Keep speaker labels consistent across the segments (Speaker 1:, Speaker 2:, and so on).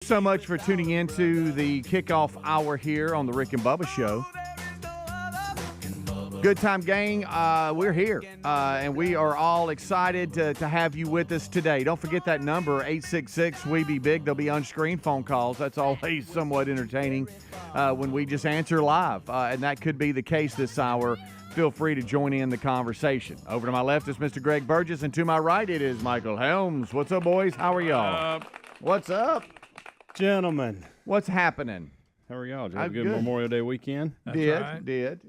Speaker 1: So much for tuning in to the kickoff hour here on the Rick and Bubba Show. Good time, gang. We're here, and we are all excited to have you with us today. Don't forget that number, 866-WE-BE-BIG. There'll be on-screen phone calls. That's always somewhat entertaining when we just answer live, and that could be the case this hour. Feel free to join in the conversation. Over to my left is Mr. Greg Burgess, and to my right it is Michael Helms. What's up, boys? How are y'all? What's up?
Speaker 2: Gentlemen,
Speaker 1: what's happening?
Speaker 2: how are y'all? Did you have a good Memorial Day weekend?
Speaker 1: Did.
Speaker 3: right.
Speaker 1: Did.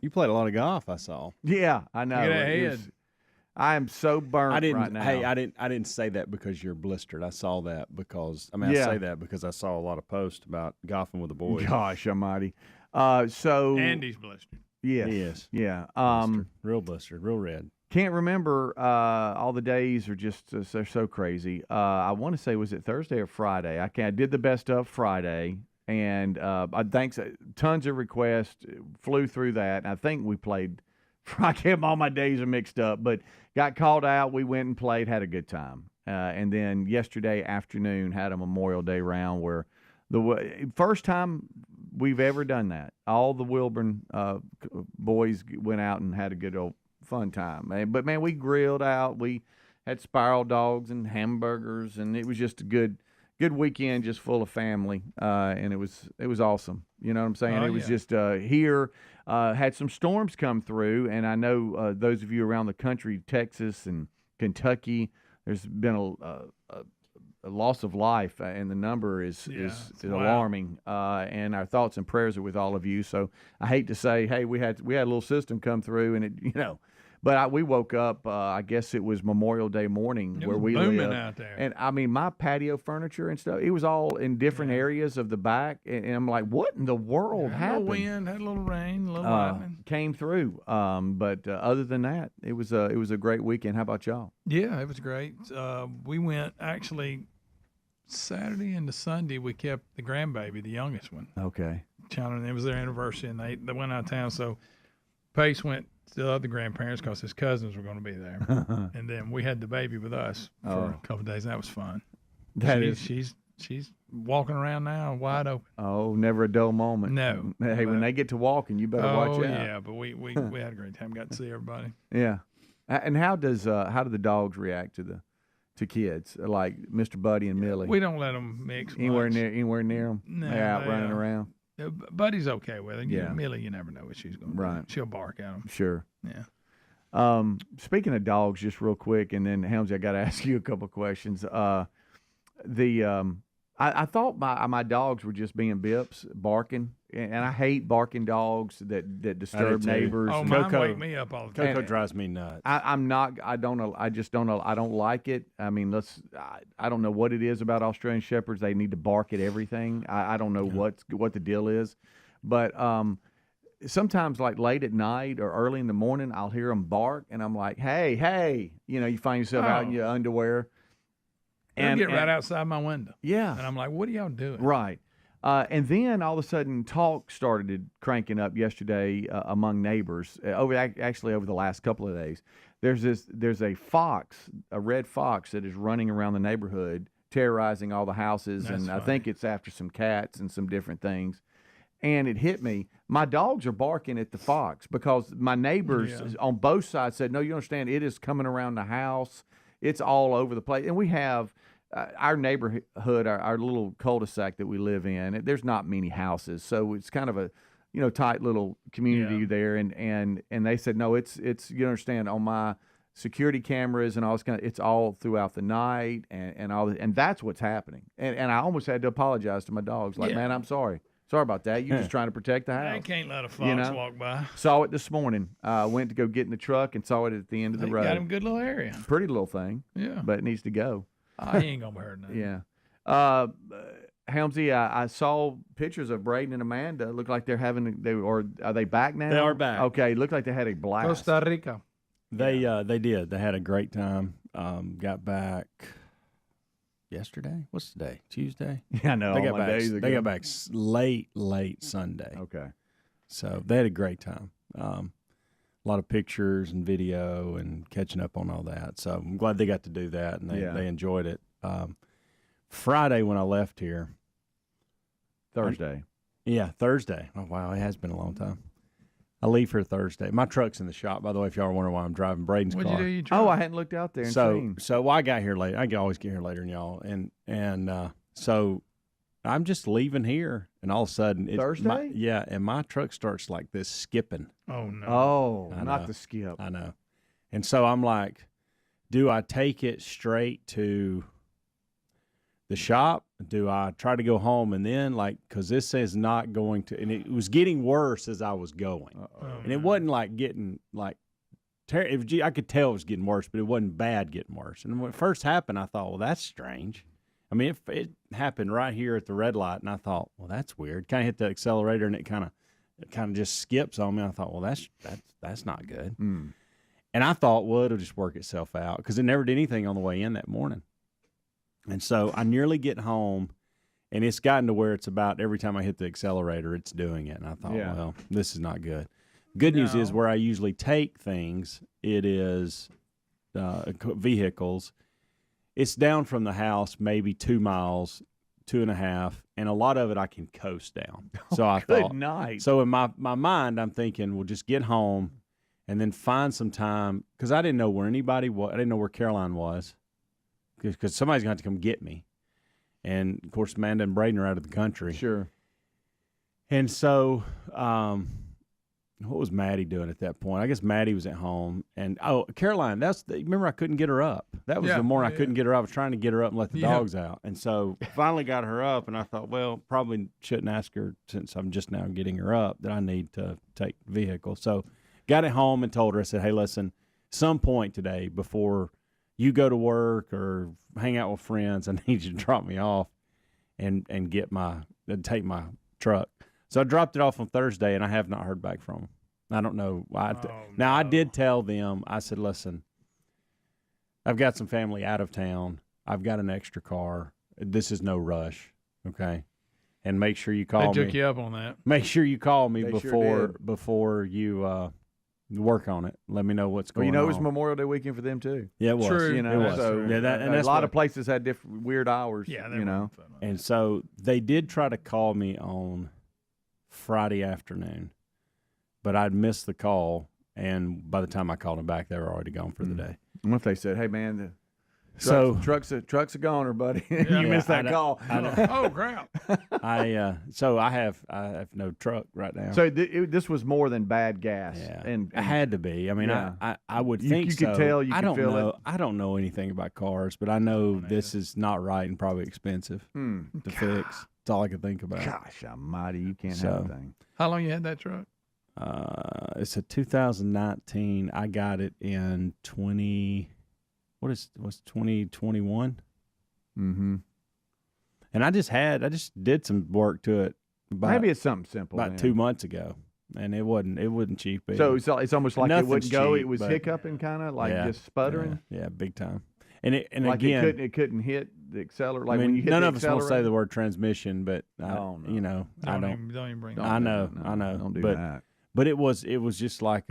Speaker 2: You played a lot of golf, I saw.
Speaker 1: Yeah, I know.
Speaker 3: Get ahead.
Speaker 1: I am so burnt right now.
Speaker 2: Hey, I didn't say that because you're blistered. I saw that because I say that because I saw a lot of posts about golfing with the boys.
Speaker 1: Gosh almighty. So
Speaker 3: Andy's blistered.
Speaker 1: yes.
Speaker 2: He is.
Speaker 1: Yeah.
Speaker 2: Real blistered, real red.
Speaker 1: Can't remember. All the days are just they're so crazy. I want to say, was it Thursday or Friday? I did the best of Friday, and thanks tons of requests. Flew through that. And I think we played. I can't. All my days are mixed up, but got called out. We went and played, had a good time, and then yesterday afternoon had a Memorial Day round where the first time we've ever done that. All the Wilburn boys went out and had a good old fun time, man. But man, we grilled out. We had spiral dogs and hamburgers, and it was just a good weekend, just full of family. And it was awesome. You know what I'm saying?
Speaker 3: Oh,
Speaker 1: it was
Speaker 3: yeah.
Speaker 1: just here. Had some storms come through, and I know those of you around the country, Texas and Kentucky, there's been a loss of life, and the number is
Speaker 3: wow.
Speaker 1: alarming. And our thoughts and prayers are with all of you. So I hate to say, hey, we had a little system come through, and it, but we woke up. I guess it was Memorial Day morning
Speaker 3: It
Speaker 1: where
Speaker 3: was
Speaker 1: we
Speaker 3: booming
Speaker 1: live,
Speaker 3: out there.
Speaker 1: and I mean my patio furniture and stuff. It was all in different areas of the back, and I'm like, what in the world
Speaker 3: Had a
Speaker 1: happened?
Speaker 3: little wind, had a little rain, a little lightning.
Speaker 1: Came through. But other than that, it was a great weekend. How about y'all?
Speaker 3: Yeah, it was great. We went actually Saturday into Sunday. We kept the grandbaby, the youngest one.
Speaker 1: Okay.
Speaker 3: China, it was their anniversary, and they went out of town. So Pace went to the other grandparents because his cousins were going to be there, and then we had the baby with us for a couple of days. That was fun. She's walking around now wide open.
Speaker 1: Oh, never a dull moment.
Speaker 3: No.
Speaker 1: Hey, when they get to walking, you better watch out.
Speaker 3: Yeah, but we had a great time. Got to see everybody.
Speaker 1: Yeah. And how do the dogs react to kids like Mr. Buddy and Millie?
Speaker 3: We don't let them mix
Speaker 1: anywhere
Speaker 3: much.
Speaker 1: near them.
Speaker 3: No,
Speaker 1: They're out
Speaker 3: they,
Speaker 1: running around.
Speaker 3: Buddy's okay with it.
Speaker 1: Yeah.
Speaker 3: Millie, you never know what she's going to do.
Speaker 1: Right.
Speaker 3: She'll bark at him.
Speaker 1: Sure.
Speaker 3: Yeah.
Speaker 1: Speaking of dogs, just real quick, and then Helmsy, I got to ask you a couple questions. I thought my dogs were just being bips, barking, and I hate barking dogs that disturb
Speaker 2: too.
Speaker 1: neighbors.
Speaker 3: Oh,
Speaker 1: and
Speaker 3: mine
Speaker 2: Coco-
Speaker 3: wake me up all the time.
Speaker 2: Coco drives me nuts.
Speaker 1: I don't like it. I mean, I don't know what it is about Australian Shepherds. They need to bark at everything. I don't know what the deal is, but sometimes like late at night or early in the morning, I'll hear them bark, and I'm like, hey, you find yourself out in your underwear.
Speaker 3: They'll get right outside my window.
Speaker 1: Yeah.
Speaker 3: And I'm like, what are y'all doing?
Speaker 1: Right. And then all of a sudden, talk started cranking up yesterday among neighbors. Over the last couple of days, there's a fox, a red fox that is running around the neighborhood, terrorizing all the houses,
Speaker 3: That's
Speaker 1: and I
Speaker 3: funny.
Speaker 1: think it's after some cats and some different things. And it hit me. My dogs are barking at the fox because my neighbors on both sides said, "No, you understand? It is coming around the house. It's all over the place." And we have. Our neighborhood, our little cul-de-sac that we live in, there's not many houses, so it's kind of a, tight little community there. And they said, no, it's you understand, on my security cameras and all this it's all throughout the night and all, and that's what's happening. And I almost had to apologize to my dogs, like, man, I'm sorry about that. You're just trying to protect the house.
Speaker 3: They can't let a fox walk by.
Speaker 1: Saw it this morning. Went to go get in the truck and saw it at the end of the road.
Speaker 3: Got him a good little area.
Speaker 1: Pretty little thing.
Speaker 3: Yeah.
Speaker 1: But it needs to go.
Speaker 3: He ain't going to be hurt nothing.
Speaker 1: Yeah. Helmsy, I saw pictures of Braden and Amanda. Look like are they back now?
Speaker 2: They are back.
Speaker 1: Okay, looked like they had a blast.
Speaker 3: Costa Rica.
Speaker 2: They did. They had a great time. Got back yesterday. What's the day? Tuesday.
Speaker 1: Yeah, I know.
Speaker 2: They
Speaker 1: all
Speaker 2: got
Speaker 1: my
Speaker 2: back.
Speaker 1: days ago.
Speaker 2: They got back late Sunday.
Speaker 1: Okay.
Speaker 2: So they had a great time. A lot of pictures and video and catching up on all that. So I'm glad they got to do that, and they enjoyed it. Friday when I left here.
Speaker 1: Thursday.
Speaker 2: Thursday. Oh, wow, it has been a long time. I leave here Thursday. My truck's in the shop, by the way, if y'all are wondering why I'm driving Braden's car.
Speaker 3: What'd you do? You
Speaker 1: Oh, I hadn't looked out there and seen.
Speaker 2: So I got here late. I always get here later than y'all. So I'm just leaving here, and all of a sudden
Speaker 1: Thursday?
Speaker 2: And my truck starts like this skipping.
Speaker 3: Oh no.
Speaker 1: Oh,
Speaker 2: I
Speaker 1: not
Speaker 2: know.
Speaker 1: the skip.
Speaker 2: I know. And so I'm like, do I take it straight to the shop? Do I try to go home and then, because this is not going to, and it was getting worse as I was going. And it wasn't like getting I could tell it was getting worse, but it wasn't bad getting worse. And when it first happened, I thought, well, that's strange. I mean, it happened right here at the red light, and I thought, well, that's weird. Kind of hit the accelerator, and it kind of just skips on me. I thought, well, that's not good.
Speaker 1: Mm.
Speaker 2: And I thought, well, it'll just work itself out because it never did anything on the way in that morning. And so I nearly get home, and it's gotten to where it's about every time I hit the accelerator, it's doing it. And I thought, well, this is not good. Good news is where I usually take things, it is vehicles. It's down from the house maybe 2 miles, 2.5, and a lot of it I can coast down. So I
Speaker 1: Good
Speaker 2: thought,
Speaker 1: night.
Speaker 2: so in my mind, I'm thinking, we'll just get home and then find some time because I didn't know where anybody was. I didn't know where Caroline was because somebody's going to have to come get me. And, of course, Amanda and Braden are out of the country.
Speaker 1: Sure.
Speaker 2: And so what was Maddie doing at that point? I guess Maddie was at home. And, Caroline, remember I couldn't get her up. That was the morning I couldn't get her up. I was trying to get her up and let the dogs out. And so finally got her up, and I thought, well, probably shouldn't ask her since I'm just now getting her up that I need to take the vehicle. So got it home and told her, I said, hey, listen, some point today before you go to work or hang out with friends, I need you to drop me off and take my truck. So I dropped it off on Thursday, and I have not heard back from them. I don't know. I did tell them, I said, listen, I've got some family out of town. I've got an extra car. This is no rush, okay? And make sure you call me.
Speaker 3: They took you up on that.
Speaker 2: Make sure you call me
Speaker 1: They
Speaker 2: before you work on it. Let me know what's going on.
Speaker 1: Well, it was Memorial Day weekend for them too.
Speaker 2: Yeah, it was.
Speaker 3: True.
Speaker 1: You know,
Speaker 2: It was.
Speaker 1: so
Speaker 2: Yeah, and that's
Speaker 1: a lot
Speaker 2: what-
Speaker 1: of places had different weird hours.
Speaker 3: Yeah,
Speaker 1: you know.
Speaker 2: And so they did try to call me on Friday afternoon, but I'd missed the call, and by the time I called them back, they were already gone for the day.
Speaker 1: What if they said, "Hey, man, the
Speaker 2: So
Speaker 1: truck's a goner, buddy. You
Speaker 3: Yeah,
Speaker 1: missed that call."
Speaker 3: Oh crap!
Speaker 2: I have no truck right now.
Speaker 1: So this was more than bad gas.
Speaker 2: Yeah,
Speaker 1: and
Speaker 2: it had to be. I mean,
Speaker 1: Yeah.
Speaker 2: I would
Speaker 1: You-
Speaker 2: think
Speaker 1: you
Speaker 2: so.
Speaker 1: could tell, you
Speaker 2: I
Speaker 1: could
Speaker 2: don't
Speaker 1: feel
Speaker 2: know.
Speaker 1: it.
Speaker 2: I don't know anything about cars, but I know this is not right and probably expensive to fix. That's all I could think about.
Speaker 1: Gosh almighty, you can't
Speaker 2: So-
Speaker 1: have a thing.
Speaker 3: How long you had that truck?
Speaker 2: It's a 2019. I got it in 2021?
Speaker 1: Mm-hmm.
Speaker 2: And I just did some work to it
Speaker 1: Maybe it's something simple.
Speaker 2: about
Speaker 1: then.
Speaker 2: 2 months ago, and it wasn't cheap.
Speaker 1: So it's almost like it
Speaker 2: Nothing's
Speaker 1: wouldn't go.
Speaker 2: cheap,
Speaker 1: It was
Speaker 2: but-
Speaker 1: hiccuping, kind of like
Speaker 2: Yeah,
Speaker 1: just sputtering.
Speaker 2: yeah, big time. And
Speaker 1: Like
Speaker 2: again,
Speaker 1: it couldn't hit the accelerator. Like
Speaker 2: I mean,
Speaker 1: when you hit
Speaker 2: none
Speaker 1: the
Speaker 2: of us want to say
Speaker 1: accelerator.
Speaker 2: the word transmission, but
Speaker 1: Oh, no.
Speaker 2: you know, I don't.
Speaker 3: Don't even bring.
Speaker 1: Don't
Speaker 2: I
Speaker 1: do
Speaker 2: know,
Speaker 1: that.
Speaker 2: I know,
Speaker 1: Don't do
Speaker 2: but-
Speaker 1: that.
Speaker 2: But it was just like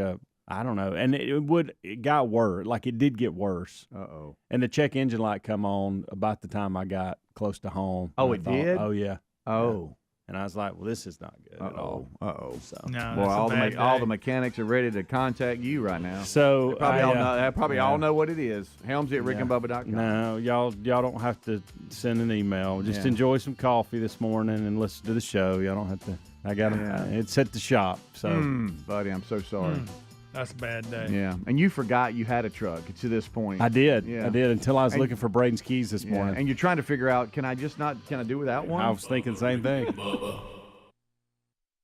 Speaker 2: I don't know, and it got worse. Like it did get worse.
Speaker 1: Uh-oh.
Speaker 2: And the check engine light come on about the time I got close to home.
Speaker 1: Oh,
Speaker 2: And
Speaker 1: it
Speaker 2: I thought,
Speaker 1: did?
Speaker 2: Oh yeah.
Speaker 1: Oh.
Speaker 2: And I was like, well, this is not good at all.
Speaker 1: Uh-oh.
Speaker 2: So,
Speaker 3: No,
Speaker 1: Boy,
Speaker 3: that's a
Speaker 1: all
Speaker 3: bad
Speaker 1: all
Speaker 3: day.
Speaker 1: the mechanics are ready to contact you right now.
Speaker 2: so
Speaker 1: Probably
Speaker 2: I,
Speaker 1: all know. They probably
Speaker 2: yeah.
Speaker 1: all know what it is. Helmsy at rickandbubba.com.
Speaker 2: No, y'all don't have to send an email. Just
Speaker 1: Yeah.
Speaker 2: enjoy some coffee this morning and listen to the show. Y'all don't have to. I got it's at the shop. So
Speaker 1: Buddy, I'm so sorry.
Speaker 3: That's a bad day.
Speaker 1: Yeah, and you forgot you had a truck to this point.
Speaker 2: I did.
Speaker 1: Yeah.
Speaker 2: I did until I was
Speaker 1: And-
Speaker 2: looking for Braden's keys this
Speaker 1: Yeah,
Speaker 2: morning.
Speaker 1: and you're trying to figure out, can I do without one?
Speaker 2: I was thinking the same thing.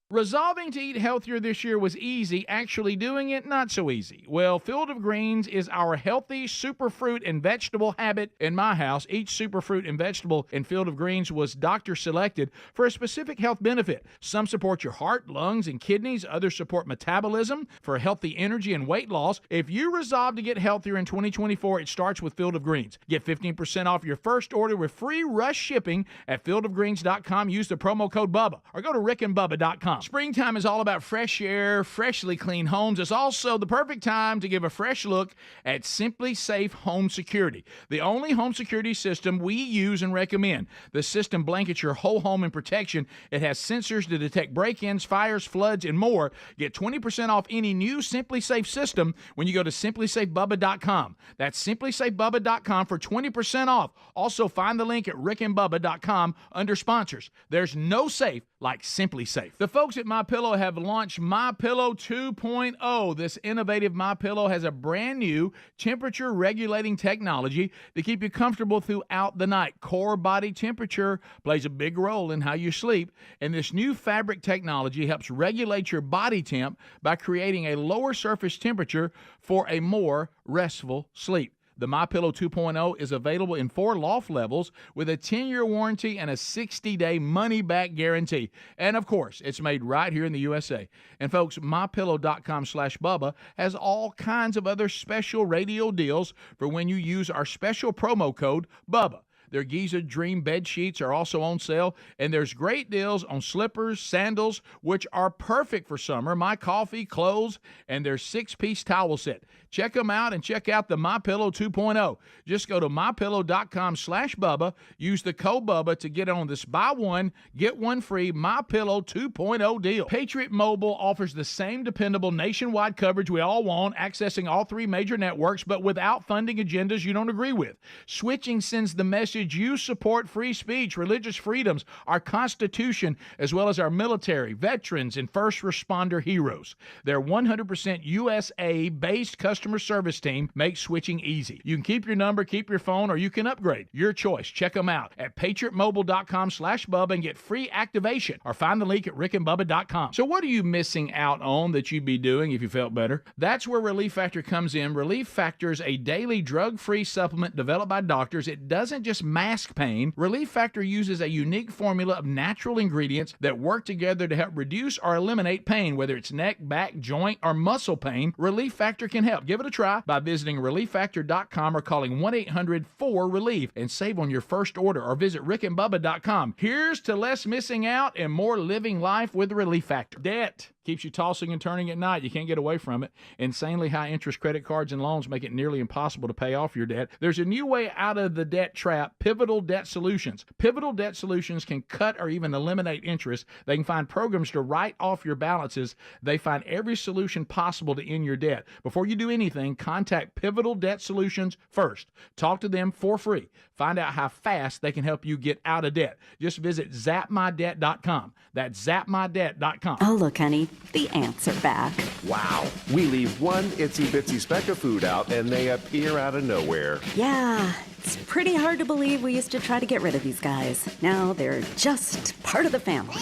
Speaker 3: Resolving to eat healthier this year was easy. Actually doing it, not so easy. Well, Field of Greens is our healthy superfruit and vegetable habit in my house. Each superfruit and vegetable in Field of Greens was doctor selected for a specific health benefit. Some support your heart, lungs, and kidneys. Others support metabolism for healthy energy and weight loss. If you resolve to get healthier in 2024, it starts with Field of Greens. Get 15% off your first order with free rush shipping at fieldofgreens.com. Use the promo code BUBBA or go to rickandbubba.com.
Speaker 4: SimplySafeBubba.com. Springtime is all about fresh air, freshly clean homes. It's also the perfect time to give a fresh look at Simply Safe Home Security, the only home security system we use and recommend. The system blankets your whole home in protection. It has sensors to detect break-ins, fires, floods, and more. Get 20% off any new Simply Safe system when you go to SimplySafeBubba.com. That's SimplySafeBubba.com for 20% off. Also, find the link at rickandbubba.com under sponsors. There's no safe like Simply Safe. The folks at MyPillow have launched MyPillow 2.0. This innovative MyPillow has a brand new temperature regulating technology to keep you comfortable throughout the night. Core body temperature plays a big role in how you sleep, and this new fabric technology helps regulate your body temp by creating a lower surface temperature for a more restful sleep. The MyPillow 2.0 is available in 4 loft levels with a 10-year warranty and a 60-day money-back guarantee. And, of course, it's made right here in the USA. And, folks, MyPillow.com/Bubba has all kinds of other special radio deals for when you use our special promo code BUBBA. Their Giza Dream bed sheets are also on sale, and there's great deals on slippers, sandals, which are perfect for summer, my coffee, clothes, and their 6-piece towel set. Check them out and check out the MyPillow 2.0. Just go to MyPillow.com/Bubba. Use the code Bubba to get on this buy one, get one free MyPillow 2.0 deal. Patriot Mobile offers the same dependable nationwide coverage we all want, accessing all 3 major networks, but without funding agendas you don't agree with. Switching sends the message you support free speech, religious freedoms, our Constitution, as well as our military, veterans, and first responder heroes. Their 100% USA-based customer service team makes switching easy. You can keep your number, keep your phone, or you can upgrade. Your choice. Check them out at patriotmobile.com/Bubba and get free activation, or find the link at rickandbubba.com. So what are you missing out on that you'd be doing if you felt better? That's where Relief Factor comes in. Relief Factor is a daily drug-free supplement developed by doctors. It doesn't just mask pain. Relief Factor uses a unique formula of natural ingredients that work together to help reduce or eliminate pain, whether it's neck, back, joint, or muscle pain. Relief Factor can help. Give it a try by visiting ReliefFactor.com or calling 1-800-4RELIEF and save on your first order, or visit rickandbubba.com. Here's to less missing out and more living life with Relief Factor. Debt keeps you tossing and turning at night. You can't get away from it. Insanely high interest credit cards and loans make it nearly impossible to pay off your debt. There's a new way out of the debt trap: Pivotal Debt Solutions. Pivotal Debt Solutions can cut or even eliminate interest. They can find programs to write off your balances. They find every solution possible to end your debt. Before you do anything, contact Pivotal Debt Solutions first. Talk to them for free. Find out how fast they can help you get out of debt. Just visit zapmydebt.com. That's zapmydebt.com.
Speaker 5: Oh, look, honey, the ants are back.
Speaker 6: Wow. We leave one itsy-bitsy speck of food out, and they appear out of nowhere.
Speaker 5: Yeah, it's pretty hard to believe we used to try to get rid of these guys. Now they're just part of the family.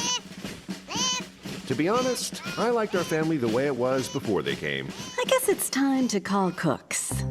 Speaker 6: To be honest, I liked our family the way it was before they came.
Speaker 5: I guess it's time to call Cooks.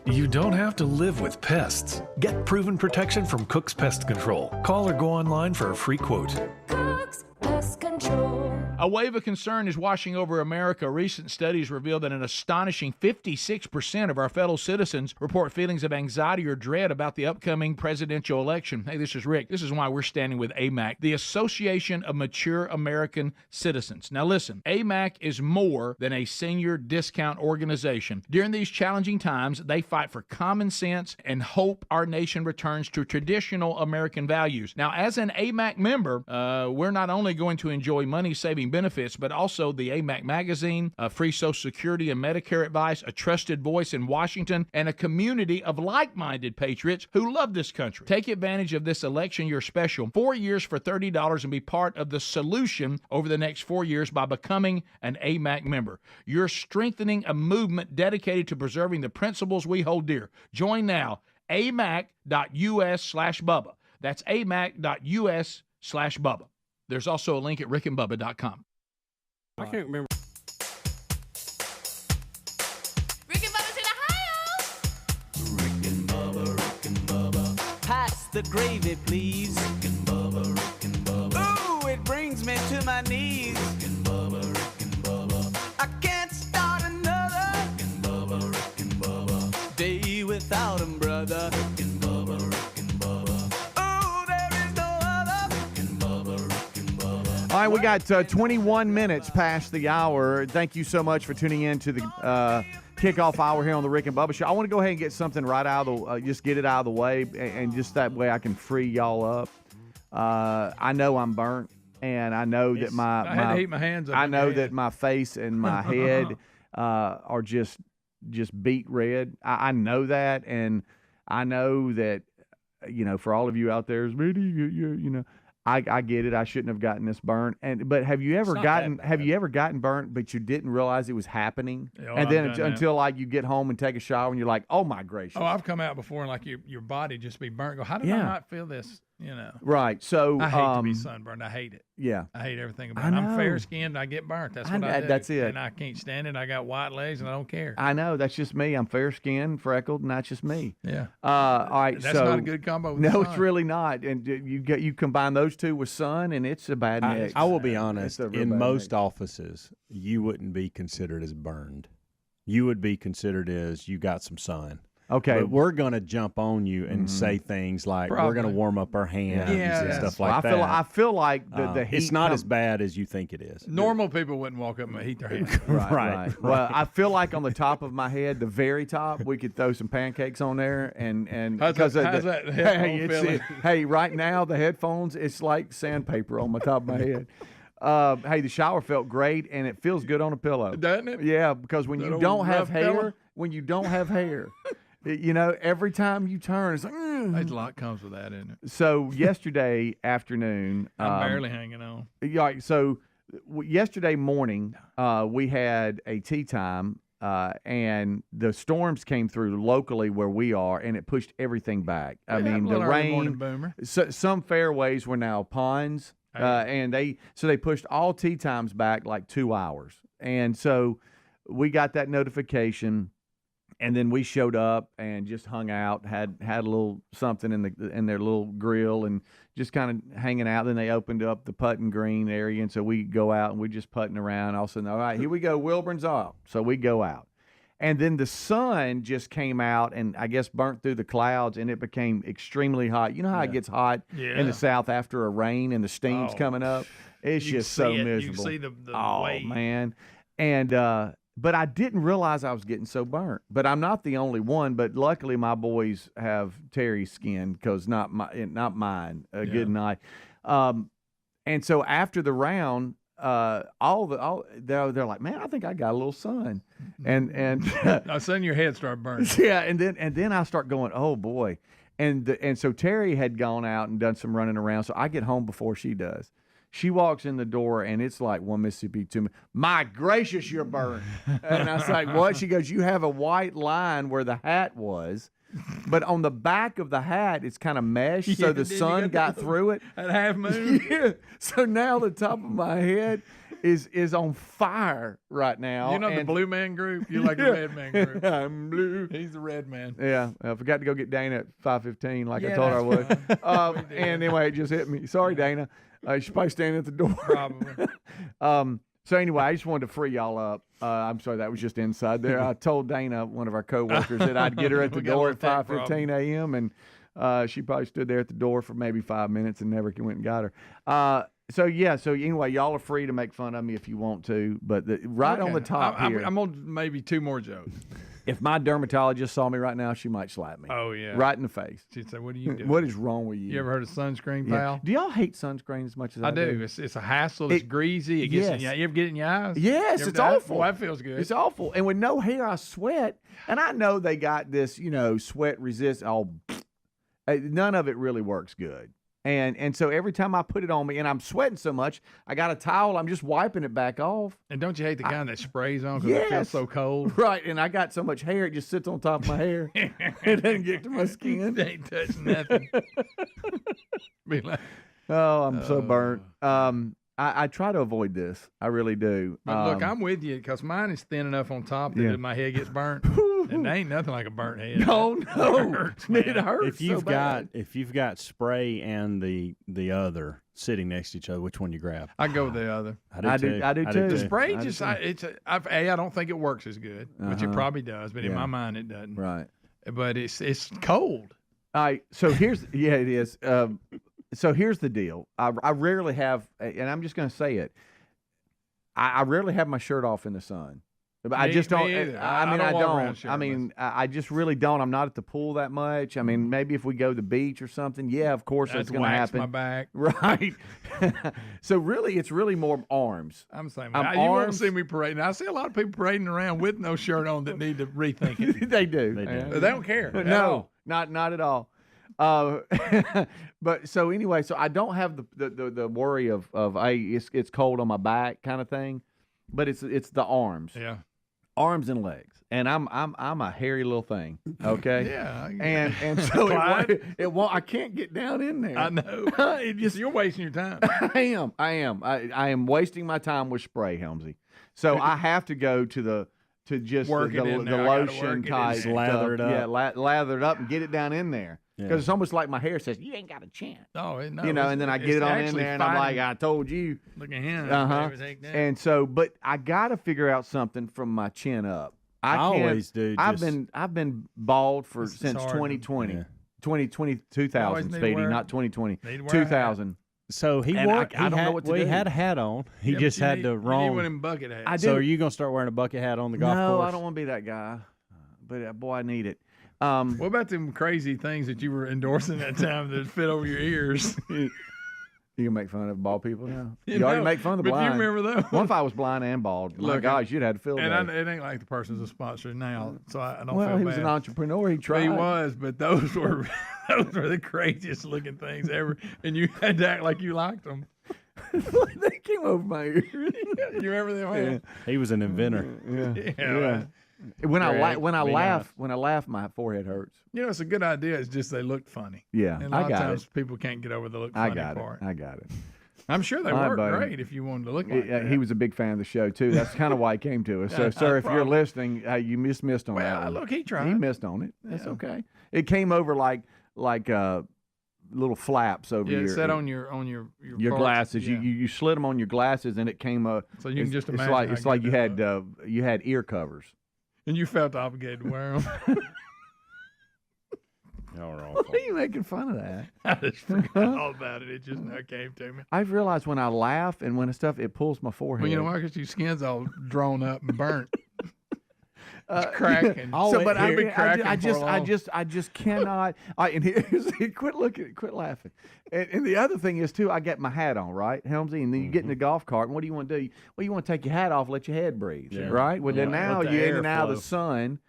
Speaker 7: You don't have to live with pests. Get proven protection from Cook's Pest Control. Call or go online for a free quote.
Speaker 8: Cook's Pest Control.
Speaker 4: A wave of concern is washing over America. Recent studies reveal that an astonishing 56% of our fellow citizens report feelings of anxiety or dread about the upcoming presidential election. Hey, this is Rick. This is why we're standing with AMAC, the Association of Mature American Citizens. Now listen, AMAC is more than a senior discount organization. During these challenging times, they fight for common sense and hope our nation returns to traditional American values. Now, as an AMAC member, we're not only going to enjoy money-saving benefits, but also the AMAC magazine, free Social Security and Medicare advice, a trusted voice in Washington, and a community of like-minded patriots who love this country. Take advantage of this election year special, 4 years for $30, and be part of the solution over the next 4 years by becoming an AMAC member. You're strengthening a movement dedicated to preserving the principles we hold dear. Join now, amac.us/Bubba. That's amac.us/Bubba. There's also a link at rickandbubba.com.
Speaker 2: I can't remember.
Speaker 8: Rick and Bubba's in Ohio.
Speaker 9: Rick and Bubba. Pass the gravy, please. Rick and Bubba. Ooh, it brings me to my knees. Rick and Bubba. I can't start another. Rick and Bubba. Day without 'em, brother. Rick and Bubba. Ooh, there is no other. Rick and Bubba.
Speaker 1: All right, we got 21 minutes past the hour. Thank you so much for tuning in to the kickoff hour here on the Rick and Bubba Show. I want to go ahead and get something right out of the, just get it out of the way, and just that way I can free y'all up. I know I'm burnt, and I know that
Speaker 3: I had to heat my hands up.
Speaker 1: I know that my face and my head are just beet red. I know that, and I know that, for all of you out there, I get it. I shouldn't have gotten this burnt. But have you ever gotten burnt, but you didn't realize it was happening?
Speaker 3: Yeah,
Speaker 1: and then until like you get home and take a shower and you're like, oh my gracious.
Speaker 3: Oh, I've come out before and like your body just be burnt. Go, how did I not feel this?
Speaker 1: Right. So
Speaker 3: I hate to be sunburned. I hate it.
Speaker 1: Yeah.
Speaker 3: I hate everything about it. I'm fair skinned. I get burnt. That's what I do.
Speaker 1: That's it.
Speaker 3: And I can't stand it. I got white legs and I don't care.
Speaker 1: I know. That's just me. I'm fair skinned, freckled, and that's just me.
Speaker 3: Yeah.
Speaker 1: All right.
Speaker 3: That's not a good combo. With
Speaker 1: no,
Speaker 3: sun.
Speaker 1: it's really not. And you combine those two with sun, and it's a bad mix.
Speaker 2: I will be honest. In most
Speaker 1: mix.
Speaker 2: offices, you wouldn't be considered as burned. You would be considered as you got some sun.
Speaker 1: Okay.
Speaker 2: But we're going to jump on you and say things like, we're going to warm up our hands and stuff like that.
Speaker 1: I feel like the heat.
Speaker 2: It's not as bad as you think it is.
Speaker 3: Normal people wouldn't walk up and heat their hands.
Speaker 1: Right. Well, I feel like on the top of my head, the very top, we could throw some pancakes on there. And
Speaker 3: how's that headphone feeling?
Speaker 1: Hey, right now, the headphones, it's like sandpaper on my top of my head. Hey, the shower felt great, and it feels good on a pillow.
Speaker 3: Doesn't it?
Speaker 1: Yeah, because when you don't have hair, every time you turn, it's like,
Speaker 3: There's a lot comes with that, isn't it?
Speaker 1: So yesterday afternoon,
Speaker 3: I'm barely hanging on.
Speaker 1: Yeah. So yesterday morning, we had a tea time, and the storms came through locally where we are, and it pushed everything back. I mean, the rain. Some fairways were now ponds, and they pushed all tea times back like 2 hours, and so we got that notification. And then we showed up and just hung out, had a little something in their little grill, and just kind of hanging out. Then they opened up the putting green area, and so we go out and we're just putting around. All of a sudden, all right, here we go, Wilburn's off. So we go out. And then the sun just came out and I guess burnt through the clouds, and it became extremely hot. You know how it gets hot in the South after a rain and the steam's coming up? It's just so miserable.
Speaker 3: You can see the
Speaker 1: wave. Man. And but I didn't realize I was getting so burnt. But I'm not the only one. But luckily, my boys have Terry's skin, because not mine. Good night. And so after the round, they're like, man, I think I got a little sun. And
Speaker 3: I seen your head start burning.
Speaker 1: Yeah, and then I start going, oh boy. And so Terry had gone out and done some running around. So I get home before she does. She walks in the door, and it's like one Mississippi to me. My gracious, you're burned. And I was like, what? She goes, you have a white line where the hat was, but on the back of the hat, it's kind of mesh, so the sun got through it.
Speaker 3: At half moon?
Speaker 1: Yeah. So now the top of my head is on fire right now.
Speaker 3: You know the Blue Man Group? You're like the Red Man Group.
Speaker 1: I'm blue.
Speaker 3: He's the Red Man.
Speaker 1: Yeah. I forgot to go get Dana at 5:15 like I told her I would. And anyway, it just hit me. Sorry, Dana. She's probably standing at the door.
Speaker 3: Probably.
Speaker 1: So anyway, I just wanted to free y'all up. I'm sorry, that was just inside there. I told Dana, one of our coworkers, that I'd get her at the door at 5:15 a.m. and she probably stood there at the door for maybe 5 minutes and never went and got her. So anyway, y'all are free to make fun of me if you want to, but on the top here.
Speaker 3: I'm on maybe two more jokes.
Speaker 1: If my dermatologist saw me right now, she might slap me.
Speaker 3: Oh, yeah.
Speaker 1: Right in the face.
Speaker 3: She'd say, what are you doing?
Speaker 1: What is wrong with you?
Speaker 3: You ever heard of sunscreen, pal?
Speaker 1: Do y'all hate sunscreen as much as I do?
Speaker 3: It's a hassle. It's greasy. It gets you ever get it in your eyes?
Speaker 1: Yes, it's awful.
Speaker 3: Well, that feels good.
Speaker 1: It's awful. And with no hair, I sweat. And I know they got this, sweat resist. None of it really works good. And so every time I put it on me, and I'm sweating so much, I got a towel. I'm just wiping it back off.
Speaker 3: And don't you hate the kind that sprays on because it feels so cold?
Speaker 1: Right. And I got so much hair, it just sits on top of my hair. It doesn't get to my skin.
Speaker 3: It ain't touching nothing. Be like,
Speaker 1: oh, I'm so burnt. I try to avoid this. I really do.
Speaker 3: But look, I'm with you because mine is thin enough on top that my head gets burnt. And there ain't nothing like a burnt head.
Speaker 1: No.
Speaker 3: It hurts.
Speaker 1: It hurts.
Speaker 2: If you've got spray and the other sitting next to each other, which one you grab?
Speaker 3: I go with the other.
Speaker 1: I do too.
Speaker 3: The spray I don't think it works as good, which it probably does, but in my mind it doesn't.
Speaker 1: Right.
Speaker 3: But it's cold.
Speaker 1: All right. So here's it is. So here's the deal. I rarely have, and I'm just going to say it. I rarely have my shirt off in the sun. I just don't. I don't. I mean, I just really don't. I'm not at the pool that much. I mean, maybe if we go to the beach or something, yeah, of course that's going to happen.
Speaker 3: My back,
Speaker 1: right? So really, it's really more arms.
Speaker 3: I'm saying, you won't see me parading. I see a lot of people parading around with no shirt on that need to rethink it.
Speaker 1: They do.
Speaker 3: They don't care.
Speaker 1: No, not at all. But so anyway, so I don't have the worry of hey, it's cold on my back kind of thing, but it's the arms.
Speaker 3: Yeah.
Speaker 1: Arms and legs, and I'm a hairy little thing, okay?
Speaker 3: Yeah.
Speaker 1: And so it won't. I can't get down in there.
Speaker 3: I know. You're wasting your time.
Speaker 1: I am wasting my time with spray, Helmsy. So I have to go to the lotion type,
Speaker 2: lather it up.
Speaker 1: Yeah, lather it up and get it down in there. Because it's almost like my hair says, you ain't got a chance.
Speaker 3: Oh, no.
Speaker 1: And then I get it on in there, and I'm like, I told you.
Speaker 3: Look at him.
Speaker 1: And so, but I got to figure out something from my chin up. I
Speaker 2: always do.
Speaker 1: I've been bald since 2020.
Speaker 2: Yeah.
Speaker 1: 2000, Speedy, not 2020. 2000.
Speaker 2: So he wore. I don't know what to do. He had a hat on. He just had the wrong.
Speaker 3: You need one of them bucket hats.
Speaker 2: So are you going to start wearing a bucket hat on the golf course?
Speaker 1: No, I don't want to be that guy. But boy, I need it.
Speaker 3: What about them crazy things that you were endorsing that time that fit over your ears?
Speaker 1: You can make fun of bald people now. You already make fun of the blind.
Speaker 3: But you remember those?
Speaker 1: What if I was blind and bald? My gosh, you'd have to feel
Speaker 3: that.
Speaker 1: And
Speaker 3: it ain't like the person's a sponsor now, so I don't feel
Speaker 1: bad. Well, he was an entrepreneur. He tried.
Speaker 3: He was, but those were the craziest looking things ever, and you had to act like you liked them.
Speaker 1: They came over my ears.
Speaker 3: You remember them?
Speaker 2: Yeah. He was an inventor.
Speaker 1: Yeah. When I laugh, my forehead hurts.
Speaker 3: It's a good idea. It's just they look funny.
Speaker 1: Yeah,
Speaker 3: and a lot of times people can't get over the look funny part.
Speaker 1: I got it.
Speaker 3: I'm sure they work great if you wanted to look like that.
Speaker 1: He was a big fan of the show too. That's kind of why he came to us. So, sir, if you're listening, you missed on that one.
Speaker 3: Look, he tried.
Speaker 1: He missed on it. That's okay. It came over like little flaps over your.
Speaker 3: It said on your
Speaker 1: glasses. Yeah. You slid them on your glasses, and it came up.
Speaker 3: So you can just imagine.
Speaker 1: It's like you had ear covers.
Speaker 3: And you felt obligated to wear them.
Speaker 1: Why are you making fun of that?
Speaker 3: I just forgot all about it. It just now came to me.
Speaker 1: I've realized when I laugh and when it pulls my forehead.
Speaker 3: Well, you know why? Because your skin's all drawn up and burnt. It's cracking.
Speaker 1: But
Speaker 3: I've been cracking
Speaker 1: I just cannot. Quit laughing. And the other thing is too, I get my hat on, right, Helmsy, and then you get in the golf cart, and what do you want to do? Well, you want to take your hat off, let your head breathe, right? Well, then now you're in and out of the sun,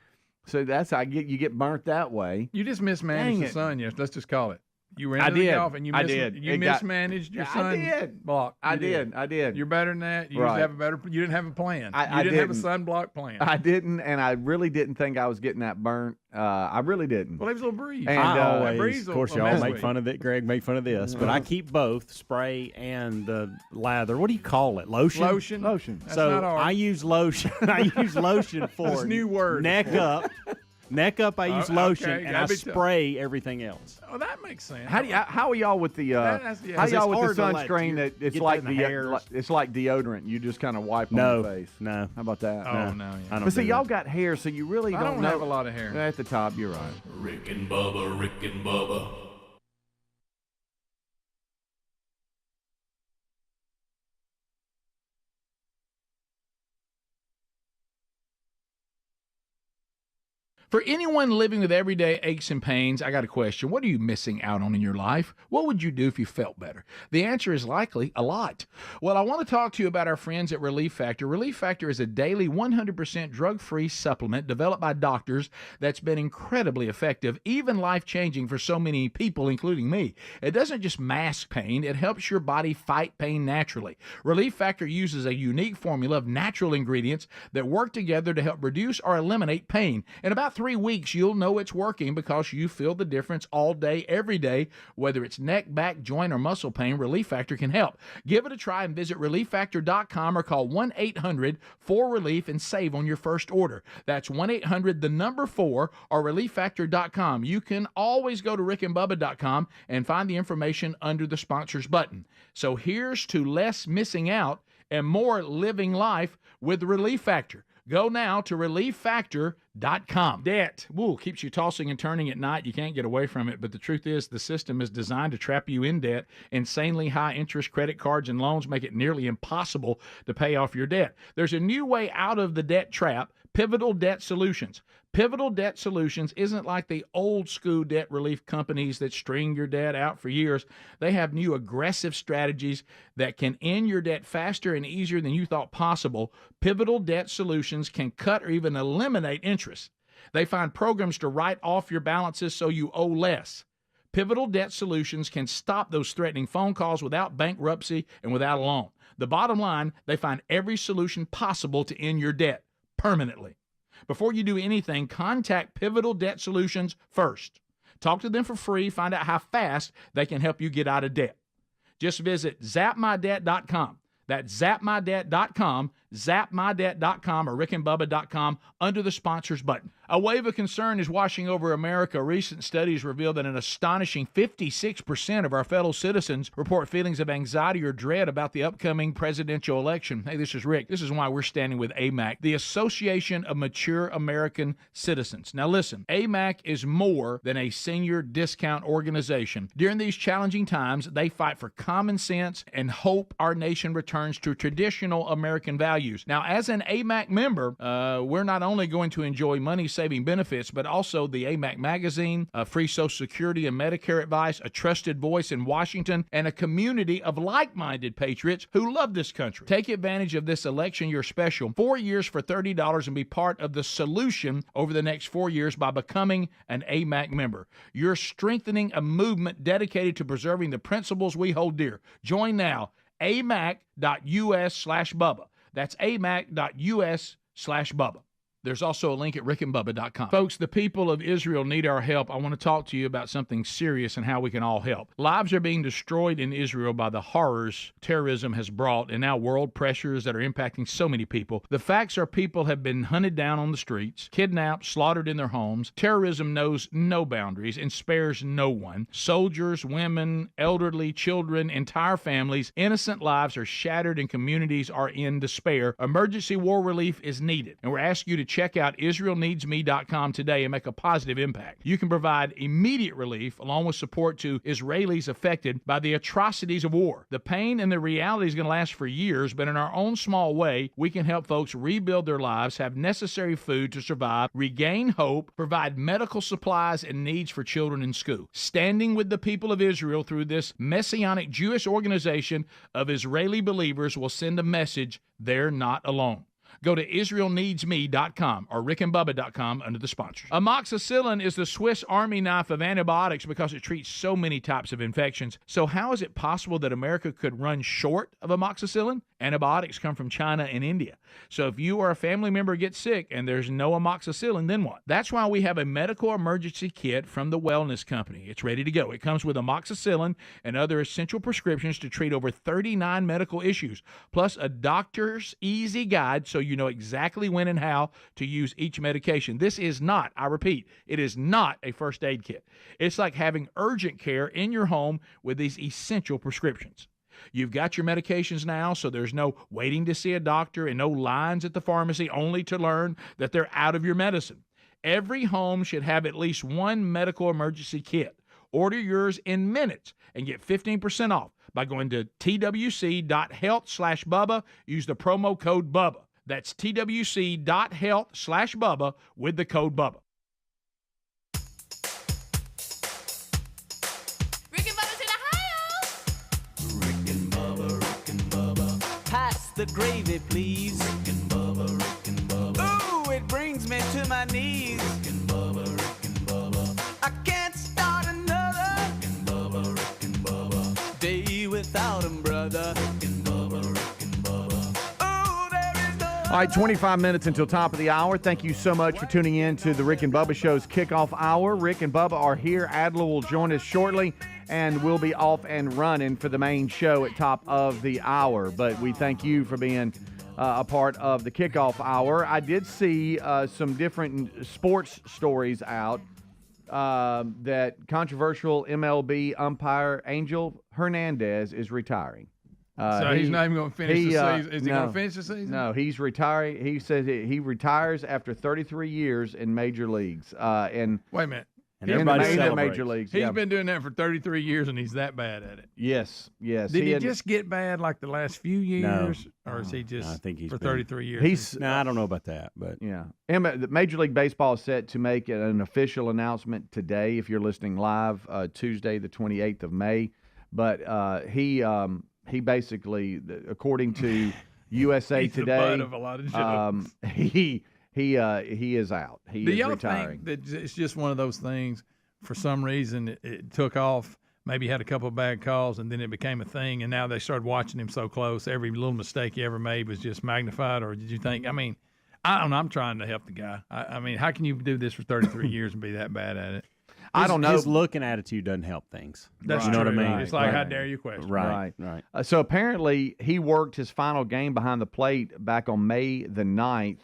Speaker 1: so that's how you get burnt that way.
Speaker 3: You just mismanaged the sun. Yes, let's just call it. You ran into the golf and you mismanaged your sun block.
Speaker 1: I did.
Speaker 3: You're better than that. You didn't have a plan. You didn't have a sunblock plan.
Speaker 1: I didn't, and I really didn't think I was getting that burnt. I really didn't.
Speaker 3: Well, there was a little breeze.
Speaker 1: And
Speaker 2: I always, of course, y'all make fun of it. Greg make fun of this, but I keep both spray and the lather. What do you call it? Lotion.
Speaker 3: That's
Speaker 2: so
Speaker 3: not hard.
Speaker 2: I use lotion. I use lotion for
Speaker 3: this new word.
Speaker 2: Neck up. I use lotion, and I spray everything else.
Speaker 3: Oh, that makes sense.
Speaker 1: How are y'all with the sunscreen that it's like it's like deodorant? You just kind of wipe on your face.
Speaker 2: No.
Speaker 1: How about that?
Speaker 3: Oh no. Yeah.
Speaker 1: But see, y'all got hair, so you really don't
Speaker 3: have a lot of hair.
Speaker 1: At the top, you're right.
Speaker 10: Rick and Bubba.
Speaker 4: For anyone living with everyday aches and pains, I got a question. What are you missing out on in your life? What would you do if you felt better? The answer is likely a lot. Well, I want to talk to you about our friends at Relief Factor. Relief Factor is a daily 100% drug-free supplement developed by doctors that's been incredibly effective, even life-changing for so many people, including me. It doesn't just mask pain, it helps your body fight pain naturally. Relief Factor uses a unique formula of natural ingredients that work together to help reduce or eliminate pain. In about 3 weeks, you'll know it's working because you feel the difference all day, every day. Whether it's neck, back, joint, or muscle pain, Relief Factor can help. Give it a try and visit ReliefFactor.com or call 1-800-4RELIEF and save on your first order. That's 1-800-4 or ReliefFactor.com. You can always go to RickandBubba.com and find the information under the sponsors button. So here's to less missing out and more living life with Relief Factor. Go now to ReliefFactor.com. Debt, keeps you tossing and turning at night. You can't get away from it, but the truth is the system is designed to trap you in debt. Insanely high interest credit cards and loans make it nearly impossible to pay off your debt. There's a new way out of the debt trap, Pivotal Debt Solutions. Pivotal Debt Solutions isn't like the old school debt relief companies that string your debt out for years. They have new aggressive strategies that can end your debt faster and easier than you thought possible. Pivotal Debt Solutions can cut or even eliminate interest. They find programs to write off your balances so you owe less. Pivotal Debt Solutions can stop those threatening phone calls without bankruptcy and without a loan. The bottom line, they find every solution possible to end your debt permanently. Before you do anything, contact Pivotal Debt Solutions first. Talk to them for free. Find out how fast they can help you get out of debt. Just visit zapmydebt.com. That's zapmydebt.com, zapmydebt.com, or rickandbubba.com under the sponsors button. A wave of concern is washing over America. Recent studies reveal that an astonishing 56% of our fellow citizens report feelings of anxiety or dread about the upcoming presidential election. Hey, this is Rick. This is why we're standing with AMAC, the Association of Mature American Citizens. Now listen, AMAC is more than a senior discount organization. During these challenging times, they fight for common sense and hope our nation returns to traditional American values. Now, as an AMAC member, we're not only going to enjoy money-saving benefits, but also the AMAC magazine, free Social Security and Medicare advice, a trusted voice in Washington, and a community of like-minded patriots who love this country. Take advantage of this election year special, 4 years for $30, and be part of the solution over the next 4 years by becoming an AMAC member. You're strengthening a movement dedicated to preserving the principles we hold dear. Join now, amac.us/Bubba. That's amac.us/Bubba. There's also a link at rickandbubba.com. Folks, the people of Israel need our help. I want to talk to you about something serious and how we can all help. Lives are being destroyed in Israel by the horrors terrorism has brought, and now world pressures that are impacting so many people. The facts are people have been hunted down on the streets, kidnapped, slaughtered in their homes. Terrorism knows no boundaries and spares no one. Soldiers, women, elderly, children, entire families, innocent lives are shattered and communities are in despair. Emergency war relief is needed, and we're asking you to check out IsraelNeedsMe.com today and make a positive impact. You can provide immediate relief along with support to Israelis affected by the atrocities of war. The pain and the reality is going to last for years, but in our own small way, we can help folks rebuild their lives, have necessary food to survive, regain hope, provide medical supplies and needs for children in school. Standing with the people of Israel through this messianic Jewish organization of Israeli believers will send a message they're not alone. Go to IsraelNeedsMe.com or rickandbubba.com under the sponsors. Amoxicillin is the Swiss Army knife of antibiotics because it treats so many types of infections. So how is it possible that America could run short of amoxicillin? Antibiotics come from China and India. So if you or a family member gets sick and there's no amoxicillin, then what? That's why we have a medical emergency kit from the Wellness Company. It's ready to go. It comes with amoxicillin and other essential prescriptions to treat over 39 medical issues, plus a doctor's easy guide so you know exactly when and how to use each medication. This is not, I repeat, it is not a first aid kit. It's like having urgent care in your home with these essential prescriptions. You've got your medications now, so there's no waiting to see a doctor and no lines at the pharmacy only to learn that they're out of your medicine. Every home should have at least one medical emergency kit. Order yours in minutes and get 15% off by going to twc.health/Bubba. Use the promo code Bubba. That's twc.health/Bubba with the code Bubba.
Speaker 9: Pass the gravy, please. Rick and Bubba. Ooh, it brings me to my knees. Rick and Bubba. I can't start another. Rick and Bubba. Day without him, brother. Rick and Bubba. Ooh, there is no.
Speaker 1: All right, 25 minutes until top of the hour. Thank you so much for tuning in to the Rick and Bubba Show's kickoff hour. Rick and Bubba are here. Adler will join us shortly, and we'll be off and running for the main show at top of the hour. But we thank you for being a part of the kickoff hour. I did see some different sports stories out that controversial MLB umpire Angel Hernandez is retiring.
Speaker 3: So he's not even going to finish the season. Is he going to finish the season?
Speaker 1: No, he's retiring. He says he retires after 33 years in major leagues. And
Speaker 3: wait a minute.
Speaker 2: And everybody
Speaker 1: in the
Speaker 2: celebrates.
Speaker 1: major leagues.
Speaker 3: He's been doing that for 33 years, and he's that bad at it.
Speaker 1: Yes.
Speaker 3: Did he just get bad like the last few years, or is he just
Speaker 2: I think he's
Speaker 3: for
Speaker 2: been-
Speaker 3: 33 years?
Speaker 2: I don't know about that, but
Speaker 1: Yeah. And the Major League Baseball is set to make an official announcement today if you're listening live, Tuesday, the 28th of May. But he basically, according to USA
Speaker 3: He's
Speaker 1: Today,
Speaker 3: the butt of a lot of jokes.
Speaker 1: he is out. He
Speaker 3: Do
Speaker 1: is
Speaker 3: y'all
Speaker 1: retiring.
Speaker 3: think that it's just one of those things? For some reason, it took off. Maybe he had a couple of bad calls, and then it became a thing. And now they started watching him so close. Every little mistake he ever made was just magnified. Or did you think? I mean, I don't know. I'm trying to help the guy. I mean, how can you do this for 33 years and be that bad at it?
Speaker 1: I don't know.
Speaker 2: His look and attitude doesn't help things.
Speaker 3: That's
Speaker 2: you know
Speaker 3: true.
Speaker 2: what I mean?
Speaker 3: It's like, how
Speaker 1: Right.
Speaker 3: dare you question?
Speaker 2: Right.
Speaker 1: So apparently he worked his final game behind the plate back on May the 9th.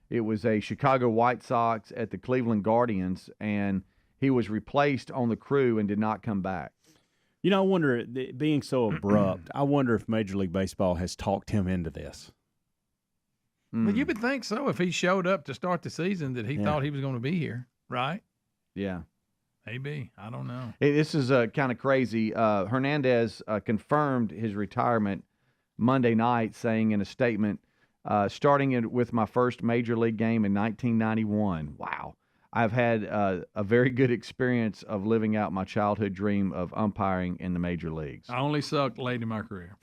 Speaker 1: It was a Chicago White Sox at the Cleveland Guardians, and he was replaced on the crew and did not come back.
Speaker 2: You know, I wonder, being so abrupt, I wonder if Major League Baseball has talked him into this.
Speaker 3: But you would think so if he showed up to start the season that he thought he was going to be here, right?
Speaker 1: Yeah.
Speaker 3: Maybe. I don't know.
Speaker 1: This is kind of crazy. Hernandez confirmed his retirement Monday night, saying in a statement, starting with my first major league game in 1991. Wow. I've had a very good experience of living out my childhood dream of umpiring in the major leagues.
Speaker 3: I only sucked late in my career.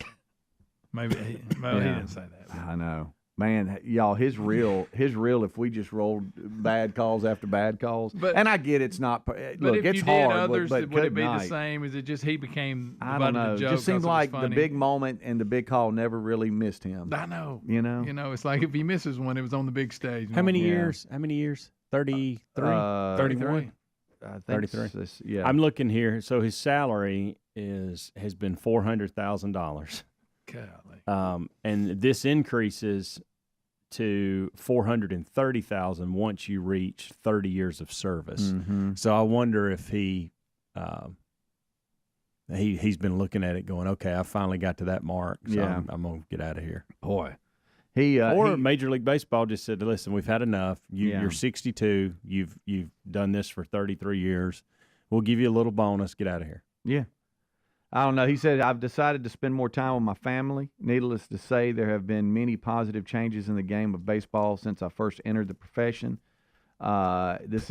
Speaker 3: Maybe he didn't say that.
Speaker 1: I know. Man, y'all, his reel. If we just rolled bad calls after bad calls, and I get it's not. Look,
Speaker 3: But if
Speaker 1: it's
Speaker 3: you
Speaker 1: hard.
Speaker 3: did others,
Speaker 1: but
Speaker 3: would it be
Speaker 1: good
Speaker 3: the
Speaker 1: night.
Speaker 3: same? Is it just he became the
Speaker 1: I
Speaker 3: butt
Speaker 1: don't know.
Speaker 3: of the joke?
Speaker 1: Just seemed
Speaker 3: 'cause it was
Speaker 1: like the
Speaker 3: funny?
Speaker 1: big moment and the big call never really missed him.
Speaker 3: I know.
Speaker 1: You know.
Speaker 3: It's like if he misses one, it was on the big stage.
Speaker 2: How many
Speaker 1: Yeah.
Speaker 2: years? 33?
Speaker 3: 33.
Speaker 1: I think
Speaker 2: 33.
Speaker 1: Yeah.
Speaker 2: I'm looking here. So his salary has been $400,000.
Speaker 3: Golly.
Speaker 2: And this increases to $430,000 once you reach 30 years of service.
Speaker 1: Mhm.
Speaker 2: So I wonder if he's been looking at it going, okay, I finally got to that mark, so
Speaker 1: Yeah.
Speaker 2: I'm gonna get out of here.
Speaker 1: Boy.
Speaker 2: Or Major League Baseball just said, listen, we've had enough.
Speaker 1: Yeah.
Speaker 2: You're 62. You've done this for 33 years. We'll give you a little bonus. Get out of here.
Speaker 1: Yeah. I don't know. He said, I've decided to spend more time with my family. Needless to say, there have been many positive changes in the game of baseball since I first entered the profession. This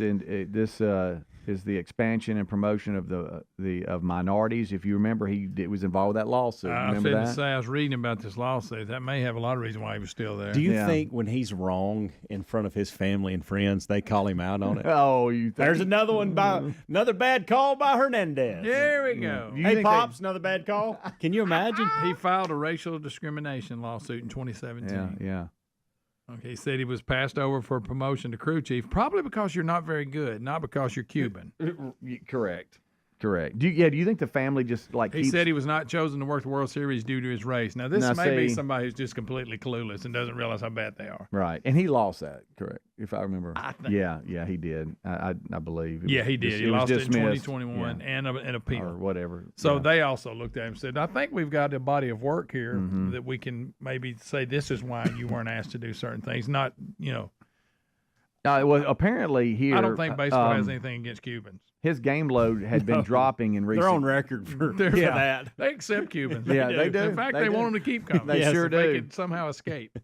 Speaker 1: is the expansion and promotion of minorities. If you remember, he was involved with that lawsuit.
Speaker 3: I
Speaker 1: Remember
Speaker 3: was
Speaker 1: that?
Speaker 3: say I was reading about this lawsuit. That may have a lot of reason why he was still there.
Speaker 2: Do you
Speaker 1: Yeah.
Speaker 2: think when he's wrong in front of his family and friends, they call him out on it?
Speaker 1: Oh, you think?
Speaker 2: There's another one another bad call by Hernandez.
Speaker 3: There we go.
Speaker 1: You
Speaker 2: Hey,
Speaker 1: think
Speaker 2: Pops, another bad call. Can you imagine?
Speaker 3: He filed a racial discrimination lawsuit in 2017.
Speaker 1: Yeah.
Speaker 3: Okay, he said he was passed over for promotion to crew chief, probably because you're not very good, not because you're Cuban.
Speaker 1: Correct. Do you think the family just like
Speaker 3: He said he was not chosen to work the World Series due to his race. Now, this
Speaker 1: Now,
Speaker 3: may be
Speaker 1: see-
Speaker 3: somebody who's just completely clueless and doesn't realize how bad they are.
Speaker 1: right, and he lost that, correct? If I remember.
Speaker 3: I think-
Speaker 1: Yeah, he did. I believe.
Speaker 3: Yeah, he did. He lost it in
Speaker 1: dismissed.
Speaker 3: 2021
Speaker 1: Yeah.
Speaker 3: and an appeal.
Speaker 1: Or whatever.
Speaker 3: So
Speaker 1: yeah.
Speaker 3: they also looked at him and said, I think we've got a body of work here
Speaker 1: Mm-hmm.
Speaker 3: that we can maybe say this is why you weren't asked to do certain things. Not,
Speaker 1: Well, apparently here.
Speaker 3: I don't think baseball has anything against Cubans.
Speaker 1: His game load had been dropping in recent.
Speaker 2: They're on record for
Speaker 3: They're-
Speaker 2: that.
Speaker 3: They accept Cubans.
Speaker 1: Yeah, they do.
Speaker 3: In fact,
Speaker 1: They
Speaker 3: they
Speaker 1: do.
Speaker 3: want them to keep coming.
Speaker 1: They sure
Speaker 3: if They
Speaker 1: do.
Speaker 3: could somehow escape.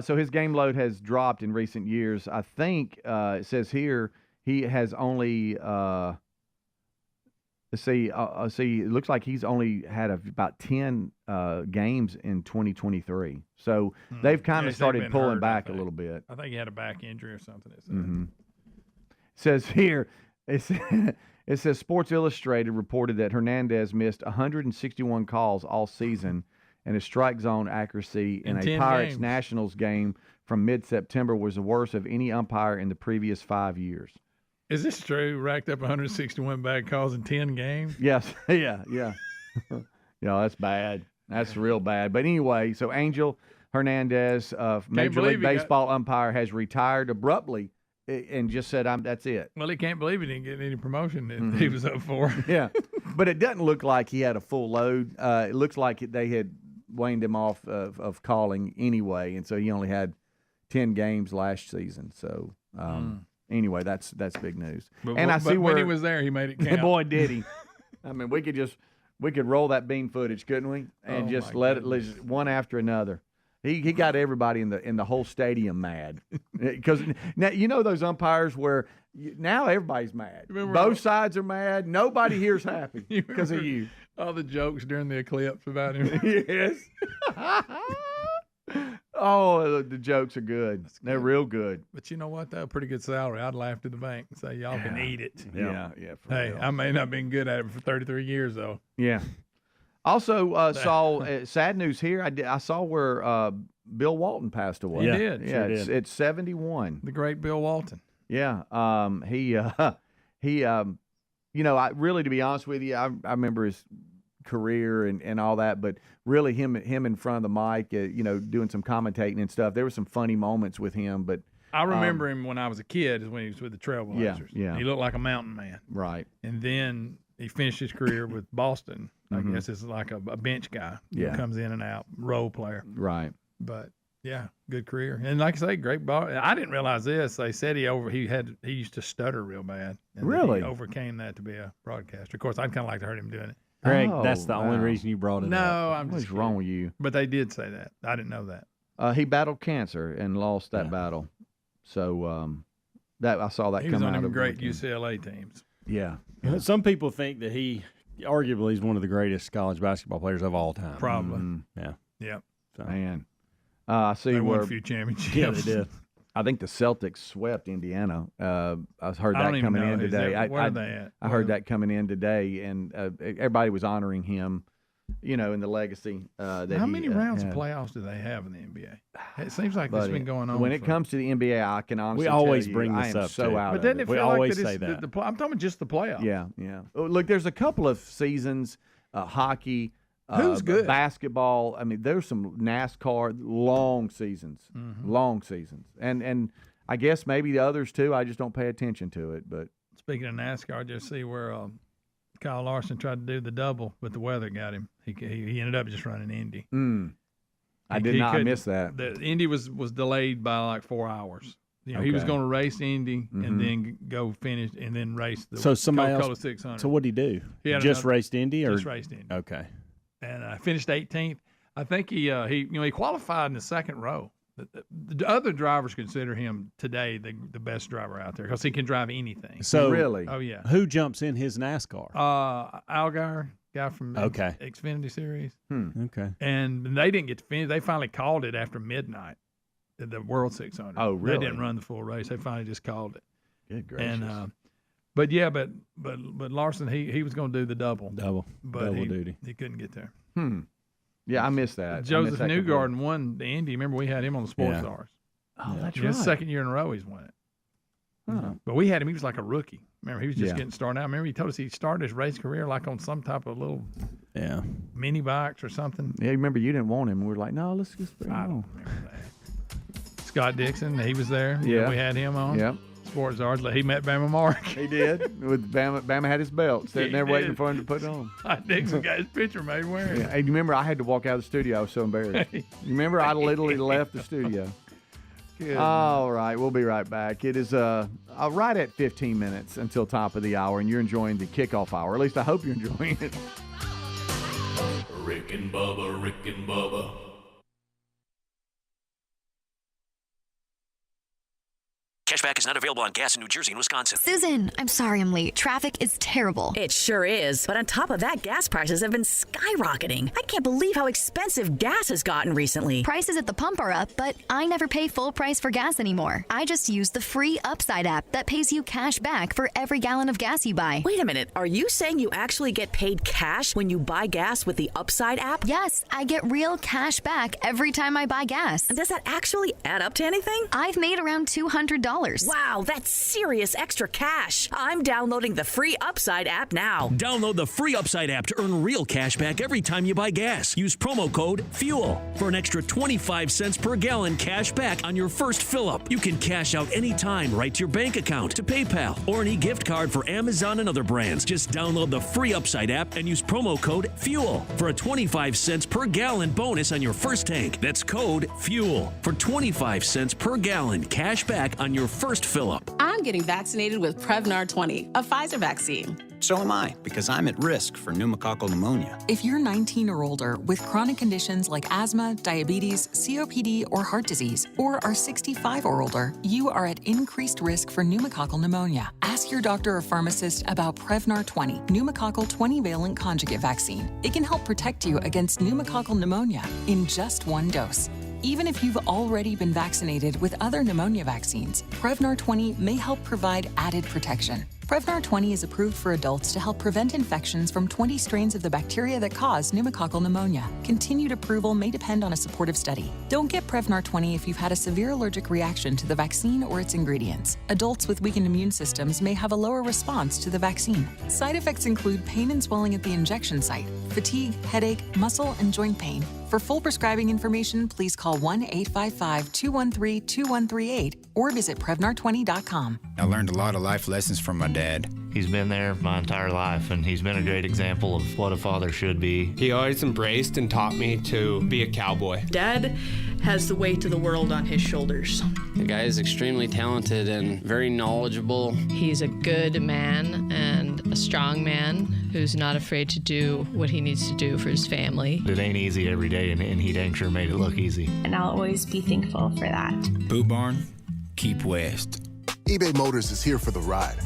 Speaker 1: So his game load has dropped in recent years. I think it says here he has only. Let's see. It looks like he's only had about 10 games in 2023. So they've kind
Speaker 3: Yeah,
Speaker 1: of
Speaker 3: they've
Speaker 1: started
Speaker 3: been
Speaker 1: pulling
Speaker 3: hurt,
Speaker 1: back
Speaker 3: I
Speaker 1: a little bit.
Speaker 3: I think he had a back injury or something. It said.
Speaker 1: Mm-hmm. Says here, it says Sports Illustrated reported that Hernandez missed 161 calls all season, and his strike zone accuracy in
Speaker 3: In
Speaker 1: a
Speaker 3: 10
Speaker 1: Pirates
Speaker 3: games.
Speaker 1: Nationals game from mid-September was the worst of any umpire in the previous 5 years.
Speaker 3: Is this true? Racked up 161 bad calls in 10 games?
Speaker 1: Yes, yeah. That's bad. That's real bad. But anyway, so Angel Hernandez, Major
Speaker 3: believe
Speaker 1: League
Speaker 3: he got-
Speaker 1: Baseball umpire, has retired abruptly and just said, "That's it."
Speaker 3: Well, he can't believe he didn't get any promotion that
Speaker 1: Mm-hmm.
Speaker 3: he was up for.
Speaker 1: Yeah, but it doesn't look like he had a full load. It looks like they had waned him off of calling anyway, and so he only had 10 games last season. So anyway, that's big news.
Speaker 3: But I see when he was there, he made it count.
Speaker 1: Boy, did he! I mean, we could roll that bean footage, couldn't we? And just let it one after another. He got everybody in the whole stadium mad, because now you know those umpires where now everybody's mad. Both sides are mad. Nobody here's happy because of you.
Speaker 3: All the jokes during the eclipse about him.
Speaker 1: Yes. Oh, the jokes are good. They're real good.
Speaker 3: But you know what, though? Pretty good salary. I'd laugh to the bank and say, y'all can eat it.
Speaker 1: Yeah.
Speaker 3: Hey, real. I may not have been good at it for 33 years, though.
Speaker 1: Yeah. Also saw sad news here. I saw where Bill Walton passed away.
Speaker 3: He did.
Speaker 1: Yeah,
Speaker 3: Sure
Speaker 1: it's 71.
Speaker 3: The great Bill Walton.
Speaker 1: Yeah. He really, to be honest with you, I remember his career and all that, but really him in front of the mic, doing some commentating and stuff. There were some funny moments with him, but
Speaker 3: I remember him when I was a kid, is when he was with the Trailblazers.
Speaker 1: Yeah.
Speaker 3: He looked like a mountain man.
Speaker 1: Right.
Speaker 3: And then he finished his career with Boston. I guess it's like a bench guy. Who comes in and out, role player.
Speaker 1: Right.
Speaker 3: But yeah, good career. And like I say, great ball. I didn't realize this. They said he used to stutter real bad. And
Speaker 1: really?
Speaker 3: He overcame that to be a broadcaster. Of course, I'd kind of like to heard him doing it.
Speaker 2: Greg, that's the only reason you brought it up.
Speaker 3: No,
Speaker 1: what's wrong with you?
Speaker 3: But they did say that. I didn't know that.
Speaker 1: He battled cancer and lost that battle. So that I saw that
Speaker 3: he
Speaker 1: come
Speaker 3: was
Speaker 1: out
Speaker 3: on
Speaker 1: of
Speaker 3: great UCLA teams.
Speaker 1: Yeah.
Speaker 2: Some people think that he arguably is one of the greatest college basketball players of all time.
Speaker 3: Probably.
Speaker 2: Yeah.
Speaker 3: So.
Speaker 1: Man. I see
Speaker 3: they
Speaker 1: where
Speaker 3: won a few championships.
Speaker 2: Yeah, they did.
Speaker 1: I think the Celtics swept Indiana. I heard that coming in today.
Speaker 3: Where are they at?
Speaker 1: I heard that coming in today, and everybody was honoring him, in the legacy. How
Speaker 3: many rounds of playoffs do they have in the NBA? It seems like it's been going on.
Speaker 1: When it comes to the NBA, I can honestly tell
Speaker 2: always
Speaker 1: you,
Speaker 2: bring
Speaker 1: I
Speaker 2: this
Speaker 1: am
Speaker 2: up,
Speaker 1: so
Speaker 2: too.
Speaker 1: out
Speaker 3: But
Speaker 1: of
Speaker 3: doesn't
Speaker 1: it.
Speaker 3: it
Speaker 2: We
Speaker 3: feel
Speaker 2: always
Speaker 3: like
Speaker 2: say that.
Speaker 3: I'm talking just the playoffs.
Speaker 1: Yeah. Oh, look, there's a couple of seasons, hockey.
Speaker 3: Who's good?
Speaker 1: Basketball. I mean, there's some NASCAR long seasons, and I guess maybe the others too. I just don't pay attention to it. But
Speaker 3: speaking of NASCAR, I just see where Kyle Larson tried to do the double, but the weather got him. He ended up just running Indy.
Speaker 1: I did not miss that.
Speaker 3: The Indy was delayed by like 4 hours. He was going to race Indy and then go finish and then race the Coca-Cola 600.
Speaker 2: So what did he do? He just raced Indy, or
Speaker 3: just raced Indy?
Speaker 2: Okay.
Speaker 3: And finished 18th. I think he qualified in the second row. The other drivers consider him today the best driver out there because he can drive anything.
Speaker 2: So
Speaker 1: really,
Speaker 3: oh yeah.
Speaker 2: Who jumps in his NASCAR?
Speaker 3: Allgaier, guy from Xfinity Series.
Speaker 2: Okay.
Speaker 3: And they didn't get to finish. They finally called it after midnight, the World 600.
Speaker 1: Oh really?
Speaker 3: They didn't run the full race. They finally just called it.
Speaker 1: Good gracious.
Speaker 3: And but Larson he was going to do the double
Speaker 2: duty.
Speaker 3: He couldn't get there.
Speaker 1: Yeah, I missed that.
Speaker 3: Joseph Newgarden won the Indy. Remember, we had him on the Sports Stars.
Speaker 1: Oh, that's
Speaker 3: His
Speaker 1: right.
Speaker 3: second year in a row he's won it.
Speaker 1: Huh.
Speaker 3: But we had him. He was like a rookie. Remember, he was just getting started out. Remember, he told us he started his race career like on some type of little mini bikes or something.
Speaker 1: Yeah, remember you didn't want him. We were like, no, let's just bring him
Speaker 3: I
Speaker 1: on.
Speaker 3: don't remember that. Scott Dixon, he was there.
Speaker 1: Yeah.
Speaker 3: We had him on.
Speaker 1: Yep.
Speaker 3: Sports Stars. He met Bama Mark.
Speaker 1: He did. With Bama had his belt, sitting there waiting for him to put it on.
Speaker 3: Dixon got his picture made wearing it.
Speaker 1: Hey, you remember I had to walk out of the studio. I was so embarrassed. You remember I literally left the studio.
Speaker 3: Good.
Speaker 1: All right, we'll be right back. It is right at 15 minutes until top of the hour, and you're enjoying the kickoff hour. At least I hope you're enjoying it.
Speaker 10: Rick and Bubba, Rick and Bubba.
Speaker 11: Cashback is not available on gas in New Jersey and Wisconsin.
Speaker 12: Susan, I'm sorry I'm late. Traffic is terrible.
Speaker 13: It sure is. But on top of that, gas prices have been skyrocketing. I can't believe how expensive gas has gotten recently.
Speaker 12: Prices at the pump are up, but I never pay full price for gas anymore. I just use the free Upside app that pays you cash back for every gallon of gas you buy.
Speaker 13: Wait a minute. Are you saying you actually get paid cash when you buy gas with the Upside app?
Speaker 12: Yes, I get real cash back every time I buy gas.
Speaker 13: And does that actually add up to anything?
Speaker 12: I've made around $200 $1,000.
Speaker 13: Wow, that's serious extra cash. I'm downloading the free Upside app now.
Speaker 11: Download the free Upside app to earn real cash back every time you buy gas. Use promo code FUEL for an extra 25 cents per gallon cash back on your first fill-up. You can cash out anytime right to your bank account, to PayPal, or an e-gift card for Amazon and other brands. Just download the free Upside app and use promo code FUEL for a 25 cents per gallon bonus on your first tank. That's code FUEL for 25 cents per gallon cash back on your first fill-up.
Speaker 14: I'm getting vaccinated with Prevnar 20, a Pfizer vaccine.
Speaker 15: So am I, because I'm at risk for pneumococcal pneumonia.
Speaker 16: If you're 19 or older with chronic conditions like asthma, diabetes, COPD, or heart disease, or are 65 or older, you are at increased risk for pneumococcal pneumonia. Ask your doctor or pharmacist about Prevnar 20, pneumococcal 20-valent conjugate vaccine. It can help protect you against pneumococcal pneumonia in just one dose. Even if you've already been vaccinated with other pneumonia vaccines, Prevnar 20 may help provide added protection. Prevnar 20 is approved for adults to help prevent infections from 20 strains of the bacteria that cause pneumococcal pneumonia. Continued approval may depend on a supportive study. Don't get Prevnar 20 if you've had a severe allergic reaction to the vaccine or its ingredients. Adults with weakened immune systems may have a lower response to the vaccine. Side effects include pain and swelling at the injection site, fatigue, headache, muscle, and joint pain. For full prescribing information, please call 1-855-213-2138 or visit Prevnar20.com.
Speaker 17: I learned a lot of life lessons from my dad.
Speaker 18: He's been there my entire life, and he's been a great example of what a father should be.
Speaker 19: He always embraced and taught me to be a cowboy.
Speaker 20: Dad has the weight of the world on his shoulders.
Speaker 21: The guy is extremely talented and very knowledgeable.
Speaker 22: He's a good man and a strong man who's not afraid to do what he needs to do for his family.
Speaker 18: It ain't easy every day, and he dang sure made it look easy.
Speaker 23: And I'll always be thankful for that.
Speaker 17: Boo Barn, keep west.
Speaker 24: eBay Motors is here for the ride.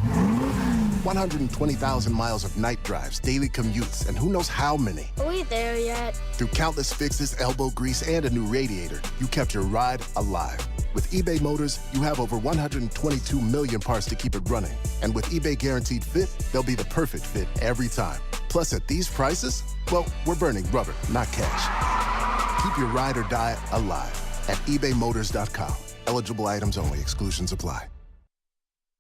Speaker 24: 120,000 miles of night drives, daily commutes, and who knows how many.
Speaker 25: Are we there yet?
Speaker 24: Through countless fixes, elbow grease, and a new radiator, you kept your ride alive. With eBay Motors, you have over 122 million parts to keep it running. And with eBay Guaranteed Fit, they'll be the perfect fit every time. Plus, at these prices, well, we're burning rubber, not cash. Keep your ride or die alive at ebaymotors.com. Eligible items only. Exclusions apply.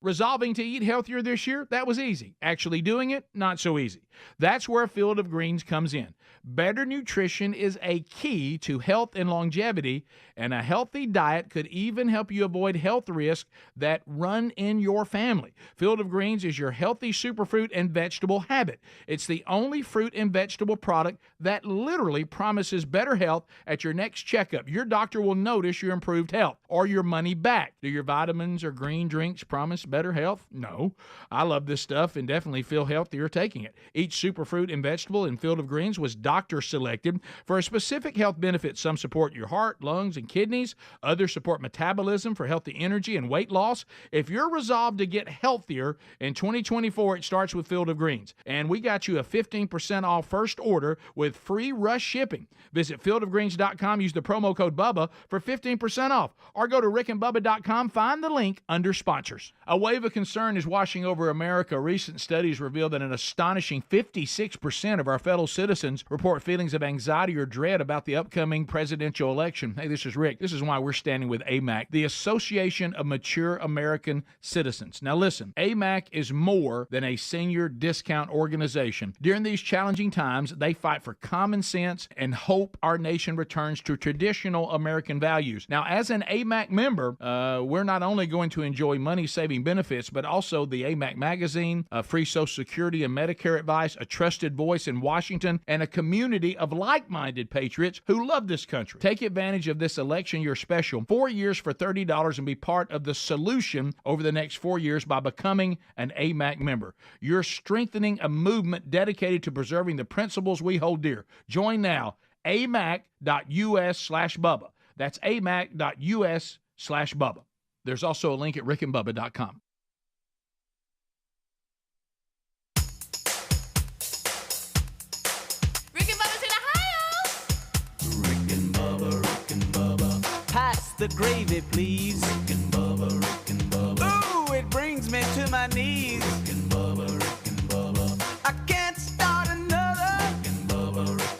Speaker 4: Resolving to eat healthier this year, that was easy. Actually doing it, not so easy. That's where Field of Greens comes in. Better nutrition is a key to health and longevity, and a healthy diet could even help you avoid health risks that run in your family. Field of Greens is your healthy superfruit and vegetable habit. It's the only fruit and vegetable product that literally promises better health at your next checkup. Your doctor will notice your improved health or your money back. Do your vitamins or green drinks promise better health? No. I love this stuff and definitely feel healthier taking it. Each superfruit and vegetable in Field of Greens was doctor selected for a specific health benefit. Some support your heart, lungs, and kidneys. Others support metabolism for healthy energy and weight loss. If you're resolved to get healthier in 2024, it starts with Field of Greens. And we got you a 15% off first order with free rush shipping. Visit fieldofgreens.com, use the promo code Bubba for 15% off, or go to rickandbubba.com, find the link under sponsors. A wave of concern is washing over America. Recent studies reveal that an astonishing 56% of our fellow citizens report feelings of anxiety or dread about the upcoming presidential election. Hey, this is Rick. This is why we're standing with AMAC, the Association of Mature American Citizens. Now listen, AMAC is more than a senior discount organization. During these challenging times, they fight for common sense and hope our nation returns to traditional American values. Now, as an AMAC member, we're not only going to enjoy money-saving benefits, but also the AMAC magazine, free Social Security and Medicare advice, a trusted voice in Washington, and a community of like-minded patriots who love this country. Take advantage of this election year special, 4 years for $30, and be part of the solution over the next 4 years by becoming an AMAC member. You're strengthening a movement dedicated to preserving the principles we hold dear. Join now, amac.us/Bubba. That's amac.us/Bubba. There's also a link at rickandbubba.com.
Speaker 8: Rick and Bubba's in Ohio.
Speaker 9: Rick and Bubba. Pass the gravy, please. Rick and Bubba. Ooh, it brings me to my knees. Rick and Bubba. I can't start another Rick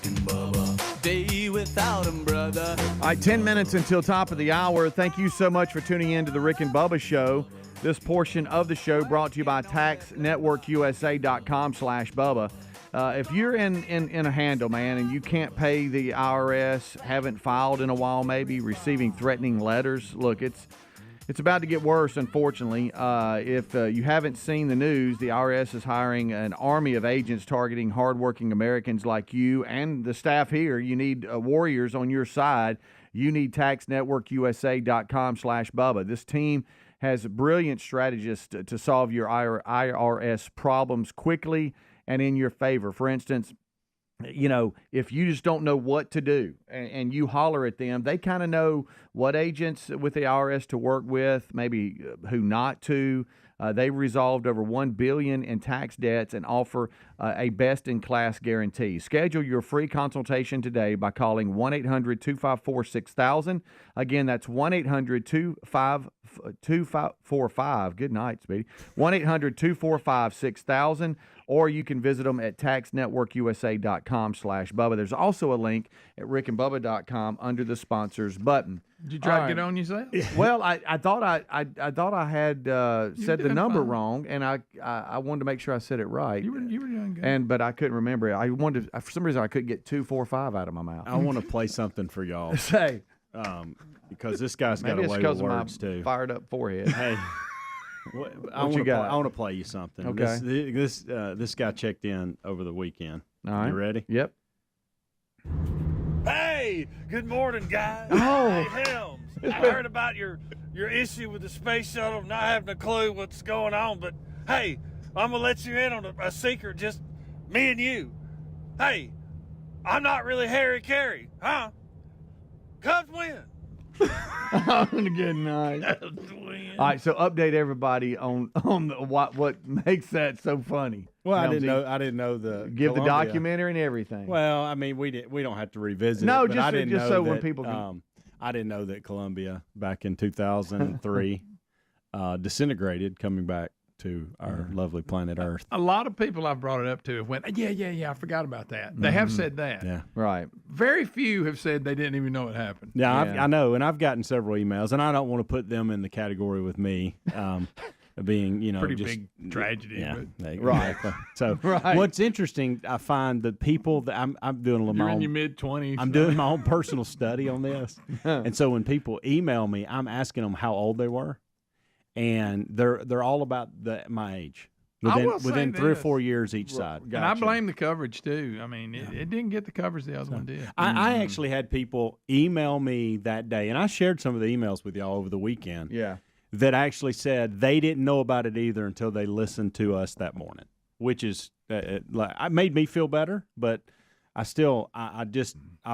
Speaker 9: and Bubba. Day with without them, brother.
Speaker 1: All right, 10 minutes until top of the hour. Thank you so much for tuning in to the Rick and Bubba Show. This portion of the show brought to you by TaxNetworkUSA.com/Bubba. If you're in a handle, man, and you can't pay the IRS, haven't filed in a while, maybe receiving threatening letters, look, it's about to get worse, unfortunately. If you haven't seen the news, the IRS is hiring an army of agents targeting hardworking Americans like you and the staff here. You need warriors on your side. You need TaxNetworkUSA.com/Bubba. This team has brilliant strategists to solve your IRS problems quickly and in your favor. For instance, you know, if you just don't know what to do and you holler at them, they kind of know what agents with the IRS to work with, maybe who not to. They resolved over $1 billion in tax debts and offer a best-in-class guarantee. Schedule your free consultation today by calling 1-800-254-6000. Again, that's 1-800-245. Good night, Speedy. 1-800-245-6000. Or you can visit them at taxnetworkusa.com/Bubba. There's also a link at rickandbubba.com under the sponsors button.
Speaker 3: Did you try to get on yourself?
Speaker 1: Well, I thought I had said the number wrong, and I wanted to make sure I said it right.
Speaker 3: You were doing good.
Speaker 1: But I couldn't remember it. I wanted for some reason I couldn't get 245 out of my mouth.
Speaker 2: I want to play something for y'all.
Speaker 1: Say,
Speaker 2: because this guy's got a way with words too.
Speaker 1: Fired up forehead.
Speaker 2: Hey. I want to play you something.
Speaker 1: Okay.
Speaker 2: This guy checked in over the weekend.
Speaker 1: All right.
Speaker 2: You ready?
Speaker 1: Yep.
Speaker 5: Hey, good morning, guys.
Speaker 1: Oh.
Speaker 5: Hey, Helms. I heard about your issue with the space shuttle, not having a clue what's going on, but hey, I'm going to let you in on a secret, just me and you. Hey, I'm not really Harry Carey, huh? Cubs win.
Speaker 1: Good night. All right, so update everybody on what makes that so funny.
Speaker 2: Well, I didn't know the
Speaker 1: give
Speaker 2: Columbia.
Speaker 1: The documentary and everything.
Speaker 2: Well, I mean, we don't have to revisit.
Speaker 1: No,
Speaker 2: it, but I didn't know
Speaker 1: so
Speaker 2: that,
Speaker 1: when people.
Speaker 2: I didn't know that Columbia back in 2003 disintegrated, coming back to our lovely planet Earth.
Speaker 3: A lot of people I've brought it up to have went, yeah, I forgot about that. They have said that.
Speaker 2: Yeah,
Speaker 1: right.
Speaker 3: Very few have said they didn't even know it happened.
Speaker 2: Yeah, I know, and I've gotten several emails, and I don't want to put them in the category with me, being
Speaker 3: pretty
Speaker 2: just,
Speaker 3: big tragedy.
Speaker 2: Yeah,
Speaker 3: but.
Speaker 2: Right. So what's interesting, I find that people that I'm doing a little.
Speaker 3: You're in your mid-20s.
Speaker 2: I'm doing my own personal study on this, and so when people email me, I'm asking them how old they were. And they're all about my age. Within 3 or 4 years each side.
Speaker 3: And I blame the coverage too. I mean, it didn't get the coverage the other one did.
Speaker 2: I actually had people email me that day, and I shared some of the emails with y'all over the weekend.
Speaker 1: Yeah.
Speaker 2: That actually said they didn't know about it either until they listened to us that morning, which is it made me feel better. But I still I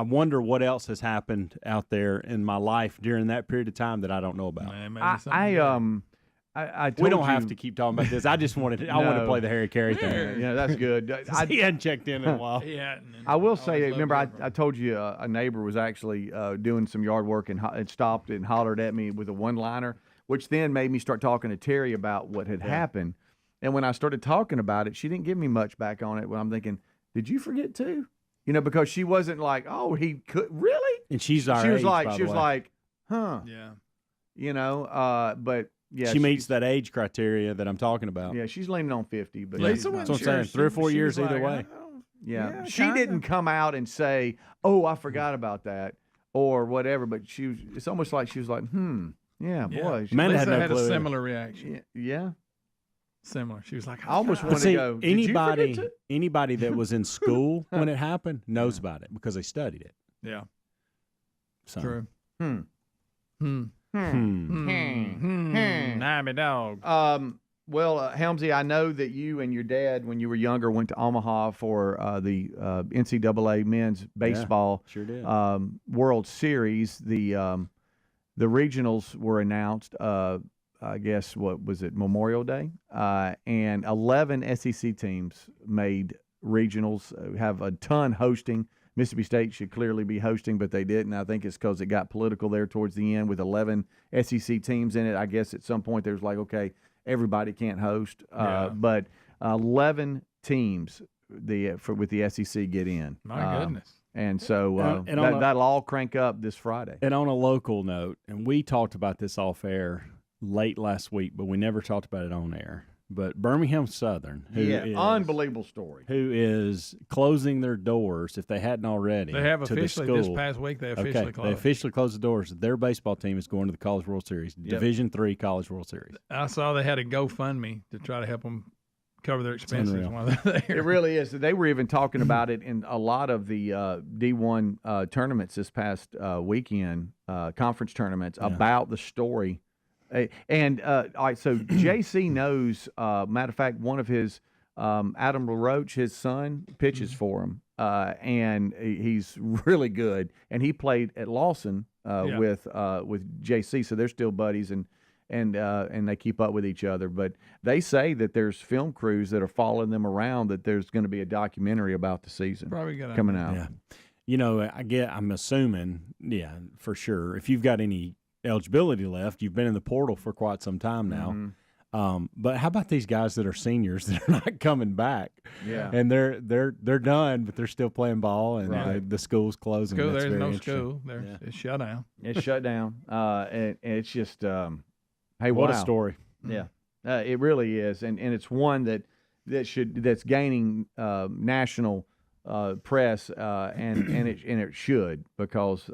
Speaker 2: wonder what else has happened out there in my life during that period of time that I don't know about.
Speaker 1: I
Speaker 2: we don't have to keep talking about this. I just wanted to, I want to play the Harry Carey thing.
Speaker 1: Yeah, that's good.
Speaker 2: He hadn't checked in a while.
Speaker 3: Yeah.
Speaker 1: I will say, remember I told you a neighbor was actually doing some yard work and stopped and hollered at me with a one-liner, which then made me start talking to Terry about what had happened. And when I started talking about it, she didn't give me much back on it. When I'm thinking, did you forget too? You know, because she wasn't like, oh, he could really.
Speaker 2: And she's our
Speaker 1: She was
Speaker 2: age,
Speaker 1: like,
Speaker 2: by
Speaker 1: she
Speaker 2: the
Speaker 1: was
Speaker 2: way.
Speaker 1: like, huh?
Speaker 3: Yeah.
Speaker 1: You know, but. Yeah,
Speaker 2: she meets that age criteria that I'm talking about.
Speaker 1: Yeah, she's leaning on 50, but
Speaker 3: Lisa
Speaker 2: that's what I'm saying. 3 or 4 years either way.
Speaker 1: Yeah, she didn't come out and say, "Oh, I forgot about that," or whatever. But she was. It's almost like she was like, yeah, boy."
Speaker 2: Amanda
Speaker 3: Lisa
Speaker 2: had no clue.
Speaker 3: a similar reaction.
Speaker 1: Yeah.
Speaker 3: Similar. She was like,
Speaker 1: I almost want
Speaker 2: see,
Speaker 1: to go. Did you forget to?
Speaker 2: Anybody that was in school when it happened knows about it because they studied it.
Speaker 3: Yeah.
Speaker 2: So.
Speaker 3: True.
Speaker 1: Nabby dog. Well, Helmsy, I know that you and your dad, when you were younger, went to Omaha for the NCAA men's baseball
Speaker 2: sure did.
Speaker 1: World Series. The regionals were announced. I guess what was it, Memorial Day, and 11 SEC teams made regionals. Have a ton hosting. Mississippi State should clearly be hosting, but they didn't. I think it's because it got political there towards the end with 11 SEC teams in it. I guess at some point there was like, okay, everybody can't host, but 11 teams with the SEC get in.
Speaker 3: My goodness.
Speaker 1: And so
Speaker 2: And on
Speaker 1: that'll all crank up this Friday.
Speaker 2: And on a local note, and we talked about this off air late last week, but we never talked about it on air. But Birmingham Southern,
Speaker 1: unbelievable story,
Speaker 2: who is closing their doors if they hadn't already.
Speaker 3: They have
Speaker 2: to
Speaker 3: officially
Speaker 2: the
Speaker 3: this
Speaker 2: school.
Speaker 3: past week. They officially closed.
Speaker 2: They officially closed the doors. Their baseball team is going to the College World Series, Division III College World Series.
Speaker 3: I saw they had a GoFundMe to try to help them cover their expenses while they're there.
Speaker 1: It really is. They were even talking about it in a lot of the D1 tournaments this past weekend, conference tournaments, about the story. And all right, so JC knows. Matter of fact, one of his Adam LaRoche, his son, pitches for him, and he's really good. And he played at Lawson with JC, so they're still buddies, and they keep up with each other. But they say that there's film crews that are following them around. That there's going to be a documentary about the season coming out.
Speaker 2: Yeah. You know, I'm assuming, for sure. If you've got any eligibility left, you've been in the portal for quite some time now. But how about these guys that are seniors that are not coming back?
Speaker 1: Yeah,
Speaker 2: and they're done, but they're still playing ball, and the school's closing.
Speaker 3: There's no school. It's shut down.
Speaker 1: It's shut down. And it's just, hey,
Speaker 2: what
Speaker 1: wow.
Speaker 2: a story!
Speaker 1: Yeah, it really is, and it's one that's gaining national press, and it should, because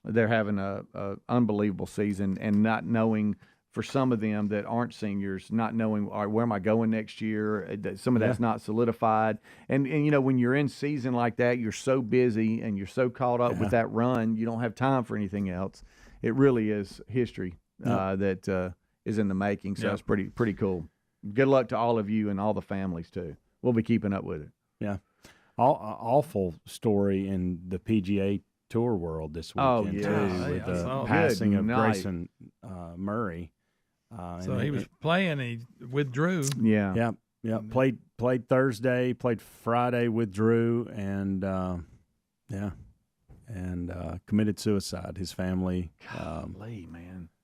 Speaker 1: they're having a unbelievable season, and not knowing, for some of them that aren't seniors, not knowing, all right, where am I going next year? Some of that's not solidified. And you know, when you're in season like that, you're so busy and you're so caught up with that run, you don't have time for anything else. It really is history that is in the making. So it's pretty cool. Good luck to all of you and all the families too. We'll be keeping up with it.
Speaker 2: Yeah. Awful story in the PGA Tour world this weekend too, with the passing of Grayson Murray.
Speaker 3: So he was playing, he withdrew.
Speaker 2: Yeah. Played Thursday, played Friday, withdrew, and committed suicide. His family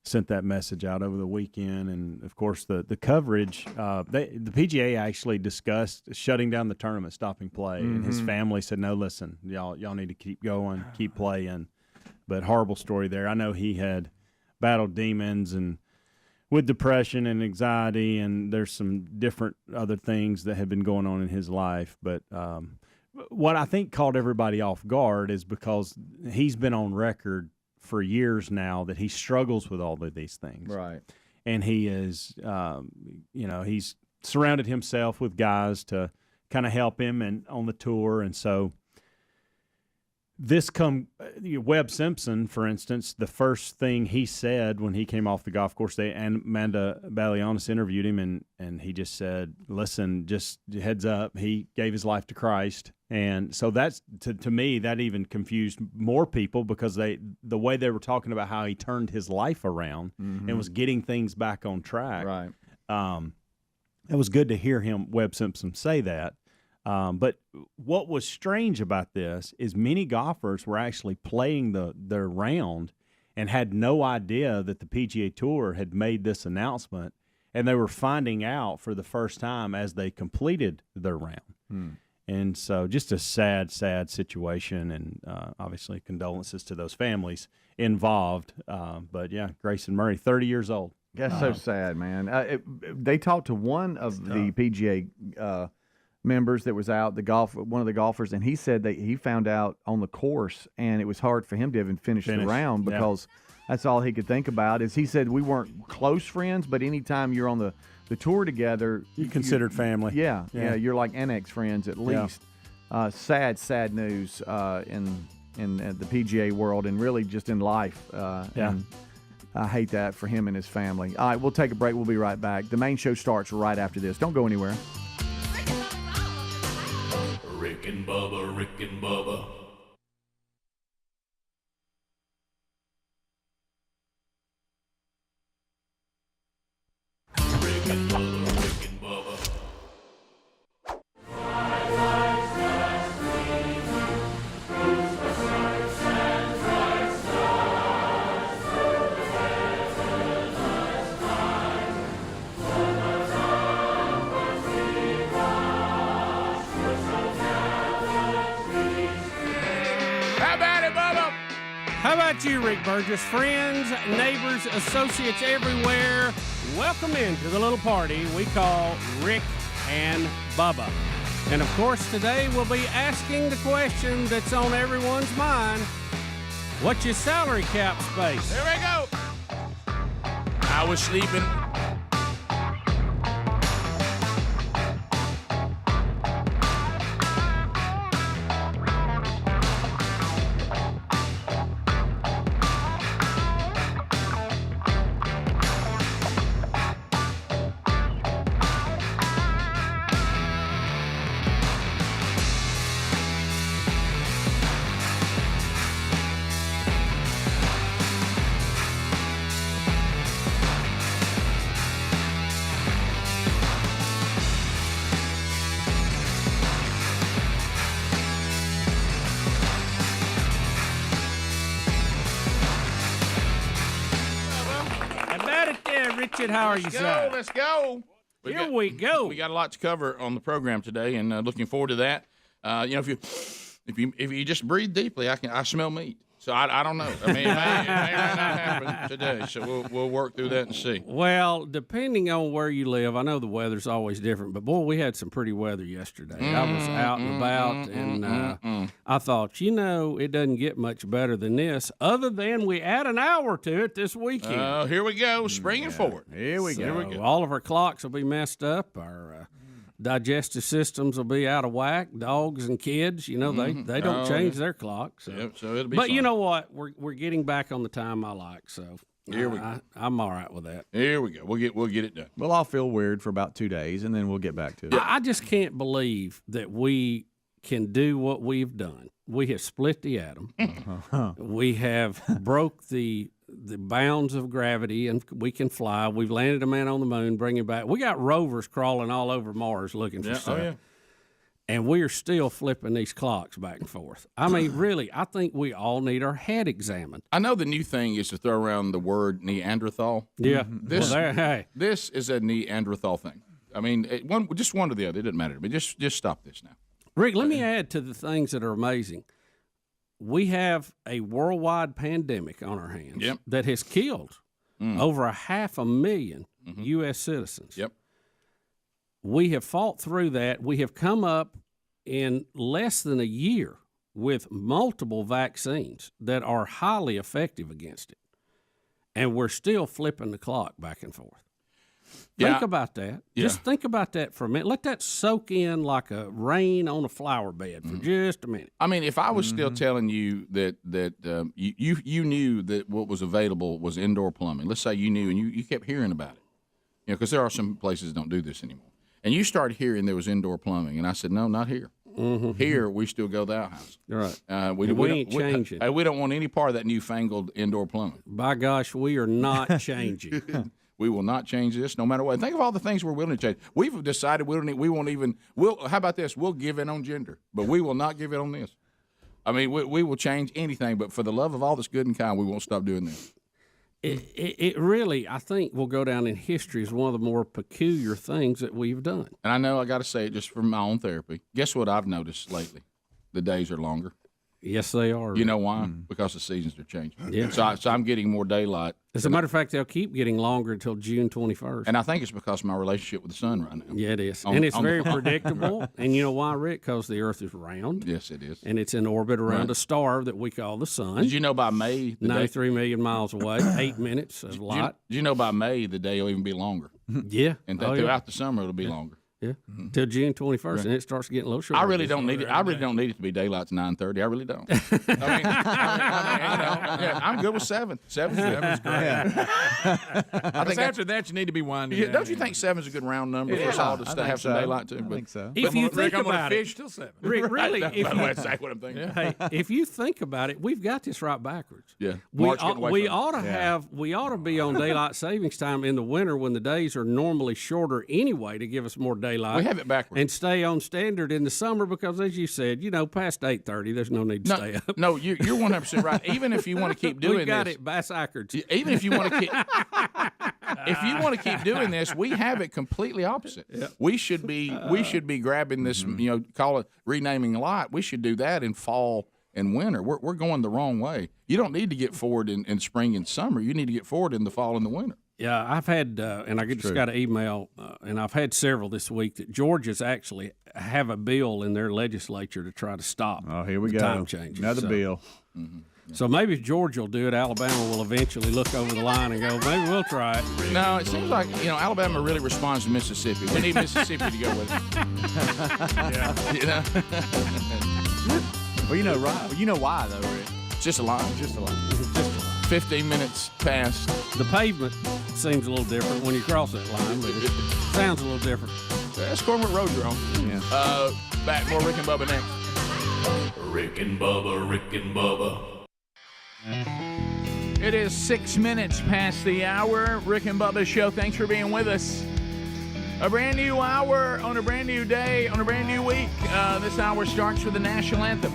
Speaker 2: sent that message out over the weekend, and of course the coverage. The PGA actually discussed shutting down the tournament, stopping play, and his family said, "No, listen, y'all need to keep going, keep playing." But horrible story there. I know he had battled demons and with depression and anxiety, and there's some different other things that have been going on in his life. But what I think caught everybody off guard is because he's been on record for years now that he struggles with all of these things.
Speaker 1: Right.
Speaker 2: And he is, he's surrounded himself with guys to kind of help him and on the tour. And so Webb Simpson, for instance, the first thing he said when he came off the golf course, and Amanda Balianis interviewed him, and he just said, listen, just heads up, he gave his life to Christ. And so that's, to me, that even confused more people, because the way they were talking about how he turned his life around and was getting things back on track.
Speaker 1: Right.
Speaker 2: It was good to hear Webb Simpson say that. But what was strange about this is many golfers were actually playing their round and had no idea that the PGA Tour had made this announcement, and they were finding out for the first time as they completed their round. And so just a sad, sad situation, and obviously condolences to those families involved. But, yeah, Grayson Murray, 30 years old.
Speaker 1: That's so sad, man. They talked to one of the PGA members that was out, one of the golfers, and he said that he found out on the course, and it was hard for him to even finish the round, because that's all he could think about. Is he said, we weren't close friends, but anytime you're on the tour together,
Speaker 2: you're considered family.
Speaker 1: Yeah, you're like annex friends at least. Sad news in the PGA world, and really just in life. And I hate that for him and his family. All right, we'll take a break. We'll be right back. The main show starts right after this. Don't go anywhere.
Speaker 6: Rick and Bubba, Rick and Bubba. Rick and Bubba, Rick and Bubba.
Speaker 7: How about you, Rick Burgess? Friends, neighbors, associates everywhere, welcome into the little party we call Rick and Bubba. And, of course, today we'll be asking the question that's on everyone's mind. What's your salary cap space?
Speaker 4: Here we go. I was sleeping.
Speaker 7: Richard, how are you, sir?
Speaker 4: Let's go.
Speaker 7: Here we go.
Speaker 4: We got a lot to cover on the program today, and looking forward to that. If you just breathe deeply, I smell meat. So I don't know. I mean, it may or may not happen today. So we'll work through that and see.
Speaker 7: Well, depending on where you live, I know the weather's always different, but boy, we had some pretty weather yesterday. I was out and about, and I thought, it doesn't get much better than this, other than we add an hour to it this weekend.
Speaker 4: Oh, here we go, springing forward.
Speaker 1: Here we go.
Speaker 7: All of our clocks will be messed up. Our digestive systems will be out of whack. Dogs and kids, they don't change their clocks. So.
Speaker 4: Yep, so it'll be
Speaker 7: But
Speaker 4: fun.
Speaker 7: you know what? We're getting back on the time I like. So
Speaker 4: here we go.
Speaker 7: I'm all right with that.
Speaker 4: Here we go. We'll get it done.
Speaker 1: Well, I'll feel weird for about 2 days, and then we'll get back to it.
Speaker 7: I just can't believe that we can do what we've done. We have split the atom. We have broke the bounds of gravity, and we can fly. We've landed a man on the moon, bring him back. We got rovers crawling all over Mars looking for stuff.
Speaker 4: Oh, yeah.
Speaker 7: And we are still flipping these clocks back and forth. I mean, really, I think we all need our head examined.
Speaker 4: I know the new thing is to throw around the word Neanderthal.
Speaker 7: Yeah.
Speaker 4: This is a Neanderthal thing. I mean, just one or the other. It doesn't matter to me. Just stop this now.
Speaker 7: Rick, let me add to the things that are amazing. We have a worldwide pandemic on our hands that has killed over 500,000 U.S. citizens.
Speaker 4: Yep.
Speaker 7: We have fought through that. We have come up in less than a year with multiple vaccines that are highly effective against it. And we're still flipping the clock back and forth. Think about that.
Speaker 4: Yeah.
Speaker 7: Just think about that for a minute. Let that soak in like a rain on a flower bed for just a minute.
Speaker 4: I mean, if I was still telling you that you knew that what was available was indoor plumbing, let's say you knew and you kept hearing about it, because there are some places that don't do this anymore, and you started hearing there was indoor plumbing, and I said, no, not here. Here, we still go the outhouse.
Speaker 7: Right.
Speaker 4: We
Speaker 7: ain't changing.
Speaker 4: We don't want any part of that newfangled indoor plumbing.
Speaker 7: By gosh, we are not changing.
Speaker 4: We will not change this, no matter what. Think of all the things we're willing to change. We've decided how about this? We'll give in on gender, but we will not give in on this. I mean, we will change anything, but for the love of all that's good and kind, we won't stop doing this.
Speaker 7: It really, I think, will go down in history as one of the more peculiar things that we've done.
Speaker 4: And I know I got to say it just from my own therapy. Guess what I've noticed lately? The days are longer.
Speaker 7: Yes, they are.
Speaker 4: You know why? Because the seasons are changing.
Speaker 7: Yeah.
Speaker 4: So I'm getting more daylight.
Speaker 7: As a matter of fact, they'll keep getting longer until June 21st.
Speaker 4: And I think it's because of my relationship with the sun right now.
Speaker 7: Yeah, it is. And it's very predictable. And you know why, Rick? Because the Earth is round.
Speaker 4: Yes, it is.
Speaker 7: And it's in orbit around a star that we call the sun.
Speaker 4: Did you know by May?
Speaker 7: 93 million miles away, 8 minutes of light.
Speaker 4: Did you know by May the day will even be longer?
Speaker 7: Yeah.
Speaker 4: And throughout the summer it'll be longer.
Speaker 7: Yeah, till June 21st, and it starts getting a little shorter.
Speaker 4: I really don't need it. I really don't need it to be daylight to 9:30. I really don't. I'm good with 7. 7's great. I think
Speaker 3: after that you need to be winding down.
Speaker 4: Don't you think 7's a good round number for us all to have some daylight too?
Speaker 1: I think so.
Speaker 7: If you think
Speaker 3: I'm
Speaker 7: about
Speaker 3: fish till 7.
Speaker 7: Rick, really,
Speaker 4: By the way, that's exactly what I'm thinking.
Speaker 7: Hey, if you think about it, we've got this right backwards.
Speaker 4: Yeah,
Speaker 7: We ought to be on daylight savings time in the winter when the days are normally shorter anyway to give us more daylight.
Speaker 4: We have it backwards.
Speaker 7: And stay on standard in the summer because, as you said, past 8:30, there's no need to stay up.
Speaker 4: No, you're 100% right. Even if you want to keep doing
Speaker 7: We've got
Speaker 4: this,
Speaker 7: it backwards.
Speaker 4: even if you want to keep, if you want to keep doing this, we have it completely opposite.
Speaker 7: Yep.
Speaker 4: We should be grabbing this, call it renaming light. We should do that in fall and winter. We're going the wrong way. You don't need to get forward in spring and summer. You need to get forward in the fall and the winter.
Speaker 7: Yeah, I've had, and I just got an email, and I've had several this week that Georgia's actually have a bill in their legislature to try to stop.
Speaker 1: Oh, here we go.
Speaker 7: Time changes.
Speaker 1: Another bill.
Speaker 7: So maybe if Georgia will do it, Alabama will eventually look over the line and go, maybe we'll try it.
Speaker 4: No, it seems like, Alabama really responds to Mississippi. We need Mississippi to go with it.
Speaker 1: Yeah. Well, you know why, though, Rick.
Speaker 4: Just a line. 15 minutes past.
Speaker 7: The pavement seems a little different when you cross that line, but it sounds a little different.
Speaker 4: That's Cornwood Road you're on.
Speaker 1: Yeah.
Speaker 4: Back, more Rick and Bubba next.
Speaker 6: Rick and Bubba, Rick and Bubba.
Speaker 4: It is 6 minutes past the hour. Rick and Bubba's show. Thanks for being with us. A brand new hour on a brand new day on a brand new week. This hour starts with the national anthem.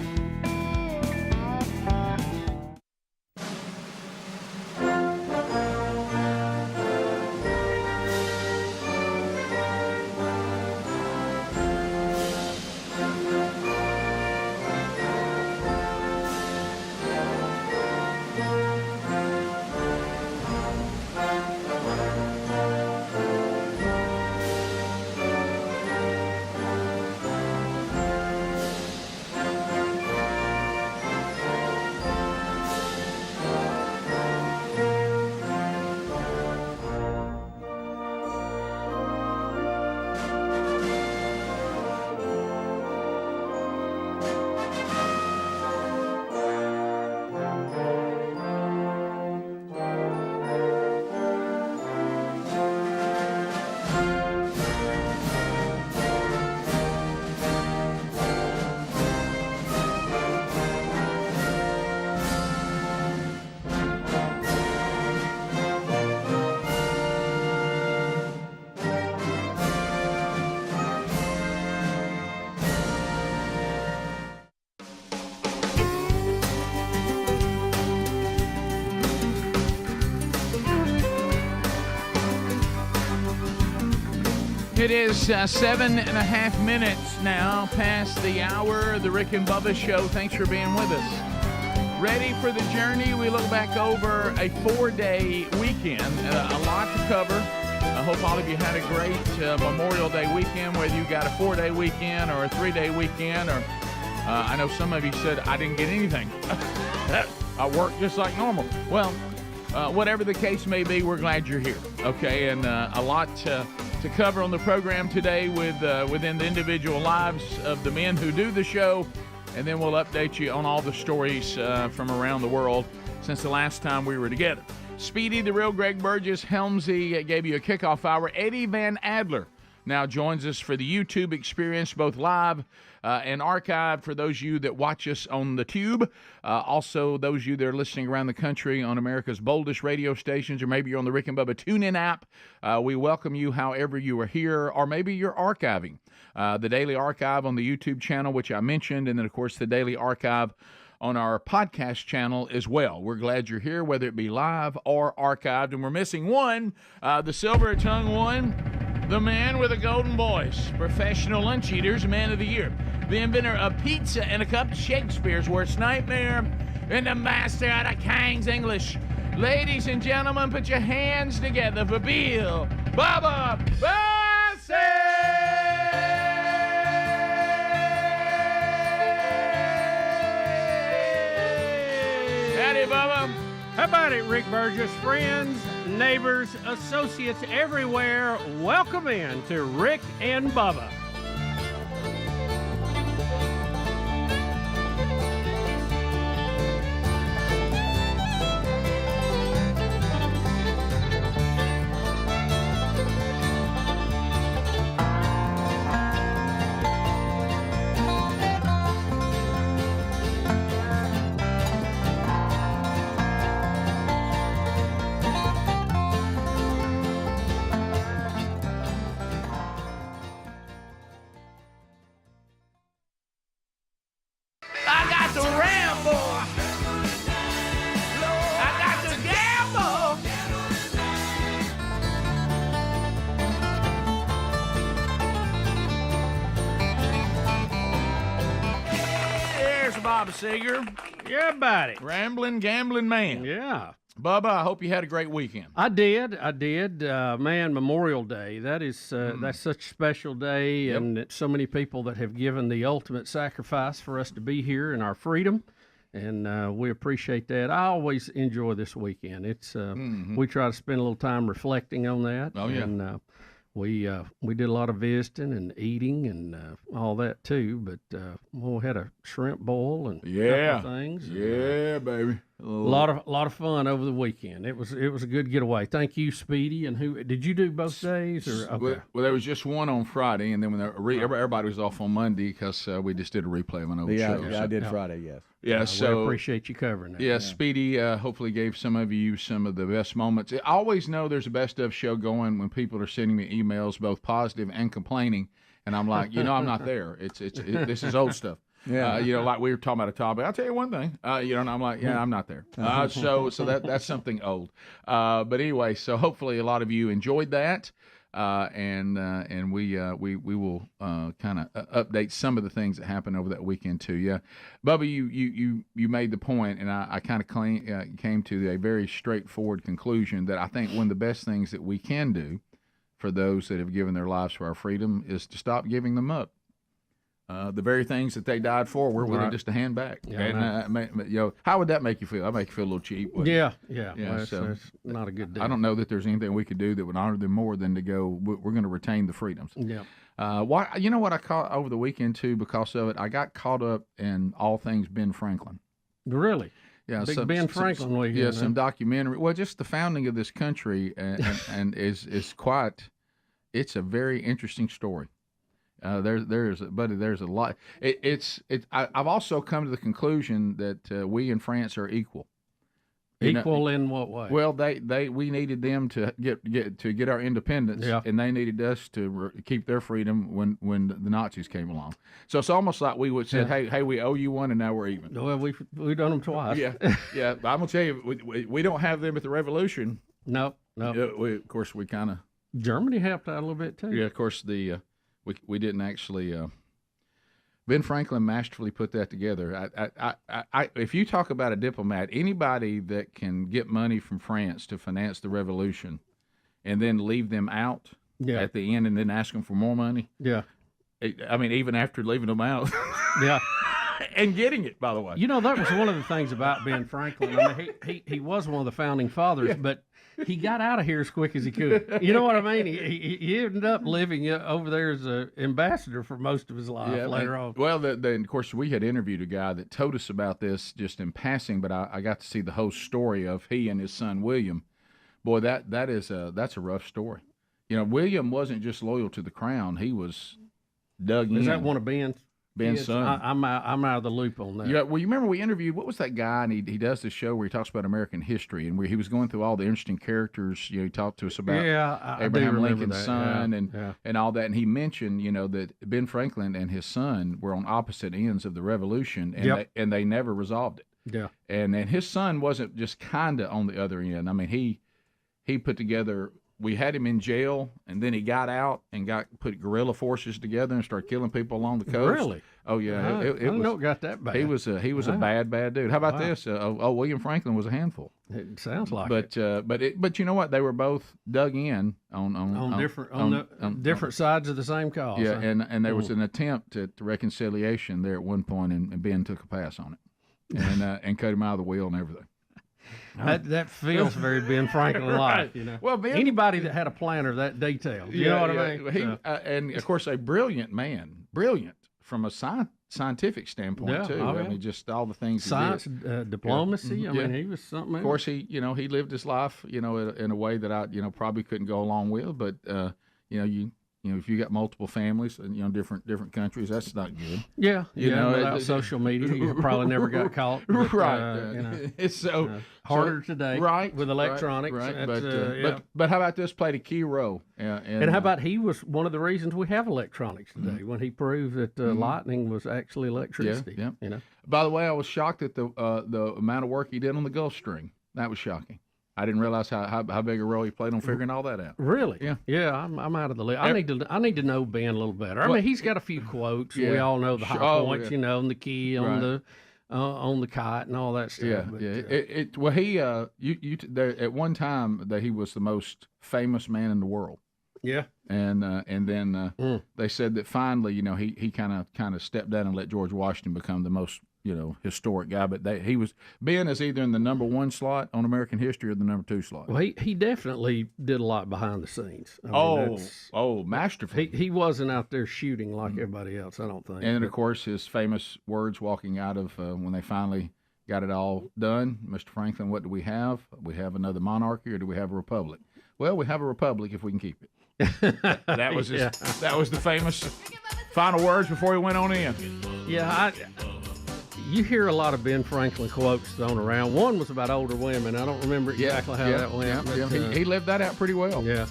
Speaker 4: It is 7.5 minutes now past the hour. The Rick and Bubba Show. Thanks for being with us. Ready for the journey? We look back over a 4-day weekend. A lot to cover. I hope all of you had a great Memorial Day weekend, whether you got a 4-day weekend or a 3-day weekend. Or I know some of you said, I didn't get anything. I worked just like normal. Well, whatever the case may be, we're glad you're here. Okay, and a lot to cover on the program today within the individual lives of the men who do the show, and then we'll update you on all the stories from around the world since the last time we were together. Speedy, the real Greg Burgess, Helmsy gave you a kickoff hour. Eddie Van Adler now joins us for the YouTube experience, both live and archived for those of you that watch us on the tube. Also, those of you that are listening around the country on America's boldest radio stations, or maybe you're on the Rick and Bubba TuneIn app. We welcome you however you are here, or maybe you're archiving. The Daily Archive on the YouTube channel, which I mentioned, and then, of course, the Daily Archive on our podcast channel as well. We're glad you're here, whether it be live or archived. And we're missing one, the silver-tongued one, the man with a golden voice, Professional Lunch Eaters Man of the Year, the inventor of pizza and a cup of Shakespeare's worst nightmare, and the master out of King's English. Ladies and gentlemen, put your hands together for Bill Bubba Bussey! Howdy, Bubba.
Speaker 7: How about it, Rick Burgess? Friends, neighbors, associates everywhere, welcome in to Rick and Bubba.
Speaker 4: Bobby Seeger.
Speaker 7: Yeah, buddy.
Speaker 4: Rambling, gambling man.
Speaker 7: Yeah.
Speaker 4: Bubba, I hope you had a great weekend.
Speaker 7: I did. Man, Memorial Day. That is that's such a special day, and so many people that have given the ultimate sacrifice for us to be here in our freedom, and we appreciate that. I always enjoy this weekend. It's we try to spend a little time reflecting on that.
Speaker 4: Oh, yeah.
Speaker 7: And we did a lot of visiting and eating and all that too. But we had a shrimp boil and a couple of things.
Speaker 4: Yeah, baby.
Speaker 7: A lot of fun over the weekend. It was a good getaway. Thank you, Speedy. And who did you do both days? Or okay.
Speaker 4: Well, there was just one on Friday, and then when everybody was off on Monday because we just did a replay of an old show.
Speaker 10: Yeah, I did Friday. Yes.
Speaker 4: Yeah, so
Speaker 7: we appreciate you covering that.
Speaker 4: Yeah, Speedy hopefully gave some of you some of the best moments. I always know there's a best of show going when people are sending me emails, both positive and complaining, and I'm like, I'm not there. This is old stuff.
Speaker 10: Yeah.
Speaker 4: Like we were talking about a topic. I'll tell you one thing. And I'm like, I'm not there. So that's something old. But anyway, so hopefully a lot of you enjoyed that. And we will kind of update some of the things that happened over that weekend too. Yeah, Bubba, you made the point, and I kind of came to a very straightforward conclusion that I think one of the best things that we can do for those that have given their lives for our freedom is to stop giving them up. The very things that they died for, we're willing just to hand back.
Speaker 7: Yeah,
Speaker 4: and how would that make you feel? That make you feel a little cheap.
Speaker 7: Yeah.
Speaker 4: Well,
Speaker 7: that's not a good deal.
Speaker 4: I don't know that there's anything we could do that would honor them more than to go. We're going to retain the freedoms.
Speaker 7: Yeah.
Speaker 4: You know what I caught over the weekend too? Because of it, I got caught up in all things Ben Franklin.
Speaker 7: Really?
Speaker 4: Yeah,
Speaker 7: Big Ben Franklin weekend.
Speaker 4: Yeah, some documentary. Well, just the founding of this country, and is quite. It's a very interesting story. There's a lot. I've also come to the conclusion that we in France are equal.
Speaker 7: Equal in what way?
Speaker 4: Well, we needed them to get our independence, and they needed us to keep their freedom when the Nazis came along. So it's almost like we would say, hey, we owe you one, and now we're even.
Speaker 7: Well, we've done them twice.
Speaker 4: Yeah. I'm gonna tell you, we don't have them at the Revolution.
Speaker 7: No.
Speaker 4: Of course, we kind of.
Speaker 7: Germany helped out a little bit too.
Speaker 4: Yeah, of course we didn't actually. Ben Franklin masterfully put that together. If you talk about a diplomat, anybody that can get money from France to finance the revolution, and then leave them out at the end, and then ask them for more money.
Speaker 7: Yeah.
Speaker 4: I mean, even after leaving them out.
Speaker 7: Yeah.
Speaker 4: And getting it, by the way.
Speaker 7: That was one of the things about Ben Franklin. I mean, he was one of the founding fathers, but he got out of here as quick as he could. You know what I mean? He ended up living over there as an ambassador for most of his life later on.
Speaker 4: Well, then of course, we had interviewed a guy that told us about this just in passing, but I got to see the whole story of he and his son William. Boy, that's a rough story. William wasn't just loyal to the crown; he was dug in.
Speaker 7: Is that one of Ben's
Speaker 4: son?
Speaker 7: I'm out of the loop on that.
Speaker 4: Yeah, well, you remember we interviewed, what was that guy? And he does this show where he talks about American history, and where he was going through all the interesting characters. He talked to us about Abraham Lincoln's son and all that. And he mentioned, that Ben Franklin and his son were on opposite ends of the Revolution, and they never resolved it.
Speaker 7: Yeah,
Speaker 4: and his son wasn't just kind of on the other end. I mean, he put together. We had him in jail, and then he got out and put guerrilla forces together and started killing people along the coast.
Speaker 7: Really?
Speaker 4: Oh yeah.
Speaker 7: I don't know it got that bad.
Speaker 4: He was a bad dude. How about this? William Franklin was a handful.
Speaker 7: It sounds like
Speaker 4: it. But you know what? They were both dug in on
Speaker 7: different sides of the same cause.
Speaker 4: Yeah, and there was an attempt at reconciliation there at one point, and Ben took a pass on it, and cut him out of the wheel and everything.
Speaker 7: That feels very Ben Franklin-like,
Speaker 4: Well,
Speaker 7: anybody that had a plan of that detail, you know what I mean?
Speaker 4: And of course, a brilliant man, from a scientific standpoint too. I mean, just all the things
Speaker 7: science,
Speaker 4: he did.
Speaker 7: diplomacy. I mean, he was something else.
Speaker 4: Of course, he lived his life, in a way that I, probably couldn't go along with. But if you got multiple families and different countries, that's not good.
Speaker 7: Yeah, without social media, you probably never got caught. But,
Speaker 4: right. It's
Speaker 7: harder today,
Speaker 4: right?
Speaker 7: With electronics,
Speaker 4: right? But how about this? Played a key role.
Speaker 7: And how about he was one of the reasons we have electronics today, when he proved that lightning was actually electricity.
Speaker 4: Yeah. By the way, I was shocked at the amount of work he did on the Gulf Stream. That was shocking. I didn't realize how big a role he played on figuring all that out.
Speaker 7: Really?
Speaker 4: Yeah.
Speaker 7: Yeah, I'm out of the league. I need to know Ben a little better. I mean, he's got a few quotes. We all know the high points, and the key on on the kite and all that stuff.
Speaker 4: Yeah,
Speaker 7: But,
Speaker 4: yeah. Well, he there at one time that he was the most famous man in the world.
Speaker 7: Yeah.
Speaker 4: And then they said that finally, he kind of stepped down and let George Washington become the most historic guy. But he was Ben is either in the number 1 slot on American history or the number 2 slot.
Speaker 7: Well, he definitely did a lot behind the scenes. I mean,
Speaker 4: masterful.
Speaker 7: He wasn't out there shooting like everybody else, I don't think.
Speaker 4: And of course, his famous words walking out of when they finally got it all done, Mr. Franklin, what do we have? We have another monarchy, or do we have a republic? Well, we have a republic if we can keep it. That was that was the famous final words before he went on in.
Speaker 7: Yeah, you hear a lot of Ben Franklin quotes thrown around. One was about older women. I don't remember exactly how that went.
Speaker 4: Yeah,
Speaker 7: but,
Speaker 4: he lived that out pretty well.
Speaker 7: Yeah.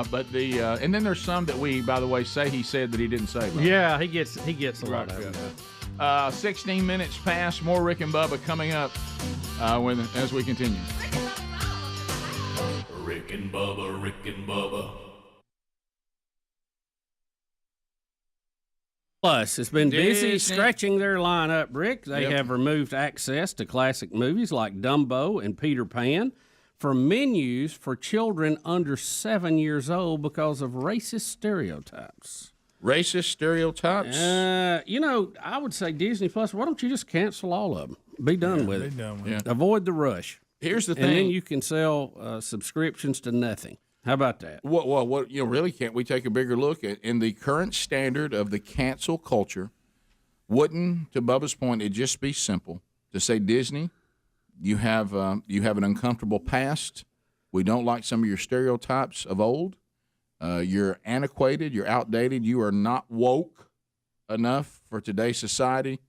Speaker 4: But and then there's some that we, by the way, say he said that he didn't say.
Speaker 7: Yeah, he gets a lot of them.
Speaker 4: 16 minutes past. More Rick and Bubba coming up as we continue.
Speaker 6: Rick and Bubba, Rick and Bubba.
Speaker 7: Plus, it's been busy
Speaker 4: Disney.
Speaker 7: stretching their lineup, Rick. They have removed access to classic movies like Dumbo and Peter Pan from menus for children under 7 years old because of racist stereotypes.
Speaker 4: Racist stereotypes?
Speaker 7: I would say Disney Plus, why don't you just cancel all of them? Be done with it.
Speaker 4: it.
Speaker 7: Avoid the rush.
Speaker 4: Here's the thing.
Speaker 7: And then you can sell subscriptions to nothing. How about that?
Speaker 4: What really can't we take a bigger look at in the current standard of the cancel culture? Wouldn't, to Bubba's point, it just be simple to say, Disney, you have an uncomfortable past. We don't like some of your stereotypes of old. You're antiquated. You're outdated. You are not woke enough for today's society.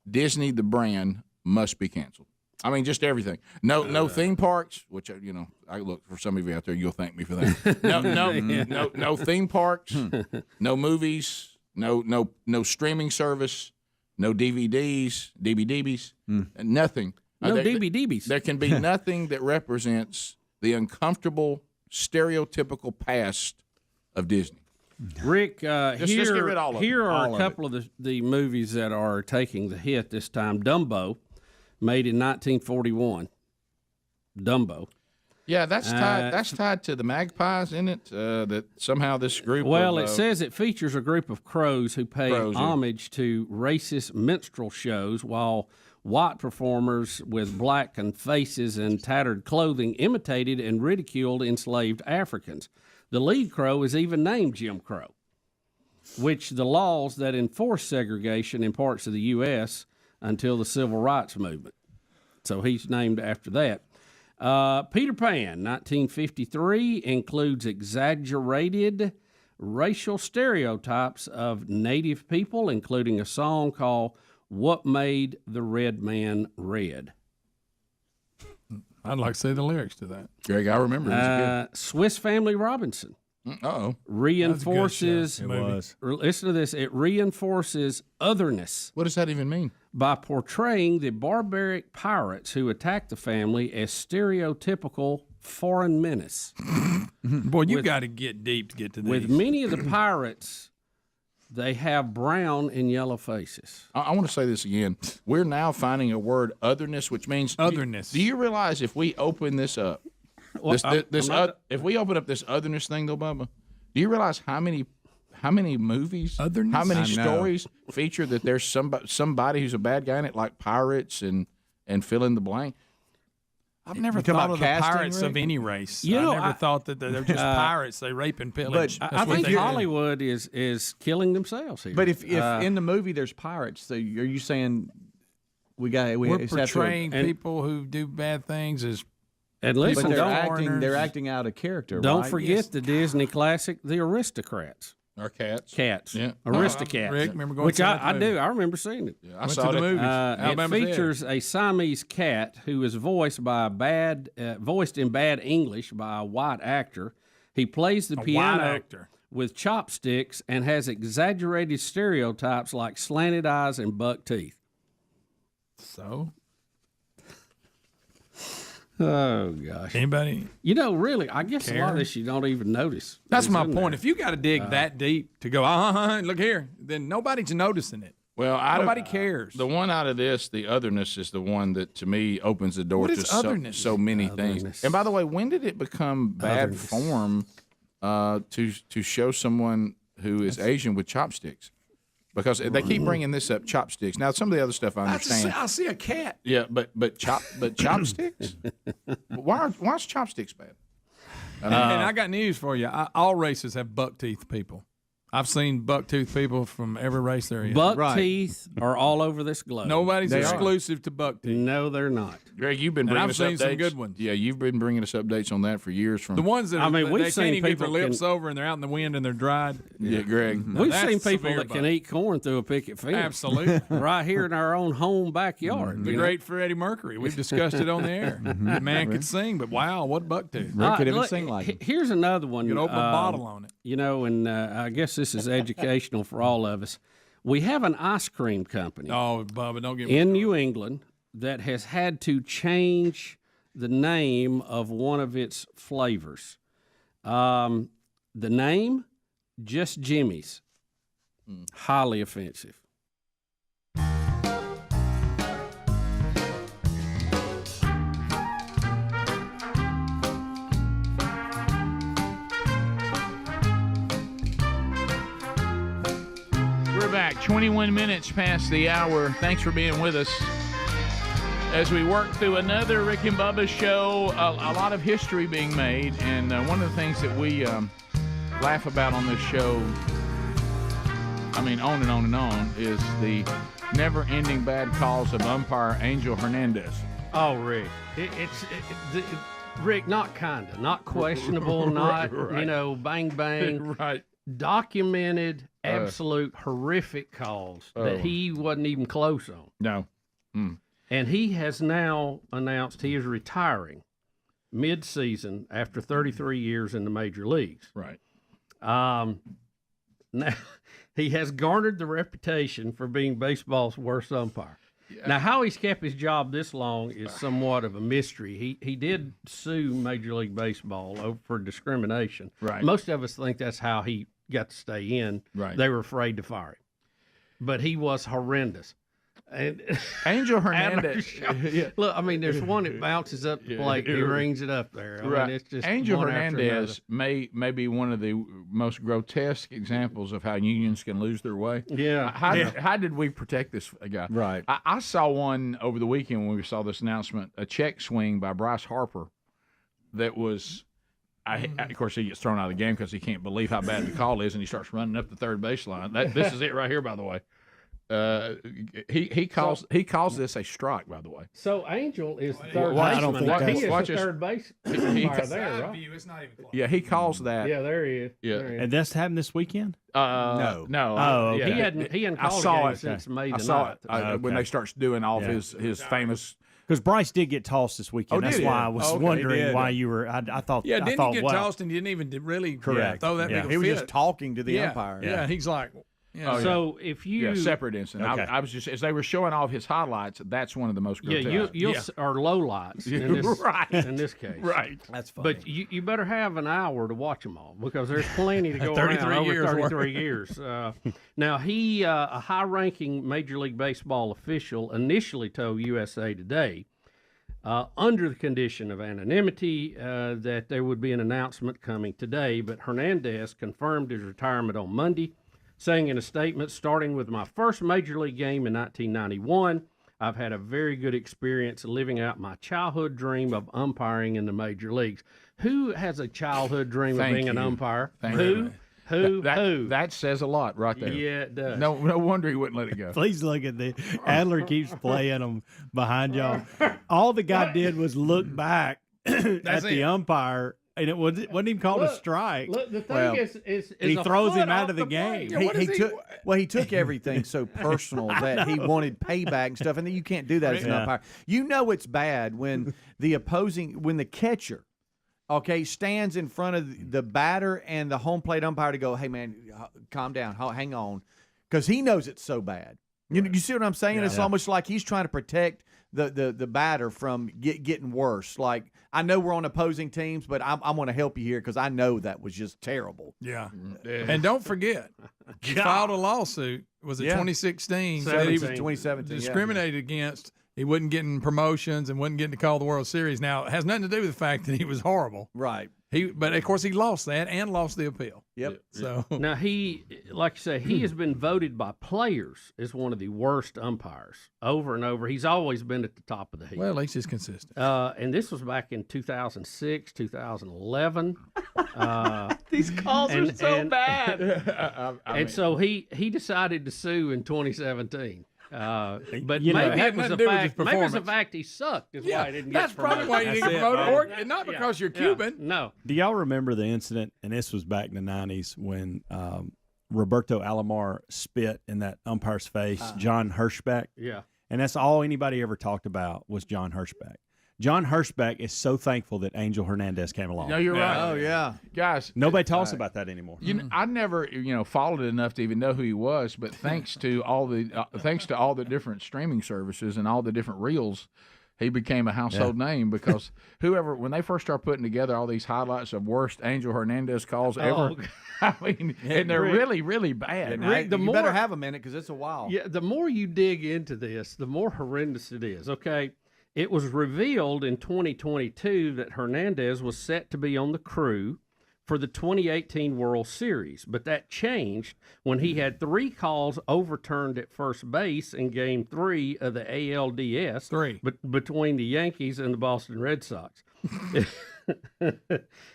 Speaker 4: Disney, the brand, must be canceled. I mean, just everything. No theme parks, which I look for some of you out there. You'll thank me for that. No theme parks. No movies. No streaming service. No DVDs, DVDs. Nothing.
Speaker 7: No DVDs.
Speaker 4: There can be nothing that represents the uncomfortable, stereotypical past of Disney.
Speaker 7: Rick,
Speaker 4: just get rid of all of them.
Speaker 7: Here are
Speaker 4: All
Speaker 7: a
Speaker 4: of
Speaker 7: couple of the movies that are taking the hit this time. Dumbo, made in 1941. Dumbo.
Speaker 4: Yeah, that's tied to the Magpies, isn't it? That somehow this group.
Speaker 7: Well, it says it features a group of crows who pay homage to racist minstrel shows, while white performers with blackened faces and tattered clothing imitated and ridiculed enslaved Africans. The lead crow is even named Jim Crow, which the laws that enforce segregation in parts of the U.S. until the Civil Rights Movement. So he's named after that. Peter Pan, 1953, includes exaggerated racial stereotypes of Native people, including a song called What Made the Red Man Red.
Speaker 3: I'd like to say the lyrics to that.
Speaker 4: Greg, I remember as a kid.
Speaker 7: Swiss Family Robinson.
Speaker 4: Uh-oh.
Speaker 7: Reinforces.
Speaker 2: It was.
Speaker 7: Listen to this. It reinforces otherness.
Speaker 4: What does that even mean?
Speaker 7: By portraying the barbaric pirates who attack the family as stereotypical foreign menace.
Speaker 3: Boy, you got to get deep to get to this.
Speaker 7: With many of the pirates, they have brown and yellow faces.
Speaker 4: I want to say this again. We're now finding a word, otherness, which means
Speaker 3: otherness.
Speaker 4: Do you realize if we open this up,
Speaker 7: Well,
Speaker 4: if we open up this otherness thing, though, Bubba, do you realize how many movies,
Speaker 3: otherness?
Speaker 4: How many stories feature that there's somebody who's a bad guy in it, like pirates and fill in the blank?
Speaker 3: I've never thought of the pirates of any race. I never thought that they're just pirates. They rape and pillage.
Speaker 7: But I think Hollywood is killing themselves here.
Speaker 1: But if in the movie there's pirates, so are you saying
Speaker 3: we're portraying people who do bad things as
Speaker 7: and listen,
Speaker 1: but they're acting out of character.
Speaker 7: Don't
Speaker 1: right?
Speaker 7: forget the Disney classic, The Aristocrats.
Speaker 4: Or Cats.
Speaker 7: Cats.
Speaker 4: Yeah.
Speaker 7: Aristocats.
Speaker 3: Rick, remember going
Speaker 7: which
Speaker 3: to that
Speaker 7: I
Speaker 3: movie?
Speaker 7: do. I remember seeing it.
Speaker 4: Yeah, I saw
Speaker 3: the movies.
Speaker 7: It features a Siamese cat who is voiced in bad English by a white actor. He plays the piano with chopsticks and has exaggerated stereotypes like slanted eyes and buck teeth.
Speaker 3: So?
Speaker 7: Oh, gosh.
Speaker 3: Anybody?
Speaker 7: Really, I guess a lot of this you don't even notice.
Speaker 3: That's my point. If you got to dig that deep to go, look here, then nobody's noticing it.
Speaker 4: Well,
Speaker 10: nobody cares.
Speaker 4: The one out of this, the otherness, is the one that to me opens the door to so many things. And by the way, when did it become bad form to show someone who is Asian with chopsticks? Because they keep bringing this up, chopsticks. Now, some of the other stuff I understand.
Speaker 10: I see a cat.
Speaker 4: Yeah, but chopsticks? Why is chopsticks bad?
Speaker 10: And I got news for you. All races have buck teeth people. I've seen buck tooth people from every race there is.
Speaker 7: Buck teeth are all over this globe.
Speaker 10: Nobody's exclusive to buck teeth.
Speaker 7: No, they're not.
Speaker 4: Greg, you've been bringing
Speaker 10: I've
Speaker 4: us
Speaker 10: seen
Speaker 4: updates.
Speaker 10: some good ones.
Speaker 4: Yeah, you've been bringing us updates on that for years. From
Speaker 10: the ones that
Speaker 7: we've
Speaker 10: they
Speaker 7: seen
Speaker 10: can't even get their
Speaker 7: people
Speaker 10: lips over and they're out in the wind and they're dried.
Speaker 4: Yeah, Greg.
Speaker 7: We've seen people that can eat corn through a picket fence.
Speaker 10: Absolutely.
Speaker 7: Right here in our own home backyard.
Speaker 10: The great Freddie Mercury. We've discussed it on the air. The man could sing, but wow, what buck tooth.
Speaker 1: Rick could even sing like him.
Speaker 7: Here's another one.
Speaker 10: You could open a bottle on it.
Speaker 7: You know, and I guess this is educational for all of us. We have an ice cream company.
Speaker 10: Oh, Bubba, don't get me
Speaker 7: in New England that has had to change the name of one of its flavors. The name, Just Jimmy's. Highly offensive.
Speaker 4: We're back 21 minutes past the hour. Thanks for being with us as we work through another Rick and Bubba show. A lot of history being made, and one of the things that we laugh about on this show, I mean, on and on and on, is the never-ending bad calls of umpire Angel Hernandez.
Speaker 7: Oh, Rick. Rick, not kinda, not questionable, not,
Speaker 4: right.
Speaker 7: Bang, bang.
Speaker 4: Right.
Speaker 7: Documented, absolute horrific calls that he wasn't even close on.
Speaker 4: No.
Speaker 7: And he has now announced he is retiring mid-season after 33 years in the major leagues.
Speaker 4: Right.
Speaker 7: Now, he has garnered the reputation for being baseball's worst umpire. Yeah. Now, how he's kept his job this long is somewhat of a mystery. He did sue Major League Baseball for discrimination.
Speaker 4: Right.
Speaker 7: Most of us think that's how he got to stay in.
Speaker 4: Right.
Speaker 7: They were afraid to fire him. But he was horrendous. And
Speaker 4: Angel Hernandez.
Speaker 7: Look, I mean, there's one that bounces up the plate. He rings it up there. I mean, it's just
Speaker 4: Angel
Speaker 7: one after
Speaker 4: Hernandez may be one of the most grotesque examples of how unions can lose their way.
Speaker 7: Yeah.
Speaker 4: How did we protect this guy?
Speaker 1: Right.
Speaker 4: I saw one over the weekend when we saw this announcement, a check swing by Bryce Harper that was, of course, he gets thrown out of the game because he can't believe how bad the call is, and he starts running up the third baseline. This is it right here, by the way. He calls this a strike, by the way.
Speaker 7: So Angel is third
Speaker 4: Watch,
Speaker 7: baseman.
Speaker 4: I don't think that's,
Speaker 7: he is
Speaker 4: watch
Speaker 7: the
Speaker 4: this.
Speaker 7: third base there, right?
Speaker 10: It's not even close.
Speaker 4: Yeah, he calls that.
Speaker 7: Yeah, there he is.
Speaker 4: Yeah.
Speaker 7: There he is.
Speaker 2: And that's happened this weekend?
Speaker 4: No.
Speaker 2: Oh,
Speaker 4: yeah.
Speaker 7: He hadn't called
Speaker 4: saw
Speaker 7: a game
Speaker 4: it
Speaker 7: since May the 9th.
Speaker 4: I saw it when they start doing all of his famous.
Speaker 2: Because Bryce did get tossed this weekend. That's why I was wondering why you were. I thought.
Speaker 10: Yeah, didn't he get
Speaker 2: wow.
Speaker 10: tossed and he didn't even really
Speaker 2: Correct.
Speaker 10: throw that big a
Speaker 1: He was
Speaker 10: fit?
Speaker 1: just talking to the umpire.
Speaker 10: Yeah, he's like. Yeah.
Speaker 7: So if you
Speaker 4: separate incident,
Speaker 2: Okay.
Speaker 4: I was just as they were showing all of his highlights. That's one of the most grotesque.
Speaker 7: you'll are low lights in this,
Speaker 4: Right.
Speaker 7: in this case.
Speaker 4: Right.
Speaker 1: That's funny.
Speaker 7: But you better have an hour to watch them all because there's plenty to go
Speaker 10: 33
Speaker 7: around
Speaker 10: years
Speaker 7: over 33 years. Now, he, a high-ranking Major League Baseball official, initially told USA Today, under the condition of anonymity, that there would be an announcement coming today, but Hernandez confirmed his retirement on Monday, saying in a statement, starting with my first Major League game in 1991, I've had a very good experience living out my childhood dream of umpiring in the major leagues. Who has a childhood dream of being an umpire? Who?
Speaker 4: That says a lot right there.
Speaker 7: Yeah, it does.
Speaker 4: No wonder he wouldn't let it go.
Speaker 2: Please look at the Adler keeps playing them behind y'all. All the guy did was look back at the umpire. And it wasn't even called a strike.
Speaker 7: Look, the thing is
Speaker 2: he throws him out of the
Speaker 7: game.
Speaker 2: game.
Speaker 1: He took everything so personal that he wanted payback and stuff, and then you can't do that as an umpire. You know it's bad when when the catcher, stands in front of the batter and the home plate umpire to go, hey man, calm down, hang on, because he knows it's so bad. You see what I'm saying? It's almost like he's trying to protect the batter from getting worse. Like, I know we're on opposing teams, but I'm going to help you here because I know that was just terrible.
Speaker 10: Yeah. And don't forget, he filed a lawsuit. Was it 2016? That he was
Speaker 1: 2017.
Speaker 10: Discriminated against. He wasn't getting promotions and wasn't getting to call the World Series. Now, it has nothing to do with the fact that he was horrible.
Speaker 1: Right.
Speaker 10: But of course, he lost that and lost the appeal.
Speaker 1: Yep.
Speaker 10: So
Speaker 7: now he, like you say, he has been voted by players as one of the worst umpires over and over. He's always been at the top of the heap.
Speaker 10: Well, at least he's consistent.
Speaker 7: And this was back in 2006, 2011.
Speaker 22: These calls are so bad.
Speaker 7: So he decided to sue in 2017. But
Speaker 10: You know, it
Speaker 7: maybe
Speaker 10: had
Speaker 7: it was
Speaker 10: nothing
Speaker 7: the
Speaker 10: to do with
Speaker 7: fact.
Speaker 10: his
Speaker 7: Maybe it was the
Speaker 10: performance.
Speaker 7: fact he sucked. Is why he didn't
Speaker 10: that's
Speaker 7: get promoted.
Speaker 10: probably why you didn't get promoted, or not because you're Cuban.
Speaker 7: No.
Speaker 2: Do y'all remember the incident? And this was back in the 90s when Roberto Alomar spit in that umpire's face, John Hirschbeck.
Speaker 7: Yeah.
Speaker 2: And that's all anybody ever talked about was John Hirschbeck. John Hirschbeck is so thankful that Angel Hernandez came along.
Speaker 4: No, you're right.
Speaker 1: Oh, yeah.
Speaker 4: Guys.
Speaker 2: Nobody talks about that anymore.
Speaker 4: I never, followed it enough to even know who he was, but thanks to all the different streaming services and all the different reels, he became a household name because when they first start putting together all these highlights of worst Angel Hernandez calls ever, I mean, and they're really, really bad.
Speaker 1: Rick, you better have a minute because it's a while.
Speaker 7: Yeah, the more you dig into this, the more horrendous it is. Okay. It was revealed in 2022 that Hernandez was set to be on the crew for the 2018 World Series, but that changed when he had 3 calls overturned at first base in Game 3 of the ALDS between the Yankees and the Boston Red Sox.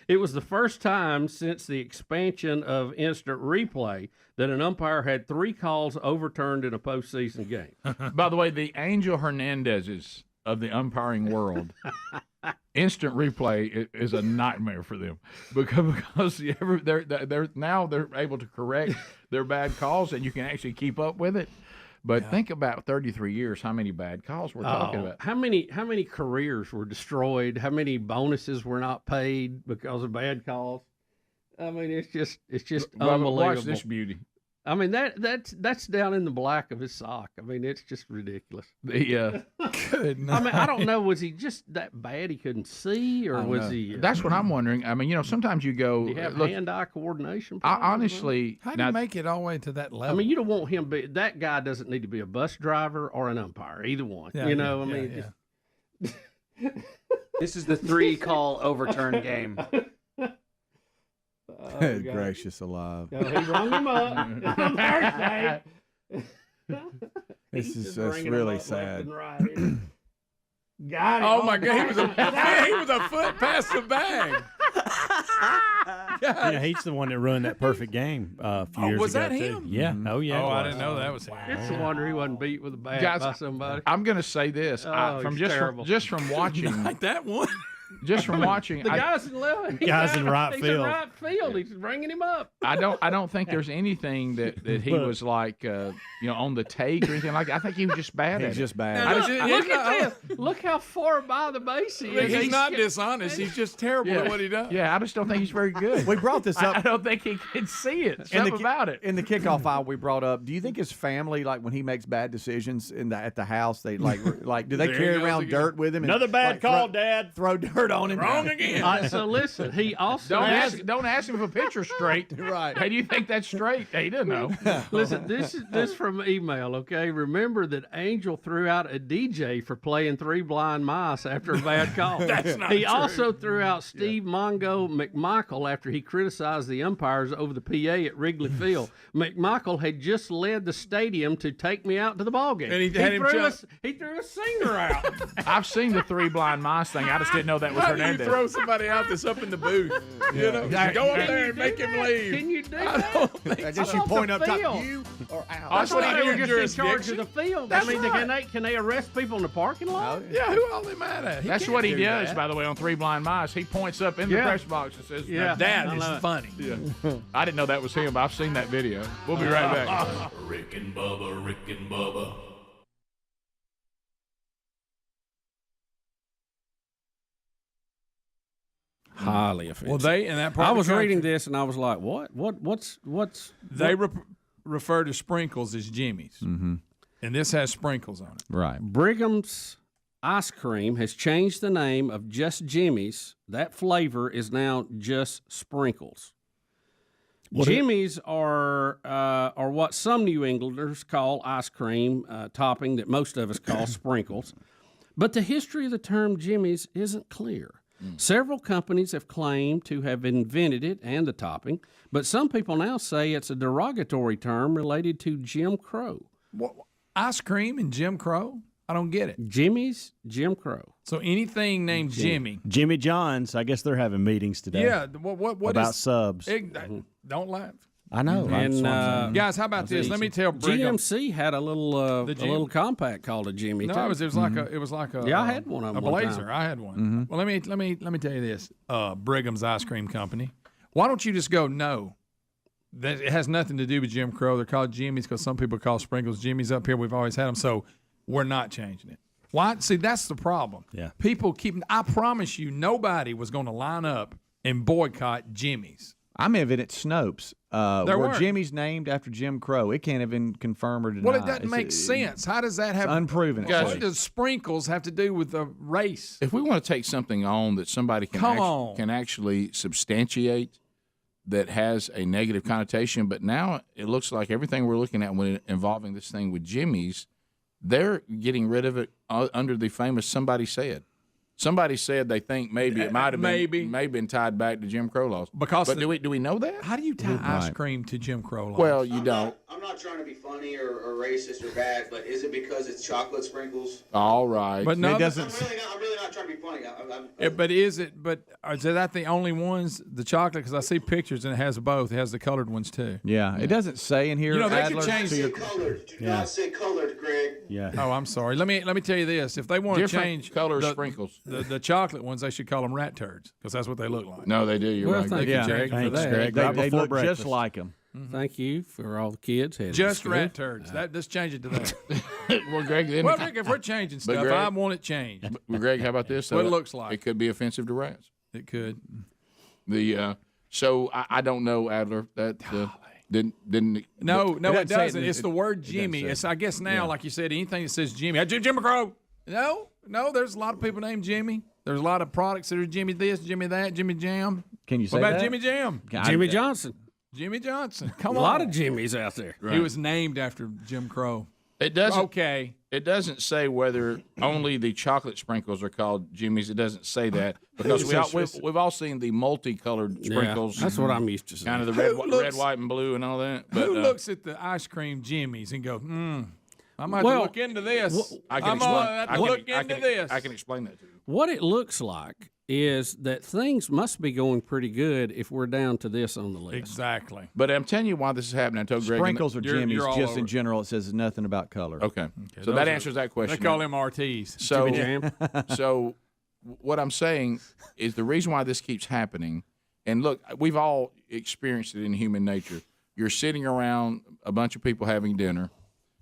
Speaker 7: It was the first time since the expansion of instant replay that an umpire had 3 calls overturned in a postseason game.
Speaker 4: By the way, the Angel Hernandezes of the umpiring world, instant replay is a nightmare for them because they're able to correct their bad calls and you can actually keep up with it. But think about 33 years, how many bad calls we're talking about.
Speaker 7: How many careers were destroyed? How many bonuses were not paid because of bad calls? I mean, it's just unbelievable.
Speaker 4: Watch this beauty.
Speaker 7: I mean, that's down in the black of his sock. I mean, it's just ridiculous.
Speaker 4: Good night.
Speaker 7: I mean, I don't know. Was he just that bad he couldn't see, or was he?
Speaker 4: That's what I'm wondering. I mean, sometimes you go.
Speaker 7: Do you have hand-eye coordination?
Speaker 4: Honestly,
Speaker 10: how do you make it all the way to that level?
Speaker 7: I mean, you don't want him. That guy doesn't need to be a bus driver or an umpire. Either one.
Speaker 11: This is the 3-call overturn game.
Speaker 1: Oh, gracious alive.
Speaker 7: No, he rung him up on Thursday.
Speaker 1: This is really sad.
Speaker 7: Got it.
Speaker 10: Oh my God, he was a foot past the bag.
Speaker 2: Yeah, he's the one that ruined that perfect game a few years ago.
Speaker 10: Was that
Speaker 2: too.
Speaker 10: him?
Speaker 2: Yeah. Oh yeah.
Speaker 10: Oh, I didn't know that was him.
Speaker 7: It's a wonder he wasn't beat with a bat
Speaker 4: Guys,
Speaker 7: by somebody.
Speaker 4: I'm going to say this from watching
Speaker 10: like that one.
Speaker 4: Just from watching,
Speaker 7: the guys in left,
Speaker 2: guys in right
Speaker 7: he's
Speaker 2: field.
Speaker 7: in right field. He's bringing him up.
Speaker 4: I don't think there's anything that he was like, on the take or anything like that. I think he was just bad at it.
Speaker 1: He's just bad.
Speaker 7: Look at this. Look how far by the base he is.
Speaker 10: He's not dishonest. He's just terrible at what he does.
Speaker 4: Yeah, I just don't think he's very good.
Speaker 1: We brought this up.
Speaker 4: I don't think he can see it. Something about it.
Speaker 1: In the kickoff file we brought up, do you think his family, like when he makes bad decisions at the house, they like do they carry around dirt with him?
Speaker 2: Another bad call, Dad.
Speaker 1: Throw dirt on him.
Speaker 4: Wrong again.
Speaker 7: So listen, he also
Speaker 4: don't ask him if a picture's straight.
Speaker 1: Right.
Speaker 4: Hey, do you think that's straight? He doesn't know.
Speaker 7: Listen, this from email, okay? Remember that Angel threw out a DJ for playing 3 blind mice after a bad call.
Speaker 10: That's not
Speaker 7: He
Speaker 10: true.
Speaker 7: also threw out Steve Mongo McMichael after he criticized the umpires over the PA at Wrigley Field. McMichael had just led the stadium to take me out to the ballgame.
Speaker 10: And he
Speaker 7: threw a singer out.
Speaker 4: I've seen the 3 blind mice thing. I just didn't know that was
Speaker 10: How do
Speaker 4: Hernandez.
Speaker 10: you throw somebody out that's up in the booth? You know, go up there and make him leave.
Speaker 7: Can you do
Speaker 10: I
Speaker 7: that?
Speaker 10: don't think
Speaker 1: I guess you point up top, you or out.
Speaker 7: That's
Speaker 10: what
Speaker 7: why
Speaker 10: he
Speaker 7: they
Speaker 10: did
Speaker 7: were
Speaker 10: in
Speaker 7: just in charge of
Speaker 10: jurisdiction.
Speaker 7: the field.
Speaker 10: That's
Speaker 7: I mean,
Speaker 10: right.
Speaker 7: can they arrest people in the parking lot?
Speaker 10: Yeah, who all they mad at?
Speaker 4: That's what he does, by the way, on 3 blind mice. He points up in the press box and says,
Speaker 7: Yeah.
Speaker 10: That is funny.
Speaker 4: Yeah. I didn't know that was him, but I've seen that video. We'll be right back.
Speaker 6: Rick and Bubba, Rick and Bubba.
Speaker 7: Highly offensive.
Speaker 10: Well, they in that part
Speaker 7: I
Speaker 10: of the
Speaker 7: was
Speaker 10: country,
Speaker 7: reading this and I was like, what's
Speaker 10: They refer to sprinkles as jimmies,
Speaker 1: Mm-hmm.
Speaker 10: and this has sprinkles on it.
Speaker 1: Right.
Speaker 7: Brigham's ice cream has changed the name of just Jimmy's. That flavor is now just sprinkles. Jimmy's are what some New Englanders call ice cream topping that most of us call sprinkles. But the history of the term Jimmy's isn't clear. Several companies have claimed to have invented it and the topping, but some people now say it's a derogatory term related to Jim Crow.
Speaker 10: What, ice cream and Jim Crow? I don't get it.
Speaker 7: Jimmy's, Jim Crow.
Speaker 10: So anything named Jimmy.
Speaker 2: Jimmy John's, I guess they're having meetings today.
Speaker 10: Yeah. What
Speaker 2: about
Speaker 10: is,
Speaker 2: subs.
Speaker 10: Don't laugh.
Speaker 2: I know.
Speaker 7: And
Speaker 10: guys, how about this? Let me tell Brigham.
Speaker 7: GMC had a little compact called a Jimmy.
Speaker 10: No,
Speaker 7: too.
Speaker 10: it was like a
Speaker 7: Yeah, I had one of them.
Speaker 10: A
Speaker 7: one
Speaker 10: Blazer.
Speaker 7: time.
Speaker 10: I had one. Well, let me tell you this. Brigham's Ice Cream Company. Why don't you just go no? That it has nothing to do with Jim Crow. They're called Jimmy's because some people call sprinkles Jimmy's up here. We've always had them, so we're not changing it. Why? See, that's the problem.
Speaker 2: Yeah.
Speaker 10: People keep. I promise you, nobody was going to line up and boycott Jimmy's.
Speaker 1: I'm evident Snopes.
Speaker 10: There
Speaker 1: where
Speaker 10: weren't.
Speaker 1: Jimmy's named after Jim Crow. It can't even confirm or deny.
Speaker 10: Well, it doesn't make sense. How does that have
Speaker 1: unproven?
Speaker 10: What does sprinkles have to do with the race?
Speaker 4: If we want to take something on that somebody can actually substantiate that has a negative connotation, but now it looks like everything we're looking at when involving this thing with Jimmy's, they're getting rid of it under the famous somebody said. Somebody said they think maybe it might have been tied back to Jim Crow laws. But do we know that?
Speaker 10: How do you tie ice cream to Jim Crow laws?
Speaker 4: Well, you don't.
Speaker 12: I'm not trying to be funny or racist or bad, but is it because it's chocolate sprinkles?
Speaker 4: All right.
Speaker 10: But no,
Speaker 12: I'm really not trying to be funny.
Speaker 10: But is that the only ones, the chocolate? Because I see pictures and it has both. It has the colored ones too.
Speaker 1: Yeah, it doesn't say in here.
Speaker 10: You know, they
Speaker 1: Adler,
Speaker 10: could change
Speaker 12: Say colored. Do not say colored, Greg.
Speaker 2: Yeah.
Speaker 10: Oh, I'm sorry. Let me tell you this: if they want to
Speaker 4: Different
Speaker 10: change
Speaker 4: color
Speaker 10: the
Speaker 4: sprinkles.
Speaker 10: the chocolate ones, they should call them rat turds because that's what they look like.
Speaker 4: No, they do. You're right.
Speaker 10: They can change for that.
Speaker 2: Greg.
Speaker 1: They,
Speaker 2: Right
Speaker 1: they
Speaker 2: before
Speaker 1: look
Speaker 2: breakfast.
Speaker 1: just like them.
Speaker 7: Thank you for all the kids. headed to
Speaker 10: Just
Speaker 7: school.
Speaker 10: rat turds. Let's change it to that.
Speaker 4: Well, Greg, then
Speaker 10: Well, Rick, if we're changing stuff,
Speaker 4: Greg-
Speaker 10: I want it changed.
Speaker 4: But Greg, how about this?
Speaker 10: What it looks like.
Speaker 4: It could be offensive to rats.
Speaker 10: It could.
Speaker 4: So I don't know, Adler. That didn't.
Speaker 10: No, it doesn't.
Speaker 1: it.
Speaker 10: It's the word Jimmy. It's I guess now, like you said, anything that says Jimmy. Jim Crow. No. There's a lot of people named Jimmy. There's a lot of products that are Jimmy this, Jimmy that, Jimmy Jam.
Speaker 1: Can you say
Speaker 10: What about
Speaker 1: that?
Speaker 10: Jimmy Jam?
Speaker 7: Jimmy Johnson.
Speaker 10: Jimmy Johnson.
Speaker 7: A
Speaker 10: Come on.
Speaker 7: lot of Jimmys out there.
Speaker 10: He was named after Jim Crow.
Speaker 4: It doesn't.
Speaker 10: Okay.
Speaker 4: It doesn't say whether only the chocolate sprinkles are called Jimmy's. It doesn't say that because we've all seen the multicolored sprinkles.
Speaker 7: That's what I'm used to seeing.
Speaker 4: Kind of the red, white, and blue, and all that. But,
Speaker 10: Who looks at the ice cream Jimmy's and go, I might have to look into this.
Speaker 4: I can
Speaker 10: look into this.
Speaker 4: I can explain that to you.
Speaker 7: What it looks like is that things must be going pretty good if we're down to this on the list.
Speaker 10: Exactly.
Speaker 4: But I'm telling you why this is happening. I told Greg.
Speaker 1: Sprinkles or Jimmy's,
Speaker 10: you're all
Speaker 1: just
Speaker 10: over
Speaker 1: in
Speaker 10: it.
Speaker 1: general, it says nothing about color.
Speaker 4: Okay. So that answers that question.
Speaker 10: They call them RTs.
Speaker 4: So,
Speaker 7: Jimmy Jam.
Speaker 4: so what I'm saying is the reason why this keeps happening, and look, we've all experienced it in human nature. You're sitting around a bunch of people having dinner,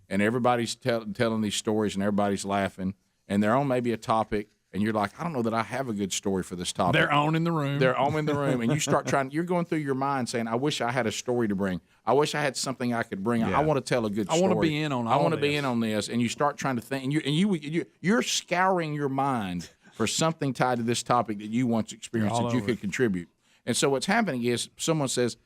Speaker 4: and everybody's telling these stories, and everybody's laughing, and they're on maybe a topic, and you're like, I don't know that I have a good story for this topic.
Speaker 10: They're on in the room.
Speaker 4: They're all in the room, and you start you're going through your mind saying, I wish I had a story to bring. I wish I had something I could bring. I want to tell a good story.
Speaker 10: I want to be in on all
Speaker 4: I want to
Speaker 10: this.
Speaker 4: be in on this. And you start trying to think, and you're scouring your mind for something tied to this topic that you once experienced that you could contribute. And so what's happening is someone says,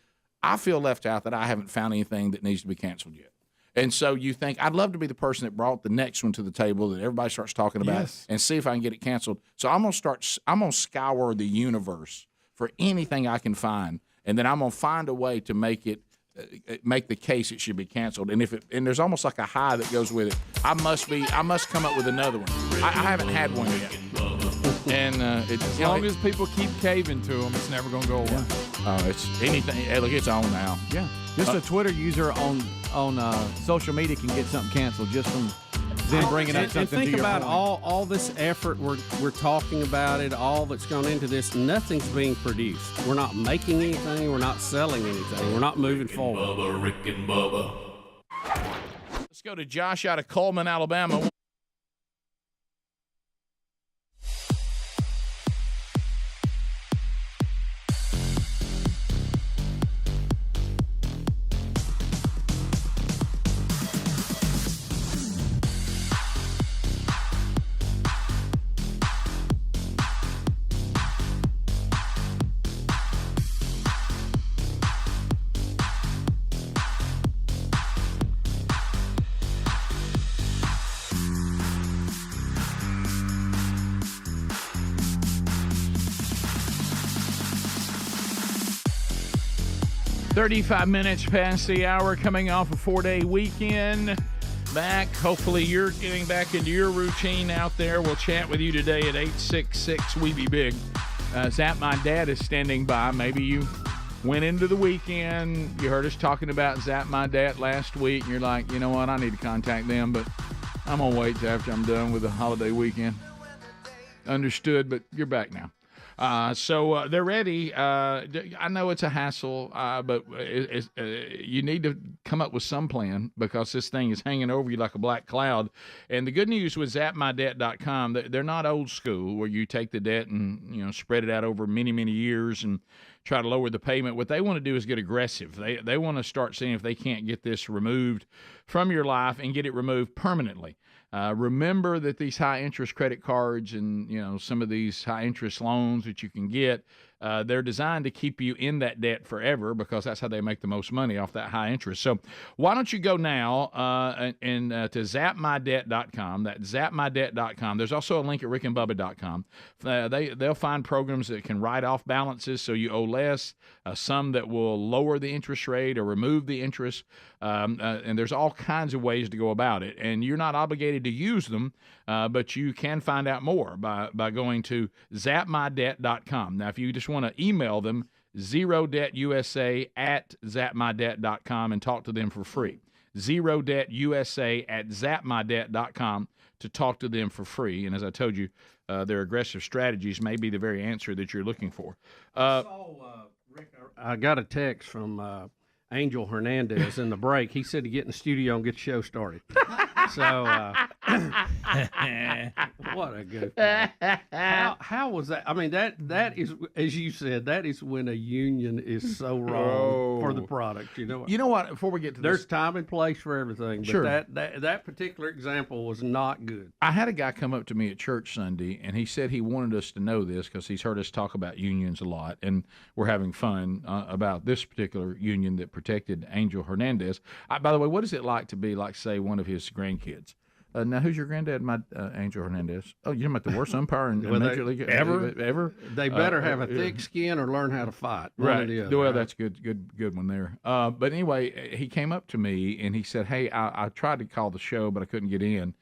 Speaker 4: I feel left out that I haven't found anything that needs to be canceled yet. And so you think, I'd love to be the person that brought the next one to the table that everybody starts talking about and see if I can get it canceled. So I'm going to scour the universe for anything I can find, and then I'm going to find a way to make the case it should be canceled. And and there's almost like a high that goes with it. I must come up with another one. I haven't had one yet. And
Speaker 10: as long as people keep caving to them, it's never going to go away.
Speaker 4: It's anything. Hey, look, it's on now.
Speaker 1: Yeah. Just a Twitter user on social media can get something canceled just from them bringing up something.
Speaker 7: And think
Speaker 1: to your
Speaker 7: about
Speaker 1: point.
Speaker 7: all this effort we're talking about it, all that's gone into this. Nothing's being produced. We're not making anything. We're not selling anything. We're not moving forward.
Speaker 6: Bubba, Rick and Bubba.
Speaker 4: Let's go to Josh out of Coleman, Alabama. 35 minutes past the hour, coming off a 4-day weekend. Back. Hopefully you're getting back into your routine out there. We'll chat with you today at 866-WE-BE-BIG. Zap, my dad, is standing by. Maybe you went into the weekend. You heard us talking about Zap, my dad, last week, and you're like, you know what, I need to contact them, but I'm going to wait till after I'm done with the holiday weekend. Understood, but you're back now. So they're ready. I know it's a hassle, but you need to come up with some plan because this thing is hanging over you like a black cloud. And the good news with zapmydebt.com, they're not old school where you take the debt and spread it out over many, many years and try to lower the payment. What they want to do is get aggressive. They want to start seeing if they can't get this removed from your life and get it removed permanently. Remember that these high-interest credit cards and, some of these high-interest loans that you can get, they're designed to keep you in that debt forever because that's how they make the most money off that high interest. So why don't you go now and to zapmydebt.com. That's zapmydebt.com. There's also a link at rickandbubba.com. They'll find programs that can write off balances so you owe less, some that will lower the interest rate or remove the interest, and there's all kinds of ways to go about it. And you're not obligated to use them, but you can find out more by going to zapmydebt.com. Now, if you just want to email them, zerodebtusa@zapmydebt.com and talk to them for free. zerodebtusa@zapmydebt.com to talk to them for free. And as I told you, their aggressive strategies may be the very answer that you're looking for.
Speaker 7: Rick, I got a text from Angel Hernandez in the break. He said to get in the studio and get the show started. So, what a good point. How was that? I mean, that is, as you said, that is when a union is so wrong for the product. You know
Speaker 4: what? Before we get to
Speaker 7: there's time and place for everything. But
Speaker 4: sure.
Speaker 7: that particular example was not good.
Speaker 4: I had a guy come up to me at church Sunday, and he said he wanted us to know this because he's heard us talk about unions a lot, and we're having fun about this particular union that protected Angel Hernandez. By the way, what is it like to be, like, say, one of his grandkids? Now, who's your granddad? My Angel Hernandez. Oh, you're about the worst umpire in Major League ever.
Speaker 7: They better have a thick skin or learn how to fight.
Speaker 4: Right. Well, that's good one there. But anyway, he came up to me and he said, "Hey, I tried to call the show, but I couldn't get in."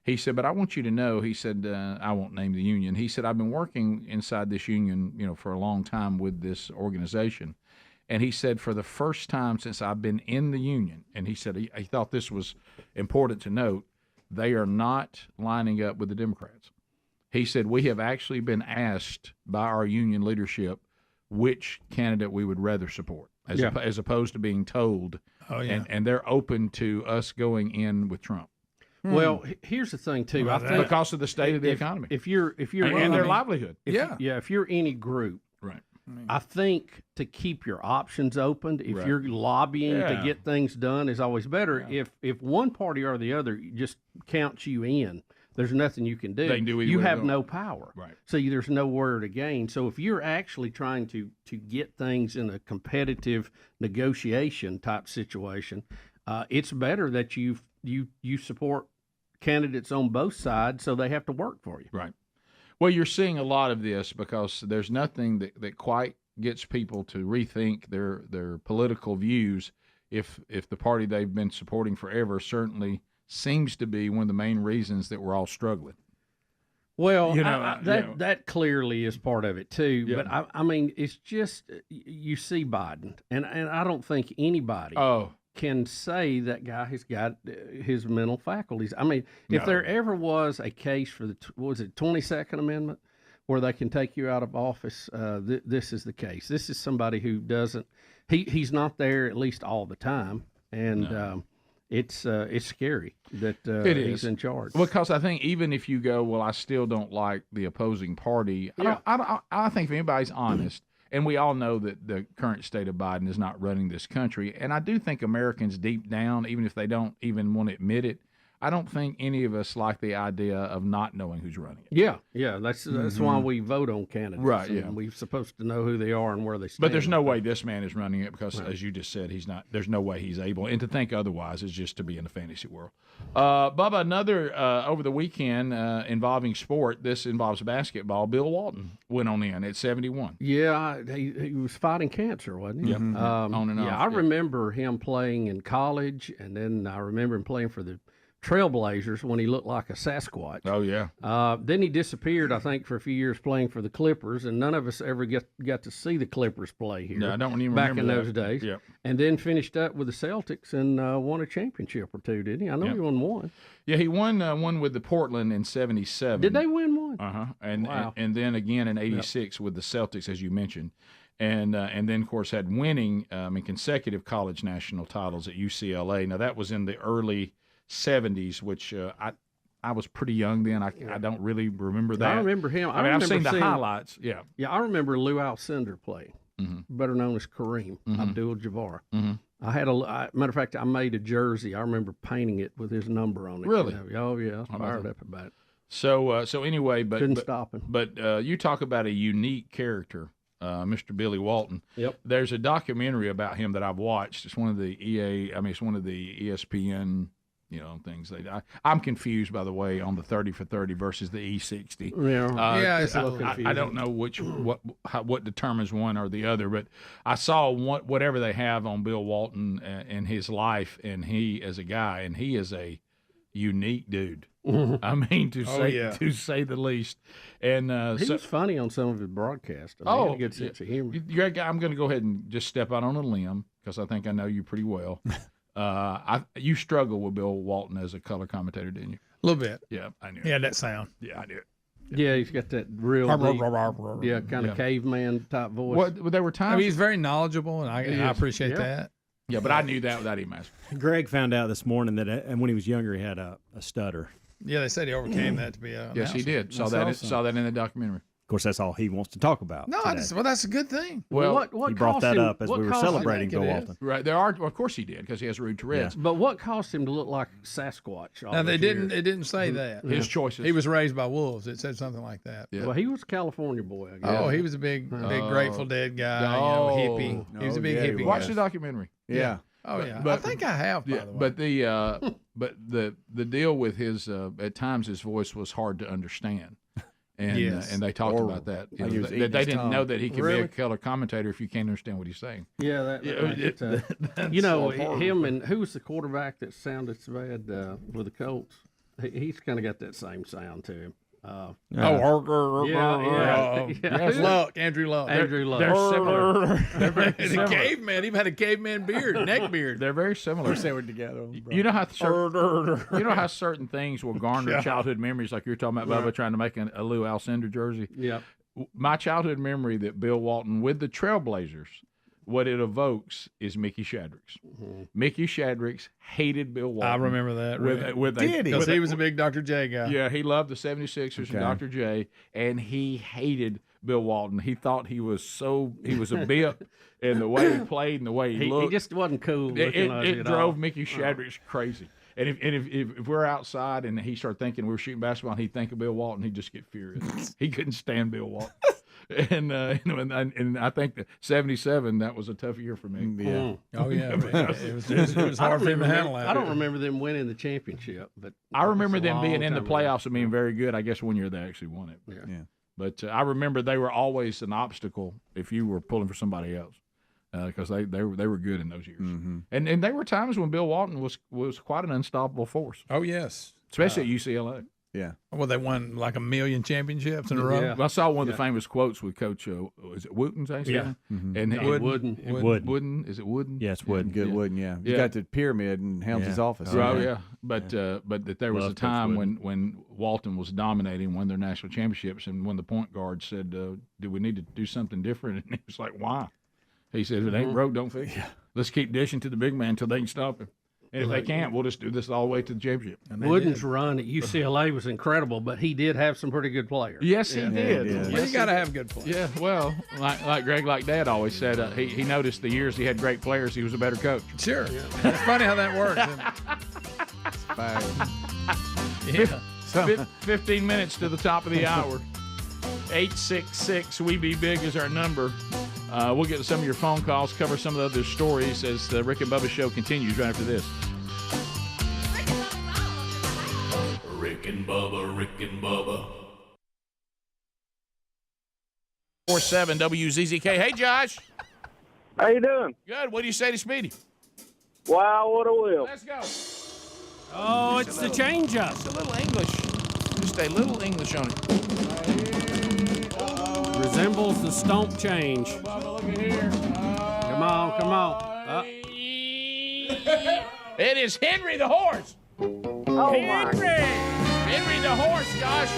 Speaker 4: He said, "But I want you to know," he said, "I won't name the union." He said, "I've been working inside this union, for a long time with this organization." And he said, for the first time since I've been in the union, and he said he thought this was important to note, they are not lining up with the Democrats. He said, we have actually been asked by our union leadership which candidate we would rather support, as opposed to being told.
Speaker 3: Oh, yeah.
Speaker 4: And they're open to us going in with Trump.
Speaker 7: Well, here's the thing too. I think
Speaker 4: because of the state of the economy,
Speaker 7: if you're
Speaker 4: and their livelihood.
Speaker 7: If you're any group,
Speaker 4: right.
Speaker 7: I think to keep your options open, if you're lobbying to get things done, is always better. Yeah. If one party or the other just counts you in, there's nothing you can do.
Speaker 4: They can do
Speaker 7: you have no power.
Speaker 4: Right.
Speaker 7: So there's nowhere to gain. So if you're actually trying to get things in a competitive negotiation type situation, it's better that you support candidates on both sides so they have to work for you.
Speaker 4: Right. Well, you're seeing a lot of this because there's nothing that quite gets people to rethink their political views if the party they've been supporting forever certainly seems to be one of the main reasons that we're all struggling.
Speaker 7: Well, that clearly is part of it too.
Speaker 4: Yeah.
Speaker 7: But I mean, it's just you see Biden, and I don't think anybody can say that guy has got his mental faculties. I mean, if there ever was a case for the 22nd Amendment where they can take you out of office, this is the case. This is somebody who doesn't. He's not there at least all the time, and it's scary that he's in charge.
Speaker 4: Because I think even if you go, well, I still don't like the opposing party. I think if anybody's honest. And we all know that the current state of Biden is not running this country. And I do think Americans deep down, even if they don't even want to admit it, I don't think any of us like the idea of not knowing who's running it.
Speaker 7: Yeah. That's why we vote on candidates.
Speaker 4: Right, yeah.
Speaker 7: And we're supposed to know who they are and where they stand.
Speaker 4: But there's no way this man is running it because, as you just said, he's not. There's no way he's able. And to think otherwise is just to be in the fantasy world. Bubba, another over the weekend involving sport. This involves basketball. Bill Walton went on in at 71.
Speaker 7: Yeah, he was fighting cancer, wasn't he?
Speaker 4: Yep. On and off.
Speaker 7: Yeah, I remember him playing in college, and then I remember him playing for the Trailblazers when he looked like a Sasquatch.
Speaker 4: Oh, yeah.
Speaker 7: Then he disappeared, I think, for a few years playing for the Clippers, and none of us ever got to see the Clippers play here.
Speaker 4: No, I don't even
Speaker 7: back
Speaker 4: remember
Speaker 7: in those
Speaker 4: that.
Speaker 7: days.
Speaker 4: Yep.
Speaker 7: And then finished up with the Celtics and won a championship or two, didn't he? I know he won one.
Speaker 4: Yeah, he won one with the Portland in 77.
Speaker 7: Did they win one?
Speaker 4: Uh-huh. And,
Speaker 7: Wow.
Speaker 4: and then again in 86 with the Celtics, as you mentioned. And then, of course, had winning consecutive college national titles at UCLA. Now, that was in the early 70s, which I was pretty young then. I don't really remember that.
Speaker 7: I remember him.
Speaker 4: I mean, I've seen the highlights. Yeah.
Speaker 7: Yeah, I remember Lou Alcindor play, better known as Kareem Abdul-Jabbar. I had matter of fact, I made a jersey. I remember painting it with his number on it.
Speaker 4: Really?
Speaker 7: Oh, yeah. I was fired up about it.
Speaker 4: So anyway, but
Speaker 7: couldn't stop him.
Speaker 4: But you talk about a unique character, Mr. Billy Walton.
Speaker 7: Yep.
Speaker 4: There's a documentary about him that I've watched. It's one of the it's one of the ESPN, things. I'm confused, by the way, on the 30 for 30 versus the E60.
Speaker 7: Yeah,
Speaker 3: it's a little confusing.
Speaker 4: I don't know what determines one or the other, but I saw whatever they have on Bill Walton and his life, and he as a guy, and he is a unique dude. I mean, to say the least. And
Speaker 7: he was funny on some of his broadcasts. He had a good sense of humor.
Speaker 4: I'm going to go ahead and just step out on a limb because I think I know you pretty well. You struggle with Bill Walton as a color commentator, didn't you?
Speaker 3: A little bit.
Speaker 4: Yeah, I knew.
Speaker 3: He had that sound.
Speaker 4: Yeah, I knew.
Speaker 7: Yeah, he's got that real deep, kind of caveman type voice.
Speaker 4: Well, there were times.
Speaker 3: I mean, he's very knowledgeable, and I appreciate that.
Speaker 4: Yeah, but I knew that without him asking.
Speaker 2: Greg found out this morning that and when he was younger, he had a stutter.
Speaker 3: Yeah, they said he overcame that to be a.
Speaker 4: Yes, he did. Saw that in the documentary.
Speaker 2: Of course, that's all he wants to talk about.
Speaker 3: No, that's a good thing.
Speaker 4: Well,
Speaker 7: what
Speaker 2: he brought that up as we were celebrating Bill
Speaker 3: it
Speaker 2: Walton.
Speaker 4: Right, of course he did because he has rude Tourette's.
Speaker 7: Yeah. But what caused him to look like Sasquatch?
Speaker 3: Now they didn't. It didn't say that.
Speaker 4: His choices.
Speaker 3: He was raised by wolves. It said something like that.
Speaker 4: Yeah.
Speaker 7: Well, he was a California boy, I guess.
Speaker 3: Oh, he was a big Grateful Dead guy. Hippie. He was a big hippie.
Speaker 4: Watch
Speaker 3: guy.
Speaker 4: the documentary.
Speaker 7: Yeah.
Speaker 3: Oh yeah,
Speaker 4: but,
Speaker 3: I think I have. By the way,
Speaker 4: but the deal with his at times his voice was hard to understand, and and they talked about that. They didn't know that he could be a color commentator if you can't understand what he's saying.
Speaker 7: Yeah, him and who was the quarterback that sounded so bad with the Colts? He's kind of got that same sound to him.
Speaker 3: Andrew Luck.
Speaker 7: Andrew Luck.
Speaker 4: They're similar. They're very similar.
Speaker 3: Caveman. Even had a caveman beard, neck beard.
Speaker 4: They're very similar.
Speaker 2: They were together.
Speaker 4: You know how certain things will garner childhood memories, like you're talking about, Bubba, trying to make a Lou Alcindor jersey.
Speaker 7: Yeah.
Speaker 4: My childhood memory that Bill Walton with the Trailblazers, what it evokes is Mickey Shaddricks. Mickey Shaddricks hated Bill Walton.
Speaker 3: I remember that. Because he was a big Dr. J guy.
Speaker 4: Yeah, he loved the 76ers and Dr. J, and he hated Bill Walton. He thought he was a bit, and the way he played and the way he looked.
Speaker 7: He just wasn't cool.
Speaker 4: It drove Mickey Shaddricks crazy. And if we're outside and he started thinking we were shooting basketball and he'd think of Bill Walton, he'd just get furious. He couldn't stand Bill Walton. And I think that 77, that was a tough year for me.
Speaker 7: Yeah.
Speaker 3: Oh yeah, it was hard for him to handle that.
Speaker 7: I don't remember them winning the championship, but
Speaker 4: I remember them being in the playoffs and being very good. I guess one year they actually won it.
Speaker 7: Yeah.
Speaker 4: But I remember they were always an obstacle if you were pulling for somebody else because they were good in those years. And there were times when Bill Walton was quite an unstoppable force.
Speaker 3: Oh yes,
Speaker 4: especially at UCLA.
Speaker 2: Yeah.
Speaker 3: Well, they won like 1 million championships in a row.
Speaker 4: Yeah. I saw one of the famous quotes with Coach, is it Wooten?
Speaker 7: Yeah.
Speaker 4: And Wooden. Is it Wooden?
Speaker 2: Yeah, it's Wooden.
Speaker 1: Good Wooden, yeah. You got the pyramid in Helmsley's office.
Speaker 4: Oh, yeah. But that there was a time when Walton was dominating, won their national championships, and when the point guard said, do we need to do something different? And he was like, why? He said, if it ain't broke, don't fix it. Let's keep dishing to the big man until they can stop him. And if they can't, we'll just do this all the way to the championship.
Speaker 7: Wooden's run at UCLA was incredible, but he did have some pretty good players.
Speaker 4: Yes, he did.
Speaker 3: Yeah. Yes, you got to have good players.
Speaker 4: Yeah, well, like Greg, like Dad always said, he noticed the years he had great players, he was a better coach.
Speaker 3: Sure. It's funny how that works.
Speaker 1: Fire.
Speaker 4: Yeah. 15 minutes to the top of the hour. 866-WE-BE-BIG is our number. We'll get to some of your phone calls, cover some of the other stories as the Rick and Bubba show continues right after this.
Speaker 6: Rick and Bubba, Rick and Bubba.
Speaker 4: 47 WZZK. Hey, Josh.
Speaker 13: How you doing?
Speaker 4: Good. What do you say to Speedy?
Speaker 13: Wow, what a wheel.
Speaker 4: Let's go.
Speaker 7: Oh, it's the change-up.
Speaker 4: Just a little English. Just a little English on it.
Speaker 7: Resembles the stomp change.
Speaker 4: Bubba, look at here.
Speaker 7: Come on.
Speaker 4: It is Henry the horse.
Speaker 13: Oh,
Speaker 4: Henry the horse, Josh.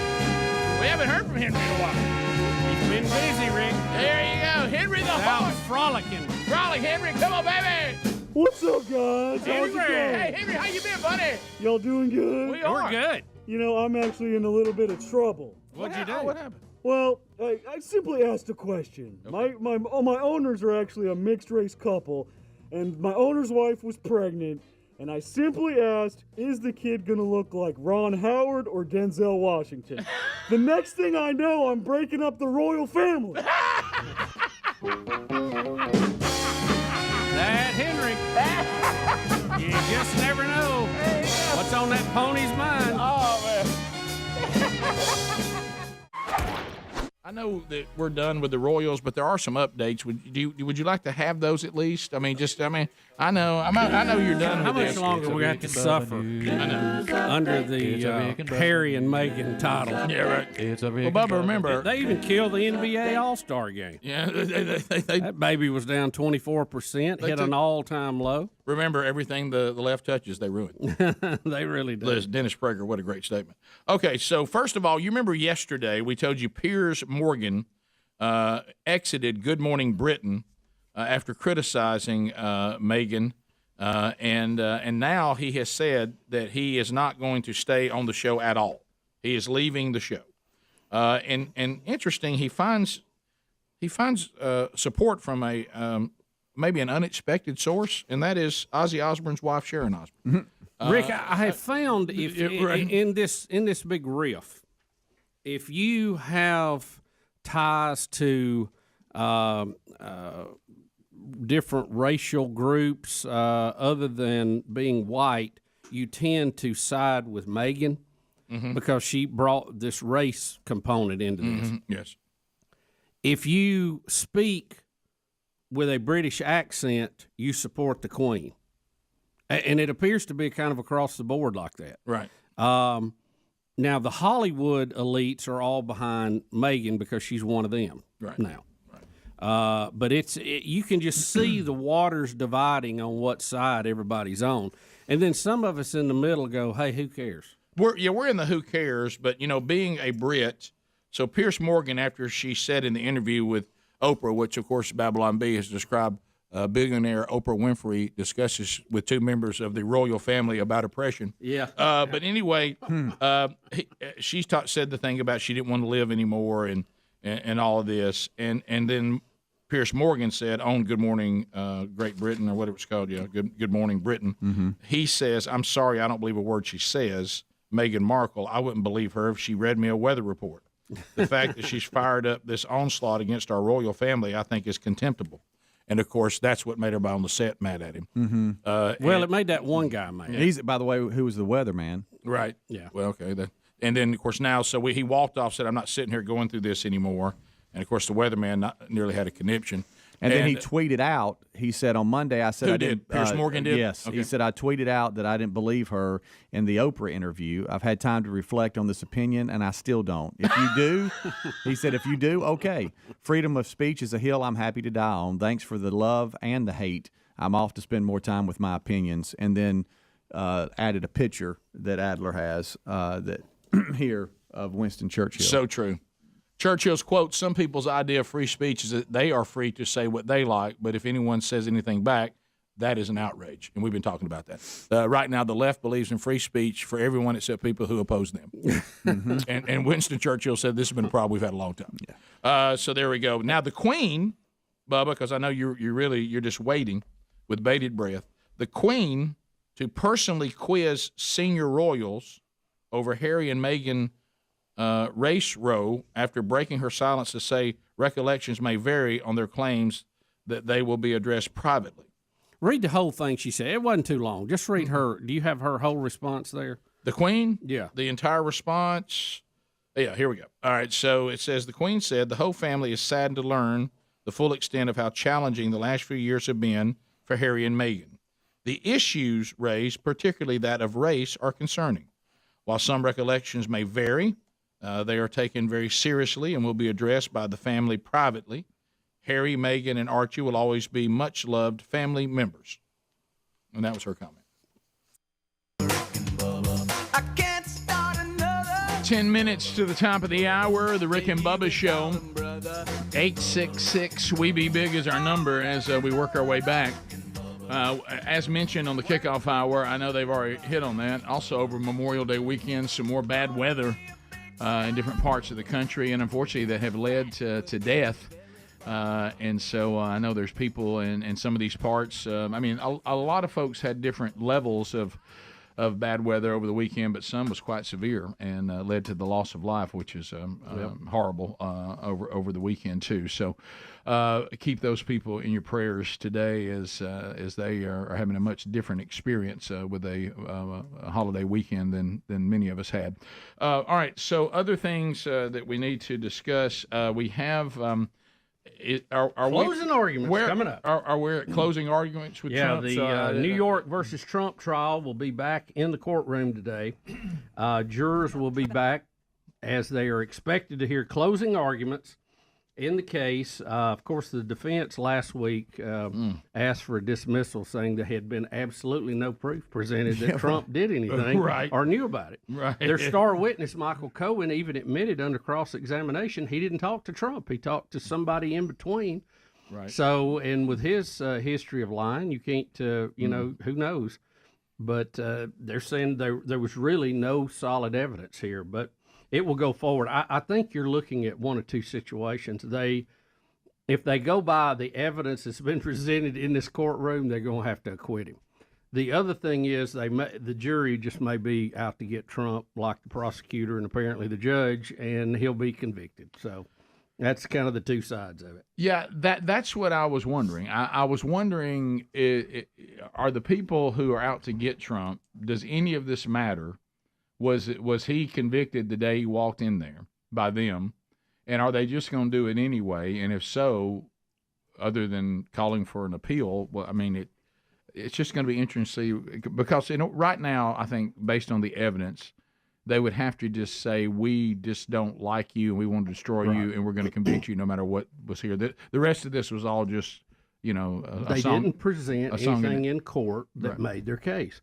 Speaker 4: We haven't heard from Henry in a while.
Speaker 7: He's been busy, Rick.
Speaker 4: There you go. Henry the horse.
Speaker 7: Frolicking.
Speaker 4: Frolic, Henry. Come on, baby.
Speaker 14: What's up, guys?
Speaker 4: Henry.
Speaker 14: How's it going?
Speaker 4: Hey, Henry, how you been, buddy?
Speaker 14: Y'all doing good?
Speaker 4: We are.
Speaker 7: We're good.
Speaker 14: You know, I'm actually in a little bit of trouble.
Speaker 7: What'd you do?
Speaker 4: What happened?
Speaker 14: Well, I simply asked a question.
Speaker 4: Okay.
Speaker 14: My owners are actually a mixed-race couple, and my owner's wife was pregnant, and I simply asked, is the kid going to look like Ron Howard or Denzel Washington? The next thing I know, I'm breaking up the royal family.
Speaker 7: That Henry. You just never know what's on that pony's mind.
Speaker 4: Oh, man. I know that we're done with the Royals, but there are some updates. Would you like to have those at least? I mean, I know you're done
Speaker 7: How
Speaker 4: with
Speaker 7: much
Speaker 4: this.
Speaker 7: longer we got to suffer under the Harry and Meghan title?
Speaker 4: Yeah, right. Well, Bubba, remember.
Speaker 7: They even killed the NBA All-Star game.
Speaker 4: Yeah,
Speaker 7: that baby was down 24%, hit an all-time low.
Speaker 4: Remember, everything the left touches, they ruin.
Speaker 7: They really do.
Speaker 4: Liz, Dennis Prager, what a great statement. Okay, so first of all, you remember yesterday we told you Piers Morgan exited Good Morning Britain after criticizing Meghan, and now he has said that he is not going to stay on the show at all. He is leaving the show. And interesting, he finds support from a maybe an unexpected source, and that is Ozzy Osbourne's wife, Sharon Osbourne.
Speaker 7: Rick, I have found in this big riff, if you have ties to different racial groups other than being white, you tend to side with Meghan because she brought this race component into this.
Speaker 4: Yes.
Speaker 7: If you speak with a British accent, you support the Queen. And it appears to be kind of across the board like that.
Speaker 4: Right.
Speaker 7: Now, the Hollywood elites are all behind Meghan because she's one of them now. Right. But you can just see the waters dividing on what side everybody's on. And then some of us in the middle go, hey, who cares?
Speaker 4: We're in the who cares, but, being a Brit, so Piers Morgan, after she said in the interview with Oprah, which, of course, Babylon Bee has described, billionaire Oprah Winfrey discusses with two members of the royal family about oppression.
Speaker 7: Yeah.
Speaker 4: But anyway, she said the thing about she didn't want to live anymore and all of this. And then Piers Morgan said on Good Morning Great Britain, or whatever it's called, Good Morning Britain, he says, I'm sorry, I don't believe a word she says, Meghan Markle. I wouldn't believe her if she read me a weather report. The fact that she's fired up this onslaught against our royal family, I think, is contemptible. And, of course, that's what made everybody on the set mad at him.
Speaker 7: It made that one guy mad.
Speaker 1: He's, by the way, who was the weatherman.
Speaker 4: Right.
Speaker 7: Yeah.
Speaker 4: Well, okay. And then, of course, now, he walked off, said, I'm not sitting here going through this anymore. And, of course, the weatherman nearly had a conniption.
Speaker 1: And then he tweeted out, he said on Monday, I said,
Speaker 4: Who
Speaker 1: I didn't.
Speaker 4: did? Piers Morgan did?
Speaker 1: Yes.
Speaker 4: Okay.
Speaker 1: He said, I tweeted out that I didn't believe her in the Oprah interview. I've had time to reflect on this opinion, and I still don't. If you do, he said, if you do, okay. Freedom of speech is a hill I'm happy to die on. Thanks for the love and the hate. I'm off to spend more time with my opinions. And then added a picture that Adler has that here of Winston Churchill.
Speaker 4: So true. Churchill's quote, some people's idea of free speech is that they are free to say what they like, but if anyone says anything back, that is an outrage. And we've been talking about that. Right now, the left believes in free speech for everyone except people who oppose them. And Winston Churchill said this has been a problem we've had a long time. Yeah. So there we go. Now, the Queen, Bubba, because I know you're just waiting with bated breath, the Queen to personally quiz senior royals over Harry and Meghan race row after breaking her silence to say recollections may vary on their claims that they will be addressed privately.
Speaker 7: Read the whole thing she said. It wasn't too long. Just read her. Do you have her whole response there?
Speaker 4: The Queen?
Speaker 7: Yeah.
Speaker 4: The entire response? Yeah, here we go. All right, so it says, the Queen said, the whole family is saddened to learn the full extent of how challenging the last few years have been for Harry and Meghan. The issues raised, particularly that of race, are concerning. While some recollections may vary, they are taken very seriously and will be addressed by the family privately. Harry, Meghan, and Archie will always be much-loved family members. And that was her comment. 10 minutes to the top of the hour, the Rick and Bubba Show. 866-WE-BE-BIG is our number as we work our way back. As mentioned on the kickoff hour, I know they've already hit on that. Also, over Memorial Day weekend, some more bad weather in different parts of the country, and unfortunately that have led to death. And so I know there's people in some of these parts. A lot of folks had different levels of bad weather over the weekend, but some was quite severe and led to the loss of life, which is horrible over the weekend too. So keep those people in your prayers today as they are having a much different experience with a holiday weekend than many of us had. All right, so other things that we need to discuss. We have.
Speaker 7: Closing arguments coming up.
Speaker 4: Are we at closing arguments with Trump?
Speaker 7: Yeah, the New York versus Trump trial will be back in the courtroom today. Jurors will be back as they are expected to hear closing arguments in the case. Of course, the defense last week asked for a dismissal, saying there had been absolutely no proof presented that Trump did anything or knew about it.
Speaker 4: Right.
Speaker 7: Their star witness, Michael Cohen, even admitted under cross-examination he didn't talk to Trump. He talked to somebody in between.
Speaker 4: Right.
Speaker 7: So, and with his history of lying, you can't, who knows? But they're saying there was really no solid evidence here. But it will go forward. I think you're looking at one or two situations. If they go by the evidence that's been presented in this courtroom, they're going to have to acquit him. The other thing is the jury just may be out to get Trump, like the prosecutor and apparently the judge, and he'll be convicted. So that's kind of the two sides of it.
Speaker 4: Yeah, that's what I was wondering. I was wondering, are the people who are out to get Trump, does any of this matter? Was he convicted the day he walked in there by them, and are they just going to do it anyway? And if so, other than calling for an appeal, well, I mean, it's just going to be interesting to see, because right now I think based on the evidence, they would have to just say, we just don't like you and we want to destroy you and we're going to convict you no matter what was here. The rest of this was all just they
Speaker 7: didn't present anything in court that made their case.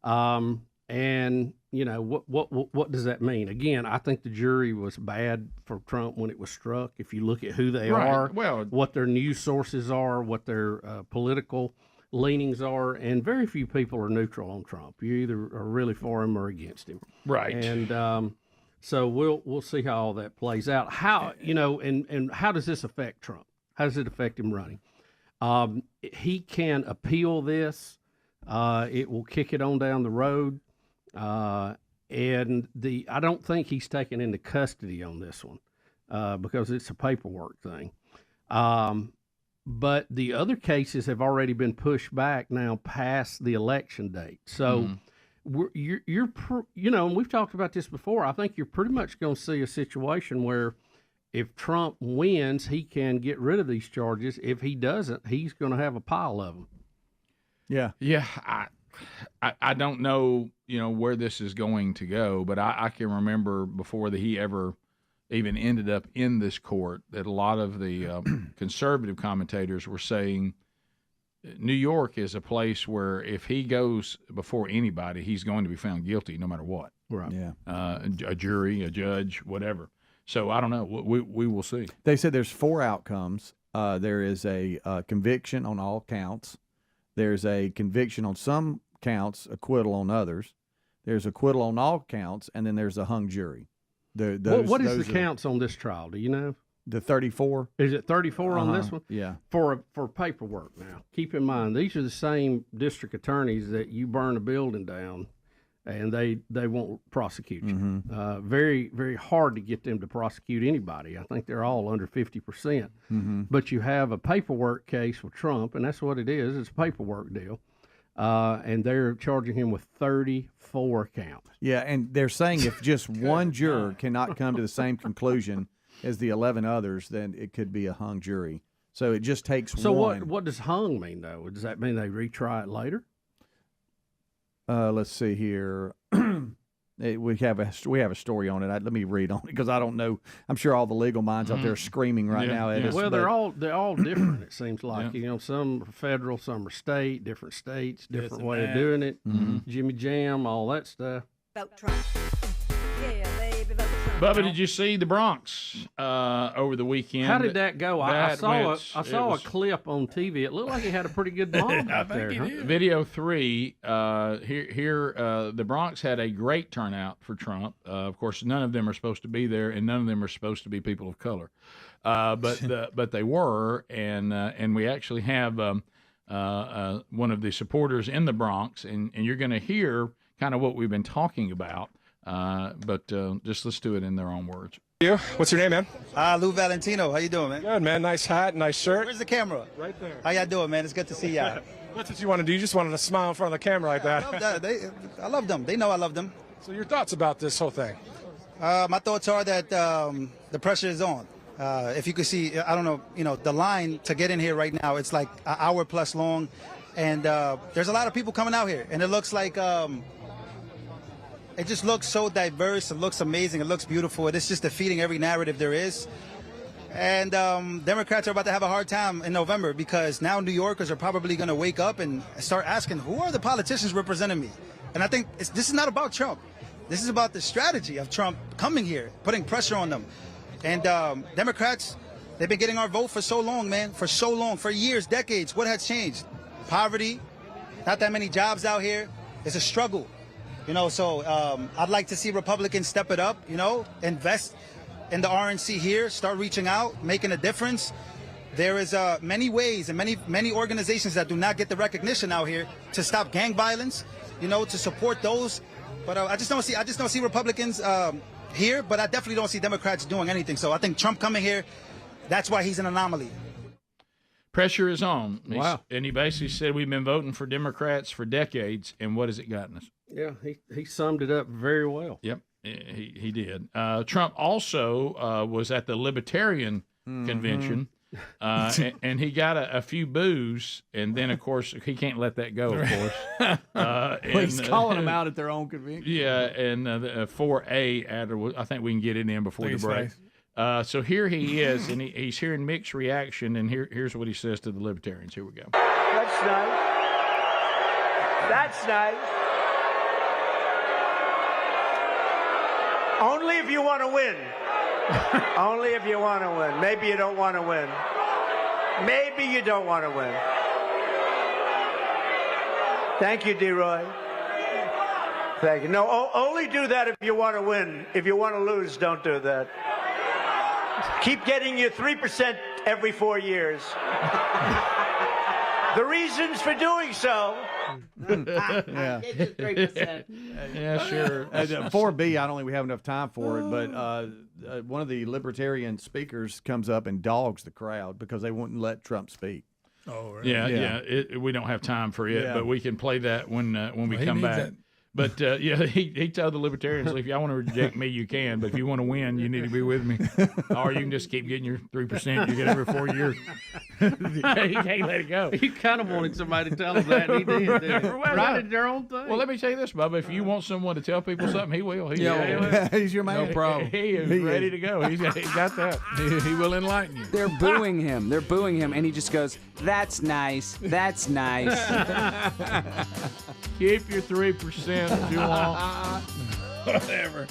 Speaker 7: And what does that mean? Again, I think the jury was bad for Trump when it was struck. If you look at who they are, what their news sources are, what their political leanings are, and very few people are neutral on Trump. You either are really for him or against him.
Speaker 4: Right.
Speaker 7: And so we'll see how all that plays out. How and how does this affect Trump? How does it affect him running? He can appeal this. It will kick it on down the road. And I don't think he's taken into custody on this one, because it's a paperwork thing. But the other cases have already been pushed back now past the election date. So and we've talked about this before. I think you're pretty much going to see a situation where if Trump wins, he can get rid of these charges. If he doesn't, he's going to have a pile of them.
Speaker 1: Yeah.
Speaker 4: Yeah. I don't know, where this is going to go, but I can remember before that he ever even ended up in this court that a lot of the conservative commentators were saying New York is a place where if he goes before anybody, he's going to be found guilty no matter what.
Speaker 7: Right.
Speaker 1: Yeah.
Speaker 4: A jury, a judge, whatever. So I don't know. We will see.
Speaker 1: They said there's 4 outcomes. There is a conviction on all counts. There's a conviction on some counts, acquittal on others. There's acquittal on all counts, and then there's a hung jury.
Speaker 7: What is the counts on this trial? Do you know?
Speaker 1: The 34.
Speaker 7: Is it 34 on this one?
Speaker 1: Yeah.
Speaker 7: For paperwork now. Keep in mind, these are the same district attorneys that you burn a building down and they won't prosecute you.
Speaker 1: Mm-hmm.
Speaker 7: Very, very hard to get them to prosecute anybody. I think they're all under 50%.
Speaker 1: Mm-hmm.
Speaker 7: But you have a paperwork case with Trump, and that's what it is. It's a paperwork deal. And they're charging him with 34 counts.
Speaker 1: Yeah, and they're saying if just one juror cannot come to the same conclusion as the 11 others, then it could be a hung jury. So it just takes
Speaker 7: So
Speaker 1: one.
Speaker 7: what does hung mean, though? Does that mean they retry it later?
Speaker 1: Let's see here. We have a story on it. Let me read on it because I don't know. I'm sure all the legal minds out there are screaming right now at us.
Speaker 7: Well, they're all different. It seems like
Speaker 1: Yeah.
Speaker 7: some are federal, some are state, different states, different
Speaker 3: Yes,
Speaker 7: way of
Speaker 3: and
Speaker 7: doing it.
Speaker 1: Mhm.
Speaker 7: Jimmy Jam, all that stuff.
Speaker 15: Vote Trump. Yeah, baby, vote Trump.
Speaker 4: Bubba, did you see the Bronx over the weekend?
Speaker 7: How did that go? I saw
Speaker 4: a
Speaker 7: a clip on TV. It looked like he had a pretty good bomb out there. Huh?
Speaker 4: Video 3, the Bronx had a great turnout for Trump. Of course, none of them are supposed to be there, and none of them are supposed to be people of color. But they were, and we actually have one of the supporters in the Bronx, and you're going to hear kind of what we've been talking about. But just let's do it in their own words.
Speaker 16: You? What's your name, man?
Speaker 19: Lou Valentino. How you doing, man?
Speaker 16: Good, man. Nice hat, nice shirt.
Speaker 19: Where's the camera?
Speaker 16: Right there.
Speaker 19: How y'all doing, man? It's good to see y'all.
Speaker 16: That's what you want to do. You just wanted to smile in front of the camera like that.
Speaker 19: I love them. They know I love them.
Speaker 16: So your thoughts about this whole thing?
Speaker 19: My thoughts are that the pressure is on. If you could see, I don't know, the line to get in here right now, it's like an hour plus long. And there's a lot of people coming out here. And it looks like... it just looks so diverse. It looks amazing. It looks beautiful. It is just defeating every narrative there is. And Democrats are about to have a hard time in November because now New Yorkers are probably going to wake up and start asking, who are the politicians representing me? And I think this is not about Trump. This is about the strategy of Trump coming here, putting pressure on them. And Democrats, they've been getting our vote for so long, man, for so long, for years, decades. What has changed? Poverty, not that many jobs out here. It's a struggle. So I'd like to see Republicans step it up, invest in the RNC here, start reaching out, making a difference. There is many ways and many organizations that do not get the recognition out here to stop gang violence, to support those. But I just don't see Republicans here, but I definitely don't see Democrats doing anything. So I think Trump coming here, that's why he's an anomaly.
Speaker 4: Pressure is on.
Speaker 7: Wow.
Speaker 4: And he basically said we've been voting for Democrats for decades, and what has it gotten us?
Speaker 7: Yeah, he summed it up very well.
Speaker 4: Yep, he did. Trump also was at the Libertarian convention, and he got a few boos, and then, of course, he can't let that go, of course.
Speaker 1: He's calling them out at their own convention.
Speaker 4: Yeah, and 4A adder, I think we can get it in before the break. So here he is, and he's hearing mixed reaction, and here's what he says to the Libertarians. Here we go.
Speaker 20: That's nice. That's nice. Only if you want to win. Only if you want to win. Maybe you don't want to win. Maybe you don't want to win. Thank you, D-Roy. Thank you. No, only do that if you want to win. If you want to lose, don't do that. Keep getting your 3% every 4 years. The reasons for doing so.
Speaker 1: Yeah.
Speaker 20: Get your 3%.
Speaker 4: Yeah, sure.
Speaker 1: 4B, I don't think we have enough time for it, but one of the Libertarian speakers comes up and dogs the crowd because they wouldn't let Trump speak.
Speaker 3: Oh, really?
Speaker 4: Yeah. We don't have time for it,
Speaker 1: Yeah.
Speaker 4: but we can play that when we
Speaker 3: he
Speaker 4: come
Speaker 3: needs
Speaker 4: back.
Speaker 3: that.
Speaker 4: But he told the Libertarians, if y'all want to reject me, you can. But if you want to win, you need to be with me, or you can just keep getting your 3% you get every 4 years. You can't let it go.
Speaker 7: You kind of wanted somebody to tell them that, and he did. Didn't he?
Speaker 4: Well,
Speaker 7: Write their own thing.
Speaker 4: Well, let me tell you this, Bubba. If you want someone to tell people something, he will.
Speaker 1: He's your man.
Speaker 10: No problem.
Speaker 4: He is ready to go. He's got that. He will enlighten you.
Speaker 11: They're booing him. They're booing him, and he just goes, "That's nice. That's nice."
Speaker 4: Keep your 3% if you want. Whatever.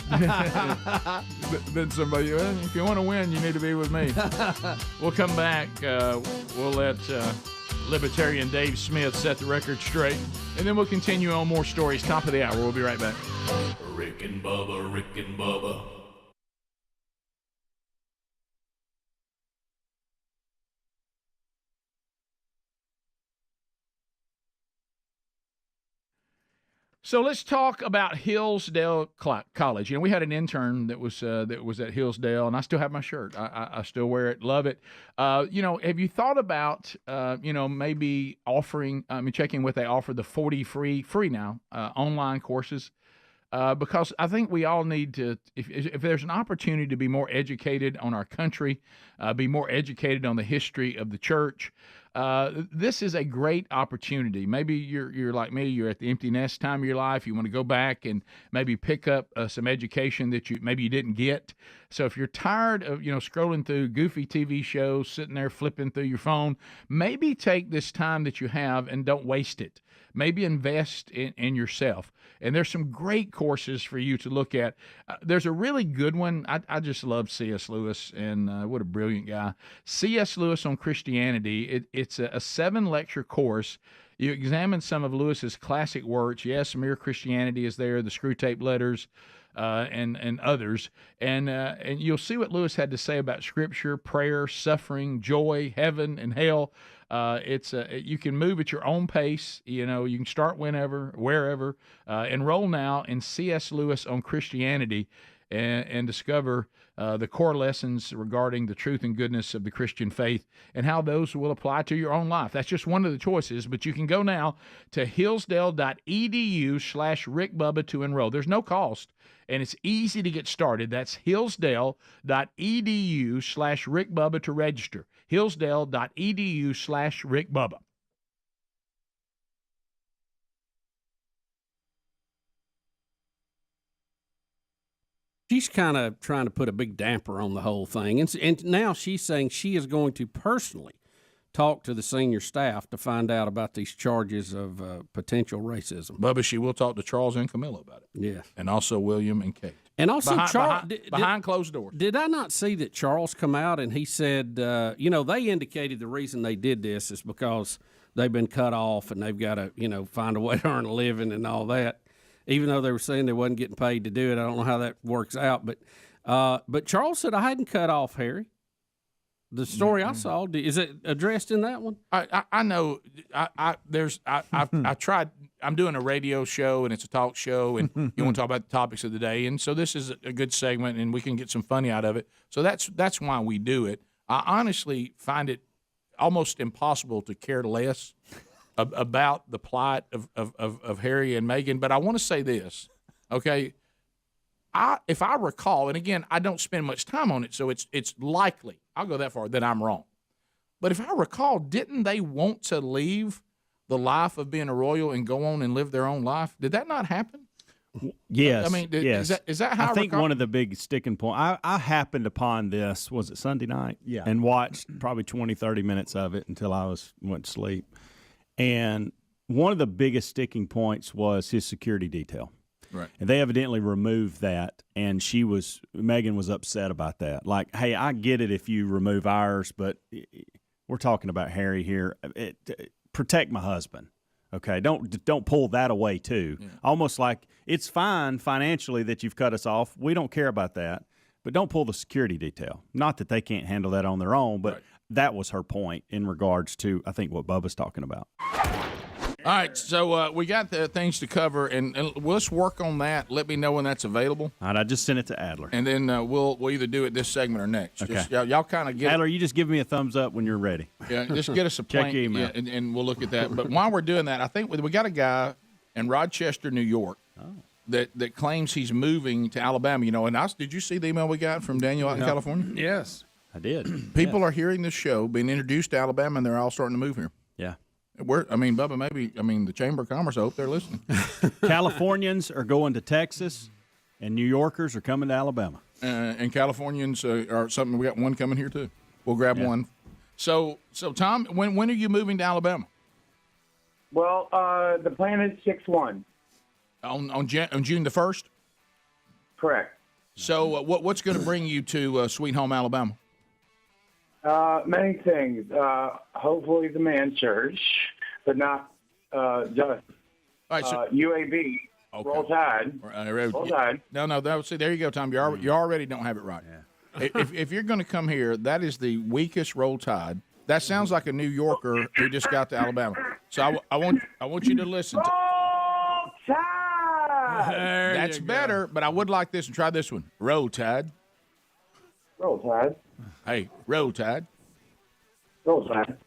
Speaker 4: Then somebody, well, if you want to win, you need to be with me. We'll come back. We'll let Libertarian Dave Smith set the record straight, and then we'll continue on more stories. Top of the hour. We'll be right back.
Speaker 6: Rick and Bubba, Rick and Bubba.
Speaker 4: So let's talk about Hillsdale College. We had an intern that was at Hillsdale, and I still have my shirt. I still wear it, love it. Have you thought about maybe offering? Checking what they offer, the 40 free now online courses. Because I think we all need to, if there's an opportunity to be more educated on our country, be more educated on the history of the church, this is a great opportunity. Maybe you're like me, you're at the empty nest time of your life. You want to go back and maybe pick up some education that you didn't get. So if you're tired of scrolling through goofy TV shows, sitting there flipping through your phone, maybe take this time that you have and don't waste it. Maybe invest in yourself. And there's some great courses for you to look at. There's a really good one. I just love C.S. Lewis, and what a brilliant guy. C.S. Lewis on Christianity. It's a 7-lecture course. You examine some of Lewis's classic works. Yes, Mere Christianity is there, the Screwtape Letters, and others. And you'll see what Lewis had to say about Scripture, prayer, suffering, joy, heaven, and hell. You can move at your own pace. You can start whenever, wherever. Enroll now in C.S. Lewis on Christianity and discover the core lessons regarding the truth and goodness of the Christian faith and how those will apply to your own life. That's just one of the choices, but you can go now to hillsdale.edu/Rick Bubba to enroll. There's no cost, and it's easy to get started. That's hillsdale.edu/Rick Bubba to register. hillsdale.edu/Rick Bubba.
Speaker 7: She's kind of trying to put a big damper on the whole thing. And now she's saying she is going to personally talk to the senior staff to find out about these charges of potential racism.
Speaker 4: Bubba, she will talk to Charles and Camilla about it.
Speaker 7: Yeah.
Speaker 4: And also William and Kate.
Speaker 7: And also
Speaker 4: behind closed doors.
Speaker 7: Did I not see that Charles come out and he said, they indicated the reason they did this is because they've been cut off and they've got to, find a way to earn a living and all that. Even though they were saying they wasn't getting paid to do it. I don't know how that works out. But Charles said, I hadn't cut off Harry. The story I saw, is it addressed in that one?
Speaker 4: I know. I tried. I'm doing a radio show, and it's a talk show, and you want to talk about the topics of the day. And so this is a good segment, and we can get some funny out of it. So that's why we do it. I honestly find it almost impossible to care less about the plight of Harry and Meghan. But I want to say this, okay? If I recall, and again, I don't spend much time on it, so it's likely, I'll go that far, that I'm wrong. But if I recall, didn't they want to leave the life of being a royal and go on and live their own life? Did that not happen?
Speaker 2: Yes.
Speaker 4: I mean,
Speaker 2: yes.
Speaker 4: Is that how
Speaker 2: I think one of the big sticking points, I happened upon this, was it Sunday night? Yeah. And watched probably 20, 30 minutes of it until I went to sleep. And one of the biggest sticking points was his security detail.
Speaker 4: Right.
Speaker 2: And they evidently removed that, and Meghan was upset about that. Like, hey, I get it if you remove ours, but we're talking about Harry here. Protect my husband, okay? Don't pull that away too. Yeah. Almost like it's fine financially that you've cut us off. We don't care about that, but don't pull the security detail. Not that they can't handle that on their own, but that was her point in regards to, I think, what Bubba's talking about.
Speaker 4: All right, so we got the things to cover, and let's work on that. Let me know when that's available.
Speaker 2: All right, I just sent it to Adler.
Speaker 4: And then we'll either do it this segment or next.
Speaker 2: Okay.
Speaker 4: Just, y'all kind of get
Speaker 2: Adler, you just give me a thumbs up when you're ready.
Speaker 4: Yeah, just get us a plan.
Speaker 2: Check your email.
Speaker 4: Yeah, and we'll look at that. But while we're doing that, I think we got a guy in Rochester, New York, that claims he's moving to Alabama. And did you see the email we got from Daniel out in California?
Speaker 10: Yes.
Speaker 2: I did.
Speaker 4: People are hearing this show, being introduced to Alabama, and they're all starting to move here.
Speaker 2: Yeah.
Speaker 4: Bubba, the Chamber of Commerce, I hope they're listening.
Speaker 2: Californians are going to Texas, and New Yorkers are coming to Alabama.
Speaker 4: And Californians are something. We got one coming here too. We'll grab one. So Tom, when are you moving to Alabama?
Speaker 13: Well, the plan is 6/1.
Speaker 4: On June the 1st.
Speaker 13: Correct.
Speaker 4: So what's going to bring you to Sweet Home Alabama?
Speaker 13: Many things. Hopefully the man church, but not just.
Speaker 4: All right, so,
Speaker 13: UAB. Okay. Roll Tide. Roll Tide.
Speaker 4: No. See, there you go, Tom. You already don't have it right. Yeah. if you're going to come here, that is the weakest Roll Tide. That sounds like a New Yorker who just got to Alabama. So I want you to listen.
Speaker 13: Roll Tide. Tide.
Speaker 4: That's better, but I would like this and try this one. Roll Tide.
Speaker 13: Roll Tide.
Speaker 4: Hey, Roll Tide.
Speaker 13: Roll Tide.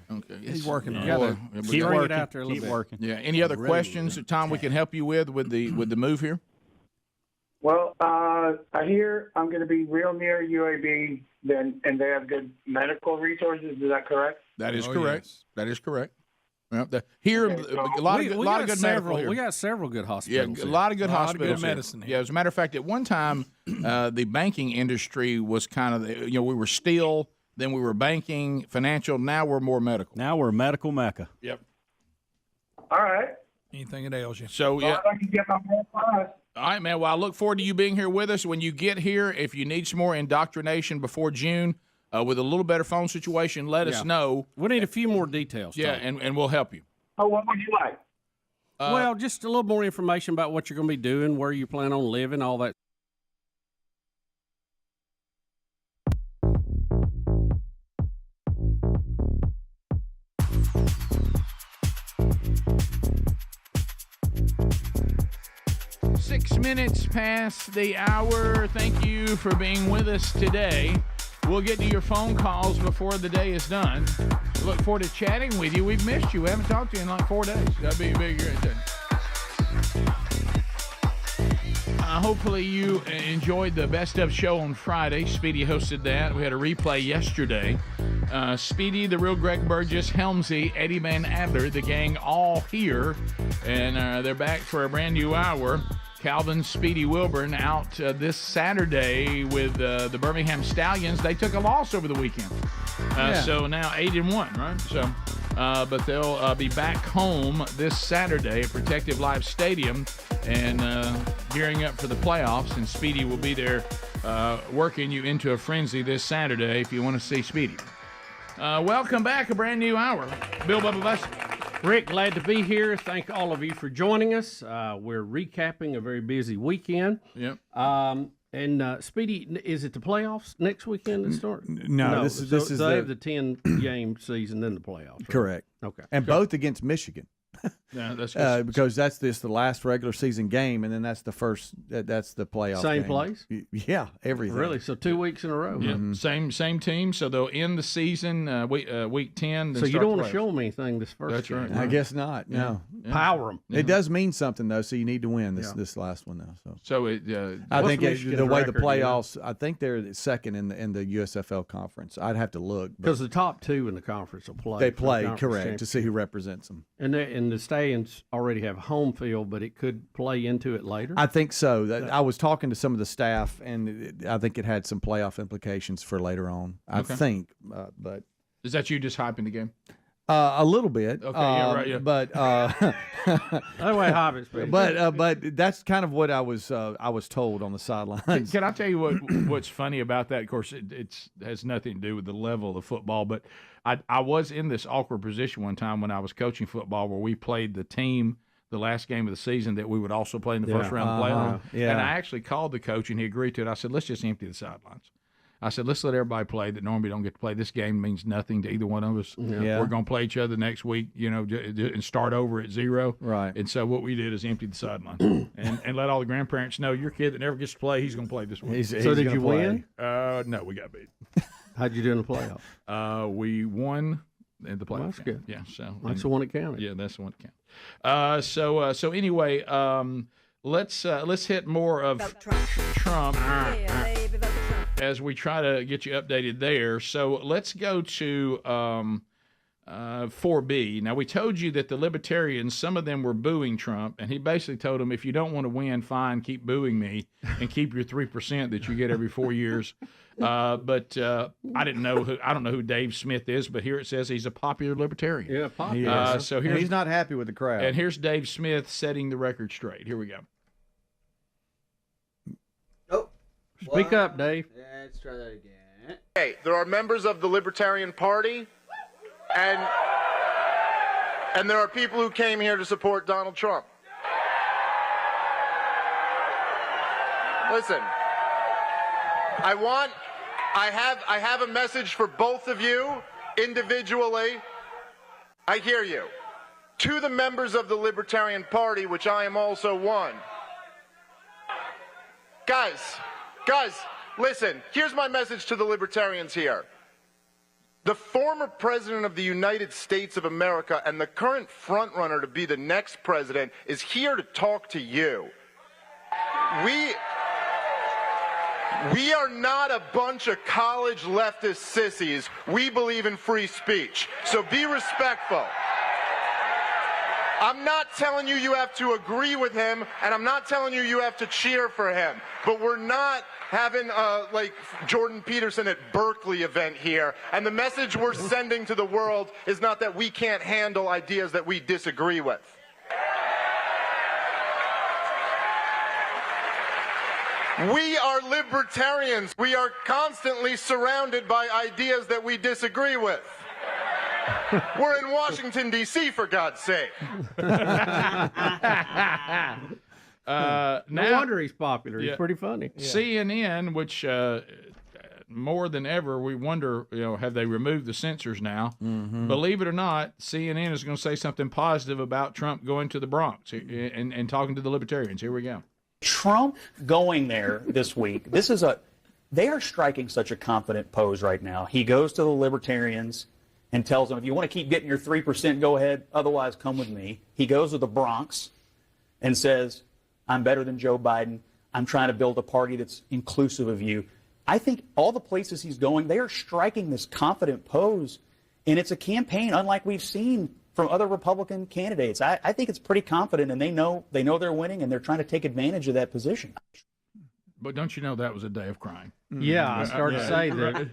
Speaker 4: Okay.
Speaker 10: He's working on
Speaker 2: Together.
Speaker 10: it.
Speaker 2: Keep working. It out there a little bit.
Speaker 4: Working. Yeah. Any other questions, Tom, we can help you with the move here?
Speaker 13: Well, I hear I'm going to be real near UAB, and they have good medical resources. Is that correct?
Speaker 4: That is correct. Yes. That is correct. Well, a lot of good medical here.
Speaker 7: We got several good hospitals.
Speaker 4: Yeah, a lot of good hospitals.
Speaker 10: Good medicine here.
Speaker 4: Yeah, as a matter of fact, at one time, the banking industry was kind of, we were steel, then we were banking, financial. Now we're more medical.
Speaker 2: Now we're medical mecca.
Speaker 4: Yep.
Speaker 13: All right.
Speaker 10: Anything that ails you.
Speaker 4: So, yeah.
Speaker 13: I can get my more class.
Speaker 4: All right, man. Well, I look forward to you being here with us. When you get here, if you need some more indoctrination before June, with a little better phone situation, let us know.
Speaker 7: We need a few more details.
Speaker 4: Yeah, and we'll help you.
Speaker 13: Oh, what would you like?
Speaker 7: Well, just a little more information about what you're going to be doing, where you plan on living, all that.
Speaker 4: Six minutes past the hour. Thank you for being with us today. We'll get to your phone calls before the day is done. Look forward to chatting with you. We've missed you. We haven't talked to you in like 4 days. That'd be a big thing. Hopefully you enjoyed the Best Of show on Friday. Speedy hosted that. We had a replay yesterday. Speedy, the real Greg Burgess, Helmsy, Eddie Van Adler, the gang all here. And they're back for a brand new hour. Calvin Speedy Wilburn out this Saturday with the Birmingham Stallions. They took a loss over the weekend. So now 8-1, right? So, but they'll be back home this Saturday at Protective Life Stadium and gearing up for the playoffs. And Speedy will be there working you into a frenzy this Saturday if you want to see Speedy. Welcome back, a brand new hour. Bill Bubba Bussey.
Speaker 7: Rick, glad to be here. Thank all of you for joining us. We're recapping a very busy weekend.
Speaker 4: Yep.
Speaker 7: And Speedy, is it the playoffs next weekend that start?
Speaker 1: No, this is
Speaker 7: they have the 10-game season, then the playoffs. Right?
Speaker 1: Correct.
Speaker 7: Okay.
Speaker 1: And both against Michigan.
Speaker 4: Yeah, that's good.
Speaker 1: Because that's the last regular season game, and then that's the first. That's the playoff.
Speaker 7: Same
Speaker 1: game.
Speaker 7: place.
Speaker 1: Yeah, everything.
Speaker 7: Really? So 2 weeks in a row.
Speaker 4: Yeah,
Speaker 7: Huh?
Speaker 4: same team. So they'll end the season week 10.
Speaker 7: So you don't want to show them anything this first.
Speaker 4: That's right.
Speaker 7: game,
Speaker 1: I guess not. No.
Speaker 4: Yeah.
Speaker 7: Power them.
Speaker 1: It does mean something though. So you need to win this last one though.
Speaker 4: So
Speaker 1: I think the way the
Speaker 7: record,
Speaker 1: playoffs. I think they're second in the USFL conference. I'd have to look
Speaker 7: because the top two in the conference will play.
Speaker 1: They play correct to see who represents them.
Speaker 7: And the Stallions already have a home field, but it could play into it later.
Speaker 1: I think so. I was talking to some of the staff, and I think it had some playoff implications for later on. I think, but
Speaker 4: is that you just hyping the game?
Speaker 1: A little bit.
Speaker 4: Okay, yeah, right. Yeah.
Speaker 1: But
Speaker 7: that way, Hobbits.
Speaker 1: But that's kind of what I was told on the sidelines.
Speaker 4: Can I tell you what's funny about that? Of course, it has nothing to do with the level of football, but I was in this awkward position one time when I was coaching football where we played the team the last game of the season that we would also play in the first round of the playoffs.
Speaker 1: Yeah.
Speaker 4: And I actually called the coach, and he agreed to it. I said, let's just empty the sidelines. I said, let's let everybody play that normally don't get to play. This game means nothing to either one of us.
Speaker 1: Yeah.
Speaker 4: We're going to play each other next week, and start over at 0.
Speaker 1: Right.
Speaker 4: And so what we did is empty the sidelines and let all the grandparents know your kid that never gets to play, he's going to play this week.
Speaker 7: So did you win?
Speaker 4: No, we got beat.
Speaker 7: How'd you do in the playoffs?
Speaker 4: We won in the playoffs.
Speaker 7: Well, that's good.
Speaker 4: Yeah, so
Speaker 7: that's the one that counted.
Speaker 4: Yeah, that's the one that counted. So anyway, let's hit more of Trump as we try to get you updated there. So let's go to 4B. Now, we told you that the Libertarians, some of them were booing Trump, and he basically told them, if you don't want to win, fine, keep booing me and keep your 3% that you get every 4 years. But I don't know who Dave Smith is, but here it says he's a popular Libertarian.
Speaker 7: Yeah, popular.
Speaker 4: So
Speaker 1: he's not happy with the crowd.
Speaker 4: And here's Dave Smith setting the record straight. Here we go.
Speaker 7: Speak up, Dave.
Speaker 17: Let's try that again. Hey, there are members of the Libertarian Party, and there are people who came here to support Donald Trump. Listen, I have a message for both of you individually. I hear you. To the members of the Libertarian Party, which I am also one, Guys, listen, here's my message to the libertarians here. The former president of the United States of America and the current frontrunner to be the next president is here to talk to you. We are not a bunch of college leftist sissies. We believe in free speech. So be respectful. I'm not telling you have to agree with him, and I'm not telling you have to cheer for him. But we're not having like Jordan Peterson at Berkeley event here. And the message we're sending to the world is not that we can't handle ideas that we disagree with. We are libertarians. We are constantly surrounded by ideas that we disagree with. We're in Washington, D.C., for God's sake.
Speaker 7: No wonder he's popular. He's pretty funny.
Speaker 4: CNN, which more than ever, we wonder, have they removed the censors now?
Speaker 1: Mm-hmm.
Speaker 4: Believe it or not, CNN is going to say something positive about Trump going to the Bronx and talking to the libertarians. Here we go.
Speaker 18: Trump going there this week, they are striking such a confident pose right now. He goes to the libertarians and tells them, if you want to keep getting your 3%, go ahead. Otherwise, come with me. He goes to the Bronx and says, I'm better than Joe Biden. I'm trying to build a party that's inclusive of you. I think all the places he's going, they are striking this confident pose, and it's a campaign unlike we've seen from other Republican candidates. I think it's pretty confident, and they know they're winning, and they're trying to take advantage of that position.
Speaker 4: But don't you know that was a day of crying?
Speaker 7: Yeah, I started to say that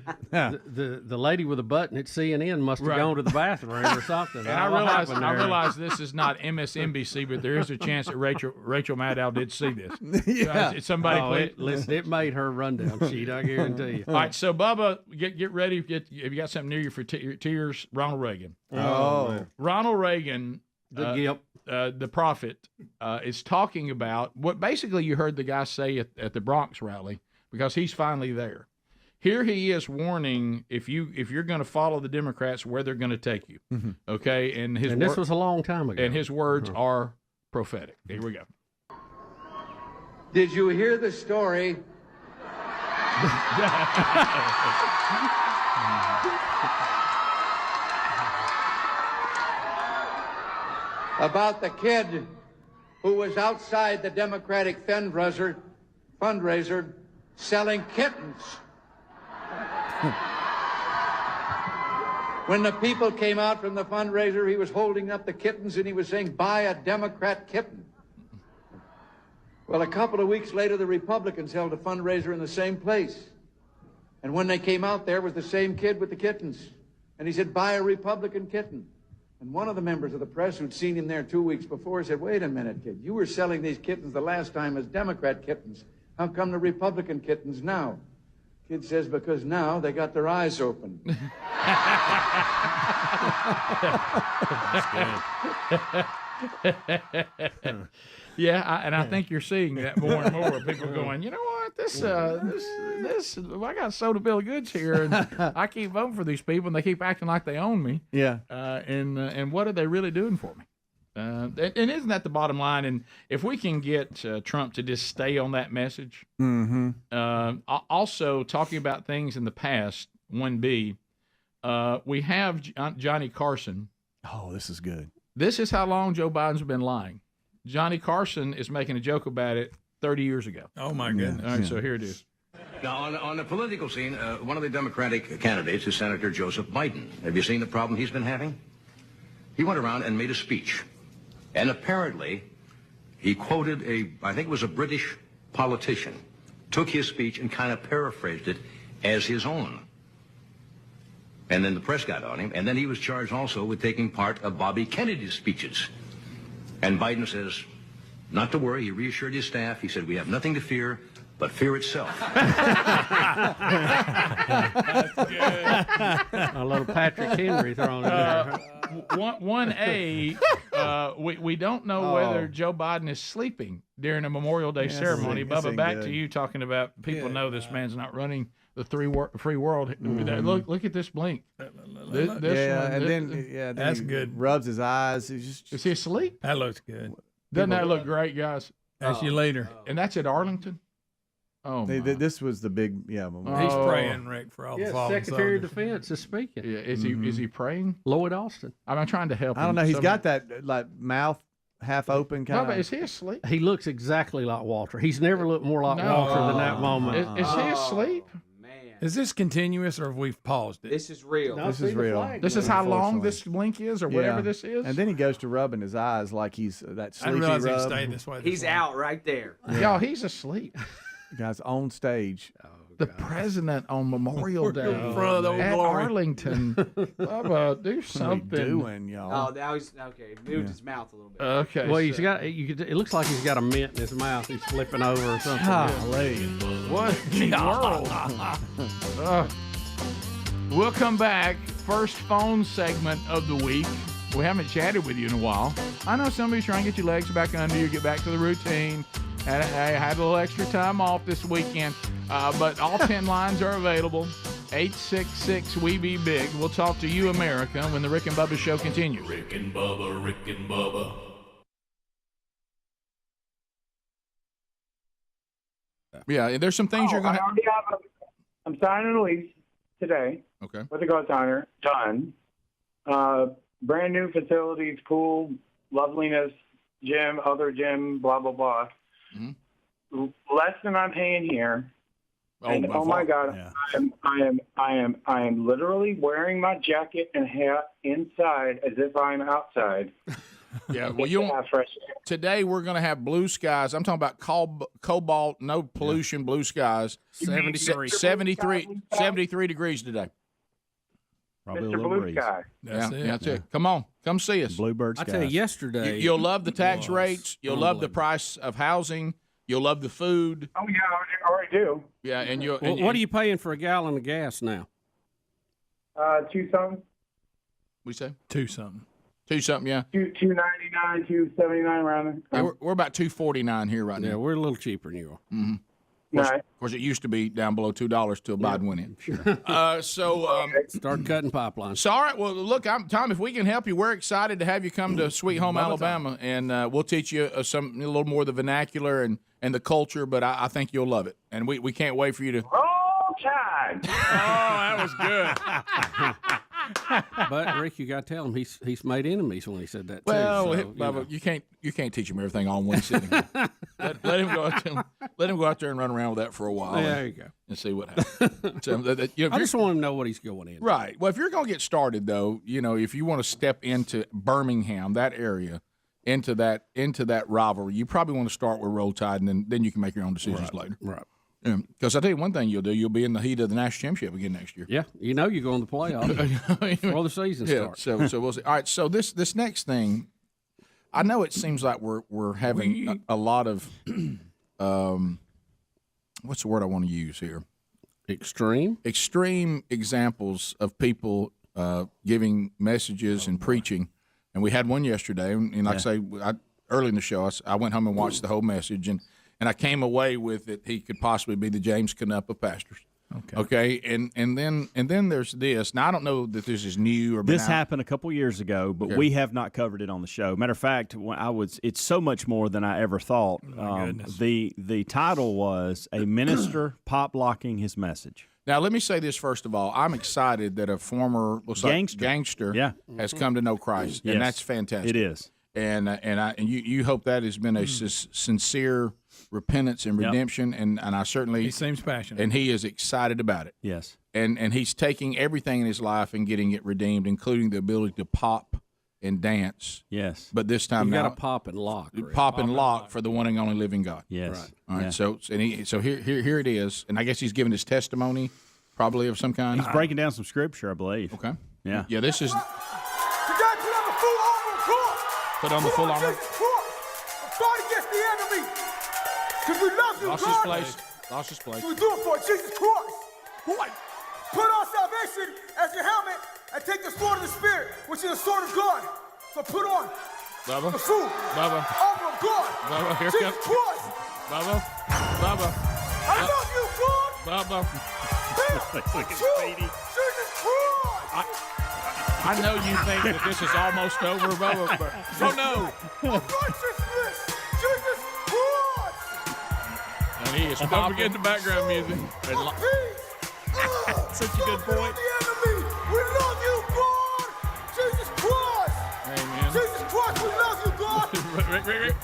Speaker 7: the lady with the button at CNN must have gone to the bathroom or something.
Speaker 4: And I realize this is not MSNBC, but there is a chance that Rachel Maddow did see this.
Speaker 7: It made her rundown sheet, I guarantee you.
Speaker 4: All right, so Bubba, get ready. Have you got something near you for tears? Ronald Reagan. Ronald Reagan, the prophet, is talking about what basically you heard the guy say at the Bronx rally, because he's finally there. Here he is warning if you're going to follow the Democrats, where they're going to take you.
Speaker 1: Mm-hmm.
Speaker 4: Okay, and
Speaker 7: this was a long time ago.
Speaker 4: And his words are prophetic. Here we go.
Speaker 21: Did you hear the story? About the kid who was outside the Democratic fundraiser selling kittens. When the people came out from the fundraiser, he was holding up the kittens and he was saying, buy a Democrat kitten. Well, a couple of weeks later, the Republicans held a fundraiser in the same place. And when they came out, there was the same kid with the kittens. And he said, buy a Republican kitten. And one of the members of the press who'd seen him there 2 weeks before said, wait a minute, kid, you were selling these kittens the last time as Democrat kittens. How come the Republican kittens now? Kid says, because now they got their eyes open.
Speaker 4: I think you're seeing that more and more. People going, you know what, this, I got soda bill of goods here, and I keep voting for these people, and they keep acting like they own me.
Speaker 1: Yeah.
Speaker 4: And what are they really doing for me? And isn't that the bottom line? And if we can get Trump to just stay on that message, also talking about things in the past, 1B, we have Johnny Carson.
Speaker 1: Oh, this is good.
Speaker 4: This is how long Joe Biden's been lying. Johnny Carson is making a joke about it 30 years ago.
Speaker 3: Oh, my goodness.
Speaker 4: All right, so here it is.
Speaker 23: Now, on the political scene, one of the Democratic candidates is Senator Joseph Biden. Have you seen the problem he's been having? He went around and made a speech. And apparently, he quoted I think it was a British politician, took his speech and kind of paraphrased it as his own. And then the press got on him, and then he was charged also with taking part of Bobby Kennedy's speeches. And Biden says, not to worry, he reassured his staff. He said, we have nothing to fear but fear itself.
Speaker 7: That's good. A little Patrick Henry thrown in there.
Speaker 4: 1A, we don't know whether Joe Biden is sleeping during a Memorial Day ceremony. Bubba, back to you talking about people know this man's not running the free world. Look at this blink.
Speaker 1: Then
Speaker 3: that's
Speaker 1: he
Speaker 3: good.
Speaker 1: Rubs his eyes.
Speaker 4: Is he asleep?
Speaker 3: That looks good.
Speaker 4: Doesn't that look great, guys?
Speaker 3: That's you later.
Speaker 4: And that's at Arlington. Oh,
Speaker 1: this was the big
Speaker 3: He's praying, Rick, for all the fallen
Speaker 7: Secretary of
Speaker 3: soldiers.
Speaker 7: Defense is speaking.
Speaker 4: Yeah, is he praying?
Speaker 7: Lloyd Austin.
Speaker 4: I'm trying to help him.
Speaker 1: I don't know. He's
Speaker 4: So-
Speaker 1: got that like mouth half open kind
Speaker 4: Bubba,
Speaker 1: of.
Speaker 4: is he asleep?
Speaker 7: He looks exactly like Walter. He's never looked more like
Speaker 4: No.
Speaker 7: Walter than that moment.
Speaker 4: Is he asleep?
Speaker 10: Is this continuous or have we paused it?
Speaker 11: This is real.
Speaker 1: This is real.
Speaker 4: This is how long this link is, or whatever this is.
Speaker 1: And then he goes to rubbing his eyes like he's that
Speaker 10: I didn't
Speaker 1: sleepy
Speaker 10: realize he
Speaker 1: rub.
Speaker 10: stayed this way.
Speaker 11: He's out right there.
Speaker 4: Y'all, he's asleep.
Speaker 1: Guys on stage.
Speaker 4: The president on Memorial Day
Speaker 10: In front of the Old
Speaker 4: at
Speaker 10: Glory.
Speaker 4: Arlington. Bubba, do
Speaker 1: What are
Speaker 4: something.
Speaker 1: you doing, y'all?
Speaker 11: Oh, now he's okay. Moved his mouth a little bit.
Speaker 4: Okay.
Speaker 7: Well, he's got. It looks like he's got a mint in his mouth. He's flipping over or something.
Speaker 1: Golly.
Speaker 4: What in the world? We'll come back. First phone segment of the week. We haven't chatted with you in a while. I know somebody's trying to get your legs back under you, get back to the routine. And I had a little extra time off this weekend, but all 10 lines are available. 866-WE-BE-BIG. We'll talk to you, America, when the Rick and Bubba Show continues.
Speaker 6: Rick and Bubba, Rick and Bubba.
Speaker 4: Yeah, and there's some things you're going
Speaker 13: I already have I'm signing a lease today.
Speaker 4: Okay.
Speaker 13: With the ghost hunter, done. Brand new facilities, pool, loveliness, gym, other gym, blah blah blah.
Speaker 4: Mm-hmm.
Speaker 13: Less than I'm paying here. And
Speaker 4: by
Speaker 13: oh my
Speaker 4: far.
Speaker 13: God, I am literally wearing my jacket and hat inside as if I'm outside.
Speaker 4: Yeah, well, you don't. Today we're going to have blue skies. I'm talking about cobalt, no pollution, blue skies. 73 degrees today.
Speaker 2: Probably
Speaker 13: Mr.
Speaker 2: a little
Speaker 13: Blue
Speaker 2: breeze.
Speaker 13: Sky.
Speaker 4: That's it. Come on, come see us.
Speaker 2: Bluebird
Speaker 7: I
Speaker 2: skies.
Speaker 7: tell you, yesterday
Speaker 4: You'll love the tax rates. You'll love the price of housing. You'll love the food.
Speaker 13: Oh yeah, I already do.
Speaker 4: Yeah, and you'll.
Speaker 7: Well, what are you paying for a gallon of gas now?
Speaker 13: 2 something.
Speaker 4: We say
Speaker 10: 2 something.
Speaker 4: 2 something. Yeah.
Speaker 13: 299, 279 around there.
Speaker 4: Yeah, we're about $2.49 here right now.
Speaker 7: Yeah, we're a little cheaper than you are.
Speaker 4: Mm-hmm.
Speaker 13: Right.
Speaker 4: Of course, it used to be down below $2 till Biden went in.
Speaker 7: Sure.
Speaker 4: Start
Speaker 7: cutting pipelines.
Speaker 4: So, all right. Well, look, Tom, if we can help you, we're excited to have you come to Sweet Home Alabama, and we'll teach you a little more of the vernacular and the culture. But I think you'll love it, and we can't wait for you to.
Speaker 13: Roll Tide.
Speaker 4: Oh, that was good.
Speaker 7: But Rick, you got to tell him he's made enemies when he said that.
Speaker 4: Well,
Speaker 7: too, so,
Speaker 4: Bubba, you can't teach him everything all in one sitting. let him go out there and run around with that for a while.
Speaker 7: Yeah, there you go.
Speaker 4: And see what happens. So,
Speaker 7: I just want him to know what he's going in.
Speaker 4: Right. Well, if you're going to get started, though, if you want to step into Birmingham, that area, into that rivalry, you probably want to start with Roll Tide, and then you can make your own decisions later.
Speaker 7: Right.
Speaker 4: Because I'll tell you one thing you'll do, you'll be in the heat of the national championship again next year.
Speaker 7: Yeah, you're going to the playoffs before the season starts.
Speaker 4: So we'll see. All right, so this next thing, I know it seems like we're having a lot of what's the word I want to use here?
Speaker 7: Extreme
Speaker 4: examples of people giving messages and preaching, and we had one yesterday. And like I say, early in the show, I went home and watched the whole message, and I came away with it. He could possibly be the James Canup of pastors. Okay, and then there's this. Now I don't know that this is new or
Speaker 2: this happened a couple years ago, but
Speaker 4: Okay.
Speaker 2: we have not covered it on the show. Matter of fact, when it's so much more than I ever thought. The title was "A Minister Pop Locking His Message."
Speaker 4: Now, let me say this first of all. I'm excited that a former gangster has come to know Christ, and
Speaker 2: Yes.
Speaker 4: that's fantastic.
Speaker 2: It is.
Speaker 4: And you hope that has been a sincere repentance and redemption, and I certainly
Speaker 10: He seems passionate.
Speaker 4: and he is excited about it.
Speaker 2: Yes,
Speaker 4: and he's taking everything in his life and getting it redeemed, including the ability to pop and dance.
Speaker 2: Yes,
Speaker 4: but this time
Speaker 7: You
Speaker 4: now,
Speaker 7: got to pop and lock. Rick.
Speaker 4: pop and lock for the one and only living God.
Speaker 2: Yes.
Speaker 7: Right.
Speaker 4: All right.
Speaker 2: Yeah.
Speaker 4: So here it is, and I guess he's giving his testimony, probably of some kind.
Speaker 2: He's breaking down some scripture, I believe.
Speaker 4: Okay.
Speaker 2: Yeah.
Speaker 4: Yeah. This is
Speaker 5: You gotta put on the full armor of God.
Speaker 4: Put on the full armor.
Speaker 5: Jesus Christ. Fight against the enemy. Because we love you,
Speaker 4: Lost
Speaker 5: God.
Speaker 4: his place. Lost his place.
Speaker 5: We do it for Jesus Christ. What? Put on salvation as your helmet and take the sword of the Spirit, which is the sword of God. So put on
Speaker 4: Bubba.
Speaker 5: the full
Speaker 4: Bubba.
Speaker 5: armor of God.
Speaker 4: Bubba, here
Speaker 5: Jesus
Speaker 4: comes.
Speaker 5: Christ.
Speaker 4: Bubba. Bubba.
Speaker 5: I love you, God.
Speaker 4: Bubba.
Speaker 5: Jesus Christ.
Speaker 4: I know you think that this is almost over, Bubba, but oh no.
Speaker 5: Righteousness. Jesus Christ.
Speaker 4: And he Just
Speaker 10: Don't
Speaker 4: stop
Speaker 10: forget
Speaker 4: it.
Speaker 10: the background music.
Speaker 2: Such a good point.
Speaker 5: The enemy. We love you, God. Jesus Christ.
Speaker 4: Amen.
Speaker 5: Jesus Christ, we love you, God.
Speaker 4: Rick.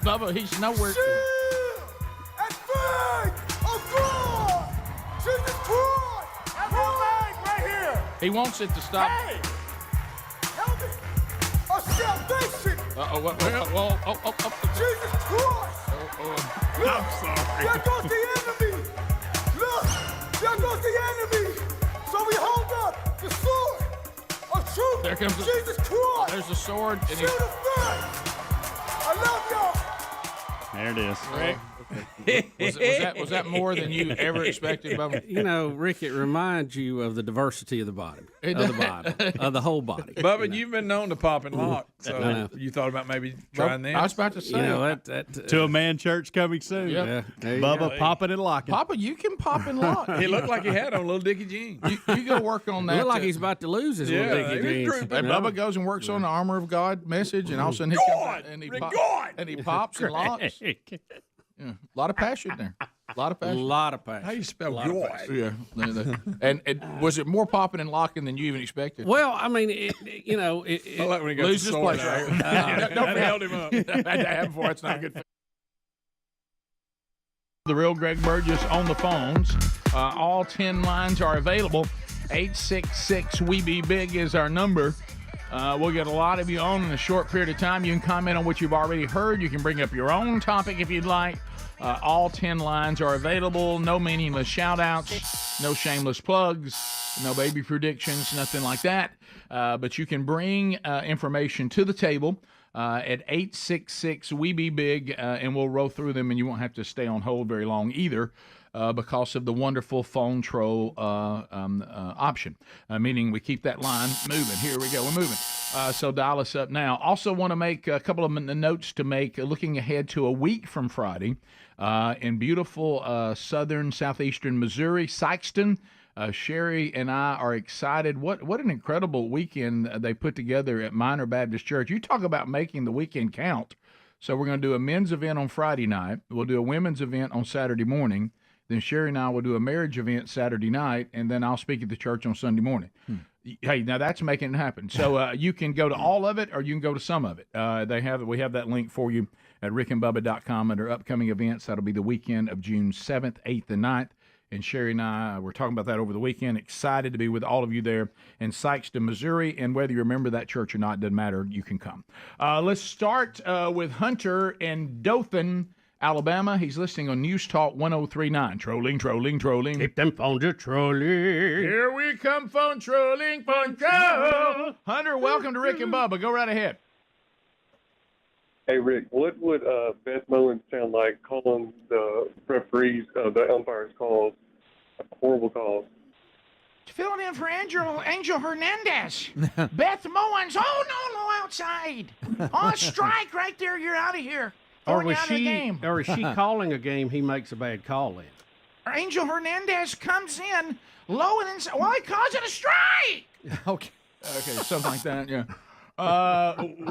Speaker 4: Bubba, he's nowhere.
Speaker 5: Shield and faith of God. Jesus Christ. Everybody right here.
Speaker 4: He wants it to stop.
Speaker 5: Hey. Helmet of salvation. Jesus Christ. Look,
Speaker 10: I'm sorry.
Speaker 5: there goes the enemy. Look, there goes the enemy. So we hold up the sword of truth.
Speaker 4: There comes
Speaker 5: Jesus Christ.
Speaker 4: There's the sword. And
Speaker 5: Shield of faith. I love y'all.
Speaker 2: There it is.
Speaker 4: Rick. Was that more than you ever expected, Bubba?
Speaker 7: You know, Rick, it reminds you of the diversity of the body, of the whole body.
Speaker 10: Bubba, you've been known to pop and lock, so you thought about maybe trying this.
Speaker 4: I was about to say.
Speaker 7: You know, that
Speaker 2: To a man church coming soon.
Speaker 4: Yep.
Speaker 7: yeah, there you
Speaker 2: Bubba
Speaker 7: go.
Speaker 2: popping and locking.
Speaker 4: Papa, you can pop and lock.
Speaker 10: He looked like he had on little Dickie jeans.
Speaker 4: You go work on that.
Speaker 7: Look like he's about to lose his little
Speaker 10: Yeah,
Speaker 7: Dickie
Speaker 10: he was
Speaker 7: jeans.
Speaker 10: drooping.
Speaker 4: And Bubba goes and works on the armor of God message, and all of a sudden he comes out and he pops and locks. Yeah, a lot of passion there. A lot of
Speaker 7: A
Speaker 4: passion.
Speaker 7: lot of passion.
Speaker 10: How you spell
Speaker 7: Lot of
Speaker 10: joy?
Speaker 7: passion.
Speaker 4: Yeah. And was it more popping and locking than you even expected?
Speaker 7: Well, I mean, I
Speaker 10: like when he got
Speaker 4: lose
Speaker 10: the
Speaker 4: this
Speaker 10: sword
Speaker 4: place
Speaker 10: out.
Speaker 4: right.
Speaker 10: That held him up.
Speaker 4: That happened before. It's not good. The real Greg Burgess on the phones. All 10 lines are available. 866-WE-BE-BIG is our number. We'll get a lot of you on in a short period of time. You can comment on what you've already heard. You can bring up your own topic if you'd like. All 10 lines are available. No meaningless shout-outs, no shameless plugs, no baby predictions, nothing like that. But you can bring information to the table at 866-WE-BE-BIG, and we'll roll through them, and you won't have to stay on hold very long either. Because of the wonderful phone troll option, meaning we keep that line moving. Here we go. We're moving. So dial us up now. Also want to make a couple of notes to make looking ahead to a week from Friday in beautiful southeastern Missouri, Sikeston. Sherry and I are excited. What an incredible weekend they put together at Minor Baptist Church. You talk about making the weekend count. So we're going to do a men's event on Friday night. We'll do a women's event on Saturday morning. Then Sherry and I will do a marriage event Saturday night, and then I'll speak at the church on Sunday morning. Hey, now that's making it happen. So you can go to all of it, or you can go to some of it. We have that link for you at rickandbubba.com under upcoming events. That'll be the weekend of June 7th, 8th, and 9th. And Sherry and I were talking about that over the weekend. Excited to be with all of you there in Sikeston, Missouri. And whether you remember that church or not, doesn't matter. You can come. Let's start with Hunter in Dothan, Alabama. He's listening on News Talk 1039. Trolling.
Speaker 7: Keep them phones a trolling.
Speaker 4: Here we come, phone trolling. Hunter, welcome to Rick and Bubba. Go right ahead.
Speaker 8: Hey, Rick, what would Beth Mowins sound like calling the referees, the umpires calls, horrible calls?
Speaker 4: Filling in for Angel Hernandez. Beth Mowins. Oh, no, outside. On strike right there. You're out of here.
Speaker 7: Or
Speaker 4: Throwing
Speaker 7: was
Speaker 4: you out of the
Speaker 7: she?
Speaker 4: game.
Speaker 7: Or is she calling a game? He makes a bad call in.
Speaker 4: Angel Hernandez comes in low and inside. Well, he calls it a strike. Okay, something like that, yeah.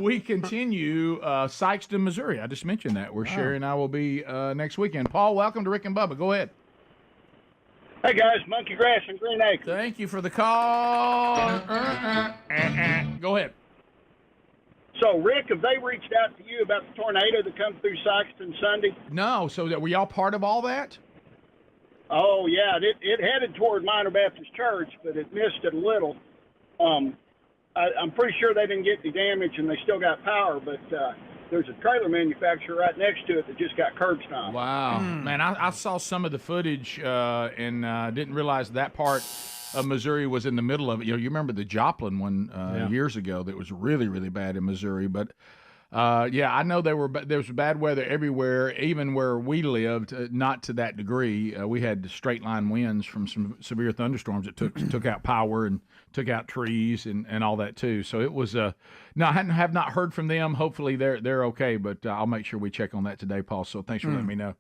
Speaker 4: We continue Sikeston, Missouri. I just mentioned that, where Sherry and I will be next weekend. Paul, welcome to Rick and Bubba. Go ahead.
Speaker 9: Hey, guys, Monkey Grass and Green Acres.
Speaker 4: Thank you for the call. Go ahead.
Speaker 9: So, Rick, have they reached out to you about the tornado that comes through Sikeston Sunday?
Speaker 4: No. So were y'all part of all that?
Speaker 9: Oh, yeah. It headed toward Minor Baptist Church, but it missed it a little. I'm pretty sure they didn't get any damage and they still got power, but there's a trailer manufacturer right next to it that just got curb stomped.
Speaker 4: Wow. Man, I saw some of the footage and didn't realize that part of Missouri was in the middle of it. You remember the Joplin one years ago that was really, really bad in Missouri. But, I know there was bad weather everywhere, even where we lived, not to that degree. We had straight line winds from some severe thunderstorms that took out power and took out trees and all that too. So it was no, I have not heard from them. Hopefully they're okay, but I'll make sure we check on that today, Paul. So thanks for letting me know.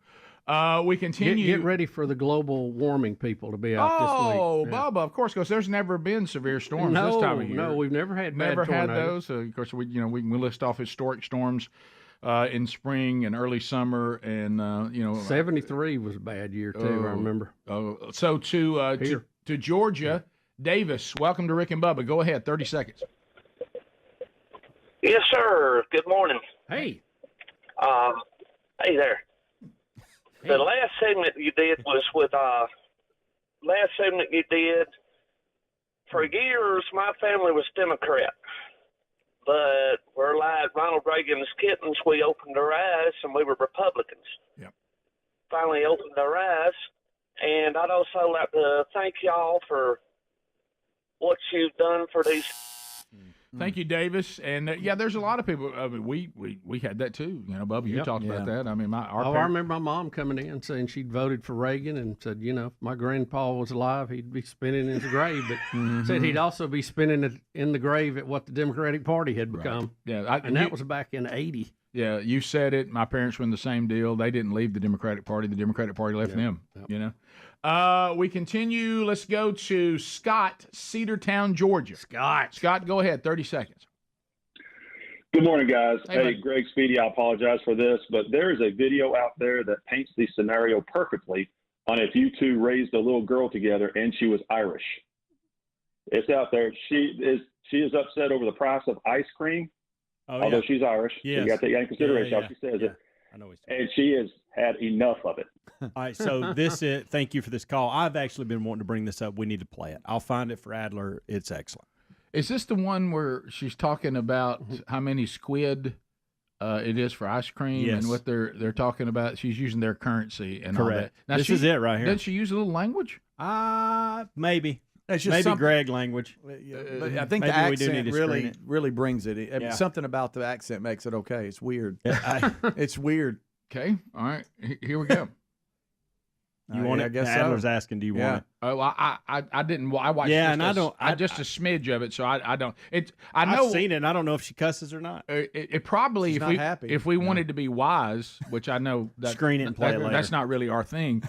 Speaker 4: We continue.
Speaker 7: Get ready for the global warming people to be out this week.
Speaker 4: Oh, Bubba, of course, because there's never been severe storms this time of year.
Speaker 7: No, we've never had bad
Speaker 4: Never had
Speaker 7: tornadoes.
Speaker 4: those. Of course, we can list off historic storms in spring and early summer, and
Speaker 7: 73 was a bad year too. I remember.
Speaker 4: So to Georgia, Davis, welcome to Rick and Bubba. Go ahead, 30 seconds.
Speaker 12: Yes, sir. Good morning.
Speaker 7: Hey.
Speaker 12: Hey there. The last segment you did was with for years my family was Democrat, but we're like Ronald Reagan's kittens. We opened our eyes and we were Republicans.
Speaker 4: Yep.
Speaker 12: Finally opened our eyes, and I'd also like to thank y'all for what you've done for these.
Speaker 4: Thank you, Davis. And there's a lot of people. I mean, we had that too. Bubba, you talked about that. I mean,
Speaker 7: I remember my mom coming in saying she'd voted for Reagan and said, if my grandpa was alive, he'd be spinning in his grave, but said he'd also be spinning it in the grave at what the Democratic Party had become.
Speaker 4: Yeah,
Speaker 7: that was back in '80.
Speaker 4: Yeah, you said it. My parents were in the same deal. They didn't leave the Democratic Party. The Democratic Party left them. Yep. We continue. Let's go to Scott, Cedartown, Georgia. Scott, go ahead. 30 seconds.
Speaker 14: Good morning, guys.
Speaker 4: Hey,
Speaker 14: Greg Speedy, I apologize for this, but there is a video out there that paints the scenario perfectly on if you two raised a little girl together and she was Irish. It's out there. She is upset over the price of ice cream, although she's Irish.
Speaker 2: Yes.
Speaker 14: So you got to take that in consideration how she says it.
Speaker 2: I know
Speaker 14: and she has had enough of it.
Speaker 2: All right, so thank you for this call. I've actually been wanting to bring this up. We need to play it. I'll find it for Adler. It's excellent.
Speaker 4: Is this the one where she's talking about how many squid it is for ice cream and what they're talking about? She's using their currency and
Speaker 2: Correct.
Speaker 4: all that. Now
Speaker 2: This is it right here.
Speaker 4: Doesn't she use a little language?
Speaker 2: Maybe.
Speaker 1: It's just
Speaker 2: maybe
Speaker 1: something-
Speaker 2: Greg language.
Speaker 1: But I think
Speaker 2: Maybe
Speaker 1: the
Speaker 2: we do need
Speaker 1: accent
Speaker 2: to screen it.
Speaker 1: really brings it.
Speaker 2: Yeah.
Speaker 1: Something about the accent makes it okay. It's weird. It's weird.
Speaker 4: Okay. All right. Here we go.
Speaker 2: You want it?
Speaker 1: I guess
Speaker 2: Adler's
Speaker 1: so.
Speaker 2: asking, do you want it?
Speaker 4: Oh, I didn't. I watched.
Speaker 2: Yeah,
Speaker 4: just
Speaker 2: and
Speaker 4: a,
Speaker 2: I don't.
Speaker 4: I just a smidge of it, so I don't. I know.
Speaker 2: I've seen it. And I don't know if she cusses or not.
Speaker 4: It probably
Speaker 1: She's
Speaker 4: if
Speaker 1: not
Speaker 4: we
Speaker 1: happy.
Speaker 4: if we wanted to be wise, which I know that
Speaker 2: Screen it and play it later.
Speaker 4: That's not really our thing.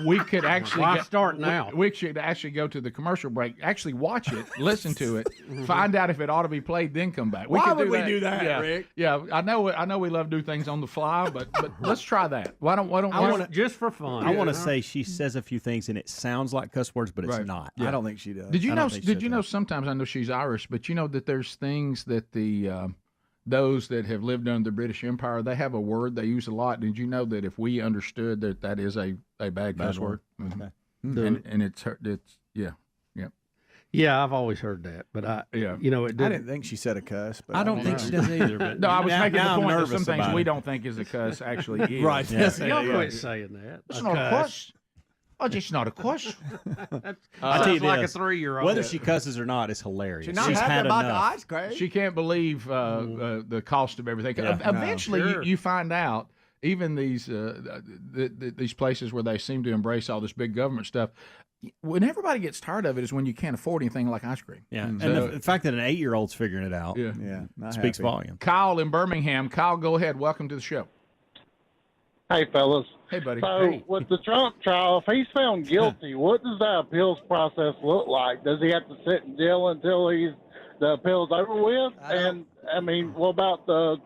Speaker 4: We could actually
Speaker 7: Why start now?
Speaker 4: We should actually go to the commercial break, actually watch it, listen to it, find out if it ought to be played, then come back.
Speaker 1: Why
Speaker 4: could
Speaker 1: would we do that,
Speaker 4: yeah.
Speaker 1: Rick?
Speaker 4: Yeah, I know we love to do things on the fly, but let's try that. Why don't
Speaker 7: just for fun?
Speaker 2: I want to say she says a few things and it sounds like cuss words, but it's not.
Speaker 1: I don't think she does.
Speaker 4: Did you
Speaker 2: I
Speaker 4: know?
Speaker 2: don't think
Speaker 4: Did
Speaker 2: so,
Speaker 4: you know? Sometimes I know she's Irish, but you know that there's things that those that have lived under the British Empire, they have a word they use a lot. Did you know that if we understood that is a bad cuss word?
Speaker 2: Okay.
Speaker 4: And it's
Speaker 7: Yeah, I've always heard that, but
Speaker 1: I didn't think she said a cuss. But
Speaker 2: I don't think she does either. But
Speaker 4: No, I was making the
Speaker 2: now I'm
Speaker 4: point that
Speaker 2: nervous
Speaker 4: some things
Speaker 2: about
Speaker 4: we
Speaker 2: it.
Speaker 4: don't think is a cuss actually is.
Speaker 1: Right.
Speaker 2: Yeah.
Speaker 7: Y'all quit saying that.
Speaker 4: It's not a cuss. Oh, it's not a cuss.
Speaker 2: I'll tell you
Speaker 7: Sounds like a
Speaker 2: this,
Speaker 7: 3-year-old.
Speaker 2: whether she cusses or not is hilarious.
Speaker 1: She's not
Speaker 2: She's
Speaker 1: happy
Speaker 2: had
Speaker 1: about
Speaker 2: enough.
Speaker 1: the ice cream.
Speaker 4: She can't believe the cost of everything.
Speaker 2: Yeah.
Speaker 4: Eventually,
Speaker 7: Sure.
Speaker 4: you find out. Even these these places where they seem to embrace all this big government stuff, when everybody gets tired of it is when you can't afford anything like ice cream.
Speaker 2: Yeah, and
Speaker 4: So-
Speaker 2: the fact that an 8-year-old's figuring it out,
Speaker 1: not
Speaker 2: speaks
Speaker 1: happy.
Speaker 2: volume.
Speaker 4: Kyle in Birmingham. Kyle, go ahead. Welcome to the show.
Speaker 22: Hey, fellas.
Speaker 4: Hey, buddy.
Speaker 22: So, with the Trump trial, if he's found guilty, what does that appeals process look like? Does he have to sit in jail until the appeal's over with? And, I mean, what about the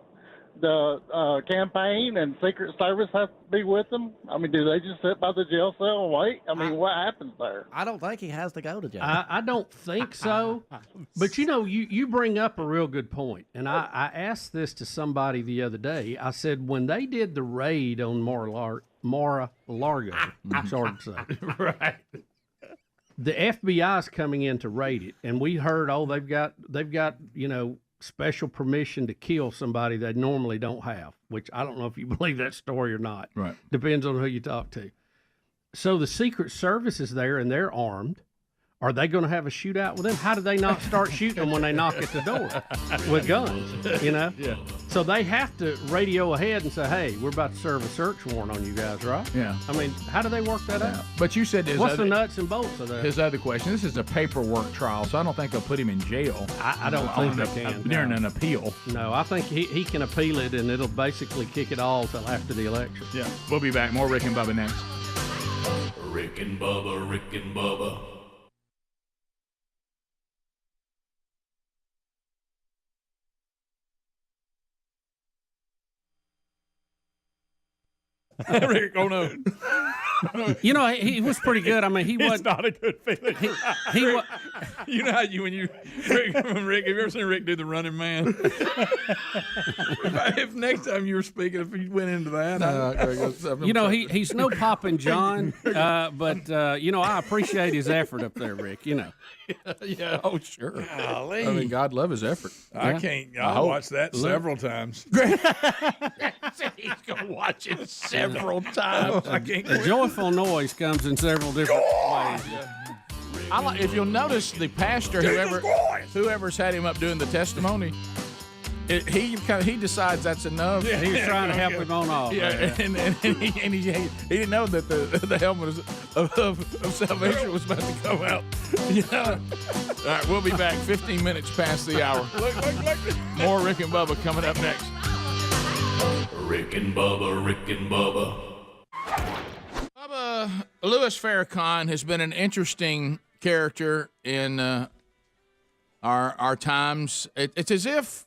Speaker 22: campaign and Secret Service have to be with them? I mean, do they just sit by the jail cell and wait? I mean, what happens there?
Speaker 24: I don't think he has to go to jail.
Speaker 7: I don't think so. But, you bring up a real good point. And I asked this to somebody the other day. I said, when they did the raid on Mar-a-Lago, sorry to say.
Speaker 4: Right.
Speaker 7: The FBI's coming in to raid it. And we heard, they've got, special permission to kill somebody they normally don't have, which I don't know if you believe that story or not.
Speaker 4: Right.
Speaker 7: Depends on who you talk to. So the Secret Service is there and they're armed. Are they going to have a shootout with them? How do they not start shooting them when they knock at the door with guns,
Speaker 4: Yeah.
Speaker 7: So they have to radio ahead and say, hey, we're about to serve a search warrant on you guys, right?
Speaker 4: Yeah.
Speaker 7: I mean, how do they work that out?
Speaker 4: But you said
Speaker 7: What's the nuts and bolts of that?
Speaker 4: His other question. This is a paperwork trial, so I don't think they'll put him in jail.
Speaker 7: I don't think they can.
Speaker 4: During an appeal.
Speaker 7: No, I think he can appeal it, and it'll basically kick it all till after the election.
Speaker 4: Yeah. We'll be back. More Rick and Bubba next.
Speaker 6: Rick and Bubba, Rick and Bubba.
Speaker 10: Rick, oh no.
Speaker 7: You know, he was pretty good. I mean, he was
Speaker 10: not a good feeling. You know how Rick, have you ever seen Rick do the running man? if next time you were speaking, if you went into that,
Speaker 7: you know, he's no Poppin' John, but you know, I appreciate his effort up there, Rick. You know.
Speaker 10: Yeah. Oh, sure.
Speaker 3: Golly.
Speaker 10: I mean, God love his effort.
Speaker 3: I watched that several times.
Speaker 4: He's gonna watch it several times. I can't.
Speaker 7: The joyful noise comes in several different ways.
Speaker 4: If you'll notice, the pastor, whoever's had him up doing the testimony, he decides that's enough.
Speaker 7: Yeah, he was trying to help him on off.
Speaker 4: Yeah, and he didn't know that the helmet of salvation was about to come out. Yeah. All right, we'll be back 15 minutes past the hour. Look. More Rick and Bubba coming up next.
Speaker 6: Rick and Bubba, Rick and Bubba.
Speaker 4: Bubba, Louis Farrakhan has been an interesting character in our times. It's as if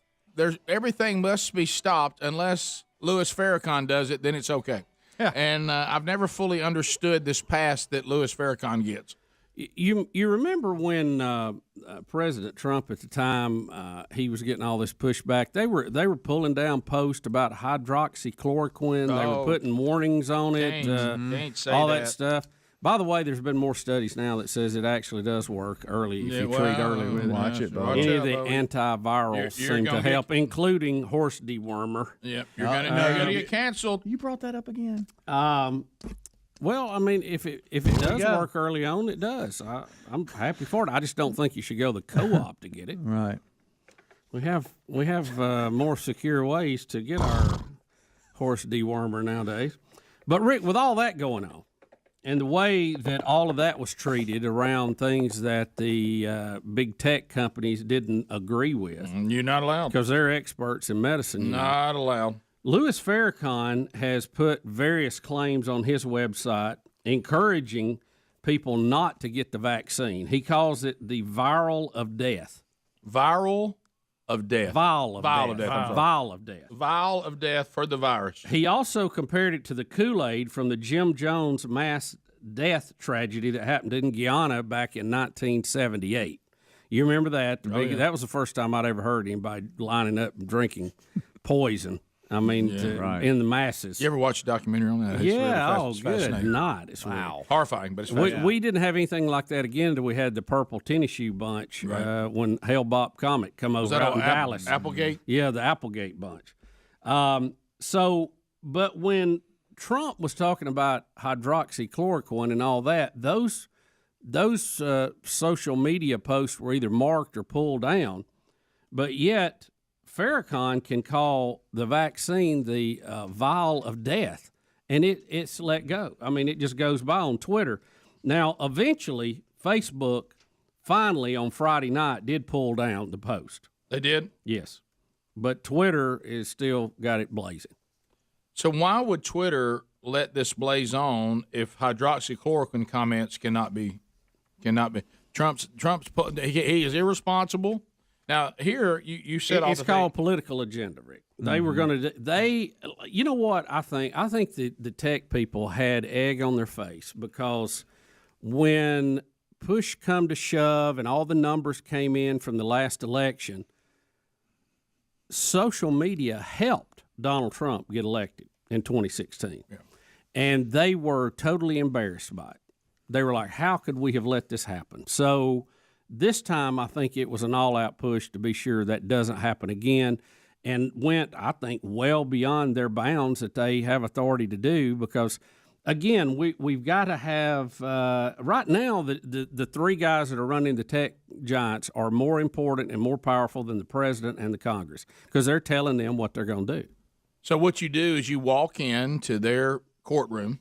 Speaker 4: everything must be stopped unless Louis Farrakhan does it, then it's okay. Yeah. And I've never fully understood this pass that Louis Farrakhan gets.
Speaker 7: You remember when President Trump at the time he was getting all this pushback? They were pulling down posts about hydroxychloroquine. They were putting warnings on it.
Speaker 4: Can't say
Speaker 7: all that stuff. By the way, there's been more studies now that says it actually does work early if you treat early with it.
Speaker 1: Watch it, Bo.
Speaker 7: Any of the antivirals seem to help, including horse dewormer.
Speaker 4: Yep, you're gonna get canceled.
Speaker 1: You brought that up again.
Speaker 7: Well, I mean, if it does work early on, it does. I'm happy for it. I just don't think you should go the co-op to get it.
Speaker 1: Right.
Speaker 7: We have more secure ways to get our horse dewormer nowadays. But Rick, with all that going on, and the way that all of that was treated around things that the big tech companies didn't agree with,
Speaker 4: you're not allowed
Speaker 7: because they're experts in medicine.
Speaker 4: Not allowed.
Speaker 7: Louis Farrakhan has put various claims on his website encouraging people not to get the vaccine. He calls it the viral of death.
Speaker 4: Viral of death.
Speaker 7: Vial of death. Vial of death.
Speaker 4: Vial of death for the virus.
Speaker 7: He also compared it to the Kool-Aid from the Jim Jones mass death tragedy that happened in Guyana back in 1978. You remember that? That was the first time I'd ever heard anybody lining up and drinking poison. I mean, in the masses.
Speaker 4: You ever watch a documentary on that?
Speaker 7: It's good. Not. It's
Speaker 4: wow. Horrifying, but it's fascinating.
Speaker 7: We didn't have anything like that again until we had the purple tennis shoe bunch when Hale-Bopp Comet come over out in Dallas.
Speaker 4: Applegate?
Speaker 7: Yeah, the Applegate bunch. But when Trump was talking about hydroxychloroquine and all that, those social media posts were either marked or pulled down, but yet Farrakhan can call the vaccine the vial of death, and it's let go. I mean, it just goes by on Twitter. Now, eventually, Facebook finally on Friday night did pull down the post.
Speaker 4: They did?
Speaker 7: Yes. But Twitter is still got it blazing.
Speaker 4: So why would Twitter let this blaze on if hydroxychloroquine comments cannot be? Trump's he is irresponsible. Now, here, you said all
Speaker 7: it's called political agenda, Rick. They were going to – you know what I think? I think the tech people had egg on their face because when push come to shove and all the numbers came in from the last election, social media helped Donald Trump get elected in 2016. Yeah. And they were totally embarrassed by it. They were like, how could we have let this happen? So – this time, I think it was an all-out push to be sure that doesn't happen again, and went, I think, well beyond their bounds that they have authority to do because, again, we've got to have right now the three guys that are running the tech giants are more important and more powerful than the president and the Congress because they're telling them what they're going to do.
Speaker 4: So what you do is you walk into their courtroom,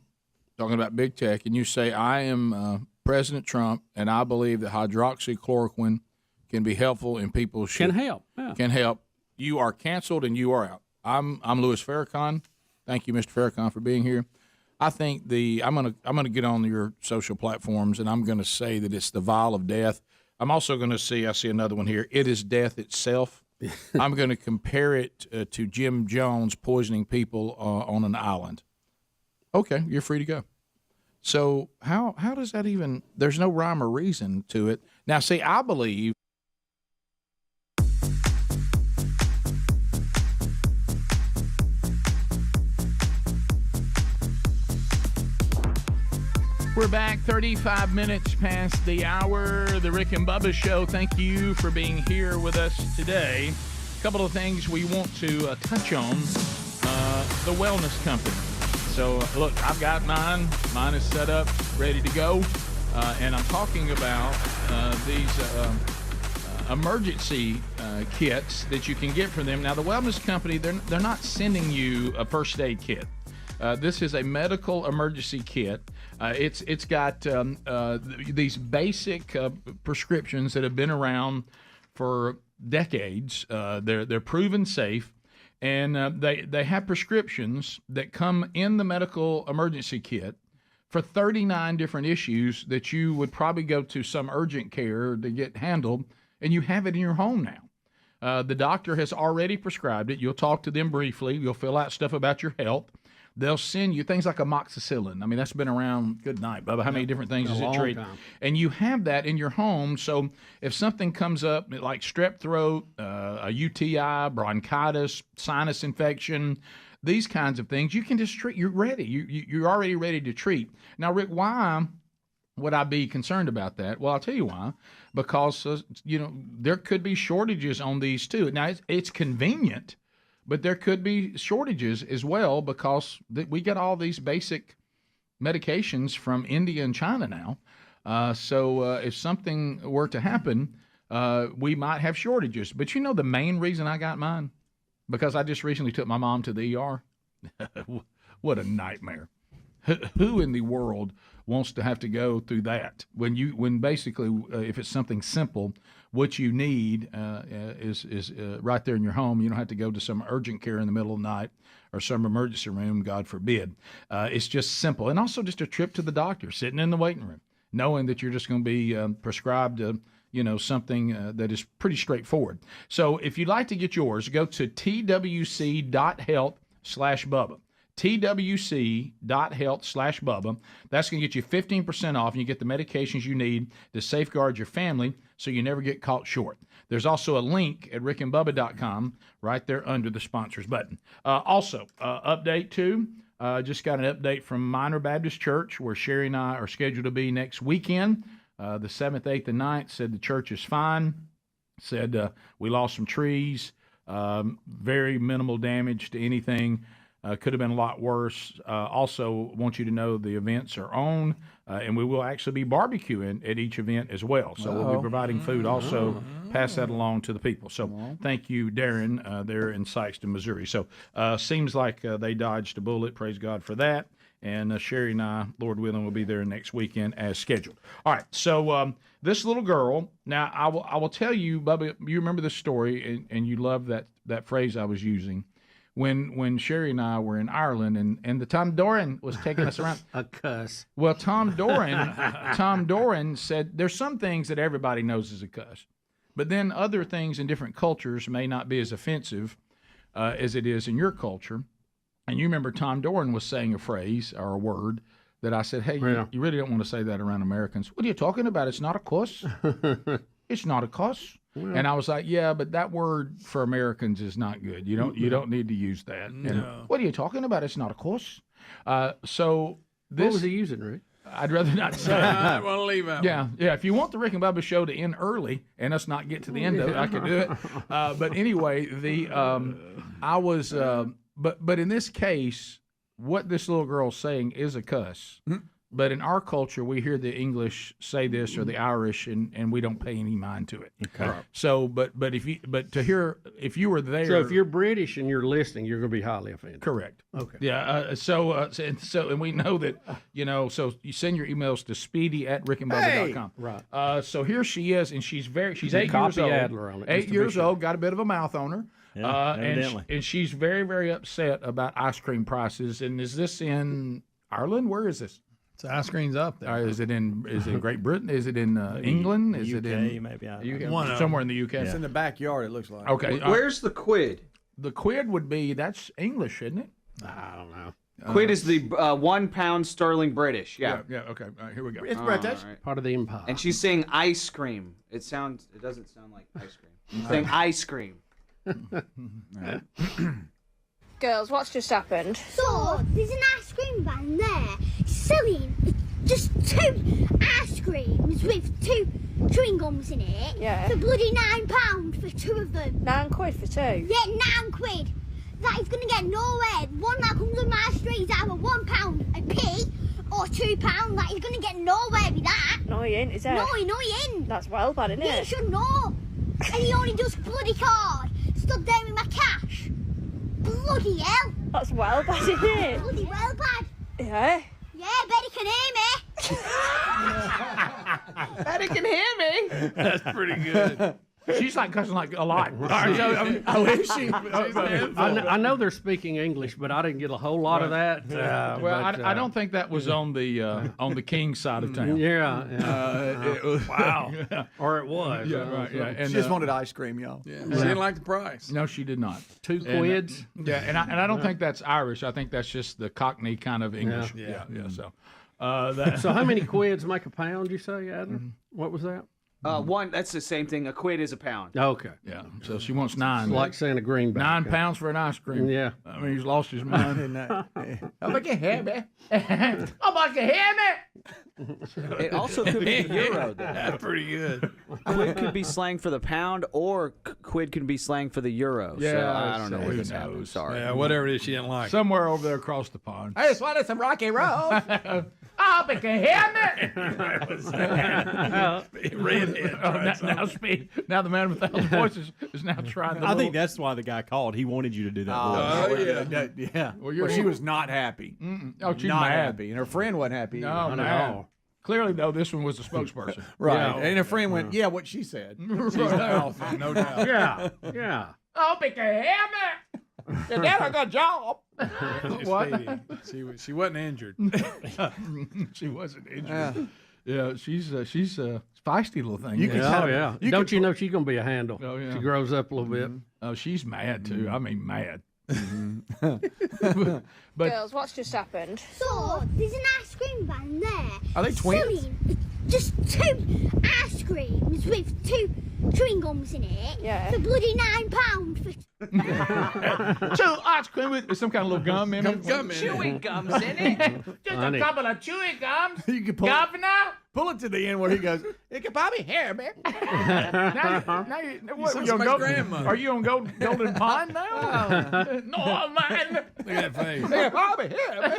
Speaker 4: talking about big tech, and you say, I am President Trump, and I believe that hydroxychloroquine can be helpful in people's
Speaker 7: can help. Yeah.
Speaker 4: Can help. You are canceled and you are out. I'm Louis Farrakhan. Thank you, Mr. Farrakhan, for being here. I think I'm gonna get on your social platforms and I'm gonna say that it's the vial of death. I'm also gonna see another one here. It is death itself. I'm gonna compare it to Jim Jones poisoning people on an island. Okay, you're free to go. So how does that even? There's no rhyme or reason to it. Now, see, I believe. We're back 35 minutes past the hour. The Rick and Bubba Show. Thank you for being here with us today. A couple of things we want to touch on. The wellness company. So, look, I've got mine. Mine is set up, ready to go. And I'm talking about these emergency kits that you can get from them. Now, the wellness company, they're not sending you a first aid kit. This is a medical emergency kit. It's got these basic prescriptions that have been around for decades. They're proven safe, and they have prescriptions that come in the medical emergency kit for 39 different issues that you would probably go to some urgent care to get handled, and you have it in your home now. The doctor has already prescribed it. You'll talk to them briefly. You'll fill out stuff about your health. They'll send you things like amoxicillin. I mean, that's been around, good night, Bubba. How many different things does it treat? And you have that in your home. So if something comes up like strep throat, a UTI, bronchitis, sinus infection, these kinds of things, you can just treat. You're ready. You're already ready to treat. Now, Rick, why would I be concerned about that? Well, I'll tell you why. Because, there could be shortages on these too. Now, it's convenient. But there could be shortages as well because we get all these basic medications from India and China now. So if something were to happen, we might have shortages. But the main reason I got mine? Because I just recently took my mom to the ER. What a nightmare. Who in the world wants to have to go through that? When basically, if it's something simple, what you need is right there in your home. You don't have to go to some urgent care in the middle of the night or some emergency room, God forbid. It's just simple. And also just a trip to the doctor, sitting in the waiting room, knowing that you're just going to be prescribed something that is pretty straightforward. So if you'd like to get yours, go to twc.health/Bubba. twc.health/Bubba. That's going to get you 15% off, and you get the medications you need to safeguard your family so you never get caught short. There's also a link at rickandbubba.com right there under the sponsors button. Also, update too. Just got an update from Minor Baptist Church where Sherry and I are scheduled to be next weekend. The 7th, 8th, and 9th said the church is fine. Said we lost some trees. Very minimal damage to anything. Could have been a lot worse. Also, want you to know the events are on, and we will actually be barbecuing at each event as well. So we'll be providing food also. Pass that along to the people. So thank you, Darren, there in Sykeston, Missouri. So seems like they dodged a bullet. Praise God for that. And Sherry and I, Lord willing, will be there next weekend as scheduled. All right, so this little girl, now I will tell you, Bubba, you remember this story, and you love that phrase I was using. When Sherry and I were in Ireland, and the Tom Doran was taking us around.
Speaker 7: A cuss.
Speaker 4: Well, Tom Doran said there's some things that everybody knows is a cuss, but then other things in different cultures may not be as offensive as it is in your culture. And you remember Tom Doran was saying a phrase or a word that I said, hey, you really don't want to say that around Americans. What are you talking about? It's not a cuss. It's not a cuss. Well, and I was like, yeah, but that word for Americans is not good. You don't need to use that.
Speaker 7: No.
Speaker 4: And, what are you talking about? It's not a cuss. So this,
Speaker 7: what was he using, Rick?
Speaker 4: I'd rather not say.
Speaker 10: I want to leave out.
Speaker 4: Yeah. If you want the Rick and Bubba show to end early and us not get to the end of it, I could do it. But anyway, But in this case, what this little girl's saying is a cuss. But in our culture, we hear the English say this or the Irish, and we don't pay any mind to it.
Speaker 7: Okay.
Speaker 4: So, but if you were there,
Speaker 7: so if you're British and you're listening, you're going to be highly offended.
Speaker 4: Correct.
Speaker 7: Okay.
Speaker 4: Yeah. And we know that So you send your emails to speedy@rickandbubba.com.
Speaker 7: Right.
Speaker 4: So here she is, and she's 8 years
Speaker 7: Copy
Speaker 4: old.
Speaker 7: Adler on it,
Speaker 4: 8 years old, got a bit of a mouth on her.
Speaker 2: Yeah, evidently.
Speaker 4: And she's very, very upset about ice cream prices. And is this in Ireland? Where is this?
Speaker 3: So ice cream's up there.
Speaker 4: Is it Great Britain? Is it in England? Is
Speaker 2: UK,
Speaker 4: it in
Speaker 2: maybe?
Speaker 4: UK? Somewhere in the UK.
Speaker 1: It's in the backyard, it looks like.
Speaker 4: Okay.
Speaker 7: Where's the quid?
Speaker 4: The quid would be, that's English, isn't it?
Speaker 7: I don't know.
Speaker 11: Quid is the 1 pound sterling British. Yeah.
Speaker 4: Yeah. Okay. All right, here we go.
Speaker 11: It's British.
Speaker 7: Part of the empire.
Speaker 11: And she's saying ice cream. It doesn't sound like ice cream. She's saying ice cream.
Speaker 15: Girls, what's just happened?
Speaker 16: So, there's an ice cream van there selling just 2 ice creams with 2 chewing gums in it.
Speaker 15: Yeah.
Speaker 16: For bloody £9 for 2 of them.
Speaker 15: £9 for 2?
Speaker 16: Yeah, £9. That is going to get nowhere. One that comes on my street is either £1 a p or £2. That is going to get nowhere with that.
Speaker 15: No, he ain't, is it?
Speaker 16: No, he ain't.
Speaker 15: That's well bad, isn't
Speaker 16: Yeah,
Speaker 15: it?
Speaker 16: you should know. And he only does bloody card. Stood there with my cash. Bloody hell.
Speaker 15: That's well bad, isn't it?
Speaker 16: Bloody well bad.
Speaker 15: Yeah.
Speaker 16: Yeah, Betty can hear me.
Speaker 15: Betty can hear me.
Speaker 4: That's pretty good. She's like cussing like a lot.
Speaker 7: I know they're speaking English, but I didn't get a whole lot of that.
Speaker 4: I don't think that was on the King side of town.
Speaker 7: Yeah.
Speaker 4: Wow.
Speaker 7: Or it was.
Speaker 4: Yeah, right. Yeah. And
Speaker 1: she just wanted ice cream, y'all.
Speaker 10: Yeah. She didn't like the price.
Speaker 4: No, she did not.
Speaker 7: 2 quids.
Speaker 4: Yeah, and I don't think that's Irish. I think that's just the Cockney kind of English.
Speaker 10: Yeah.
Speaker 4: So,
Speaker 7: So how many quids make a pound, you say, Adam? What was that?
Speaker 11: One, that's the same thing. A quid is a pound.
Speaker 7: Okay.
Speaker 4: Yeah. So she wants 9.
Speaker 7: It's like saying a greenback.
Speaker 4: 9 pounds for an ice cream.
Speaker 7: Yeah.
Speaker 4: I mean, he's lost his mind.
Speaker 1: I'm like, hear me.
Speaker 4: I'm like, hear me.
Speaker 11: It also could be the euro, though.
Speaker 4: That's pretty good.
Speaker 11: Quid could be slang for the pound, or quid can be slang for the euro.
Speaker 4: Yeah,
Speaker 11: so I don't know
Speaker 4: who
Speaker 11: what this
Speaker 4: knows?
Speaker 11: happened. Sorry.
Speaker 10: Yeah, whatever it is she didn't like.
Speaker 4: Somewhere over there across the pond.
Speaker 1: I just wanted some Rocky Road.
Speaker 4: Oh, but can hear me.
Speaker 10: Redhead.
Speaker 4: Now the man with 1,000 voices is now trying to.
Speaker 2: I think that's why the guy called. He wanted you to do that.
Speaker 1: Yeah. Well, she was not happy.
Speaker 4: Oh, she's
Speaker 1: not
Speaker 4: mad.
Speaker 1: happy, and her friend wasn't happy.
Speaker 4: No, no. Clearly, though, this one was the spokesperson.
Speaker 1: Right.
Speaker 4: Yeah.
Speaker 1: And her friend went, yeah, what she said.
Speaker 10: She's an alpha, no doubt.
Speaker 7: Yeah.
Speaker 4: Oh, but can hear me. And then I got a job. What?
Speaker 10: She wasn't injured.
Speaker 4: She wasn't injured. Yeah, she's a feisty little thing.
Speaker 7: Don't you know she's gonna be a handle?
Speaker 4: Oh, yeah.
Speaker 7: She grows up a little bit.
Speaker 4: Oh, she's mad too. I mean, mad.
Speaker 15: But girls, what's just happened?
Speaker 16: So, there's an ice cream van there.
Speaker 1: Are they twins?
Speaker 16: Selling just 2 ice creams with 2 chewing gums in it.
Speaker 15: Yeah.
Speaker 16: For bloody £9 for
Speaker 4: 2 ice cream with some kind of little gum in it.
Speaker 15: Chewing gums in it.
Speaker 4: Just
Speaker 7: Honey.
Speaker 4: a couple of chewing gums.
Speaker 1: You can pull it to the end where he goes, it could probably hear me.
Speaker 4: Now are you on Golden Pond now? No, man.
Speaker 10: Look at that face.
Speaker 1: It could probably hear me.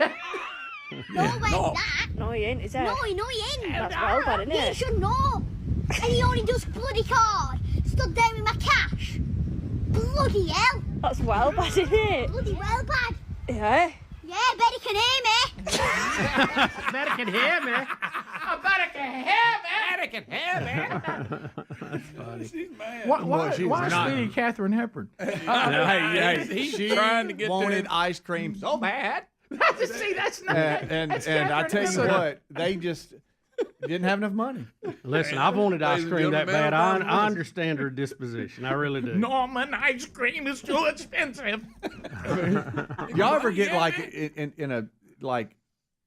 Speaker 16: No way that.
Speaker 15: No, he ain't, is it?
Speaker 16: No, he ain't.
Speaker 15: That's well bad, isn't
Speaker 16: Yeah, you
Speaker 15: it?
Speaker 16: should know. And he only does bloody card. Stood there with my cash. Bloody hell.
Speaker 15: That's well bad, isn't it?
Speaker 16: Bloody well bad.
Speaker 15: Yeah.
Speaker 16: Yeah, Betty can hear me.
Speaker 7: Betty can hear me.
Speaker 4: Betty can hear me.
Speaker 15: Betty can hear me.
Speaker 10: She's mad.
Speaker 4: Why
Speaker 1: she was
Speaker 4: is
Speaker 1: not.
Speaker 4: Speedy Catherine Hepburn?
Speaker 1: Hey, she
Speaker 10: trying to get
Speaker 1: wanted
Speaker 10: there.
Speaker 1: ice cream so bad.
Speaker 4: See, that's not.
Speaker 1: And I tell you what, they just didn't have enough money.
Speaker 7: Listen, I've wanted ice
Speaker 10: Ladies and
Speaker 7: cream that
Speaker 10: gentlemen,
Speaker 7: bad.
Speaker 10: man,
Speaker 7: I understand her disposition. I really do.
Speaker 4: Norman, ice cream is too expensive.
Speaker 1: Y'all ever get like in a like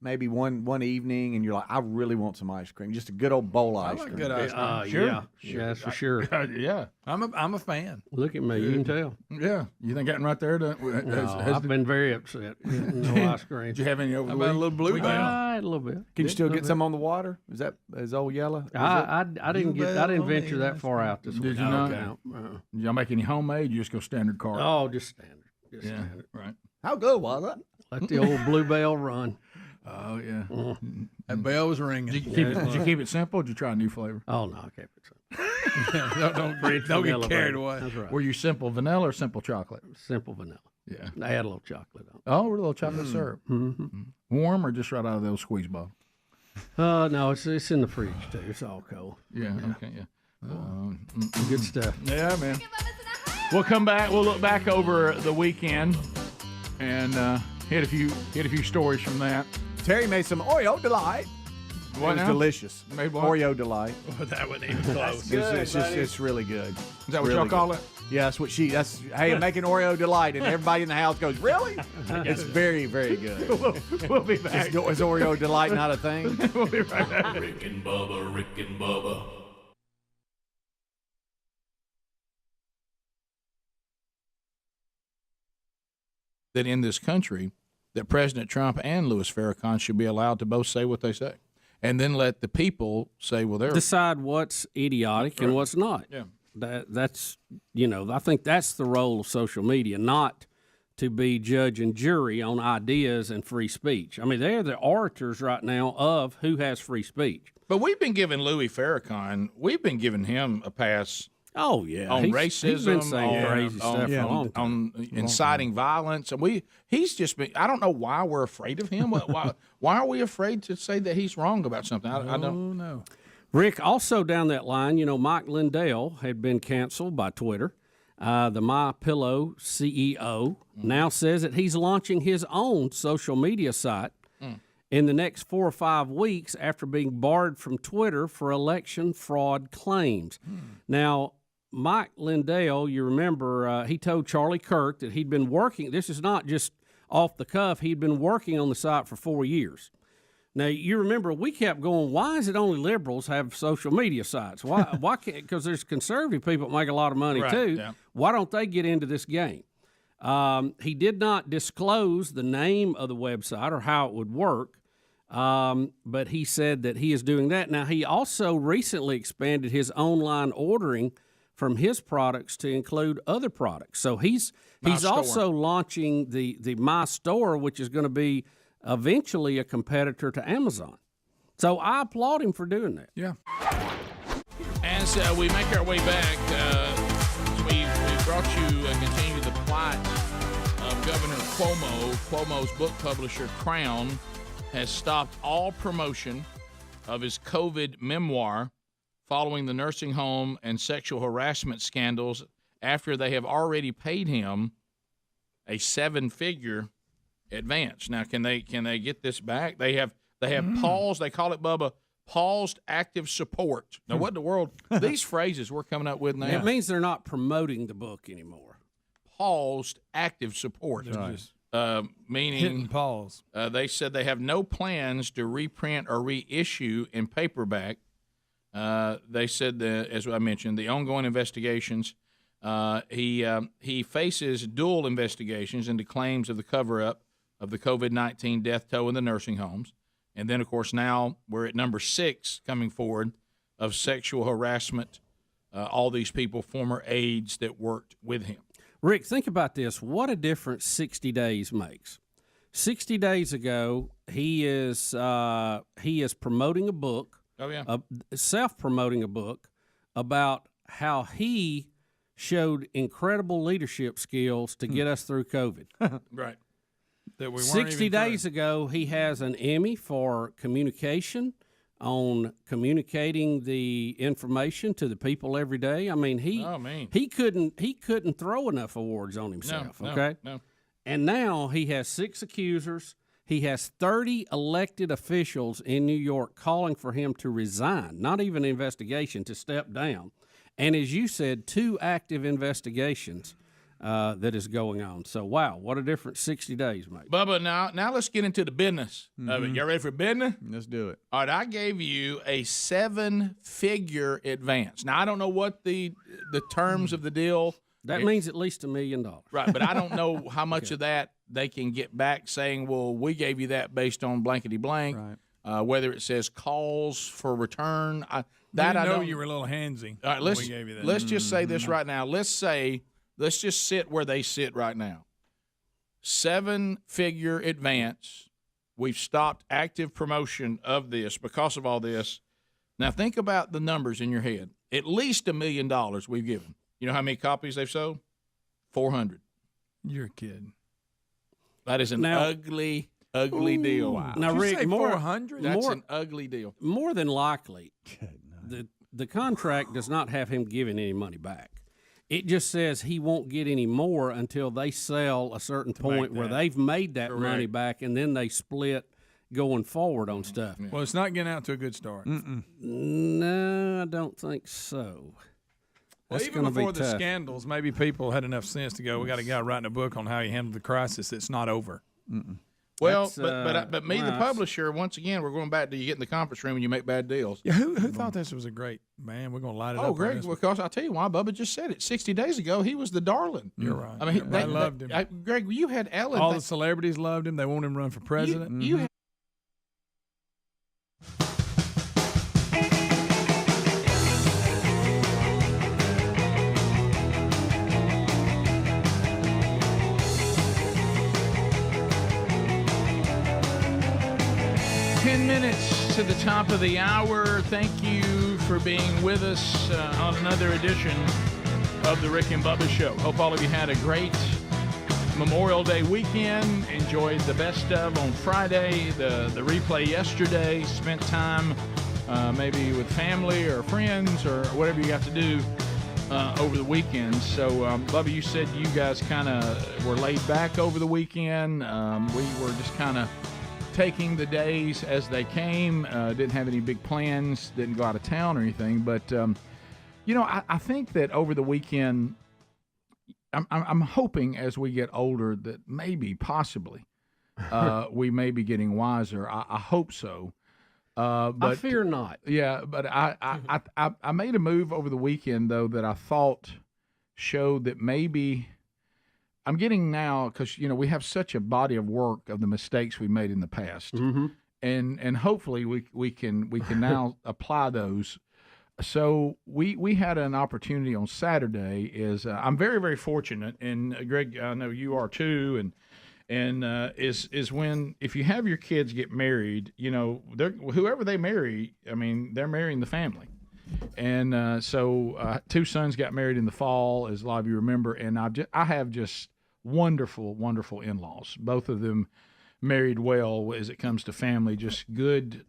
Speaker 1: maybe one evening and you're like, I really want some ice cream, just a good old bowl of
Speaker 10: I
Speaker 1: ice
Speaker 10: like
Speaker 1: cream.
Speaker 10: good ice cream.
Speaker 7: Yeah, that's for sure.
Speaker 4: Yeah.
Speaker 10: I'm a fan.
Speaker 7: Look at me, you can tell.
Speaker 4: Yeah. You think getting right there?
Speaker 7: I've been very upset. No ice cream.
Speaker 4: Did you have any over
Speaker 10: How
Speaker 4: the
Speaker 10: about a
Speaker 4: week?
Speaker 10: little bluebell?
Speaker 7: A little bit.
Speaker 1: Can you still get some on the water? Is old yellow?
Speaker 7: I didn't venture that far out this week.
Speaker 4: Did you not?
Speaker 7: No.
Speaker 4: Did y'all make any homemade? You just go standard card.
Speaker 7: Oh, just standard. Just
Speaker 4: yeah.
Speaker 7: standard.
Speaker 4: Right.
Speaker 1: How good was it?
Speaker 7: Let the old bluebell run.
Speaker 4: Oh yeah.
Speaker 10: That bell was ringing.
Speaker 4: Did you keep it simple? Or did you try a new flavor?
Speaker 7: Oh no, I kept it simple.
Speaker 10: don't get carried away.
Speaker 7: That's right.
Speaker 4: Were you simple vanilla or simple chocolate?
Speaker 7: Simple vanilla.
Speaker 4: Yeah.
Speaker 7: I had a little chocolate on.
Speaker 4: Oh, a little chocolate syrup.
Speaker 7: Mm-hmm.
Speaker 4: Warm or just right out of those squeeze bottle?
Speaker 7: No, it's in the fridge too. It's all cold.
Speaker 4: Yeah. Okay. Yeah.
Speaker 7: Good stuff.
Speaker 4: Yeah, man. We'll come back. We'll look back over the weekend and hit a few stories from that.
Speaker 1: Terry made some Oreo Delight.
Speaker 4: What
Speaker 1: it was
Speaker 4: now?
Speaker 1: delicious.
Speaker 4: Made what?
Speaker 1: Oreo Delight.
Speaker 10: Oh, that wasn't even close.
Speaker 1: It's really good.
Speaker 4: Is that what y'all call it?
Speaker 1: Yeah, that's what hey, I'm making Oreo Delight, and everybody in the house goes, really? It's very, very good.
Speaker 3: We'll be back.
Speaker 1: Is Oreo Delight not a thing?
Speaker 3: We'll be right back.
Speaker 6: Rick and Bubba, Rick and Bubba.
Speaker 4: That in this country, that President Trump and Louis Farrakhan should be allowed to both say what they say, and then let the people say, well, they're
Speaker 7: decide what's idiotic and what's not.
Speaker 4: Yeah.
Speaker 7: That's I think that's the role of social media, not to be judge and jury on ideas and free speech. I mean, they're the arbiters right now of who has free speech.
Speaker 4: But we've been giving Louis Farrakhan, we've been giving him a pass.
Speaker 7: Oh yeah,
Speaker 4: on racism,
Speaker 7: he's been saying crazy stuff for a long time.
Speaker 4: On inciting violence, and he's just been. I don't know why we're afraid of him. Why are we afraid to say that he's wrong about something? I don't know.
Speaker 7: Rick, also down that line, Mike Lindell had been canceled by Twitter. The MyPillow CEO now says that he's launching his own social media site in the next 4 or 5 weeks after being barred from Twitter for election fraud claims. Now, Mike Lindell, you remember, he told Charlie Kirk that he'd been working. This is not just off the cuff. He'd been working on the site for 4 years. Now, you remember, we kept going, why is it only liberals have social media sites? Why can't, because there's conservative people that make a lot of money, too. Yeah. Why don't they get into this game? He did not disclose the name of the website or how it would work, but he said that he is doing that. Now, he also recently expanded his online ordering from his products to include other products. So he's also launching the My Store, which is going to be eventually a competitor to Amazon. So I applaud him for doing that.
Speaker 4: Yeah. As we make our way back, we brought you and continue the plight of Governor Cuomo. Cuomo's book publisher, Crown, has stopped all promotion of his COVID memoir following the nursing home and sexual harassment scandals after they have already paid him a 7-figure advance. Now, can they get this back? They have paused. They call it, Bubba, paused active support. Now, what in the world? These phrases we're coming up with now.
Speaker 7: It means they're not promoting the book anymore.
Speaker 4: Paused active support. Meaning
Speaker 3: hitting pause.
Speaker 4: They said they have no plans to reprint or reissue in paperback. They said that, as I mentioned, the ongoing investigations. He faces dual investigations into claims of the cover-up of the COVID-19 death toll in the nursing homes. And then, of course, now we're at number 6 coming forward of sexual harassment, all these people, former aides that worked with him.
Speaker 7: Rick, think about this. What a difference 60 days makes. 60 days ago, he is promoting a book, self-promoting a book about how he showed incredible leadership skills to get us through COVID.
Speaker 4: Right.
Speaker 3: That we weren't
Speaker 7: 60 days ago, he has an Emmy for communication on communicating the information to the people every day. I mean, he couldn't throw enough awards on himself. No. And now he has 6 accusers. He has 30 elected officials in New York calling for him to resign, not even an investigation, to step down. And as you said, 2 active investigations that is going on. So, wow, what a difference 60 days makes.
Speaker 4: Bubba, now let's get into the business of it. You ready for business?
Speaker 1: Let's do it.
Speaker 4: All right, I gave you a 7-figure advance. Now, I don't know what the terms of the deal.
Speaker 7: That means at least $1 million.
Speaker 4: Right, but I don't know how much of that they can get back saying, well, we gave you that based on blankety blank. Right. Whether it says calls for return. I know
Speaker 3: you were a little handsy.
Speaker 4: All right, let's just say this right now. Let's just sit where they sit right now. 7-figure advance. We've stopped active promotion of this because of all this. Now think about the numbers in your head. At least $1 million we've given. You know how many copies they've sold? 400.
Speaker 3: You're kidding.
Speaker 4: That is an ugly deal.
Speaker 7: Wow. Now, Rick,
Speaker 3: 400?
Speaker 4: That's an ugly deal.
Speaker 7: More than likely, the contract does not have him giving any money back. It just says he won't get any more until they sell a certain point where they've made that money back, and then they split going forward on stuff.
Speaker 3: Well, it's not getting out to a good start.
Speaker 7: No, I don't think so.
Speaker 10: Well,
Speaker 7: That's
Speaker 10: even
Speaker 7: gonna be
Speaker 10: before the
Speaker 7: tough.
Speaker 10: scandals, maybe people had enough sense to go, we got a guy writing a book on how he handled the crisis. It's not over.
Speaker 4: Well,
Speaker 7: That's,
Speaker 4: but me, the
Speaker 7: wow.
Speaker 4: publisher, once again, we're going back to you get in the conference room and you make bad deals.
Speaker 10: Yeah, who thought this was a great, man, we're going to light it up.
Speaker 4: Oh,
Speaker 10: on
Speaker 4: Greg,
Speaker 10: this.
Speaker 4: because I'll tell you why. Bubba just said it. 60 days ago, he was the darling.
Speaker 10: You're right.
Speaker 4: I mean,
Speaker 10: I loved him.
Speaker 4: Greg, you had Ellen.
Speaker 10: All the celebrities loved him. They wanted him to run for president.
Speaker 4: You had 10 minutes to the top of the hour. Thank you for being with us on another edition of the Rick and Bubba Show. Hope all of you had a great Memorial Day weekend. Enjoyed the best of on Friday, the replay yesterday. Spent time maybe with family or friends or whatever you got to do over the weekend. So, Bubba, you said you guys kind of were laid back over the weekend. We were just kind of taking the days as they came. Didn't have any big plans, didn't go out of town or anything. But, I think that over the weekend, I'm hoping as we get older that maybe, possibly, we may be getting wiser. I hope so. But
Speaker 7: I fear not.
Speaker 1: Yeah, but I made a move over the weekend, though, that I thought showed that maybe I'm getting now, because we have such a body of work of the mistakes we made in the past, and hopefully we can now apply those. So we had an opportunity on Saturday. I'm very, very fortunate, and Greg, I know you are too, and is when if you have your kids get married, whoever they marry, I mean, they're marrying the family. And so two sons got married in the fall, as a lot of you remember, and I have just wonderful, wonderful in-laws. Both of them married well as it comes to family, just good.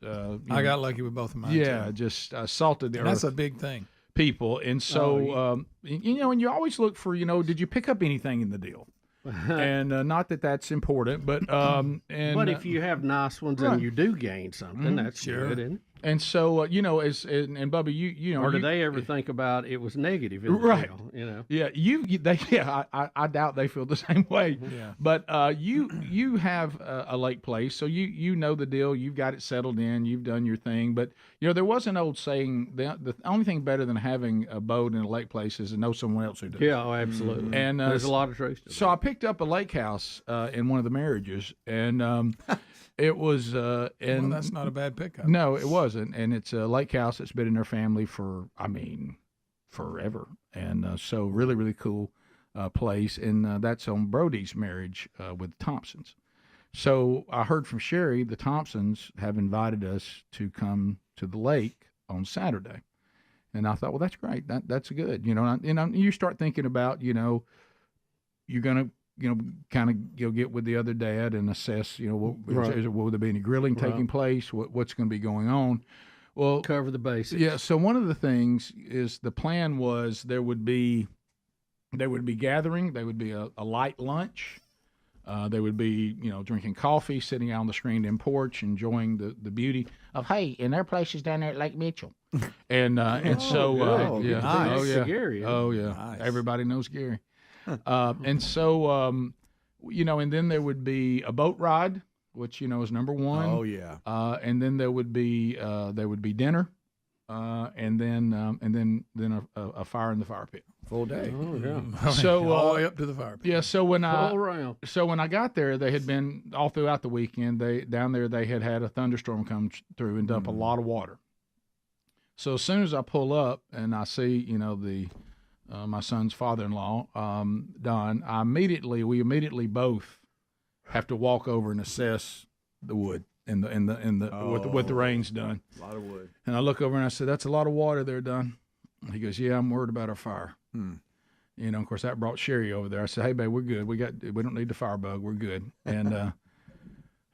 Speaker 10: I got lucky with both of mine.
Speaker 1: Yeah,
Speaker 10: too.
Speaker 1: just salted the
Speaker 10: And
Speaker 1: earth.
Speaker 10: that's a big thing.
Speaker 1: People, and so and you always look for did you pick up anything in the deal? And not that that's important, but
Speaker 7: but if you have nice ones and you do gain something, that's good, isn't it?
Speaker 1: And so and Bubba, you know,
Speaker 7: or do they ever think about it was negative? In the
Speaker 1: Right.
Speaker 7: deal,
Speaker 1: Yeah, I doubt they feel the same way.
Speaker 10: Yeah.
Speaker 1: But you have a lake place, so you know the deal. You've got it settled in. You've done your thing. But there was an old saying: the only thing better than having a boat in a lake place is to know someone else who does.
Speaker 7: Yeah, absolutely.
Speaker 1: And
Speaker 7: there's a lot of truth to that.
Speaker 1: So I picked up a lake house in one of the marriages, and it was.
Speaker 10: Well, that's not a bad pickup.
Speaker 1: No, it wasn't, and it's a lake house that's been in their family for, forever, and so really, really cool place, and that's on Brody's marriage with the Thompsons. So I heard from Sherry, the Thompsons have invited us to come to the lake on Saturday, and I thought, well, that's great, that's good, and you start thinking about, you're gonna. Kind of get with the other dad and assess, will there be any grilling taking place? What's going to be going on? Well,
Speaker 7: cover the basics.
Speaker 1: Yeah. So one of the things is the plan was there would be gathering. There would be a light lunch. They would be drinking coffee, sitting out on the screened-in porch, enjoying the beauty of and their place is down there at Lake Mitchell, and so yeah,
Speaker 10: nice.
Speaker 1: oh yeah,
Speaker 7: Gary,
Speaker 1: oh yeah,
Speaker 10: nice.
Speaker 1: Everybody knows Gary. And so, and then there would be a boat ride, which, is number one.
Speaker 10: Oh yeah.
Speaker 1: And then there would be dinner, and then a fire in the fire pit.
Speaker 10: Full day.
Speaker 7: Oh yeah.
Speaker 1: So
Speaker 10: all the way up to the fire pit.
Speaker 1: yeah. So when
Speaker 7: All around.
Speaker 1: I got there, they had been all throughout the weekend. They had a thunderstorm come through and dump a lot of water. So as soon as I pull up and I see, my son's father-in-law, Don, we immediately both have to walk over and assess the wood and what the rain's done.
Speaker 10: A lot of wood.
Speaker 1: And I look over and I said, "That's a lot of water there, Don." He goes, "Yeah, I'm worried about our fire." Of course, that brought Sherry over there. I said, "Hey, babe, we're good. We don't need the firebug. We're good." And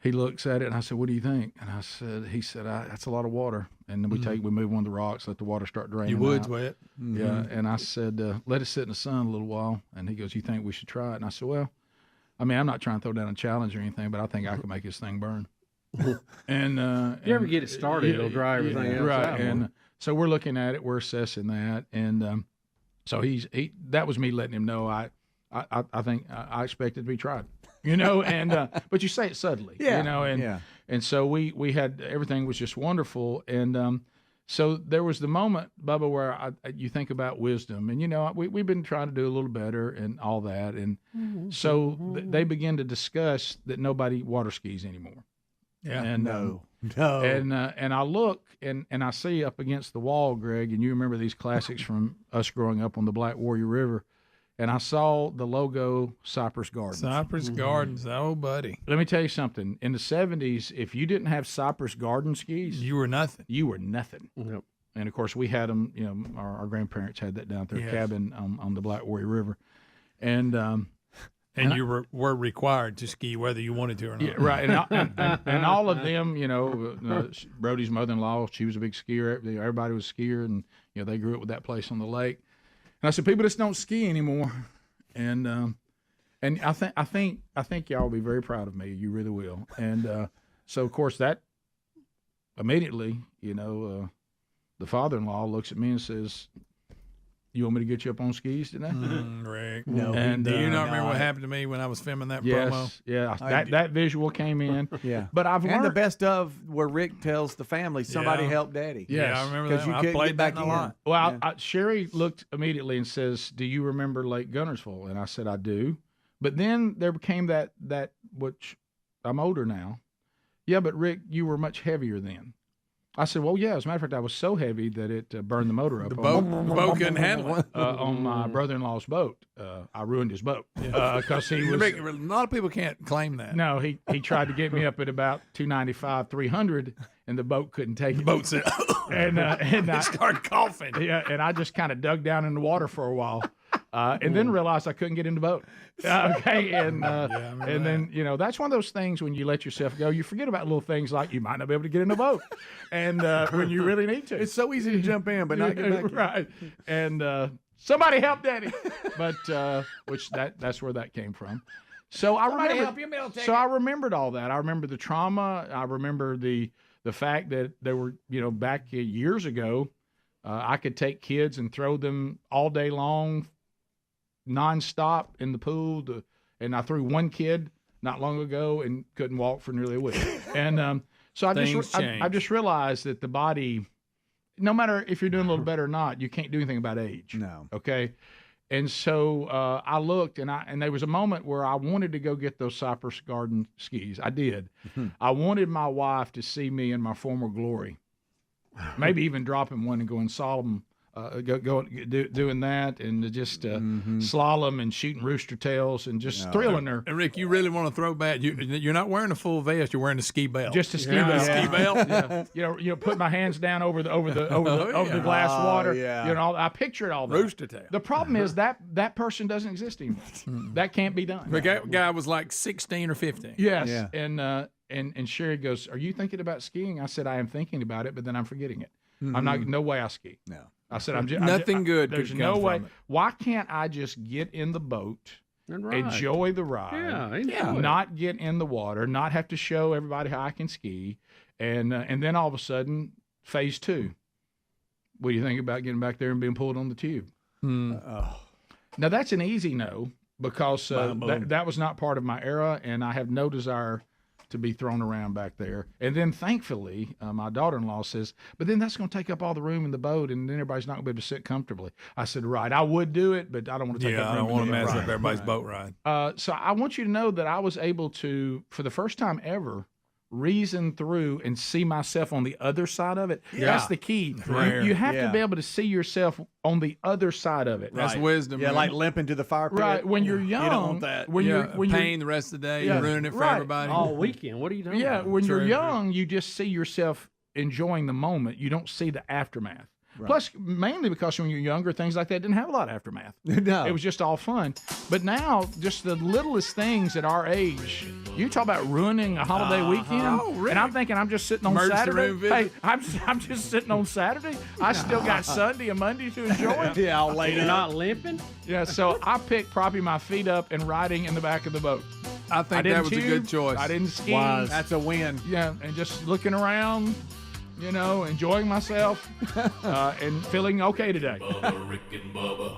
Speaker 1: he looks at it and I said, "What do you think?" And he said, "That's a lot of water." And then we move one of the rocks, let the water start draining.
Speaker 10: Your wood's
Speaker 1: out.
Speaker 10: wet.
Speaker 1: Yeah, and I said, "Let it sit in the sun a little while." And he goes, "You think we should try it?" And I said, "Well, I'm not trying to throw down a challenge or anything, but I think I can make this thing burn." And
Speaker 7: if you ever get it started, it'll dry everything else
Speaker 1: right.
Speaker 7: out.
Speaker 1: And so we're looking at it, we're assessing that, and
Speaker 4: So that was me letting him know I think I expected to be tried, and but you say it subtly, and so we had, everything was just wonderful, and so there was the moment, Bubba, where you think about wisdom, and we've been trying to do a little better and all that, and so they begin to discuss that nobody water skis anymore.
Speaker 10: Yeah,
Speaker 4: and
Speaker 1: No.
Speaker 4: and I look and I see up against the wall, Greg, and you remember these classics from us growing up on the Black Warrior River, and I saw the logo Cypress Gardens.
Speaker 10: Cypress Gardens, oh buddy.
Speaker 4: Let me tell you something. In the 70s, if you didn't have Cypress Garden skis,
Speaker 10: you were nothing.
Speaker 4: You were nothing.
Speaker 7: Yep.
Speaker 4: And of course, we had them. Our grandparents had that down at their
Speaker 10: Yes.
Speaker 4: cabin on the Black Warrior River, and
Speaker 10: you were required to ski whether you wanted to or not.
Speaker 4: yeah, right. And all of them, Brody's mother-in-law, she was a big skier. Everybody was a skier, and they grew up with that place on the lake. And I said, people just don't ski anymore, and I think y'all will be very proud of me. You really will. And so of course that immediately, the father-in-law looks at me and says, "You want me to get you up on skis today?"
Speaker 10: Rick.
Speaker 1: No.
Speaker 4: And
Speaker 10: Do you not remember what happened to me when I was filming that promo?
Speaker 4: Yeah, that visual came in.
Speaker 1: Yeah,
Speaker 4: but I've learned.
Speaker 1: And the best of where Rick tells the family somebody
Speaker 10: Yeah.
Speaker 1: helped Daddy.
Speaker 10: Yeah, I remember that.
Speaker 1: You
Speaker 10: I
Speaker 1: couldn't
Speaker 10: played
Speaker 1: get back
Speaker 10: that
Speaker 1: in.
Speaker 10: a lot.
Speaker 4: Well, Sherry looked immediately and says, "Do you remember Lake Gunnersville?" And I said, "I do." But then there became that which I'm older now. Yeah, but Rick, you were much heavier then. I said, "Well, yeah. As a matter of fact, I was so heavy that it burned the motor up.
Speaker 10: The boat couldn't handle it.
Speaker 4: On my brother-in-law's boat. I ruined his boat because he was.
Speaker 10: Rick, a lot of people can't claim that.
Speaker 4: No, he tried to get me up at about 295, 300, and the boat couldn't take it.
Speaker 10: The boat said,
Speaker 4: and I
Speaker 10: started coughing.
Speaker 4: Yeah, and I just kind of dug down in the water for a while, and then realized I couldn't get in the boat. Okay, and then that's one of those things when you let yourself go, you forget about little things like you might not be able to get in the boat, and when you really need to.
Speaker 1: It's so easy to jump in, but not get back in.
Speaker 4: Right, and somebody help Daddy, but that's where that came from. So I remembered all that. I remember the trauma. I remember the fact that there were, back years ago, I could take kids and throw them all day long, nonstop in the pool. And I threw one kid not long ago and couldn't walk for nearly a week. And so I just realized that the body, no matter if you're doing a little better or not, you can't do anything about age.
Speaker 1: No.
Speaker 4: Okay. And so I looked, and there was a moment where I wanted to go get those Cypress Garden skis. I did.
Speaker 1: Mm-hmm.
Speaker 4: I wanted my wife to see me in my former glory, maybe even dropping one and going solemn, doing that, and just slalom and shooting rooster tails and just thrilling her.
Speaker 10: And Rick, you really want to throw back? You're not wearing a full vest. You're wearing a ski belt.
Speaker 4: Just a ski belt.
Speaker 10: Ski belt.
Speaker 4: Yeah. Put my hands down over the glass water.
Speaker 1: Yeah.
Speaker 4: I pictured all that.
Speaker 10: Rooster tail.
Speaker 4: The problem is that person doesn't exist anymore. That can't be done.
Speaker 10: Rick, that guy was like 16 or 15.
Speaker 4: Yes.
Speaker 1: Yeah.
Speaker 4: And Sherry goes, "Are you thinking about skiing?" I said, "I am thinking about it, but then I'm forgetting it. I'm not. No way I ski."
Speaker 1: No.
Speaker 4: I said, "I'm just
Speaker 10: Nothing good
Speaker 4: There's
Speaker 10: could
Speaker 4: no
Speaker 10: come
Speaker 4: way.
Speaker 10: from it.
Speaker 4: Why can't I just get in the boat,
Speaker 7: And ride.
Speaker 4: enjoy the ride,
Speaker 7: Yeah, enjoy it.
Speaker 4: not get in the water, not have to show everybody how I can ski, and then all of a sudden, phase 2. What do you think about getting back there and being pulled on the tube?" Now that's an easy no, because that was not part of my era, and I have no desire to be thrown around back there. And then thankfully, my daughter-in-law says, "But then that's going to take up all the room in the boat, and then everybody's not going to be able to sit comfortably." I said, "Right, I would do it, but I don't want to take up room."
Speaker 10: I don't want to mess
Speaker 4: Right.
Speaker 10: up everybody's boat ride.
Speaker 4: So I want you to know that I was able to, for the first time ever, reason through and see myself on the other side of it.
Speaker 10: Yeah.
Speaker 4: That's the key.
Speaker 10: Rare.
Speaker 4: You have
Speaker 1: Yeah.
Speaker 4: to be able to see yourself on the other side of it.
Speaker 10: That's wisdom.
Speaker 1: Yeah,
Speaker 10: man.
Speaker 1: like limping to the fire pit.
Speaker 4: Right. When you're young,
Speaker 1: You don't want that.
Speaker 4: when
Speaker 10: Yeah,
Speaker 4: you're
Speaker 10: pain the rest of the day,
Speaker 4: Yeah.
Speaker 10: you ruin it for
Speaker 4: Right.
Speaker 10: everybody.
Speaker 7: All weekend. What are you doing?
Speaker 4: Yeah, when you're
Speaker 10: True.
Speaker 4: young, you just see yourself enjoying the moment. You don't see the aftermath. Plus, mainly because when you're younger, things like that didn't have a lot of aftermath.
Speaker 1: No.
Speaker 4: It was just all fun. But now, just the littlest things at our age, you talk about ruining a holiday weekend,
Speaker 10: Oh, Rick.
Speaker 4: and I'm thinking I'm just sitting on
Speaker 10: Emergency
Speaker 4: Saturday.
Speaker 10: room visit.
Speaker 4: Hey, I'm just sitting on Saturday. I still got Sunday and Monday to enjoy.
Speaker 1: Yeah, all laid
Speaker 7: You're
Speaker 1: up.
Speaker 7: not limping?
Speaker 4: Yeah, so I picked propping my feet up and riding in the back of the boat.
Speaker 10: I think
Speaker 4: didn't
Speaker 10: that was a good
Speaker 4: tube,
Speaker 10: choice.
Speaker 4: I didn't ski.
Speaker 1: Wise. That's a win.
Speaker 4: Yeah, and just looking around, enjoying myself, and feeling okay today.
Speaker 6: Bubba, Rick and Bubba.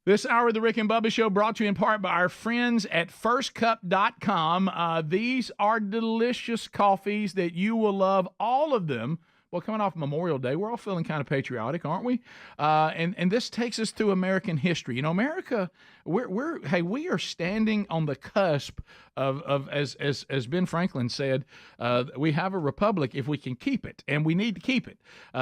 Speaker 4: This hour of the Rick and Bubba Show brought to you in part by our friends at firstcup.com. These are delicious coffees that you will love, all of them. Well, coming off Memorial Day, we're all feeling kind of patriotic, aren't we? And this takes us through American history. You know, America, we are standing on the cusp of as Ben Franklin said, we have a republic if we can keep it, and we need to keep it.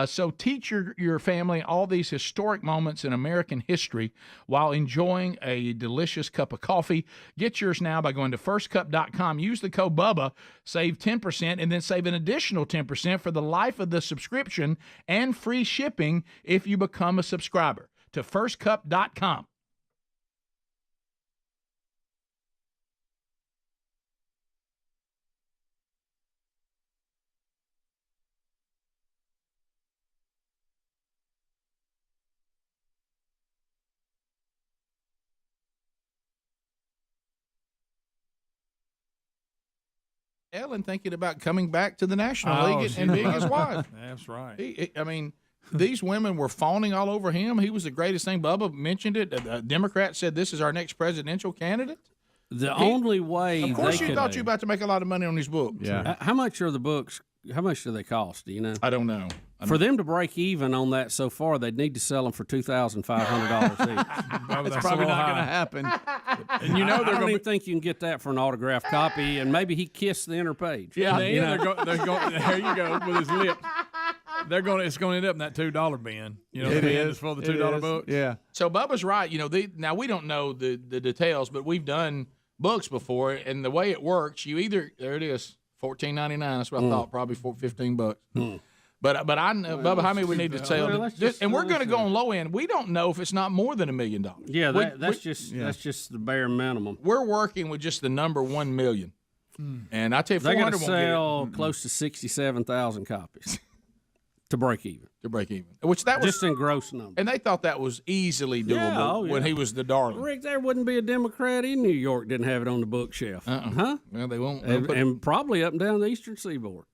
Speaker 4: So teach your family all these historic moments in American history while enjoying a delicious cup of coffee. Get yours now by going to firstcup.com. Use the code BUBBA, save 10%, and then save an additional 10% for the life of the subscription and free shipping if you become a subscriber to firstcup.com. Ellen thinking about coming back to the National League and being his wife.
Speaker 10: That's right.
Speaker 4: I mean, these women were fawning all over him. He was the greatest thing. Bubba mentioned it. A Democrat said this is our next presidential candidate.
Speaker 7: Only way.
Speaker 4: Of course, you thought you were about to make a lot of money on these books.
Speaker 7: Yeah. How much are the books? How much do they cost? Do you know?
Speaker 4: I don't know.
Speaker 7: For them to break even on that so far, they'd need to sell them for $2,500 each.
Speaker 10: That's probably not going to happen. And you know
Speaker 7: I don't even think you can get that for an autographed copy, and maybe he kissed the inner page.
Speaker 10: Yeah, they're going. There you go with his lips. It's going to end up in that $2 bin. You know, it's for the $2 books.
Speaker 1: Yeah.
Speaker 4: So Bubba's right. You know, now we don't know the details, but we've done books before, and the way it works, you either there it is, $14.99. That's what I thought, probably for $15. But I know, Bubba, how many we need to sell? And we're going to go on low end. We don't know if it's not more than $1 million.
Speaker 7: Yeah, that's just the bare minimum.
Speaker 4: We're working with just the number 1 million. And I tell you,
Speaker 7: they got to
Speaker 4: 400 won't get it.
Speaker 7: sell close to 67,000 copies to break even.
Speaker 4: Which that was
Speaker 7: just in gross numbers.
Speaker 4: And they thought that was easily doable when he was the darling.
Speaker 7: Rick, there wouldn't be a Democrat in New York didn't have it on the bookshelf. Huh?
Speaker 4: Well, they won't.
Speaker 7: And probably up and down the Eastern Seaboard.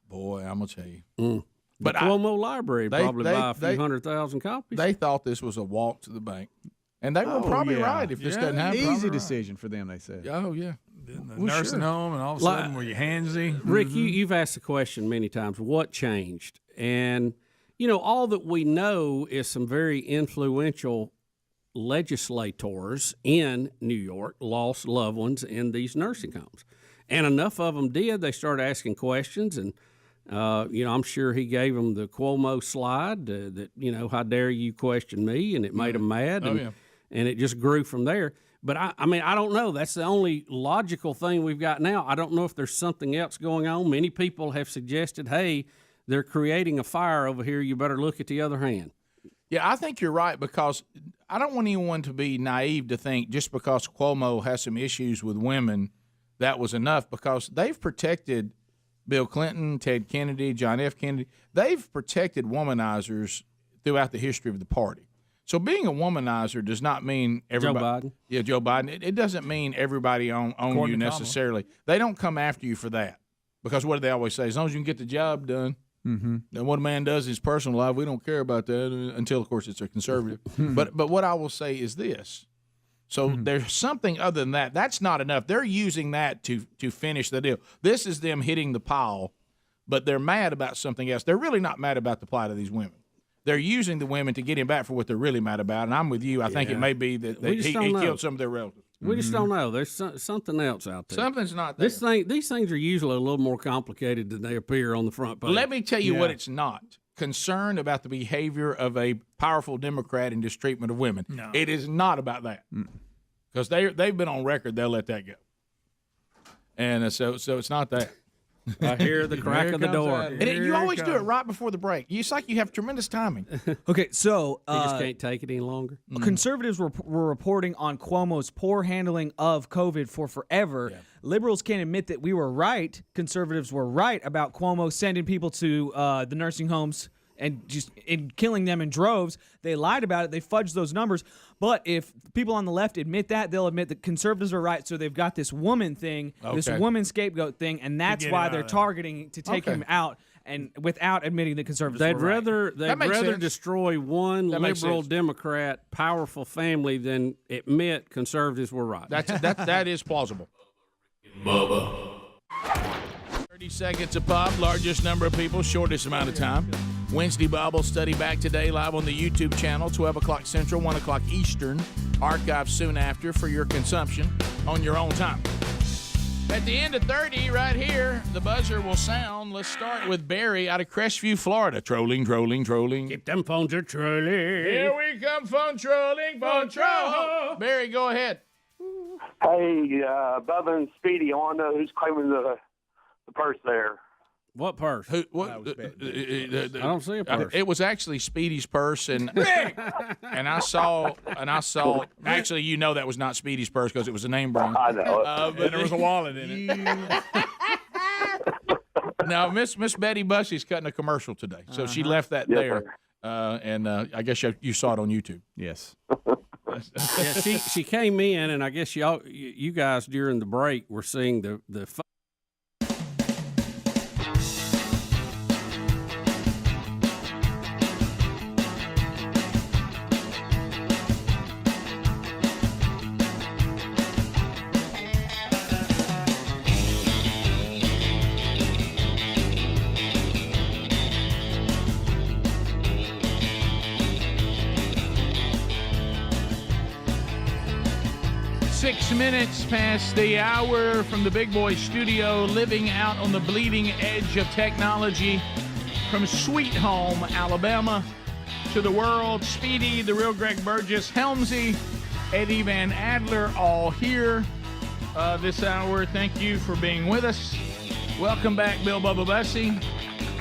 Speaker 4: Boy, I'm going to tell you.
Speaker 7: But the Cuomo Library probably buy a few 100,000 copies.
Speaker 4: They thought this was a walk to the bank. And they were probably right if this doesn't happen.
Speaker 1: Easy decision for them, they said.
Speaker 4: Oh, yeah.
Speaker 10: The nursing home, and all of a sudden, were you handsy?
Speaker 7: Rick, you've asked the question many times, what changed? And, you know, all that we know is some very influential legislators in New York lost loved ones in these nursing homes. And enough of them did. They started asking questions, and, you know, I'm sure he gave them the Cuomo slide that, you know, how dare you question me, and it made them mad. And it just grew from there. But, I mean, I don't know. That's the only logical thing we've got now. I don't know if there's something else going on. Many people have suggested, hey, they're creating a fire over here. You better look at the other hand.
Speaker 4: Yeah, I think you're right, because I don't want anyone to be naive to think just because Cuomo has some issues with women that was enough, because they've protected Bill Clinton, Ted Kennedy, John F. Kennedy. They've protected womanizers throughout the history of the party. So being a womanizer does not mean everybody.
Speaker 7: Joe Biden.
Speaker 4: Yeah, Joe Biden. It doesn't mean everybody on you necessarily. They don't come after you for that, because what do they always say? As long as you can get the job done.
Speaker 1: Mm-hmm.
Speaker 4: And what a man does in his personal life, we don't care about that until, of course, it's a conservative. But what I will say is this. So there's something other than that. That's not enough. They're using that to finish the deal. This is them hitting the pile, but they're mad about something else. They're really not mad about the plight of these women. They're using the women to get him back for what they're really mad about. And I'm with you. I think it may be that he killed some of their relatives.
Speaker 7: We just don't know. There's something else out there.
Speaker 4: Something's not there.
Speaker 7: These things are usually a little more complicated than they appear on the front page.
Speaker 4: Let me tell you what it's not. Concerned about the behavior of a powerful Democrat in his treatment of women. No. It is not about that. Because they've been on record, they'll let that go. And so it's not that.
Speaker 7: I hear the crack of the door.
Speaker 4: And you always do it right before the break. It's like you have tremendous timing.
Speaker 17: Okay, so
Speaker 7: you just can't take it any longer.
Speaker 17: Conservatives were reporting on Cuomo's poor handling of COVID for forever. Yeah. Liberals can't admit that we were right. Conservatives were right about Cuomo sending people to the nursing homes and just killing them in droves. They lied about it. They fudged those numbers. But if people on the left admit that, they'll admit that conservatives are right. So they've got this woman thing, this woman scapegoat thing, and that's why they're targeting to take him out. and without admitting that conservatives
Speaker 7: They'd
Speaker 17: were right.
Speaker 7: rather destroy one
Speaker 4: That makes
Speaker 7: liberal
Speaker 4: sense.
Speaker 7: Democrat powerful family than admit conservatives were right.
Speaker 4: That is plausible.
Speaker 6: Bubba.
Speaker 4: 30 seconds a pop, largest number of people, shortest amount of time. Wednesday Bible study back today, live on the YouTube channel, 12 o'clock Central, 1 o'clock Eastern. Archived soon after for your consumption on your own time. At the end of 30, right here, the buzzer will sound. Let's start with Barry out of Crestview, Florida. Trolling.
Speaker 7: Keep them phones are trolling.
Speaker 4: Here we come, phone trolling, phone troll. Barry, go ahead.
Speaker 18: Hey, Bubba and Speedy, I want to know who's claiming the purse there.
Speaker 7: What purse?
Speaker 4: I
Speaker 7: don't see a purse.
Speaker 4: It was actually Speedy's purse, and I saw. Actually, you know that was not Speedy's purse because it was a name brand.
Speaker 18: I know.
Speaker 4: But there was a wallet in it. Now, Miss Betty Bussey's cutting a commercial today, so she left that there, and I guess you saw it on YouTube.
Speaker 1: Yes.
Speaker 7: Yeah, she came in, and I guess you guys during the break were seeing the.
Speaker 4: 6 minutes past the hour from the Big Boy Studio, living out on the bleeding edge of technology. From Sweet Home, Alabama, to the world, Speedy, the real Greg Burgess, Helmsy, Eddie Van Adler, all here this hour. Thank you for being with us. Welcome back, Bill Bubba Bussey.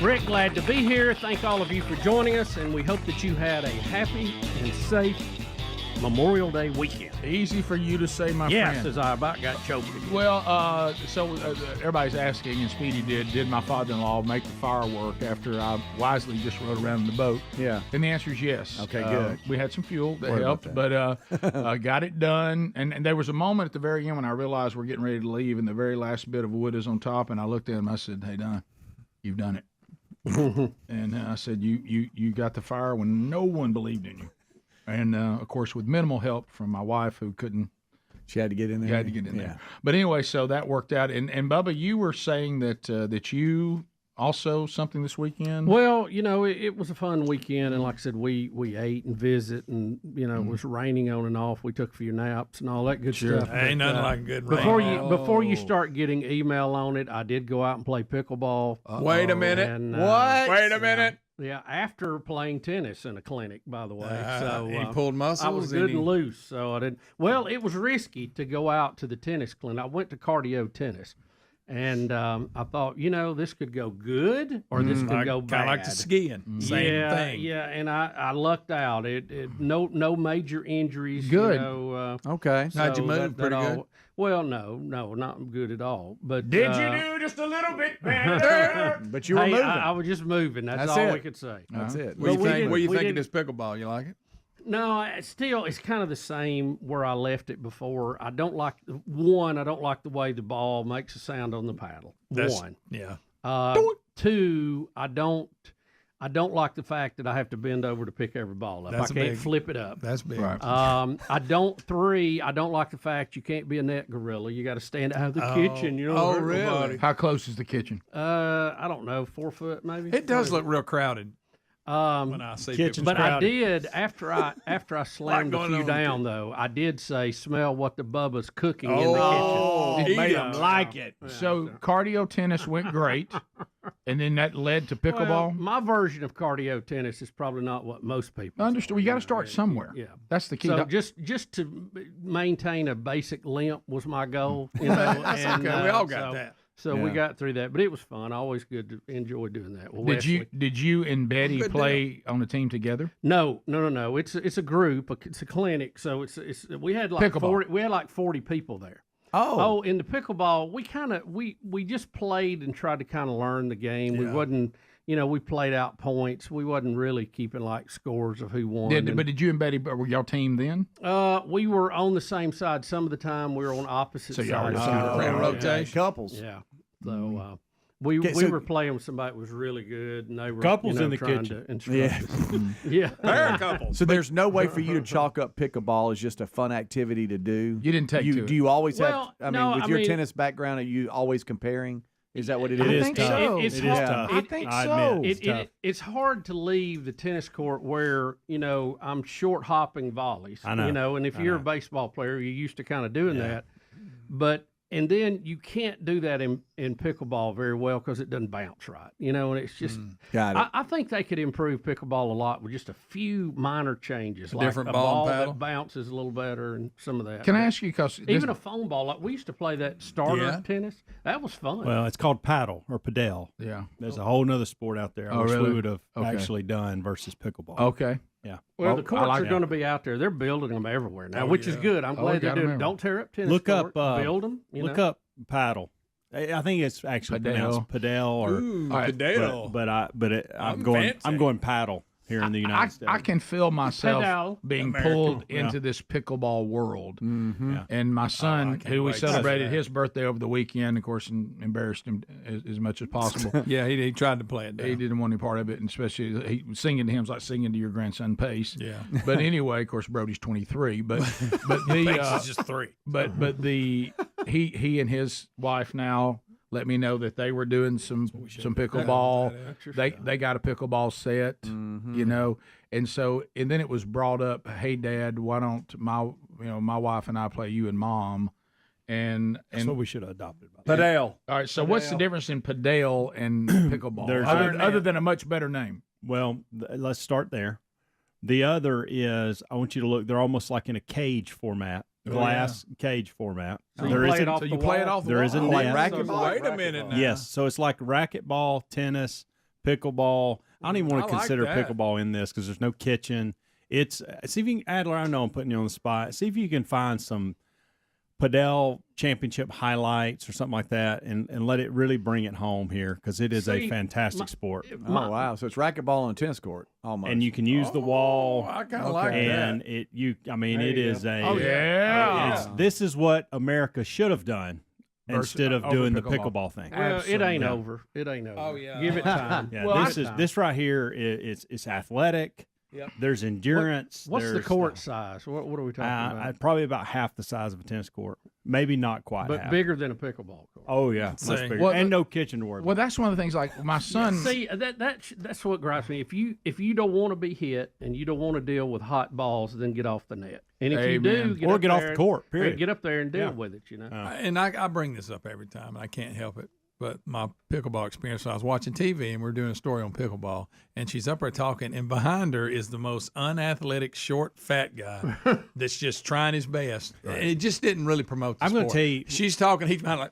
Speaker 7: Rick, glad to be here. Thank all of you for joining us, and we hope that you had a happy and safe Memorial Day weekend.
Speaker 4: Easy for you to say, my
Speaker 7: yes,
Speaker 4: friend.
Speaker 7: as I about got choked again.
Speaker 4: Well, so everybody's asking, and Speedy did my father-in-law make the firework after I wisely just rode around in the boat?
Speaker 1: Yeah.
Speaker 4: And the answer is yes.
Speaker 1: Okay, good.
Speaker 4: We had some fuel that
Speaker 1: Worry about
Speaker 4: helped,
Speaker 1: that.
Speaker 4: but got it done. And there was a moment at the very end when I realized we're getting ready to leave, and the very last bit of wood is on top, and I looked at him, I said, hey, Don, you've done it. And I said, you got the fire when no one believed in you. And, of course, with minimal help from my wife who couldn't.
Speaker 1: She had to get in there.
Speaker 4: She had to get in there. But anyway, so that worked out. And Bubba, you were saying that you also something this weekend?
Speaker 7: Well, it was a fun weekend. And like I said, we ate and visit. And, it was raining on and off. We took a few naps and all that good stuff.
Speaker 3: Ain't nothing like good rain.
Speaker 7: Before you start getting email on it, I did go out and play pickleball.
Speaker 10: Wait a minute.
Speaker 7: And,
Speaker 10: what? Wait a minute.
Speaker 7: Yeah, after playing tennis in a clinic, by the way.
Speaker 10: He pulled muscles.
Speaker 7: I was good and loose, so I didn't. Well, it was risky to go out to the tennis clinic. I went to cardio tennis, and I thought, this could go good or this could go bad.
Speaker 10: Kind of like the skiing. Same thing.
Speaker 7: Yeah, and I lucked out. No major injuries.
Speaker 1: Good.
Speaker 7: Okay.
Speaker 10: How'd you move? Pretty good.
Speaker 7: Well, no, not good at all. But
Speaker 4: did you do just a little bit better?
Speaker 1: But you were moving.
Speaker 7: I was just moving. That's all we could say.
Speaker 1: That's it.
Speaker 10: What do you think of this pickleball? You like it?
Speaker 7: No, it's kind of the same where I left it before. I don't like the way the ball makes a sound on the paddle.
Speaker 3: Yeah.
Speaker 7: Two, I don't like the fact that I have to bend over to pick every ball up. I can't flip it up.
Speaker 3: That's big.
Speaker 1: Right.
Speaker 7: I don't like the fact you can't be a net gorilla. You got to stand out of the kitchen.
Speaker 10: Oh, really?
Speaker 4: How close is the kitchen?
Speaker 7: I don't know, 4 foot maybe.
Speaker 10: It does look real crowded. When I see
Speaker 7: kitchen, but crowded. I did after I slammed a few down though. I did say, "Smell what the Bubba's cooking in the kitchen."
Speaker 4: It made them like it. So cardio tennis went great, and then that led to pickleball.
Speaker 7: Well, my version of cardio tennis is probably not what most people.
Speaker 4: Understood. We got to start somewhere.
Speaker 7: Yeah,
Speaker 4: that's the key.
Speaker 7: So just to maintain a basic limp was my goal.
Speaker 10: That's okay. We all got that.
Speaker 7: So we got through that, but it was fun. Always good to enjoy doing that. Well,
Speaker 4: did you and Betty play on a team together?
Speaker 7: No. It's a group. It's a clinic. So we had like
Speaker 4: pickleball.
Speaker 7: 40 people there.
Speaker 1: Oh,
Speaker 7: in the pickleball, we just played and tried to kind of learn the game.
Speaker 10: Yeah.
Speaker 7: We wasn't. We played out points. We wasn't really keeping like scores of who won.
Speaker 4: But did you and Betty, were y'all team then?
Speaker 7: We were on the same side. Some of the time we were on opposite sides.
Speaker 4: So y'all were rotation.
Speaker 1: Couples.
Speaker 7: Yeah. So, We
Speaker 1: so-
Speaker 7: were playing with somebody that was really good, and they were
Speaker 2: Couples in the
Speaker 7: trying
Speaker 2: kitchen.
Speaker 7: to instruct
Speaker 1: Yeah.
Speaker 7: us. Yeah,
Speaker 10: They're a couple.
Speaker 1: So there's no way for you to chalk up pickleball as just a fun activity to do.
Speaker 4: You didn't take to
Speaker 1: Do you always
Speaker 7: Well,
Speaker 1: have?
Speaker 7: no,
Speaker 1: with
Speaker 7: I
Speaker 1: your
Speaker 7: mean-
Speaker 1: tennis background, are you always comparing? Is that what it
Speaker 2: It
Speaker 1: is?
Speaker 2: is
Speaker 4: think
Speaker 2: tough.
Speaker 4: so.
Speaker 7: It's
Speaker 2: It is
Speaker 7: hard.
Speaker 2: tough.
Speaker 4: I think
Speaker 2: I
Speaker 4: so.
Speaker 2: admit it's tough.
Speaker 7: It's hard to leave the tennis court where I'm short hopping volleys.
Speaker 2: I know.
Speaker 7: And if
Speaker 2: I
Speaker 7: you're a
Speaker 2: know.
Speaker 7: baseball player, you're used to kind of doing that. And then you can't do that in pickleball very well because it doesn't bounce right. And it's just.
Speaker 1: Got it.
Speaker 7: I think they could improve pickleball a lot with just a few minor changes, like
Speaker 10: different
Speaker 7: a
Speaker 10: ball
Speaker 7: ball
Speaker 10: and paddle?
Speaker 7: that bounces a little better and some of that.
Speaker 4: Can I ask you, because
Speaker 7: Even a foam ball, like we used to play that starter
Speaker 10: Yeah.
Speaker 7: tennis. That was fun.
Speaker 2: Well, it's called paddle or padel.
Speaker 4: Yeah.
Speaker 2: There's a whole nother sport out there. I
Speaker 4: Oh,
Speaker 2: wish
Speaker 4: really?
Speaker 2: we would have
Speaker 4: Okay.
Speaker 2: actually done versus pickleball.
Speaker 4: Okay.
Speaker 2: Yeah.
Speaker 7: Well,
Speaker 4: Well,
Speaker 7: the
Speaker 4: I
Speaker 7: courts
Speaker 4: like
Speaker 7: are
Speaker 4: that.
Speaker 7: going to be out there. They're building them everywhere now,
Speaker 10: Oh,
Speaker 7: which is
Speaker 10: yeah.
Speaker 7: good. I'm
Speaker 4: Oh,
Speaker 7: glad
Speaker 4: you
Speaker 7: they're
Speaker 4: got
Speaker 7: doing
Speaker 4: 'em
Speaker 7: it. Don't tear up tennis
Speaker 2: Look
Speaker 7: court.
Speaker 2: up,
Speaker 7: Build them.
Speaker 2: Look up paddle. I think it's actually pronounced padel or
Speaker 10: Ooh,
Speaker 4: All right,
Speaker 10: Padel.
Speaker 2: but I'm
Speaker 10: I'm
Speaker 2: going
Speaker 10: fancy.
Speaker 2: paddle here in the United States.
Speaker 4: I can feel myself
Speaker 7: Pedal.
Speaker 4: being
Speaker 10: American.
Speaker 4: pulled
Speaker 2: Yeah.
Speaker 4: into this pickleball world.
Speaker 1: Mm-hmm.
Speaker 4: And my son,
Speaker 10: can't
Speaker 4: who we
Speaker 10: wait to see
Speaker 4: celebrated
Speaker 10: that.
Speaker 4: his birthday over the weekend, of course, and embarrassed him as much as possible.
Speaker 10: Yeah, he tried to play it down.
Speaker 4: He didn't want any part of it, and especially he singing to him's like singing to your grandson Pace.
Speaker 10: Yeah.
Speaker 4: But anyway, of course, Brody's 23. But the
Speaker 10: Pace is just 3.
Speaker 4: but he and his wife now let me know that they were doing some pickleball. They got a pickleball set, and then it was brought up. Hey, Dad, why don't my wife and I play you and Mom? And
Speaker 2: That's what we should have adopted.
Speaker 10: Padel.
Speaker 4: all right. So what's the difference in padel and pickleball?
Speaker 2: There's-
Speaker 4: Other than a much better name.
Speaker 2: Well, let's start there. The other is I want you to look. They're almost like in a cage format, glass cage format.
Speaker 7: So you play it off the wall?
Speaker 2: There is a
Speaker 1: Like
Speaker 2: net.
Speaker 1: racquetball?
Speaker 10: Wait a minute now.
Speaker 2: Yes, so it's like racquetball, tennis, pickleball. I don't even want
Speaker 10: I
Speaker 2: to
Speaker 10: like
Speaker 2: consider
Speaker 10: that.
Speaker 2: pickleball in this because there's no kitchen. It's see if you can, Adler. I know I'm putting you on the spot. See if you can find some padel championship highlights or something like that, and let it really bring it home here because it is a fantastic sport.
Speaker 1: Oh wow! So it's racquetball on a tennis court almost.
Speaker 2: And you can use the wall.
Speaker 10: I kind of like
Speaker 2: And
Speaker 10: that.
Speaker 2: it is a.
Speaker 4: Oh, yeah.
Speaker 2: This is what America should have done instead of
Speaker 4: over
Speaker 2: doing the
Speaker 4: pickleball.
Speaker 2: pickleball thing.
Speaker 7: Well, it ain't over. It ain't over.
Speaker 10: Oh, yeah.
Speaker 7: Give it time.
Speaker 2: Yeah, this right here it's athletic.
Speaker 10: Yep.
Speaker 2: There's endurance.
Speaker 7: What's the
Speaker 2: there's,
Speaker 7: court size? What are we talking about?
Speaker 2: Probably about half the size of a tennis court. Maybe not quite
Speaker 7: But
Speaker 2: half.
Speaker 7: bigger than a pickleball court.
Speaker 2: Oh yeah, much
Speaker 10: See.
Speaker 2: bigger.
Speaker 4: Well,
Speaker 2: and no kitchen to worry
Speaker 4: Well,
Speaker 2: about.
Speaker 4: that's one of the things. Like my son.
Speaker 7: See, that's what gripes me. If you don't want to be hit and you don't want to deal with hot balls, then get off the net. And if you
Speaker 4: Amen.
Speaker 7: do,
Speaker 2: Or
Speaker 7: up
Speaker 2: get off
Speaker 7: there
Speaker 2: the court,
Speaker 7: and-
Speaker 2: period.
Speaker 7: Get up there and deal
Speaker 2: Yeah.
Speaker 7: with it.
Speaker 10: And I bring this up every time, and I can't help it. But my pickleball experience, I was watching TV, and we're doing a story on pickleball, and she's up there talking, and behind her is the most unathletic, short, fat guy that's just trying his best. And it just didn't really promote the
Speaker 2: I'm
Speaker 10: sport.
Speaker 2: gonna tell you-
Speaker 10: She's talking, he's kind of like,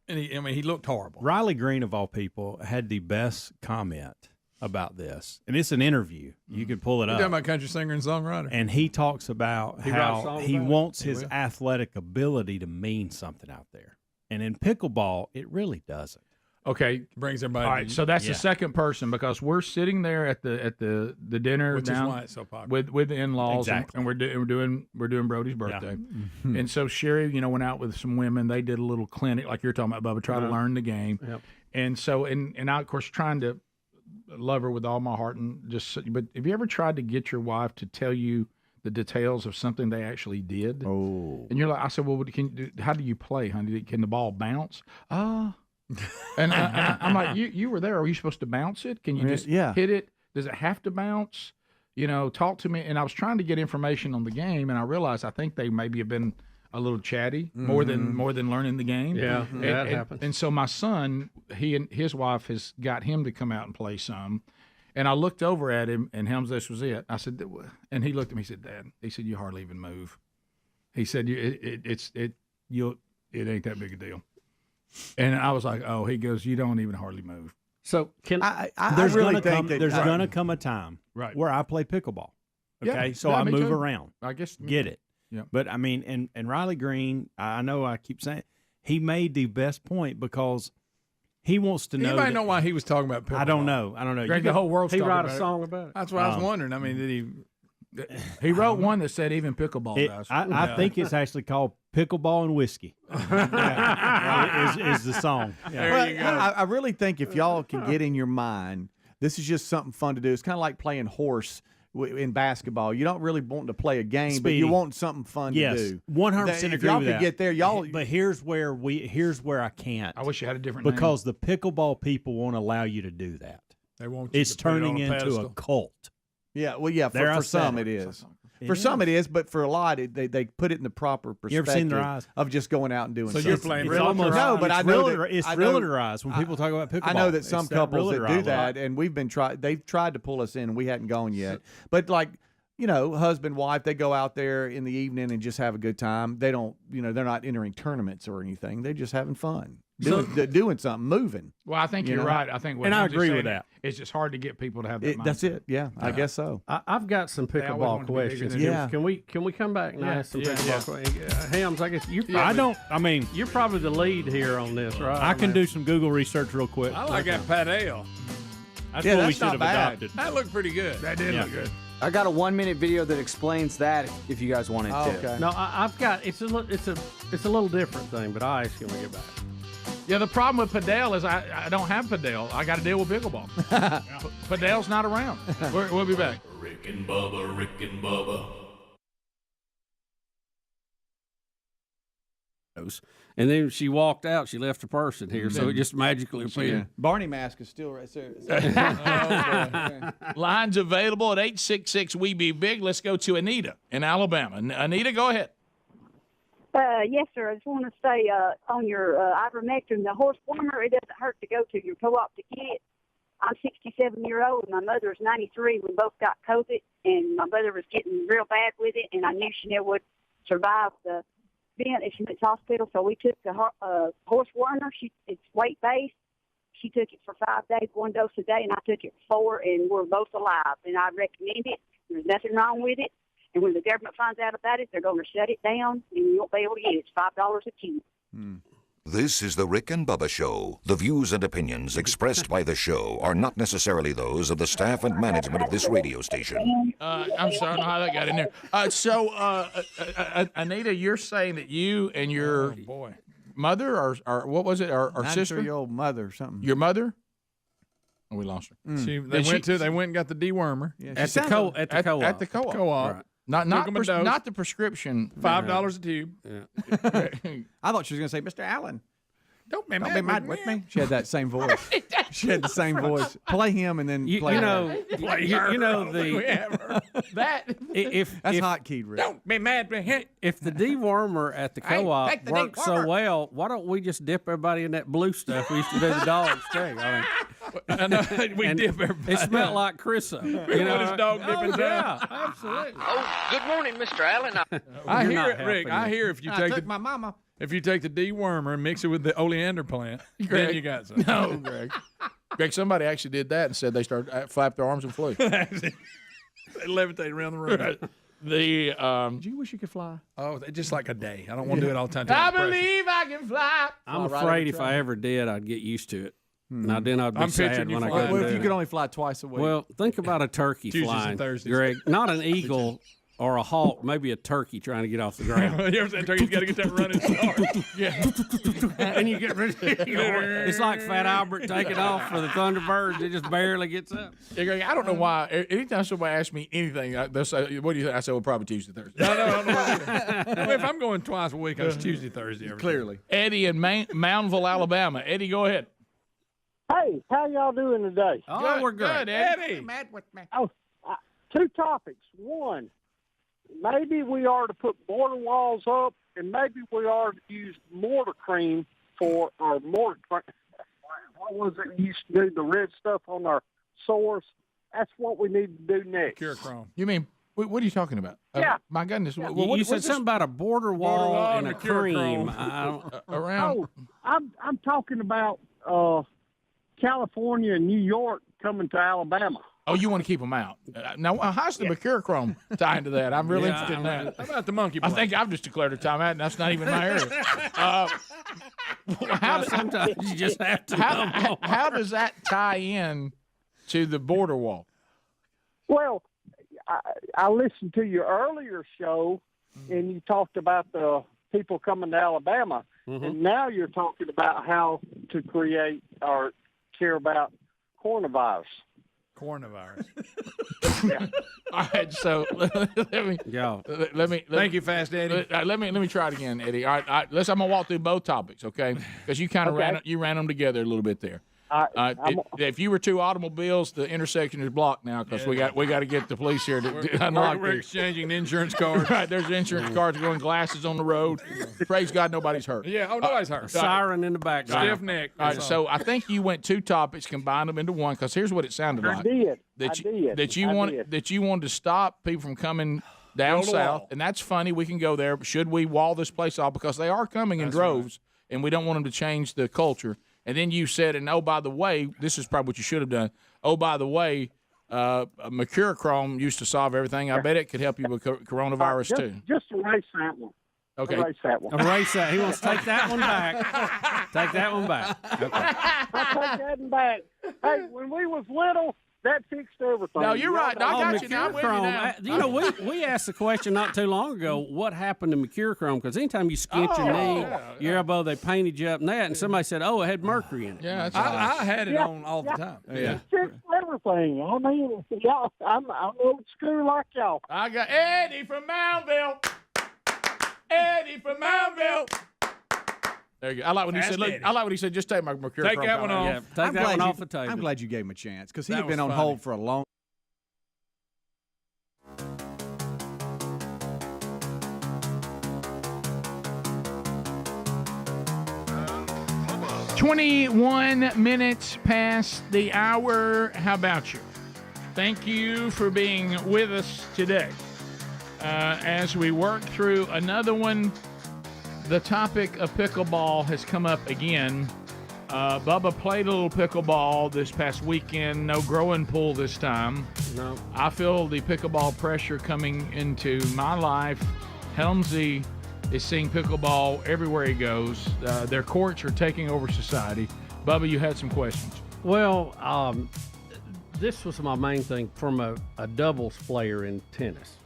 Speaker 10: and he looked horrible.
Speaker 2: Riley Green of all people had the best comment about this, and it's an interview. You can pull it
Speaker 10: You're
Speaker 2: up.
Speaker 10: talking about country singer and songwriter.
Speaker 2: And he talks about
Speaker 7: He writes
Speaker 2: how
Speaker 7: songs
Speaker 2: he
Speaker 7: about it?
Speaker 2: wants
Speaker 10: He
Speaker 2: his
Speaker 10: will.
Speaker 2: athletic ability to mean something out there. And in pickleball, it really doesn't.
Speaker 4: Okay.
Speaker 10: Brings everybody.
Speaker 4: All right. So that's
Speaker 2: Yeah.
Speaker 4: the second person because we're sitting there at the dinner
Speaker 10: Which is
Speaker 4: down
Speaker 10: why it's so popular.
Speaker 4: with the in-laws,
Speaker 2: Exactly.
Speaker 4: and we're doing Brody's birthday.
Speaker 2: Mm-hmm.
Speaker 4: And so Sherry, went out with some women. They did a little clinic, like you're talking about, Bubba, try to learn the game.
Speaker 7: Yep.
Speaker 4: And so, and I, of course, trying to love her with all my heart and but have you ever tried to get your wife to tell you the details of something they actually did?
Speaker 1: Oh.
Speaker 4: And you're like, I said, well, how do you play, honey? Can the ball bounce? And I'm like, you were there. Are you supposed to bounce it? Can you just hit it? Does it have to bounce? Talk to me. And I was trying to get information on the game, and I realized I think they maybe have been a little chatty more than learning the game.
Speaker 7: Yeah,
Speaker 4: and,
Speaker 7: that
Speaker 4: and-
Speaker 7: happens.
Speaker 4: And so my son, he and his wife has got him to come out and play some. And I looked over at him, and Helms, this was it. I said, and he looked at me. He said, "Dad," he said, "you hardly even move." He said, "It ain't that big a deal." And I was like, "Oh," he goes, "You don't even hardly move."
Speaker 7: So can
Speaker 2: There's
Speaker 1: really
Speaker 2: gonna
Speaker 1: think
Speaker 2: come.
Speaker 1: that-
Speaker 2: There's
Speaker 1: right.
Speaker 2: gonna come a time
Speaker 4: Right.
Speaker 2: where I play pickleball. Okay,
Speaker 4: Yeah,
Speaker 2: so
Speaker 4: yeah,
Speaker 2: I
Speaker 4: me
Speaker 2: move
Speaker 4: too.
Speaker 2: around.
Speaker 4: I guess
Speaker 2: Get it.
Speaker 4: Yeah.
Speaker 2: But I mean, and Riley Green, I know I keep saying he made the best point because he wants to know.
Speaker 10: Anybody
Speaker 2: that-
Speaker 10: know why he was talking about pickleball?
Speaker 2: I don't know.
Speaker 4: Greg, the whole world's
Speaker 7: he
Speaker 4: talking
Speaker 7: write
Speaker 4: about
Speaker 7: a
Speaker 4: it.
Speaker 7: song about it?
Speaker 10: That's what I was wondering. I mean, did he?
Speaker 4: He wrote one that said even pickleball does.
Speaker 2: I think it's actually called Pickleball and Whiskey. Is the song. Yeah.
Speaker 1: Well, I really think if y'all can get in your mind, this is just something fun to do. It's kind of like playing horse in basketball. You don't really want to play a game, but you want something fun to do.
Speaker 2: 100%
Speaker 1: If
Speaker 2: agree
Speaker 1: y'all
Speaker 2: with
Speaker 1: could
Speaker 2: that.
Speaker 1: get there, y'all.
Speaker 2: But here's where I can't.
Speaker 4: I wish you had a different
Speaker 2: because the pickleball people won't allow you to do that.
Speaker 10: They won't. You
Speaker 2: It's
Speaker 10: to put it
Speaker 2: turning
Speaker 10: on a
Speaker 2: into a
Speaker 10: pedestal.
Speaker 2: cult.
Speaker 1: Yeah, well, yeah.
Speaker 2: There I
Speaker 1: For
Speaker 2: said
Speaker 1: some,
Speaker 2: it.
Speaker 1: it is.
Speaker 2: It
Speaker 1: For some,
Speaker 2: is.
Speaker 1: it is, but for a lot, they put it in the proper perspective
Speaker 2: You ever seen their eyes?
Speaker 1: of just going out and doing.
Speaker 10: So
Speaker 1: something.
Speaker 10: you're playing
Speaker 2: It's almost
Speaker 1: no, but
Speaker 2: it's
Speaker 1: I know that
Speaker 2: it's
Speaker 1: I know-
Speaker 2: realtorized when people talk about pickleball.
Speaker 1: I know that some
Speaker 2: It's that
Speaker 1: couples that
Speaker 2: realtor
Speaker 1: do
Speaker 2: eye
Speaker 1: that,
Speaker 2: look.
Speaker 1: and we've been they've tried to pull us in, and we hadn't gone yet. But like, husband, wife, they go out there in the evening and just have a good time. They don't, they're not entering tournaments or anything. They're just having fun, doing something, moving.
Speaker 4: Well, I think you're right. I think, what
Speaker 2: And I
Speaker 4: Lindsay's
Speaker 2: agree with
Speaker 4: saying,
Speaker 2: that.
Speaker 4: It's just hard to get people to have that.
Speaker 1: That's
Speaker 4: mindset.
Speaker 1: it. Yeah, I guess so.
Speaker 7: I've got some
Speaker 3: always
Speaker 7: pickleball
Speaker 3: wanted to be bigger
Speaker 7: questions.
Speaker 3: than
Speaker 1: Yeah.
Speaker 7: Can we come back and ask some pickleball questions? Hams, I guess you. You're probably the lead here on this, right?
Speaker 2: I can do some Google research real quick.
Speaker 10: I like that padel.
Speaker 2: That's
Speaker 1: Yeah,
Speaker 2: what we
Speaker 1: that's
Speaker 2: should
Speaker 1: not
Speaker 2: have
Speaker 1: bad.
Speaker 2: adopted.
Speaker 10: That looked pretty good.
Speaker 4: That did look good.
Speaker 11: I got a 1-minute video that explains that if you guys want it to.
Speaker 1: Okay.
Speaker 7: No, I've got it's a little different thing, but I'll ask you when we get back.
Speaker 4: Yeah, the problem with padel is I don't have padel. I got to deal with pickleball. Padel's not around. We'll be back.
Speaker 6: Rick and Bubba, Rick and Bubba.
Speaker 7: And then she walked out. She left her purse in here, so it just magically appeared.
Speaker 1: Barney mask is still right there.
Speaker 4: Lines available at 866-WE-BE-BIG. Let's go to Anita in Alabama. Anita, go ahead.
Speaker 19: Yes, sir. I just want to say on your ivermectin, the horse warmer, it doesn't hurt to go to your co-op to get it. I'm 67 years old, and my mother's 93. We both got COVID, and my mother was getting real bad with it, and I knew she never would survive the event if she went to hospital. So we took the horse warmer. It's weight-based. She took it for 5 days, 1 dose a day, and I took it for 4, and we're both alive. And I recommend it. There's nothing wrong with it. And when the government finds out about it, they're going to shut it down, and you won't be able to get it. It's $5 a tube.
Speaker 20: This is the Rick and Bubba Show. The views and opinions expressed by the show are not necessarily those of the staff and management of this radio station.
Speaker 4: I'm sorry, I don't know how that got in there. Anita, you're saying that you and your mother or what was it, or sister?
Speaker 1: 93-year-old mother or something.
Speaker 4: Your mother? Oh, we lost her.
Speaker 10: They went and got the dewormer
Speaker 4: At the co-op. At the co-op.
Speaker 10: Co-op.
Speaker 4: Not
Speaker 10: Took 'em a dose.
Speaker 4: not the prescription.
Speaker 10: $5 a tube.
Speaker 1: I thought she was going to say, Mr. Allen.
Speaker 10: Don't be
Speaker 1: mad with me. She had that same voice. She had the same voice. Play him and then play her. That's hotkeyed, Rick.
Speaker 10: Don't be mad with him.
Speaker 7: If the dewormer at the co-op
Speaker 10: take the
Speaker 7: works so
Speaker 10: dewormer.
Speaker 7: well, why don't we just dip everybody in that blue stuff we used to do the dogs too?
Speaker 10: I know, we
Speaker 7: and
Speaker 10: dip everybody.
Speaker 7: It smelled like Chryso.
Speaker 10: We want his dog dipping
Speaker 7: yeah,
Speaker 10: down.
Speaker 7: absolutely.
Speaker 21: Oh, good morning, Mr. Allen.
Speaker 10: I
Speaker 7: You're
Speaker 10: hear
Speaker 7: not
Speaker 10: it, Rick.
Speaker 7: helping
Speaker 10: I
Speaker 7: me.
Speaker 10: hear if you
Speaker 1: I
Speaker 10: take
Speaker 1: took
Speaker 10: the
Speaker 1: my mama.
Speaker 10: if you take the dewormer and mix it with the oleander plant, then you got some.
Speaker 4: No, Greg. Greg, somebody actually did that and said they started flapped their arms and flew.
Speaker 10: They levitate around the room.
Speaker 4: Do you wish you could fly?
Speaker 10: Oh, just like a day. I don't want to do it all the time.
Speaker 4: I believe I can fly.
Speaker 7: I'm
Speaker 1: Fly right
Speaker 7: afraid
Speaker 1: over
Speaker 7: if
Speaker 1: the
Speaker 7: I ever did, I'd get used to it. Now then I'd be
Speaker 10: I'm
Speaker 7: sad
Speaker 10: picturing you
Speaker 7: when I
Speaker 10: flying.
Speaker 7: go.
Speaker 1: What
Speaker 7: to
Speaker 1: if you
Speaker 7: do
Speaker 1: could
Speaker 7: it.
Speaker 1: only fly twice a week?
Speaker 7: Well, think about a turkey
Speaker 10: Tuesdays and
Speaker 7: flying,
Speaker 10: Thursdays.
Speaker 7: Greg. Not an eagle or a hawk, maybe a turkey trying to get off the ground.
Speaker 10: You ever said turkey's got to get that running start? Yeah.
Speaker 7: And you get rid of it. It's like Fat Albert taking off for the Thunderbirds. It just barely gets up.
Speaker 4: Yeah, Greg, I don't know why. Anytime somebody asks me anything, they'll say, "What do you think?" I say, "Well, probably Tuesday, Thursday."
Speaker 10: No. Well, if I'm going twice a week, it's Tuesday, Thursday. Every
Speaker 1: Clearly.
Speaker 4: Eddie in Moundville, Alabama. Eddie, go ahead.
Speaker 22: Hey, how y'all doing today?
Speaker 7: Oh, we're good.
Speaker 4: Good, Eddie.
Speaker 22: Oh, 2 topics. One, maybe we are to put border walls up, and maybe we are to use mortar cream for our mortar cream. What was it we used to do, the red stuff on our sores? That's what we need to do next.
Speaker 10: Cure chrome.
Speaker 4: You mean, what are you talking about?
Speaker 22: Yeah.
Speaker 4: My goodness.
Speaker 22: Yeah.
Speaker 7: You said something about a border wall
Speaker 10: wall
Speaker 7: and a
Speaker 10: and a cure
Speaker 7: cream.
Speaker 10: chrome.
Speaker 7: I don't,
Speaker 4: around.
Speaker 22: Oh, I'm talking about California and New York coming to Alabama.
Speaker 4: Oh, you want to keep them out. Now, how's the mercurochrome tie into that? I'm really
Speaker 7: Yeah,
Speaker 4: interested in that.
Speaker 10: How about the monkey
Speaker 4: I
Speaker 10: plate?
Speaker 4: think I've just declared a timeout, and that's not even my area.
Speaker 7: sometimes you just have to.
Speaker 4: How does that tie in to the border wall?
Speaker 22: Well, I listened to your earlier show, and you talked about the people coming to Alabama, and now you're talking about how to create or care about coronavirus.
Speaker 10: Coronavirus.
Speaker 4: All right, so let me.
Speaker 10: Thank you, Fast Eddie.
Speaker 4: Let me try it again, Eddie. All right, I'm gonna walk through both topics, okay? Because you kind of ran them together a little bit there. If you were two automobiles, the intersection is blocked now because we got to get the police here to unlock.
Speaker 10: We're exchanging insurance cards.
Speaker 4: Right, there's insurance cards going, glasses on the road. Praise God, nobody's hurt.
Speaker 10: Yeah, nobody's hurt.
Speaker 7: Siren in the background.
Speaker 10: Stiff neck.
Speaker 4: All right, so I think you went two topics, combined them into one. Because here's what it sounded like.
Speaker 22: I did.
Speaker 4: That you wanted to stop people from coming down south, and that's funny. We can go there. But should we wall this place off because they are coming in droves, and we don't want them to change the culture? And then you said, and oh, by the way, this is probably what you should have done. Oh, by the way, mercurochrome used to solve everything. I bet it could help you with coronavirus too.
Speaker 22: Just erase that one.
Speaker 4: Okay.
Speaker 22: Erase that one.
Speaker 7: Erase that. He wants to take that one back. Take that one back. Okay.
Speaker 22: I take that one back. Hey, when we was little, that fixed everything.
Speaker 4: No, you're right. I got you now. I'm with you now.
Speaker 7: You know, we asked the question not too long ago, what happened to mercurochrome? Because anytime you skint your knee, your elbow, they painted you up in that, and somebody said, oh, it had mercury in it.
Speaker 10: Yeah, I had it on all the time.
Speaker 22: Yeah. Fixed everything. I mean, y'all, I'm old school like y'all.
Speaker 4: I got Eddie from Moundville. Eddie from Moundville. There you go. I like when he said, "Look, I like when he said, just take my mercurochrome."
Speaker 10: Take that one off.
Speaker 7: Yeah, take that one off the table.
Speaker 1: I'm glad you gave him a chance because he
Speaker 10: That
Speaker 1: had been
Speaker 10: was
Speaker 1: on
Speaker 10: funny.
Speaker 1: hold for a long.
Speaker 4: 21 minutes past the hour. How about you? Thank you for being with us today. As we work through another one, the topic of pickleball has come up again. Bubba played a little pickleball this past weekend. No growing pool this time.
Speaker 7: No.
Speaker 4: I feel the pickleball pressure coming into my life. Helmsy is seeing pickleball everywhere he goes. Their courts are taking over society. Bubba, you had some questions.
Speaker 7: Well, this was my main thing from a doubles player in tennis.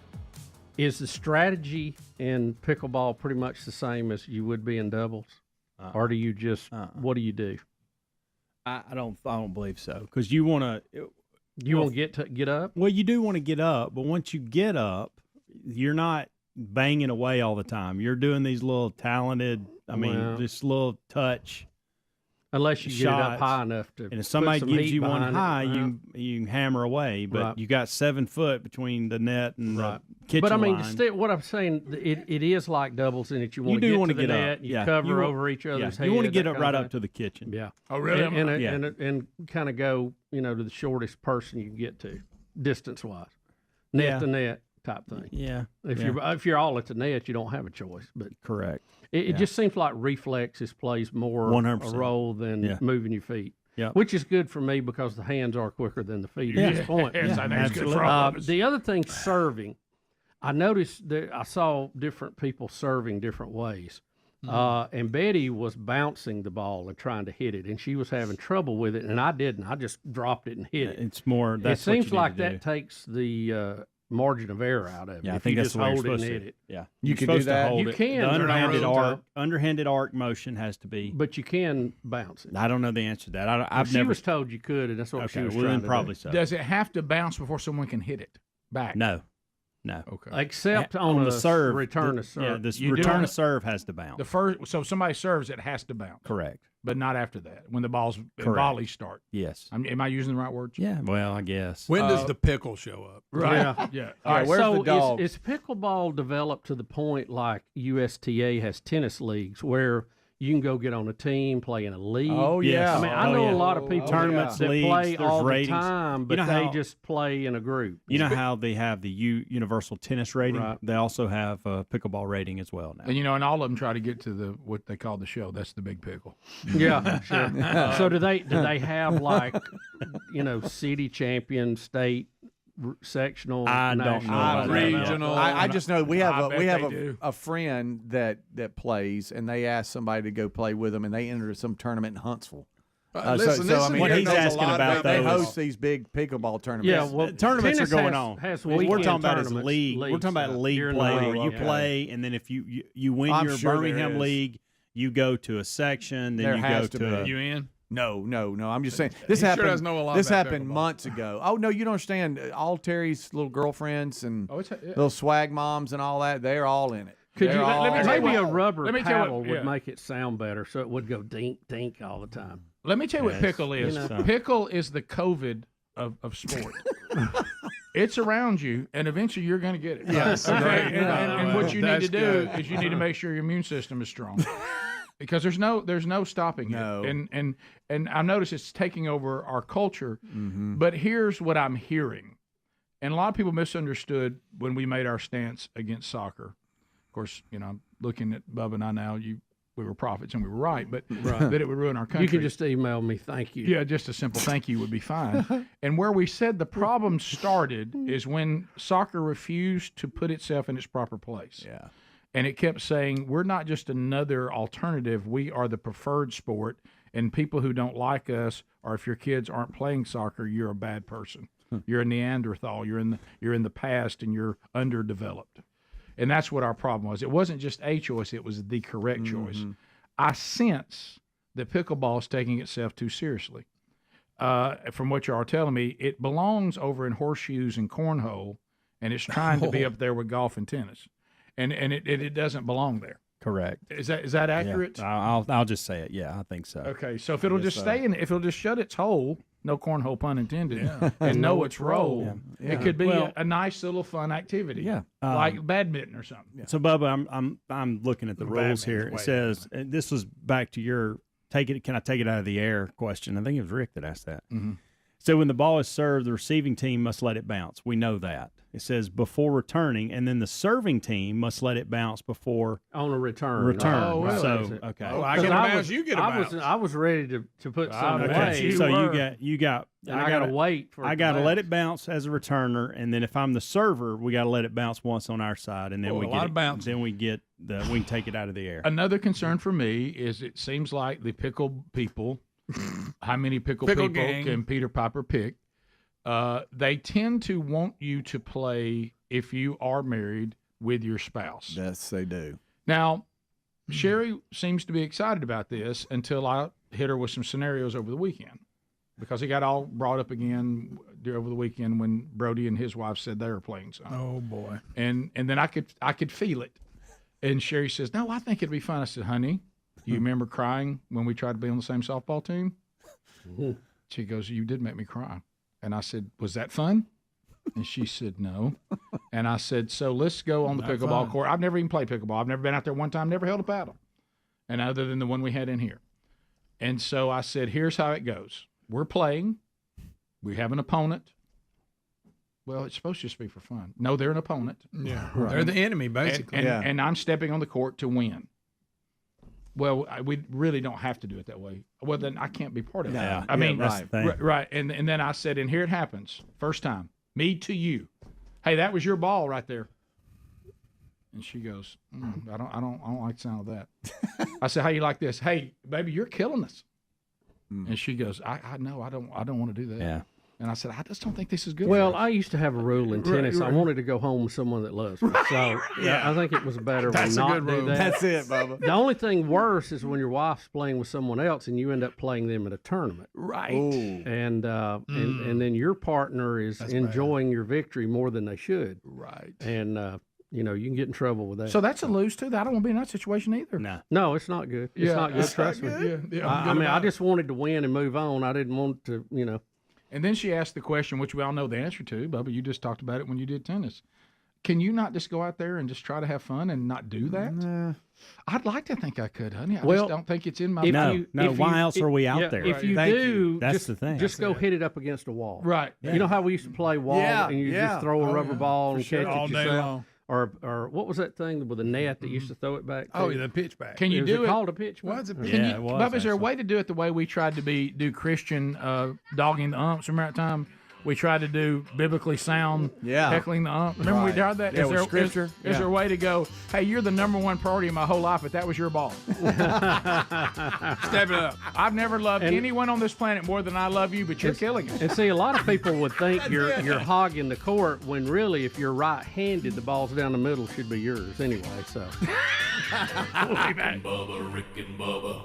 Speaker 7: Is the strategy in pickleball pretty much the same as you would be in doubles? Or do you just, what do you do?
Speaker 2: I don't believe so, because you want to.
Speaker 7: You want to get up?
Speaker 2: Well, you do want to get up, but once you get up, you're not banging away all the time. You're doing these little talented, this little touch.
Speaker 7: Unless you
Speaker 2: shots.
Speaker 7: get it up high enough to.
Speaker 2: And if somebody
Speaker 7: put some
Speaker 2: gives
Speaker 7: heat
Speaker 2: you one
Speaker 7: behind
Speaker 2: high,
Speaker 7: it,
Speaker 2: you hammer away. But
Speaker 7: Right.
Speaker 2: you got 7 foot between the net and the kitchen
Speaker 7: But I mean,
Speaker 2: line.
Speaker 7: what I'm saying, it is like doubles in it. You want
Speaker 2: do
Speaker 7: to
Speaker 2: wanna
Speaker 7: get to the
Speaker 2: get
Speaker 7: net,
Speaker 2: up.
Speaker 7: you
Speaker 2: Yeah.
Speaker 7: cover
Speaker 2: You want-
Speaker 7: over each other's head.
Speaker 2: You want to get
Speaker 7: that
Speaker 2: it
Speaker 7: kind
Speaker 2: right
Speaker 7: of
Speaker 2: up
Speaker 7: thing.
Speaker 2: to the kitchen.
Speaker 7: Yeah.
Speaker 4: Oh, really?
Speaker 7: And kind of go, to the shortest person you can get to, distance wise, net to net type thing.
Speaker 2: Yeah.
Speaker 7: If you're all at the net, you don't have a choice. But
Speaker 2: correct.
Speaker 7: It just seems like reflexes plays more
Speaker 2: 100%.
Speaker 7: a role than moving your feet.
Speaker 2: Yeah.
Speaker 7: Which is good for me because the hands are quicker than the feet at this point.
Speaker 4: Yes, I think it's good for all of us.
Speaker 7: The other thing, serving. I noticed that I saw different people serving different ways. And Betty was bouncing the ball and trying to hit it, and she was having trouble with it, and I didn't. I just dropped it and hit it.
Speaker 2: It's more. That's
Speaker 7: it seems
Speaker 2: what you
Speaker 7: like
Speaker 2: need to
Speaker 7: that
Speaker 2: do.
Speaker 7: takes the margin of error out of it.
Speaker 2: Yeah, I
Speaker 7: if
Speaker 2: think
Speaker 7: you
Speaker 2: that's
Speaker 7: just
Speaker 2: the way you're
Speaker 7: hold it and
Speaker 2: supposed
Speaker 7: hit
Speaker 2: to.
Speaker 7: it.
Speaker 2: Yeah,
Speaker 1: You
Speaker 2: You're
Speaker 1: can do
Speaker 2: supposed to
Speaker 1: that?
Speaker 2: hold
Speaker 7: You
Speaker 2: it.
Speaker 7: can.
Speaker 2: The
Speaker 7: They're not really
Speaker 2: underhanded arc motion has to be.
Speaker 7: But you can bounce it.
Speaker 2: I don't know the answer to that. I've
Speaker 7: she
Speaker 2: never.
Speaker 7: was told you could, and that's what she was
Speaker 2: well,
Speaker 7: trying
Speaker 2: then
Speaker 7: to
Speaker 2: probably
Speaker 7: do.
Speaker 2: so.
Speaker 4: Does it have to bounce before someone can hit it back?
Speaker 2: No.
Speaker 4: Okay.
Speaker 7: Except on
Speaker 2: the
Speaker 7: a
Speaker 2: serve,
Speaker 7: return
Speaker 2: the-
Speaker 7: of serve.
Speaker 2: Yeah, this
Speaker 4: You do
Speaker 2: return
Speaker 4: on
Speaker 2: of serve has to bounce.
Speaker 4: The first, so if somebody serves, it has to bounce.
Speaker 2: Correct.
Speaker 4: But not after that. When the balls
Speaker 2: Correct.
Speaker 4: volleys start.
Speaker 2: Yes.
Speaker 4: Am I using the right words?
Speaker 2: Yeah. Well, I guess.
Speaker 10: When does the pickle show up?
Speaker 4: Right.
Speaker 7: Yeah.
Speaker 4: Yeah.
Speaker 1: All right, where's
Speaker 7: so
Speaker 1: the dog?
Speaker 7: Is pickleball developed to the point like USTA has tennis leagues where you can go get on a team, play in a league?
Speaker 1: Oh, yeah.
Speaker 7: I mean, I know a lot of people
Speaker 2: Tournaments,
Speaker 7: that
Speaker 2: leagues,
Speaker 7: play
Speaker 2: there's
Speaker 7: all
Speaker 2: ratings.
Speaker 7: the time, but
Speaker 2: You know
Speaker 7: they
Speaker 2: how-
Speaker 7: just play in a group.
Speaker 2: You know how they have the universal tennis rating?
Speaker 7: Right.
Speaker 2: They also have a pickleball rating as well now.
Speaker 4: And and all of them try to get to what they call the show. That's the big pickle.
Speaker 7: Yeah, sure. So do they have like city champion, state, sectional?
Speaker 2: I don't know
Speaker 7: national?
Speaker 2: about that.
Speaker 10: Regional.
Speaker 1: I just know we have
Speaker 4: I bet
Speaker 1: we have
Speaker 4: they do.
Speaker 1: a friend that plays, and they asked somebody to go play with them, and they entered some tournament in Huntsville,
Speaker 10: Listen,
Speaker 1: I mean,
Speaker 2: what he's asking about,
Speaker 1: they
Speaker 2: though,
Speaker 1: host these big pickleball tournaments.
Speaker 7: Yeah, well,
Speaker 2: tournaments are
Speaker 7: tennis
Speaker 2: going
Speaker 7: has-
Speaker 2: on.
Speaker 7: has
Speaker 2: What we're
Speaker 7: weekend
Speaker 2: talking about is
Speaker 7: tournaments,
Speaker 2: league. We're talking about
Speaker 7: leagues,
Speaker 2: league
Speaker 7: you're in the
Speaker 2: play
Speaker 7: league,
Speaker 2: where you
Speaker 7: okay.
Speaker 2: play, and then if you win
Speaker 1: I'm
Speaker 2: your
Speaker 1: sure there
Speaker 2: Birmingham
Speaker 1: is.
Speaker 2: league, you go to a section. Then
Speaker 1: There
Speaker 2: you go
Speaker 1: has to
Speaker 2: to
Speaker 1: be.
Speaker 10: You in?
Speaker 1: No. I'm just saying this
Speaker 10: He sure
Speaker 1: happened.
Speaker 10: does know a lot
Speaker 1: this
Speaker 10: about
Speaker 1: happened
Speaker 10: pickleball.
Speaker 1: months ago. Oh no, you don't understand. All Terry's little girlfriends and
Speaker 10: Oh, yeah.
Speaker 1: little swag moms and all that. They're all in it.
Speaker 7: Could
Speaker 1: They're
Speaker 7: you
Speaker 1: all
Speaker 7: maybe
Speaker 1: in
Speaker 7: a
Speaker 1: it.
Speaker 7: rubber
Speaker 10: let me tell you
Speaker 7: paddle
Speaker 10: what-
Speaker 7: would
Speaker 10: yeah.
Speaker 7: make it sound better, so it would go dink dink all the time.
Speaker 4: Let me tell you what
Speaker 2: Yes.
Speaker 4: pickle is.
Speaker 7: You know.
Speaker 4: Pickle is the COVID of sport. It's around you, and eventually you're going to get it.
Speaker 10: Yes.
Speaker 4: Okay?
Speaker 10: Right.
Speaker 4: And what you need
Speaker 10: That's
Speaker 4: to do
Speaker 10: good.
Speaker 4: is you need to make sure your immune system is strong. Because there's no stopping
Speaker 1: No.
Speaker 4: it. And I notice it's taking over our culture.
Speaker 1: Mm-hmm.
Speaker 4: But here's what I'm hearing. And a lot of people misunderstood when we made our stance against soccer. Of course, I'm looking at Bubba and I now. We were prophets and we were right, but that it would ruin our country.
Speaker 7: You can just email me, thank you.
Speaker 4: Yeah, just a simple thank you would be fine. And where we said the problem started is when soccer refused to put itself in its proper place.
Speaker 1: Yeah.
Speaker 4: And it kept saying, we're not just another alternative. We are the preferred sport. And people who don't like us, or if your kids aren't playing soccer, you're a bad person. You're a Neanderthal. You're in the past, and you're underdeveloped. And that's what our problem was. It wasn't just a choice. It was the correct choice. I sense that pickleball is taking itself too seriously. From what you are telling me, it belongs over in horseshoes and cornhole, and it's trying to be up there with golf and tennis. And it doesn't belong there.
Speaker 2: Correct.
Speaker 4: Is that accurate?
Speaker 2: Yeah. I'll just say it. Yeah, I think so.
Speaker 4: Okay, so if it'll just stay in, if it'll just shut its hole, no cornhole pun intended, and know its role, it could be a nice little fun activity.
Speaker 2: Yeah.
Speaker 4: Like badminton or something.
Speaker 2: So Bubba, I'm looking at the rules here. It says and this was back to your can I take it out of the air question. I think it was Rick that asked that.
Speaker 4: Mm-hmm.
Speaker 2: So when the ball is served, the receiving team must let it bounce. We know that. It says before returning, and then the serving team must let it bounce before
Speaker 7: on a return.
Speaker 2: Oh,
Speaker 7: really?
Speaker 2: So okay.
Speaker 10: Oh, I get a bounce, you get a bounce.
Speaker 7: I was ready to put some
Speaker 2: Okay.
Speaker 7: away.
Speaker 2: So you got.
Speaker 7: I got to wait for.
Speaker 2: I got to let it bounce as a returner, and then if I'm the server, we got to let it bounce once on our side, and then we get then we can take it out of the air.
Speaker 4: Another concern for me is it seems like the pickle people, how many pickle people
Speaker 10: gang.
Speaker 4: can Peter Piper pick? They tend to want you to play if you are married with your spouse.
Speaker 1: Yes, they do.
Speaker 4: Now, Sherry seems to be excited about this until I hit her with some scenarios over the weekend, because he got all brought up again over the weekend when Brody and his wife said they were playing something.
Speaker 10: Oh boy!
Speaker 4: And then I could feel it. And Sherry says, "No, I think it'd be fun." I said, "Honey, you remember crying when we tried to be on the same softball team?" She goes, "You did make me cry." And I said, "Was that fun?" And she said, "No." And I said, "So let's go on the pickleball court." I've never even played pickleball. I've never been out there one time, never held a paddle. And other than the one we had in here. And so I said, "Here's how it goes. We're playing. We have an opponent." Well, it's supposed to just be for fun. No, they're an opponent.
Speaker 10: Yeah, right. They're the enemy, basically.
Speaker 4: And I'm stepping on the court to win. Well, we really don't have to do it that way. Well, then I can't be part of it.
Speaker 2: Yeah,
Speaker 4: I mean,
Speaker 2: that's the thing.
Speaker 4: right. And then I said, and here it happens. First time, me to you. Hey, that was your ball right there. And she goes, I don't like the sound of that. I said, how you like this? Hey, baby, you're killing us. And she goes, I know, I don't want to do that.
Speaker 2: Yeah.
Speaker 4: And I said, I just don't think this is good.
Speaker 7: Well,
Speaker 4: for us.
Speaker 7: I used to have a rule in tennis. I wanted to go home with someone that loves me. So I think it was better
Speaker 10: That's
Speaker 7: to
Speaker 10: a
Speaker 7: not
Speaker 10: good
Speaker 7: do
Speaker 10: rule.
Speaker 7: that.
Speaker 1: That's it, Bubba.
Speaker 7: The only thing worse is when your wife's playing with someone else and you end up playing them at a tournament.
Speaker 4: Right.
Speaker 7: And then your partner is enjoying your victory more than they should.
Speaker 4: Right.
Speaker 7: And you can get in trouble with that.
Speaker 4: So that's a lose too. I don't want to be in that situation either.
Speaker 7: No, it's not good. It's not good. Trust me.
Speaker 4: Yeah,
Speaker 7: I mean, I just wanted to win and move on. I didn't want to,
Speaker 4: And then she asked the question, which we all know the answer to, Bubba, you just talked about it when you did tennis. Can you not just go out there and just try to have fun and not do that? I'd like to think I could, honey. I just don't think it's in my
Speaker 2: Why else are we out there?
Speaker 7: If you
Speaker 2: Thank
Speaker 7: do,
Speaker 2: That's
Speaker 7: just,
Speaker 2: the thing.
Speaker 7: just go hit it up against a wall.
Speaker 4: Right.
Speaker 7: You know how we used to play wall and you just throw a rubber ball and catch
Speaker 10: All
Speaker 7: it
Speaker 10: day
Speaker 7: yourself?
Speaker 10: long.
Speaker 7: Or what was that thing with a net that used to throw it back?
Speaker 10: Oh,
Speaker 7: to?
Speaker 10: yeah, the pitch back.
Speaker 4: Can you
Speaker 7: Was
Speaker 4: do it?
Speaker 7: called a pitch back?
Speaker 10: What's a
Speaker 4: Can
Speaker 10: pitch?
Speaker 4: you,
Speaker 2: it was,
Speaker 4: Bubba, is there a
Speaker 2: actually.
Speaker 4: way to do it the way we tried to do Christian dogging the umps? Remember that time we tried to do biblically sound heckling the ump. Remember we tried that?
Speaker 7: Yeah,
Speaker 4: Is
Speaker 7: with
Speaker 4: there,
Speaker 7: scripture.
Speaker 4: Is there a way to go, hey, you're the number one priority in my whole life, but that was your ball?
Speaker 10: Step it up.
Speaker 4: I've never loved
Speaker 7: And-
Speaker 4: anyone on this planet more than I love you, but you're killing us.
Speaker 7: And see, a lot of people would think you're hogging the court when really, if you're right-handed, the balls down the middle should be yours anyway. So.
Speaker 6: Rick and Bubba, Rick and Bubba.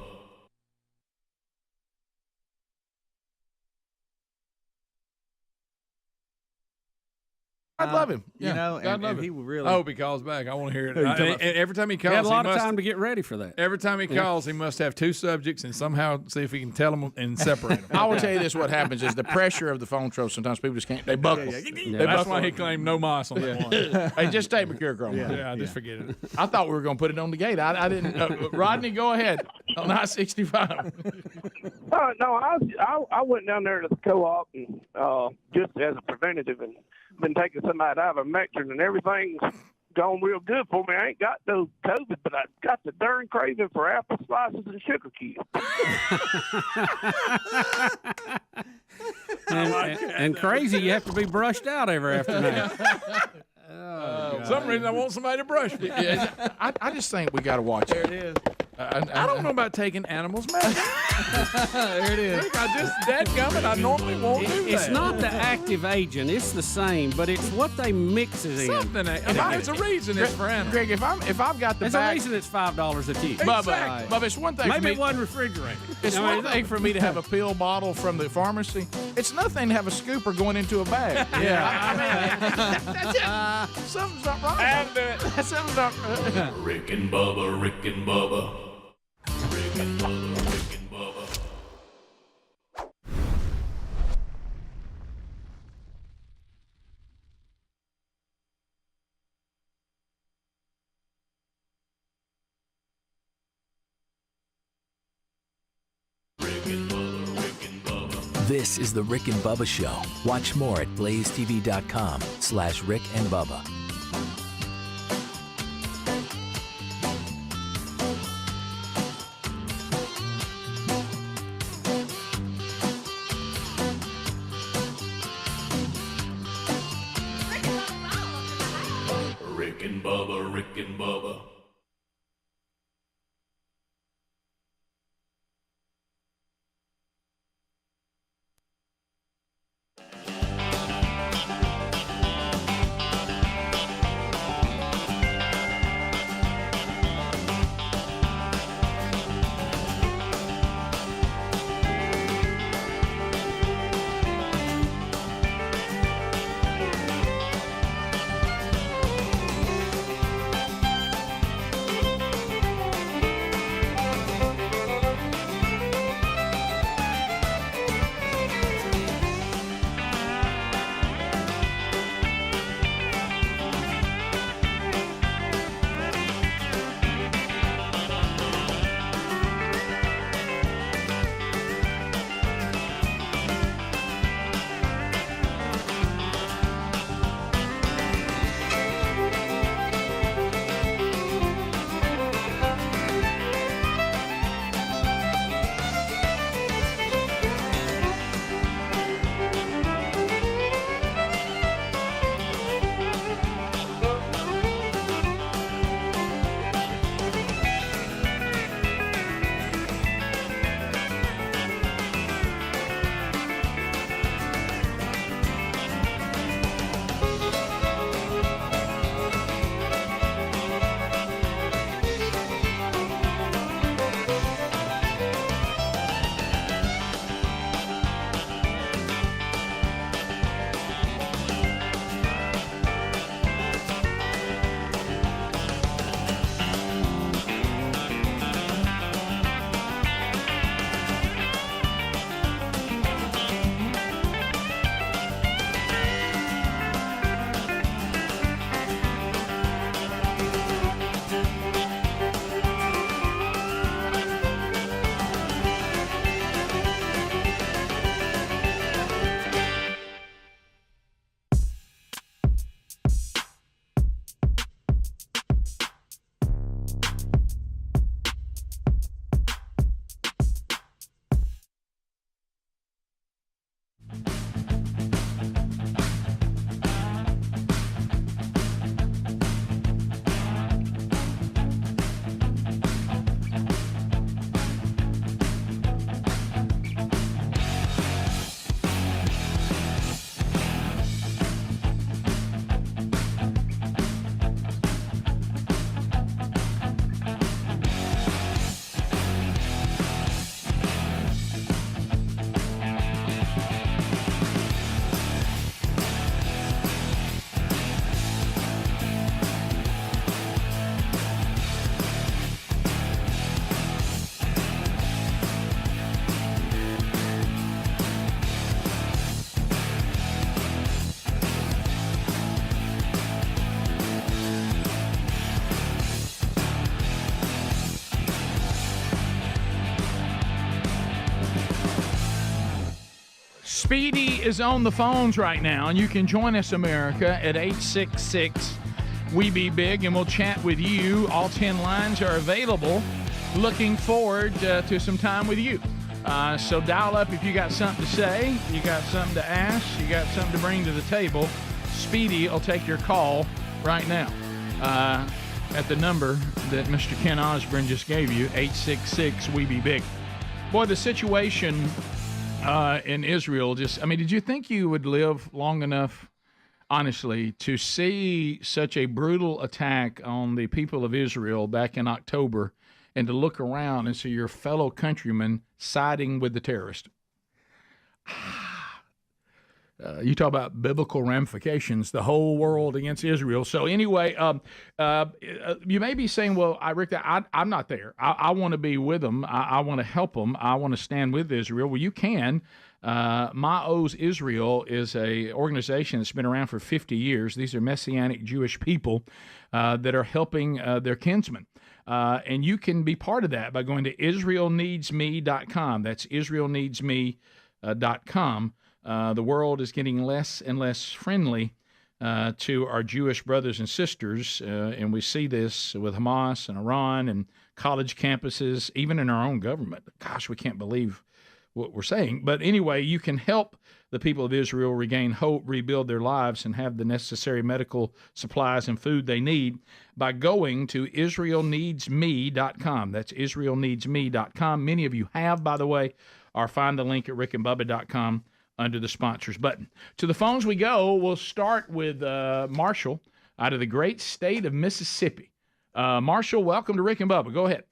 Speaker 10: I'd love him.
Speaker 1: You know,
Speaker 10: I'd
Speaker 1: and
Speaker 10: love
Speaker 1: he
Speaker 10: him.
Speaker 1: really.
Speaker 10: I hope he calls back. I want to hear it.
Speaker 7: He
Speaker 10: And every time he calls,
Speaker 7: He had a lot of
Speaker 10: must,
Speaker 7: time to get ready for that.
Speaker 10: Every time he calls, he must have two subjects and somehow see if he can tell them and separate them.
Speaker 4: I will tell you this: what happens is the pressure of the phone show. Sometimes people just can't. They buckle.
Speaker 10: That's why he claimed no moss on that one.
Speaker 4: Hey, just take McCure
Speaker 10: Yeah, just forget it.
Speaker 4: I thought we were going to put it on the gate. I didn't. Rodney, go ahead on I-65.
Speaker 18: No, I went down there to the co-op and just as a preventative and been taking some ivermectin and everything's gone real good for me. I ain't got no COVID, but I got the darn craving for apple slices and sugar cubes.
Speaker 7: And crazy, you have to be brushed out every afternoon.
Speaker 10: For some reason, I want somebody to brush me.
Speaker 4: I just think we got to watch it.
Speaker 1: There it is.
Speaker 10: I don't know about taking animals' medicine.
Speaker 1: There it is.
Speaker 10: I just dadgummit, I normally won't do that.
Speaker 7: It's not the active agent; it's the same, but it's what they mix it in.
Speaker 10: Something. There's a reason it's for animals.
Speaker 4: Greg, if I've got the
Speaker 7: There's a reason it's $5 a piece.
Speaker 4: Bubba, it's one thing.
Speaker 7: Maybe
Speaker 4: for me,
Speaker 7: it wasn't refrigerated.
Speaker 4: It's one thing for me to have a pill bottle from the pharmacy. It's nothing to have a scooper going into a bag. That's it. Something's not wrong.
Speaker 10: I'll do it.
Speaker 4: Something's not.
Speaker 6: Rick and Bubba, Rick and Bubba. Rick and Bubba, Rick and Bubba.
Speaker 5: This is the Rick and Bubba Show. Watch more at blazetv.com/Rick and Bubba.
Speaker 6: Rick and Bubba, Rick and Bubba.
Speaker 4: Speedy is on the phones right now, and you can join us, America, at 866 We Be Big, and we'll chat with you. All 10 lines are available. Looking forward to some time with you. So dial up if you got something to say, you got something to ask, you got something to bring to the table. Speedy will take your call right now at the number that Mr. Ken Osborne just gave you, 866 We Be Big. Boy, the situation in Israel did you think you would live long enough, honestly, to see such a brutal attack on the people of Israel back in October and to look around and see your fellow countrymen siding with the terrorist? You talk about biblical ramifications, the whole world against Israel. So anyway, you may be saying, well, Rick, I'm not there. I want to be with them. I want to help them. I want to stand with Israel. Well, you can. My O's Israel is a organization that's been around for 50 years. These are Messianic Jewish people that are helping their kinsmen. And you can be part of that by going to IsraelNeedsMe.com. That's IsraelNeedsMe.com. The world is getting less and less friendly to our Jewish brothers and sisters, and we see this with Hamas and Iran and college campuses, even in our own government. Gosh, we can't believe what we're saying. But anyway, you can help the people of Israel regain hope, rebuild their lives, and have the necessary medical supplies and food they need by going to IsraelNeedsMe.com. That's IsraelNeedsMe.com. Many of you have, by the way, or find the link at rickandbubba.com under the sponsors button. To the phones we go. We'll start with Marshall out of the great state of Mississippi. Marshall, welcome to Rick and Bubba. Go ahead.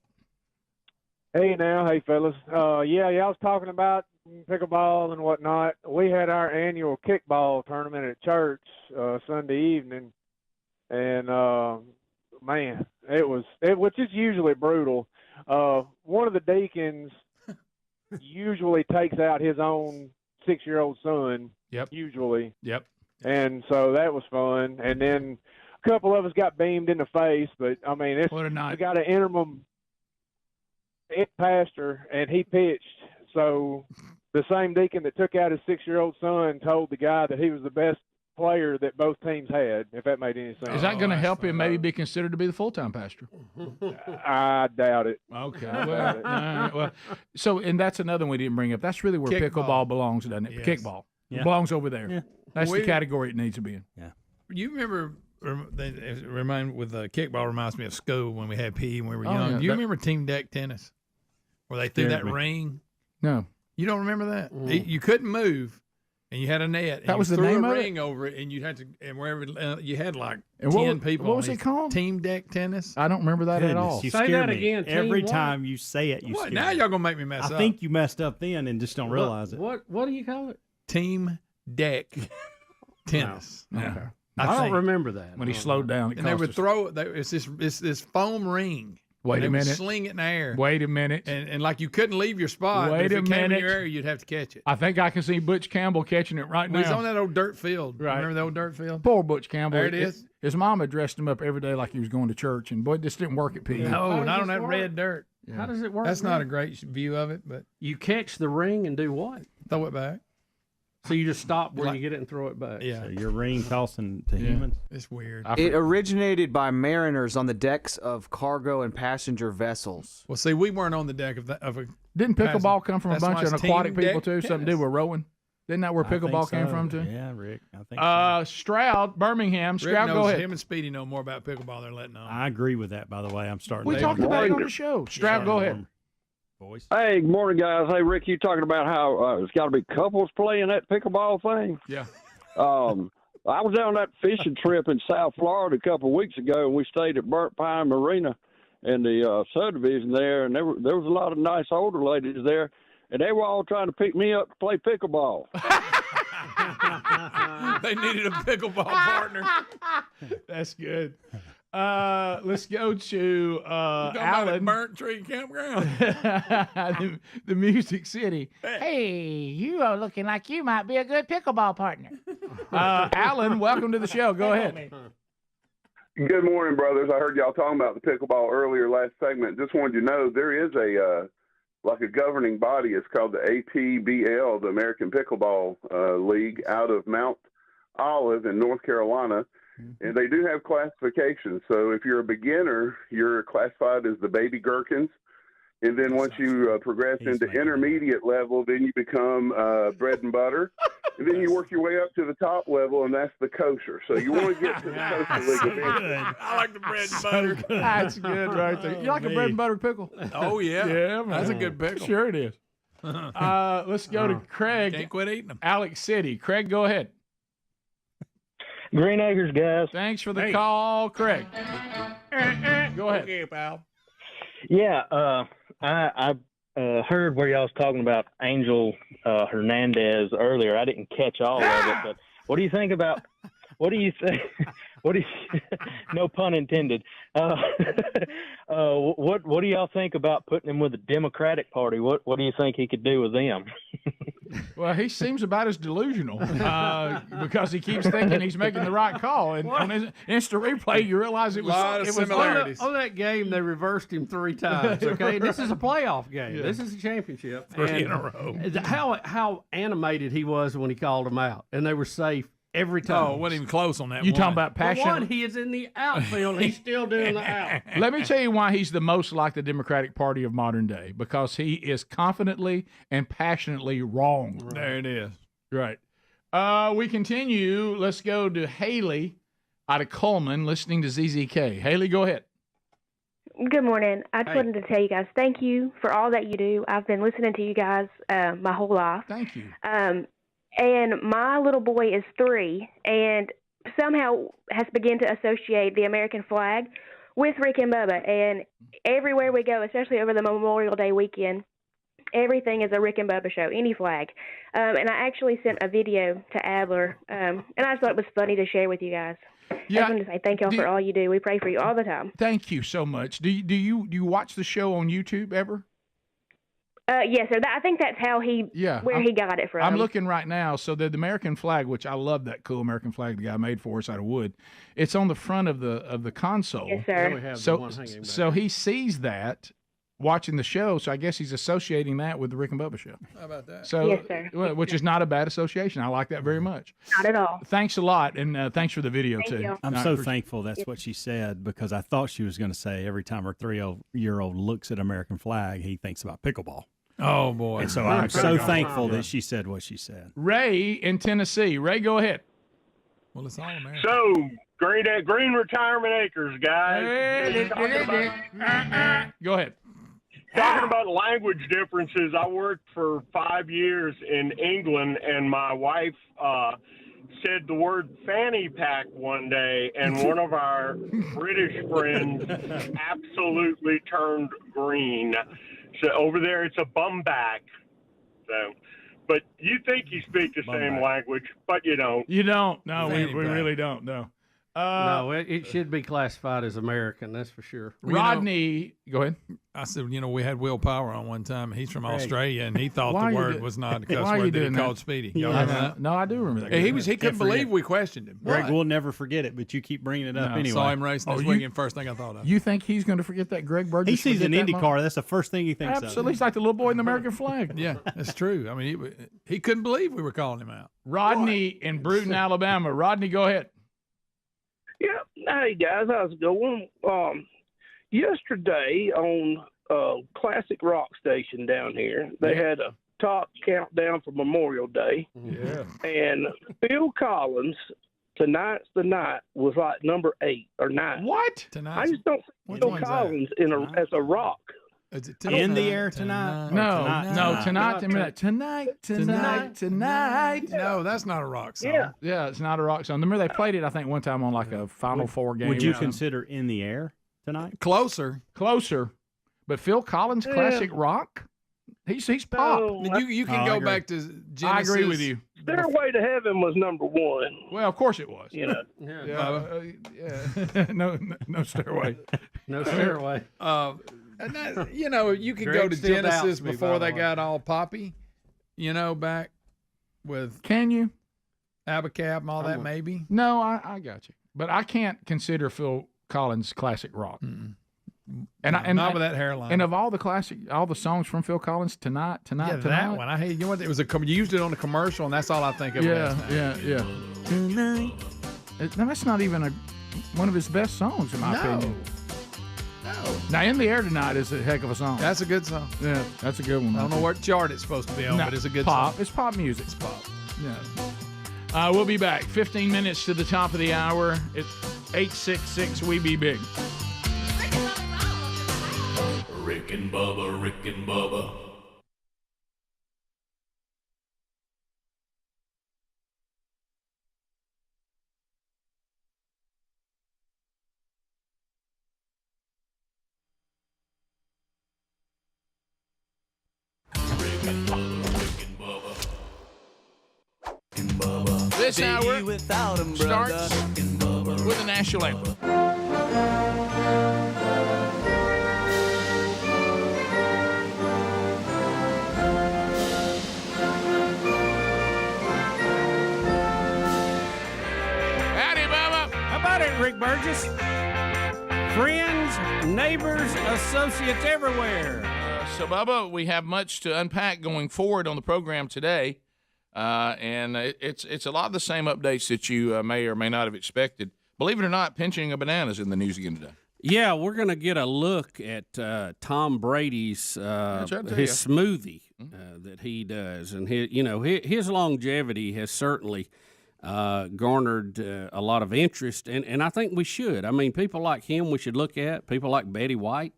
Speaker 8: Hey now, hey fellas. I was talking about pickleball and whatnot. We had our annual kickball tournament at church Sunday evening, and man, which is usually brutal. One of the deacons usually takes out his own 6-year-old son.
Speaker 4: Yep.
Speaker 8: Usually.
Speaker 4: Yep.
Speaker 8: And so that was fun. And then a couple of us got beamed in the face, but I mean, we got an interim pastor, and he pitched. So the same deacon that took out his 6-year-old son told the guy that he was the best player that both teams had, if that made any sense.
Speaker 4: Is that going to help him maybe be considered to be the full-time pastor?
Speaker 8: I doubt it.
Speaker 4: Okay. Well, so, and that's another one we didn't bring up. That's really where pickleball belongs, doesn't it?
Speaker 10: Yes.
Speaker 4: Kickball.
Speaker 10: Yeah.
Speaker 4: It belongs over there.
Speaker 10: Yeah.
Speaker 4: That's the category it needs to be in.
Speaker 2: Yeah.
Speaker 10: You remember? Kickball reminds me of school when we had PE when we were young.
Speaker 4: Yeah,
Speaker 10: Do you remember team deck tennis where they threw
Speaker 4: Scared
Speaker 10: that
Speaker 4: me.
Speaker 10: ring?
Speaker 4: No.
Speaker 10: You don't remember that? You couldn't move, and you had a net. And
Speaker 4: That was
Speaker 10: you
Speaker 4: the
Speaker 10: threw
Speaker 4: name
Speaker 10: a
Speaker 4: of it?
Speaker 10: ring over it, and you had to, and wherever you had like
Speaker 4: And
Speaker 10: 10 people.
Speaker 4: What
Speaker 10: on
Speaker 4: was it
Speaker 10: these
Speaker 4: called?
Speaker 10: Team deck tennis.
Speaker 4: I don't remember that at all.
Speaker 2: You
Speaker 8: Say
Speaker 2: scare
Speaker 8: that
Speaker 2: me.
Speaker 8: again, team
Speaker 2: Every
Speaker 8: what?
Speaker 2: time you say it, you
Speaker 10: What?
Speaker 2: scare
Speaker 10: Now
Speaker 2: me.
Speaker 10: y'all gonna make me mess
Speaker 2: I
Speaker 10: up.
Speaker 2: think you messed up then and just don't realize it.
Speaker 8: What do you call it?
Speaker 10: Team deck tennis.
Speaker 8: No.
Speaker 10: Yeah.
Speaker 8: Okay. I don't
Speaker 10: think.
Speaker 8: remember that.
Speaker 4: When he slowed down, it
Speaker 10: And they
Speaker 4: cost
Speaker 10: would
Speaker 4: us.
Speaker 10: throw it. It's this foam ring.
Speaker 4: Wait
Speaker 10: And
Speaker 4: a
Speaker 10: they would
Speaker 4: minute.
Speaker 10: Sling it in the air.
Speaker 4: Wait a minute.
Speaker 10: And like you couldn't leave your spot. but
Speaker 4: Wait
Speaker 10: if
Speaker 4: a
Speaker 10: it came in
Speaker 4: minute.
Speaker 10: your area, you'd have to catch it.
Speaker 4: I think I can see Butch Campbell catching it right
Speaker 10: Well, he's
Speaker 4: now.
Speaker 10: on that old dirt field.
Speaker 4: Right.
Speaker 10: Remember the old dirt field?
Speaker 4: Poor Butch Campbell.
Speaker 10: There it is.
Speaker 4: His mama dressed him up every day like he was going to church, and boy, this didn't work at PE.
Speaker 10: No, not on that red dirt.
Speaker 8: How does it work?
Speaker 10: That's not a
Speaker 8: man?
Speaker 10: great view of it, but
Speaker 8: You catch the ring and do what?
Speaker 10: throw it back.
Speaker 8: So you just stop where
Speaker 10: Like-
Speaker 8: you get it and throw it back.
Speaker 10: Yeah.
Speaker 2: So your ring tossing to humans.
Speaker 10: It's weird.
Speaker 11: It originated by mariners on the decks of cargo and passenger vessels.
Speaker 10: Well, see, we weren't on the deck of a.
Speaker 4: Didn't pickleball come from a
Speaker 10: That's
Speaker 4: bunch
Speaker 10: why
Speaker 4: of
Speaker 10: it's
Speaker 4: aquatic
Speaker 10: team
Speaker 4: people
Speaker 10: deck
Speaker 4: too? Something to do
Speaker 10: tennis.
Speaker 4: with rowing? Isn't that where
Speaker 2: I think
Speaker 4: pickleball came
Speaker 2: so.
Speaker 4: from too?
Speaker 2: Yeah, Rick. I think so.
Speaker 4: Stroud, Birmingham.
Speaker 10: Rick
Speaker 4: Stroud,
Speaker 10: knows
Speaker 4: go ahead.
Speaker 10: him and Speedy know more about pickleball than letting on.
Speaker 2: I agree with that, by the way. I'm starting
Speaker 4: We
Speaker 2: to
Speaker 4: talked about it on the show. Stroud, go ahead.
Speaker 2: Voice.
Speaker 13: Hey, good morning, guys. Hey, Rick, you talking about how it's got to be couples playing that pickleball thing?
Speaker 4: Yeah.
Speaker 13: I was on that fishing trip in South Florida a couple of weeks ago, and we stayed at Burnt Pine Marina in the subdivision there, and there was a lot of nice older ladies there, and they were all trying to pick me up to play pickleball.
Speaker 10: They needed a pickleball partner.
Speaker 4: That's good. Let's go to
Speaker 10: Alan.
Speaker 4: Alan,
Speaker 10: Burnt Tree Campground.
Speaker 4: the Music City.
Speaker 23: Hey, you are looking like you might be a good pickleball partner.
Speaker 4: Alan, welcome to the show. Go ahead.
Speaker 24: Good morning, brothers. I heard y'all talking about the pickleball earlier last segment. Just wanted you to know there is a like a governing body. It's called the APBL, the American Pickleball League, out of Mount Olive in North Carolina. And they do have classifications. So if you're a beginner, you're classified as the baby gherkins. And then once you progress into intermediate level, then you become bread and butter. And then you work your way up to the top level, and that's the kosher. So you want to get to the kosher league eventually.
Speaker 10: I like the bread and butter.
Speaker 4: That's good right there. You like a bread and butter pickle?
Speaker 10: Oh, yeah.
Speaker 4: Yeah, man.
Speaker 10: That's a good pickle.
Speaker 4: Sure it is. Let's go to Craig.
Speaker 10: Can't quit eating them.
Speaker 4: Alex City. Craig, go ahead.
Speaker 9: Green Acres, guys.
Speaker 4: Thanks for the call, Craig. Go ahead.
Speaker 10: Okay, pal.
Speaker 9: Yeah, I heard where y'all was talking about Angel Hernandez earlier. I didn't catch all of it, but what do you think about? What do you think? What do you? No pun intended. What do y'all think about putting him with the Democratic Party? What do you think he could do with them?
Speaker 4: Well, he seems about as delusional because he keeps thinking he's making the right call, and on his instant replay, you realize it was
Speaker 7: on that game. They reversed him 3 times. Okay, this is a playoff game.
Speaker 4: Yeah.
Speaker 7: This is a championship.
Speaker 10: 3 in a row.
Speaker 7: How animated he was when he called them out, and they were safe every time.
Speaker 10: Oh, it wasn't even close on that.
Speaker 4: You
Speaker 10: one.
Speaker 4: talking about passion?
Speaker 7: One, he is in the outfield. He's still doing the out.
Speaker 4: Let me tell you why he's the most like the Democratic Party of modern day, because he is confidently and passionately wrong.
Speaker 10: Right. There it is.
Speaker 4: Right. We continue. Let's go to Haley out of Coleman listening to ZZK. Haley, go ahead.
Speaker 12: Good morning. I just wanted to tell you guys thank you for all that you do. I've been listening to you guys my whole life.
Speaker 4: Thank you.
Speaker 12: And my little boy is 3 and somehow has begun to associate the American flag with Rick and Bubba. And everywhere we go, especially over the Memorial Day weekend, everything is a Rick and Bubba show, any flag. And I actually sent a video to Adler, and I just thought it was funny to share with you guys.
Speaker 4: Yeah.
Speaker 12: I just wanted to say thank y'all for all you do. We pray for you all the time.
Speaker 4: Thank you so much. Do you watch the show on YouTube ever?
Speaker 12: Yes, sir. I think that's how he he got it from.
Speaker 4: I'm looking right now. So the American flag, which I love that cool American flag the guy made for us out of wood. It's on the front of the console.
Speaker 12: Yes, sir.
Speaker 4: So he sees that watching the show. So I guess he's associating that with the Rick and Bubba show.
Speaker 10: How about that?
Speaker 4: So,
Speaker 12: yes, sir.
Speaker 4: Which is not a bad association. I like that very much.
Speaker 12: Not at all.
Speaker 4: Thanks a lot, and thanks for the video
Speaker 12: Thank
Speaker 4: too.
Speaker 12: you.
Speaker 2: I'm so thankful that's what she said, because I thought she was going to say every time her 3-year-old looks at American flag, he thinks about pickleball.
Speaker 10: Oh, boy.
Speaker 2: And so I'm so thankful that she said what she said.
Speaker 4: Ray in Tennessee. Ray, go ahead.
Speaker 10: Well, it's all American.
Speaker 14: So, Green Retirement Acres, guys.
Speaker 4: Go ahead.
Speaker 14: Talking about language differences, I worked for 5 years in England, and my wife said the word fanny pack one day, and one of our British friends absolutely turned green. So over there, it's a bum back. So, but you think you speak the same language, but you don't.
Speaker 4: You don't. No, we really don't. No.
Speaker 7: No, it should be classified as American. That's for sure.
Speaker 4: Rodney, go ahead.
Speaker 10: I said, we had Will Power on one time. He's from Australia, and he thought the word was not a cuss word that he called Speedy. Y'all remember that?
Speaker 4: No, I do remember that.
Speaker 10: He couldn't believe we questioned him.
Speaker 2: Greg, we'll never forget it, but you keep bringing it up anyway.
Speaker 10: Saw him racing this weekend, first thing I thought of.
Speaker 4: You think he's going to forget that Greg Burgess?
Speaker 2: He sees an IndyCar. That's the first thing he thinks of.
Speaker 4: Absolutely. He's like the little boy in the American flag.
Speaker 10: Yeah, that's true. I mean, he couldn't believe we were calling him out.
Speaker 4: Rodney in Bruton, Alabama. Rodney, go ahead.
Speaker 18: Yeah. Hey, guys, how's it going? Yesterday on Classic Rock Station down here, they had a top countdown for Memorial Day.
Speaker 4: Yeah.
Speaker 18: And Phil Collins, Tonight's the Night, was like number 8 or 9.
Speaker 4: What?
Speaker 18: I just don't see Phil Collins as a rock.
Speaker 10: Is it
Speaker 2: in the air tonight?
Speaker 4: No, tonight.
Speaker 10: No, that's not a rock song.
Speaker 4: Yeah, it's not a rock song. Remember they played it, I think, one time on like a Final Four game.
Speaker 2: Would you consider In the Air tonight?
Speaker 10: Closer.
Speaker 4: But Phil Collins, classic rock? He's pop.
Speaker 10: You can go back to Genesis.
Speaker 4: I agree with you.
Speaker 18: Stairway to Heaven was number 1.
Speaker 4: Well, of course it was.
Speaker 18: You know.
Speaker 4: No stairway.
Speaker 7: No stairway.
Speaker 10: And that, you could go to Genesis before they got all poppy, back with.
Speaker 4: Can you?
Speaker 10: Abacab and all that, maybe.
Speaker 4: No, I got you. But I can't consider Phil Collins classic rock.
Speaker 10: Not with that hairline.
Speaker 4: And of all the songs from Phil Collins, tonight.
Speaker 10: That one. I hate. You know what? It was you used it on a commercial, and that's all I think of.
Speaker 4: Yeah. Tonight. Now, that's not even one of his best songs, in my opinion.
Speaker 10: No.
Speaker 4: Now, In the Air Tonight is a heck of a song.
Speaker 10: That's a good song.
Speaker 4: Yeah, that's a good one.
Speaker 10: I don't know what chart it's supposed to be on, but it's a good
Speaker 4: pop.
Speaker 10: song.
Speaker 4: It's pop music.
Speaker 10: It's pop.
Speaker 4: Yeah. We'll be back. 15 minutes to the top of the hour. It's 866 We Be Big.
Speaker 6: Rick and Bubba, Rick and Bubba.
Speaker 4: This hour starts with the national anthem. Howdy, Bubba.
Speaker 7: How about it, Rick Burgess? Friends, neighbors, associates everywhere.
Speaker 4: So, Bubba, we have much to unpack going forward on the program today. And it's a lot of the same updates that you may or may not have expected. Believe it or not, pinching of bananas in the news again today.
Speaker 7: Yeah, we're going to get a look at Tom Brady's his smoothie that he does, and his longevity has certainly garnered a lot of interest, and I think we should. I mean, people like him we should look at. People like Betty White.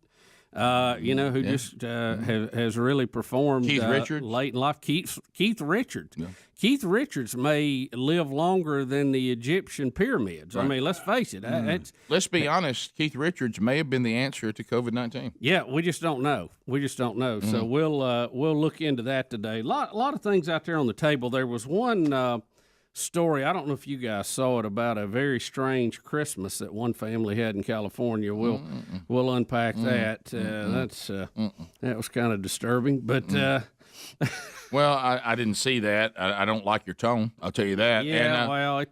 Speaker 7: Who just has really performed
Speaker 4: Keith Richards.
Speaker 7: late in life. Keith Richards. Yeah. Keith Richards may live longer than the Egyptian pyramids. Right. I mean, let's face it.
Speaker 4: Let's be honest. Keith Richards may have been the answer to COVID-19.
Speaker 7: Yeah, we just don't know. Mm-hmm. So we'll look into that today. A lot of things out there on the table. There was one story. I don't know if you guys saw it, about a very strange Christmas that one family had in California. We'll unpack that. That was kind of disturbing, but.
Speaker 4: Well, I didn't see that. I don't like your tone. I'll tell you that.
Speaker 7: Yeah,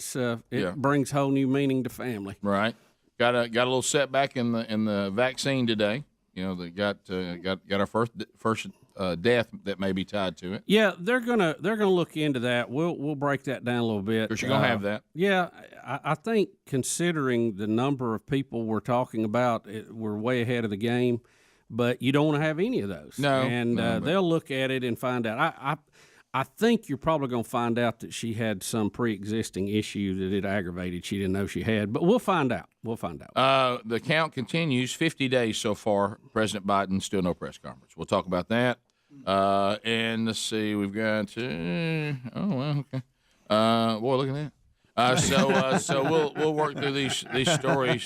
Speaker 7: it brings whole new meaning to family.
Speaker 4: Right. Got a little setback in the vaccine today. You know, they got our first death that may be tied to it.
Speaker 7: Yeah, they're gonna look into that. We'll break that down a little bit.
Speaker 4: Because you're gonna have that.
Speaker 7: Yeah, I think considering the number of people we're talking about, we're way ahead of the game. But you don't want to have any of those.
Speaker 4: No.
Speaker 7: And they'll look at it and find out. I think you're probably going to find out that she had some pre-existing issue that it aggravated. She didn't know she had. But we'll find out.
Speaker 4: The count continues. 50 days so far. President Biden, still no press conference. We'll talk about that. And let's see. We've got okay. Boy, look at that. So we'll work through these stories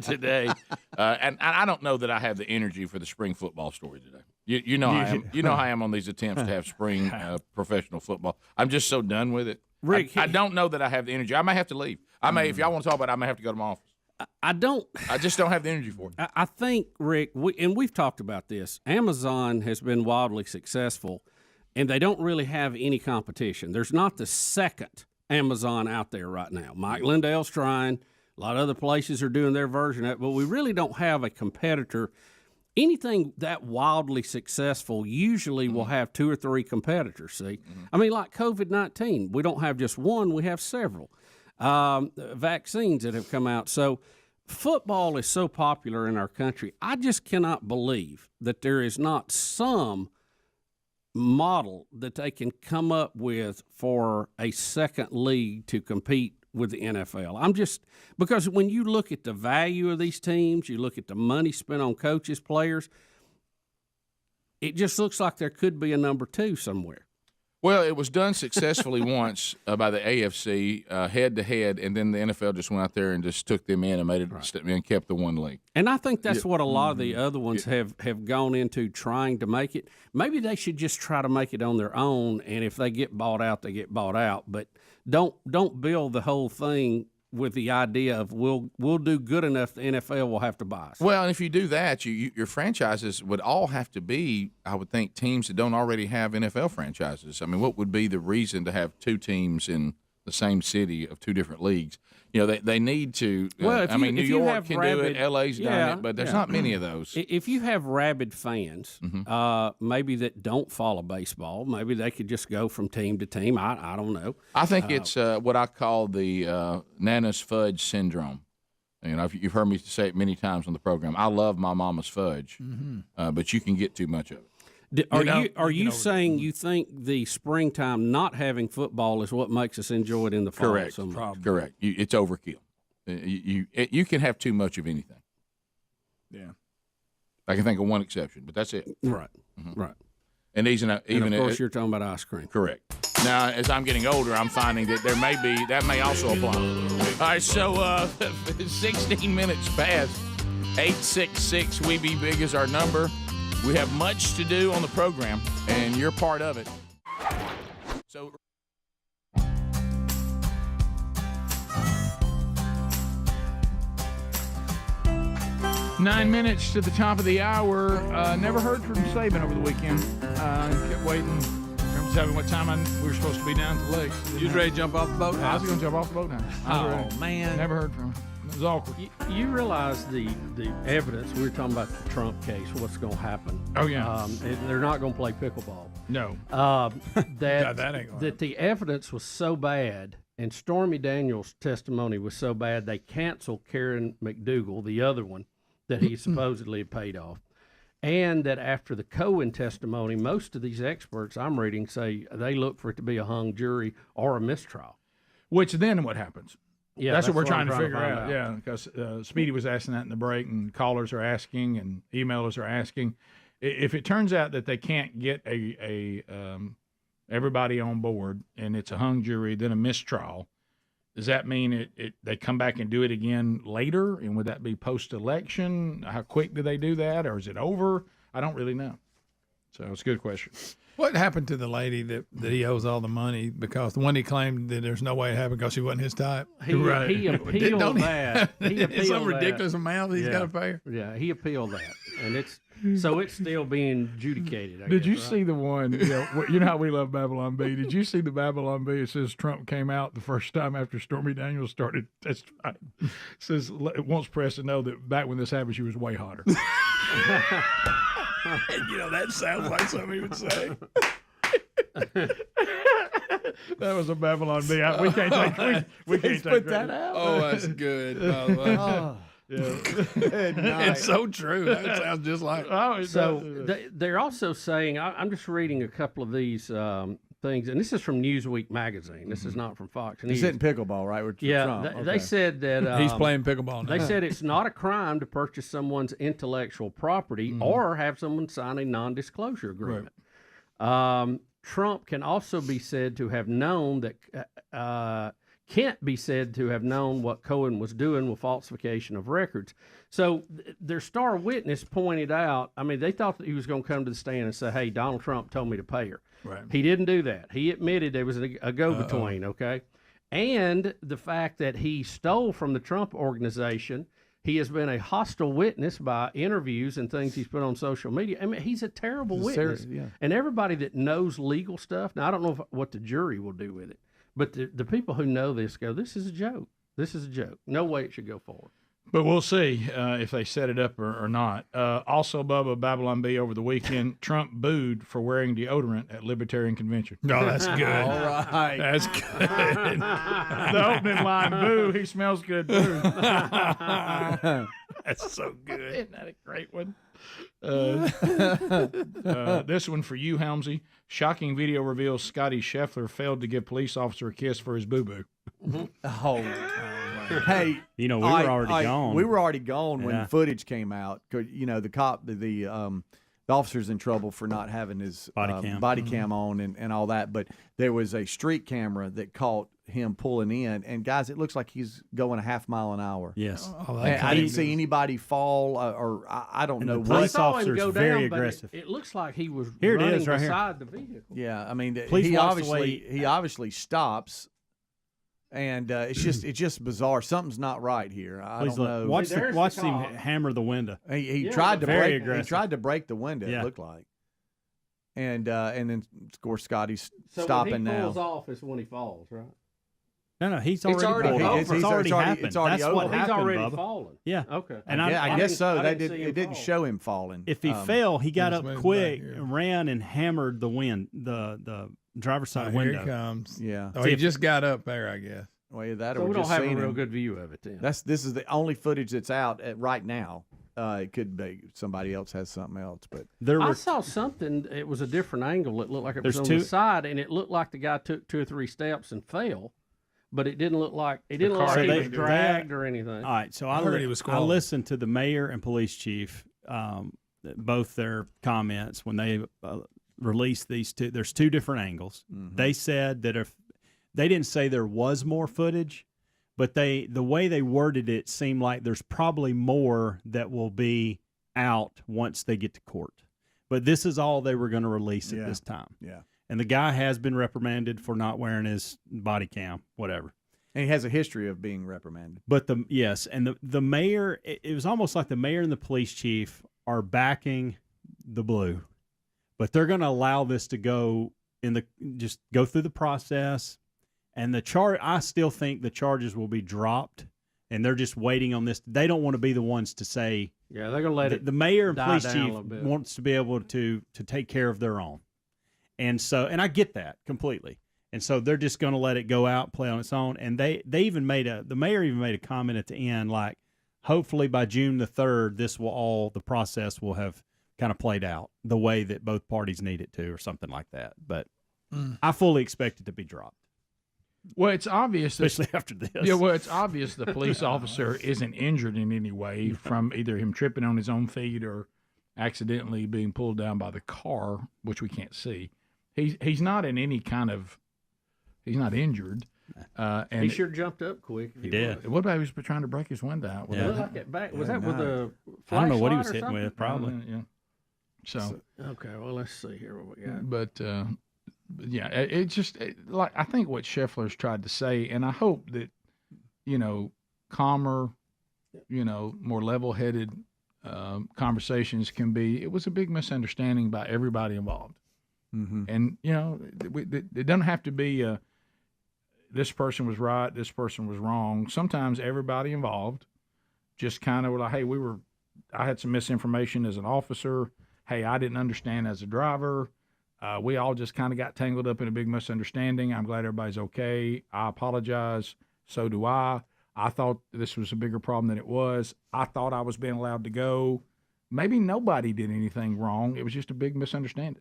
Speaker 4: today, and I don't know that I have the energy for the spring football story today. You know I am. You know how I am on these attempts to have spring professional football. I'm just so done with it.
Speaker 7: Rick,
Speaker 4: I don't know that I have the energy. I may have to leave. If y'all want to talk about it, I may have to go to my office. I just don't have the energy for it.
Speaker 7: I think, Rick, we've talked about this. Amazon has been wildly successful, and they don't really have any competition. There's not the second Amazon out there right now. Mike Lindell's trying. A lot of other places are doing their version of it, but we really don't have a competitor. Anything that wildly successful usually will have two or three competitors, see? I mean, like COVID-19, we don't have just one, we have several. Vaccines that have come out. So football is so popular in our country, I just cannot believe that there is not some model that they can come up with for a second league to compete with the NFL. Because when you look at the value of these teams, you look at the money spent on coaches, players, it just looks like there could be a number two somewhere.
Speaker 4: Well, it was done successfully once by the AFC head to head, and then the NFL just went out there and just took them in and made it and kept the one league.
Speaker 7: And I think that's what a lot of the other ones have gone into, trying to make it. Maybe they should just try to make it on their own, and if they get bought out, they get bought out. But don't build the whole thing with the idea of we'll do good enough, the NFL will have to buy us.
Speaker 4: Well, and if you do that, your franchises would all have to be, I would think, teams that don't already have NFL franchises. I mean, what would be the reason to have two teams in the same city of two different leagues. You know, they need to.
Speaker 7: Well,
Speaker 4: I mean, New York can do it, LA's done it, but there's not many of those.
Speaker 7: If you have rabid fans, maybe that don't follow baseball, maybe they could just go from team to team. I don't know.
Speaker 4: I think it's what I call the Nana's Fudge syndrome. You know, you've heard me say it many times on the program. I love my mama's fudge, but you can get too much of it.
Speaker 7: Are you saying you think the springtime not having football is what makes us enjoy it in the fall?
Speaker 4: Correct.
Speaker 7: So much?
Speaker 4: Correct. It's overkill. You can have too much of anything.
Speaker 10: Yeah.
Speaker 4: I can think of one exception, but that's it.
Speaker 7: Right. Right.
Speaker 4: And even
Speaker 7: of course, you're talking about ice cream.
Speaker 4: Correct. Now, as I'm getting older, I'm finding that that may also apply. All right, so 16 minutes past 866 We Be Big is our number. We have much to do on the program, and you're part of it. So. Nine minutes to the top of the hour. Never heard from Saban over the weekend. Kept waiting. Remember telling me what time we were supposed to be down at the lake.
Speaker 10: You was ready to jump off the boat?
Speaker 4: I was going to jump off the boat now.
Speaker 7: Oh, man.
Speaker 4: Never heard from him. It was awkward.
Speaker 7: You realize the evidence, we were talking about the Trump case, what's going to happen.
Speaker 4: Oh, yeah.
Speaker 7: They're not going to play pickleball.
Speaker 4: No.
Speaker 7: That the evidence was so bad and Stormy Daniels' testimony was so bad, they canceled Karen McDougal, the other one, that he supposedly had paid off. And that after the Cohen testimony, most of these experts I'm reading say they look for it to be a hung jury or a mistrial.
Speaker 4: Which then what happens?
Speaker 7: Yeah,
Speaker 4: that's what we're trying to
Speaker 7: I'm
Speaker 4: figure
Speaker 7: find
Speaker 4: out. Yeah, because Speedy was asking that in the break, and callers are asking, and emailers are asking. If it turns out that they can't get everybody on board, and it's a hung jury, then a mistrial, does that mean they come back and do it again later? And would that be post-election? How quick do they do that, or is it over? I don't really know. So it's a good question.
Speaker 10: What happened to the lady that he owes all the money because the one he claimed that there's no way it happened because she wasn't his type?
Speaker 7: He appealed that. He appealed
Speaker 10: some
Speaker 7: that.
Speaker 10: ridiculous amount he's got to pay her.
Speaker 7: Yeah, he appealed that, and it's still being adjudicated. I
Speaker 4: Did
Speaker 7: guess,
Speaker 4: you
Speaker 7: right?
Speaker 4: see the one? You know how we love Babylon B. Did you see the Babylon B? It says Trump came out the first time after Stormy Daniels started testifying. It says it wants press to know that back when this happened, she was way hotter.
Speaker 10: And, that sounds like something he would say.
Speaker 4: That was a Babylon B. We can't take. We can't take
Speaker 10: that out. Oh, that's good. Yeah. It's so true. That sounds just like.
Speaker 7: They're also saying. I'm just reading a couple of these things, and this is from Newsweek magazine. This is not from Fox News.
Speaker 1: He's hitting pickleball, right? With Trump.
Speaker 7: They said that
Speaker 10: he's playing pickleball now.
Speaker 7: They said it's not a crime to purchase someone's intellectual property or have someone sign a non-disclosure agreement. Right. Trump can also be said to have known that can't be said to have known what Cohen was doing with falsification of records. So their star witness pointed out, I mean, they thought that he was going to come to the stand and say, hey, Donald Trump told me to pay her.
Speaker 10: Right.
Speaker 7: He didn't do that. He admitted there was a go-between, okay? And the fact that he stole from the Trump organization, he has been a hostile witness by interviews and things he's put on social media. I mean, he's a terrible witness. And everybody that knows legal stuff, now I don't know what the jury will do with it, but the people who know this go, this is a joke. This is a joke. No way it should go forward.
Speaker 4: But we'll see if they set it up or not. Also, Bubba, Babylon B over the weekend, Trump booed for wearing deodorant at Libertarian Convention.
Speaker 10: No, that's good.
Speaker 1: All right.
Speaker 10: That's good.
Speaker 4: The opening line, boo, he smells good, too.
Speaker 10: That's so good.
Speaker 4: Isn't that a great one? This one for you, Helmsy. Shocking video reveals Scotty Scheffler failed to give police officer a kiss for his boo-boo.
Speaker 1: Oh, hey,
Speaker 2: we were already gone.
Speaker 1: We were already gone when
Speaker 2: Yeah.
Speaker 1: footage came out. The cop, the officer's in trouble for not having his body cam on and all that. But there was a street camera that caught him pulling in, and guys, it looks like he's going a half mile an hour.
Speaker 2: Yes,
Speaker 1: I didn't see anybody fall, or I don't know.
Speaker 7: I
Speaker 1: What
Speaker 7: saw him go
Speaker 2: very
Speaker 7: down,
Speaker 2: aggressive.
Speaker 7: But it looks like he was
Speaker 2: Here it
Speaker 7: running
Speaker 2: is, right here.
Speaker 7: beside the vehicle.
Speaker 1: Yeah, I mean,
Speaker 2: Please
Speaker 1: he
Speaker 2: watch the way-
Speaker 1: obviously stops, and it's just bizarre. Something's not right here. I
Speaker 2: Please
Speaker 1: don't
Speaker 2: know.
Speaker 1: know.
Speaker 2: Watch him hammer the window.
Speaker 1: He tried to
Speaker 2: very
Speaker 1: break.
Speaker 2: aggressive.
Speaker 1: He tried to break the window.
Speaker 2: Yeah.
Speaker 1: It looked like, and then of course Scotty's
Speaker 7: So
Speaker 1: stopping
Speaker 7: when he
Speaker 1: now.
Speaker 7: pulls off is when he falls, right?
Speaker 2: No, he's already
Speaker 1: It's already
Speaker 2: happened.
Speaker 1: It's already
Speaker 2: That's
Speaker 1: over.
Speaker 2: what
Speaker 7: He's
Speaker 2: happened,
Speaker 7: already
Speaker 2: Bubba.
Speaker 7: fallen.
Speaker 2: Yeah.
Speaker 7: Okay.
Speaker 2: And
Speaker 1: I guess so.
Speaker 7: I
Speaker 1: It didn't
Speaker 7: fall.
Speaker 1: show him falling.
Speaker 2: If he fell, he got up
Speaker 10: moved
Speaker 2: quick,
Speaker 10: back here.
Speaker 2: ran, and hammered the driver's side
Speaker 10: Here
Speaker 2: window.
Speaker 10: he comes.
Speaker 1: Yeah.
Speaker 10: Oh, he just got up there, I guess.
Speaker 1: Well, yeah, that
Speaker 7: So
Speaker 1: or
Speaker 7: we don't
Speaker 1: just
Speaker 7: have a
Speaker 1: seen
Speaker 7: real
Speaker 1: him.
Speaker 7: good view of it then.
Speaker 1: This is the only footage that's out right now. It could be somebody else has something else, but
Speaker 7: I saw something. It was a different angle. It looked like it was
Speaker 2: There's
Speaker 7: on
Speaker 2: two-
Speaker 7: the side, and it looked like the guy took 2 or 3 steps and fell. But it didn't look like he was dragged or anything.
Speaker 2: All right, so
Speaker 10: I heard he was
Speaker 2: I
Speaker 10: squalling.
Speaker 2: listened to the mayor and police chief, both their comments when they released these two. There's 2 different angles. They said that if they didn't say there was more footage, but the way they worded it seemed like there's probably more that will be out once they get to court. But this is all they were going to release at this time.
Speaker 1: Yeah.
Speaker 2: And the guy has been reprimanded for not wearing his body cam, whatever.
Speaker 1: and he has a history of being reprimanded.
Speaker 2: But the mayor, it was almost like the mayor and the police chief are backing the blue, but they're going to allow this to go just go through the process. And I still think the charges will be dropped, and they're just waiting on this. They don't want to be the ones to say.
Speaker 7: Yeah, they're going to let it.
Speaker 2: The mayor and
Speaker 7: die
Speaker 2: police
Speaker 7: down a
Speaker 2: chief
Speaker 7: little bit.
Speaker 2: wants to be able to take care of their own, and I get that completely. And so they're just going to let it go out, play on its own. And the mayor even made a comment at the end, like, hopefully by June the 3rd, the process will have kind of played out the way that both parties need it to, or something like that. But I fully expect it to be dropped.
Speaker 4: Well, it's obvious,
Speaker 2: especially after this.
Speaker 4: Yeah, well, it's obvious the police officer isn't injured in any way from either him tripping on his own feet or accidentally being pulled down by the car, which we can't see. He's not in any kind of. He's not injured. And
Speaker 7: He sure jumped up quick.
Speaker 2: He did.
Speaker 4: What about he was trying to break his window out?
Speaker 7: It looked like it back. Was that with a
Speaker 2: I don't know what he was
Speaker 7: flashlight or
Speaker 2: hitting
Speaker 7: something?
Speaker 2: with, probably.
Speaker 4: Yeah. So
Speaker 7: Okay, well, let's see here what we got.
Speaker 4: But yeah, like I think what Scheffler's tried to say, and I hope that calmer, more level-headed conversations can be. It was a big misunderstanding by everybody involved, and it doesn't have to be this person was right, this person was wrong. Sometimes everybody involved just kind of were like, hey, I had some misinformation as an officer. Hey, I didn't understand as a driver. We all just kind of got tangled up in a big misunderstanding. I'm glad everybody's okay. I apologize. So do I. I thought this was a bigger problem than it was. I thought I was being allowed to go. Maybe nobody did anything wrong. It was just a big misunderstanding.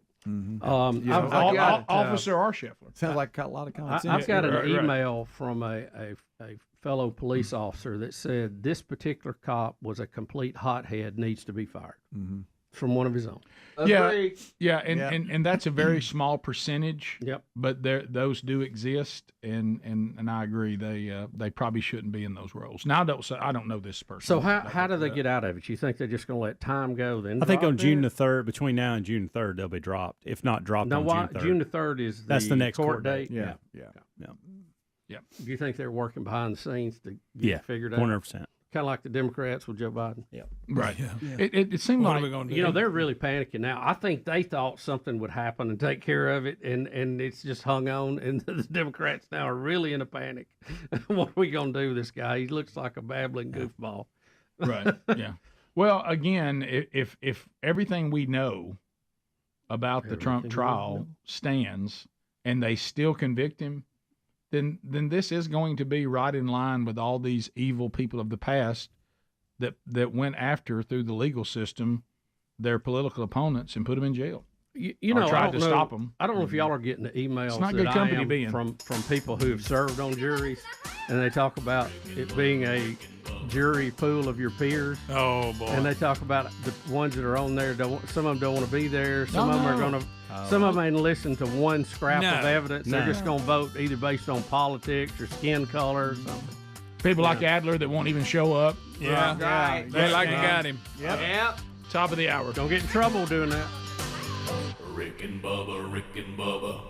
Speaker 4: Officer or Scheffler.
Speaker 1: Sounds like a lot of common sense.
Speaker 7: I've got an email from a fellow police officer that said this particular cop was a complete hothead, needs to be fired. From one of his own.
Speaker 4: Yeah, and that's a very small percentage.
Speaker 7: Yep.
Speaker 4: But those do exist, and I agree. They probably shouldn't be in those roles. Now I don't know this person.
Speaker 7: So how do they get out of it? You think they're just going to let time go? Then
Speaker 2: I think
Speaker 7: drop
Speaker 2: on June
Speaker 7: it?
Speaker 2: the 3rd, between now and June 3rd, they'll be dropped. If not dropped
Speaker 7: No,
Speaker 2: on
Speaker 7: why,
Speaker 2: June 3rd.
Speaker 7: June the 3rd is
Speaker 2: That's the next court date.
Speaker 1: Yeah.
Speaker 7: Do you think they're working behind the scenes to get it figured out?
Speaker 2: 100%.
Speaker 7: Kind of like the Democrats with Joe Biden.
Speaker 2: Yeah.
Speaker 4: Right.
Speaker 10: Yeah.
Speaker 4: It seemed
Speaker 10: What are
Speaker 4: like
Speaker 10: we gonna do?
Speaker 7: They're really panicking now. I think they thought something would happen and take care of it, and it's just hung on. And the Democrats now are really in a panic. What are we going to do with this guy? He looks like a babbling goofball.
Speaker 4: Right. Yeah. Well, again, if everything we know about the Trump trial stands and they still convict him, then this is going to be right in line with all these evil people of the past that went after, through the legal system, their political opponents and put them in jail. Or tried to stop them.
Speaker 7: I don't know if y'all are getting the emails
Speaker 4: It's not
Speaker 7: that
Speaker 4: good company
Speaker 7: I am
Speaker 4: being.
Speaker 7: from people who have served on juries, and they talk about it being a jury pool of your peers.
Speaker 10: Oh boy!
Speaker 7: And they talk about the ones that are on there. Some of them don't want to be there. Some of them are going to. Some of them ain't listen to one scrap of evidence. They're just going to vote either based on politics or skin color or something.
Speaker 4: People like Adler that won't even show up.
Speaker 10: Yeah.
Speaker 7: Right.
Speaker 10: They like got him.
Speaker 7: Yep.
Speaker 4: Top of the hour.
Speaker 7: Don't get in trouble doing that.
Speaker 6: Rick and Bubba, Rick and Bubba.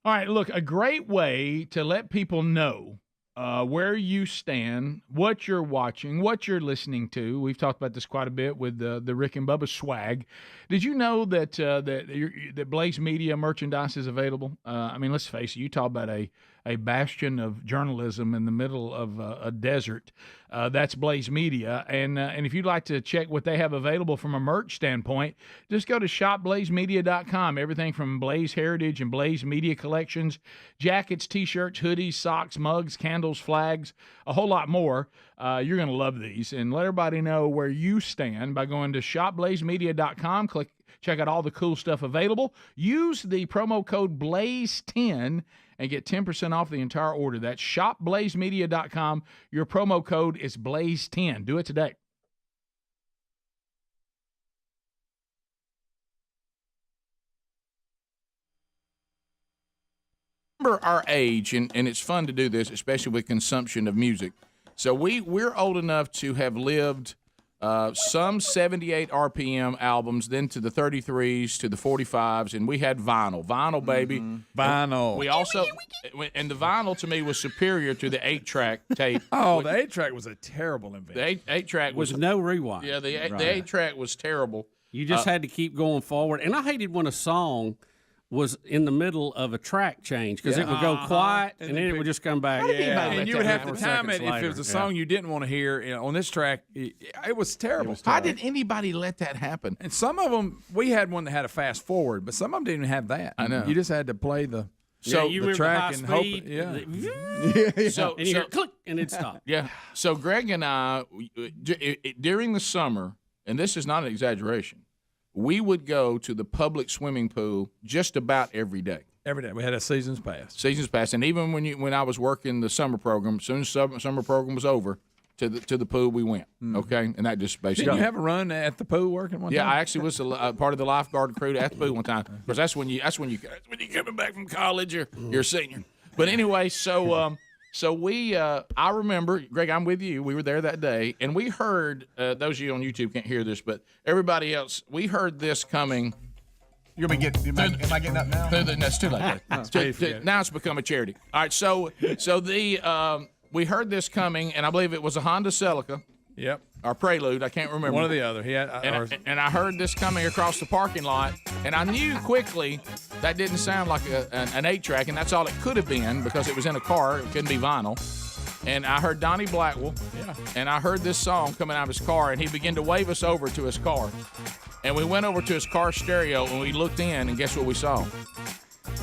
Speaker 4: All right, look, a great way to let people know where you stand, what you're watching, what you're listening to. We've talked about this quite a bit with the Rick and Bubba swag. Did you know that that Blaze Media merchandise is available? I mean, let's face it, you talk about a bastion of journalism in the middle of a desert. That's Blaze Media. And if you'd like to check what they have available from a merch standpoint, just go to shopblazemedia.com. Everything from Blaze Heritage and Blaze Media collections, jackets, T-shirts, hoodies, socks, mugs, candles, flags, a whole lot more. You're going to love these. And let everybody know where you stand by going to shopblazemedia.com. Check out all the cool stuff available. Use the promo code BLAZE10 and get 10% off the entire order. That's shopblazemedia.com. Your promo code is BLAZE10. Do it today. Remember our age, and it's fun to do this, especially with consumption of music. So we're old enough to have lived some 78 RPM albums, then to the 33s, to the 45s, and we had vinyl. Vinyl, baby.
Speaker 10: Vinyl.
Speaker 4: We also, and the vinyl to me was superior to the 8-track tape.
Speaker 10: Oh, the 8-track was a terrible invention.
Speaker 4: The 8-track was
Speaker 7: with no rewind.
Speaker 4: Yeah, the 8-track was terrible.
Speaker 7: You just had to keep going forward. And I hated when a song was in the middle of a track change because it would go quiet and then it would just come back.
Speaker 10: And you would have to time it if it was a song you didn't want to hear. On this track, it was terrible.
Speaker 4: How did anybody let that happen?
Speaker 10: And some of them, we had one that had a fast forward, but some of them didn't even have that.
Speaker 4: I know.
Speaker 10: You just had to play the track and hope.
Speaker 4: So
Speaker 7: and you hear click and it stopped.
Speaker 4: Yeah. So Greg and I, during the summer, and this is not an exaggeration, we would go to the public swimming pool just about every day.
Speaker 10: Every day. We had a season's pass.
Speaker 4: Season's pass. And even when I was working the summer program, as soon as the summer program was over, to the pool we went. Okay? And that just basically.
Speaker 10: Didn't you have a run at the pool working one time?
Speaker 4: Yeah, I actually was a part of the lifeguard crew at the pool one time. Because that's when you're coming back from college or you're a senior. But anyway, so we, I remember, Greg, I'm with you. We were there that day, and we heard, those of you on YouTube can't hear this, but everybody else, we heard this coming.
Speaker 3: Am I getting up now?
Speaker 4: That's too late. Now it's become a charity. All right, so we heard this coming, and I believe it was a Honda Celica.
Speaker 10: Yep.
Speaker 4: Or Prelude, I can't remember.
Speaker 10: One or the other.
Speaker 4: And I heard this coming across the parking lot, and I knew quickly that didn't sound like an 8-track, and that's all it could have been because it was in a car. It couldn't be vinyl. And I heard Donnie Blackwell, and I heard this song coming out of his car, and he began to wave us over to his car. And we went over to his car stereo, and we looked in, and guess what we saw?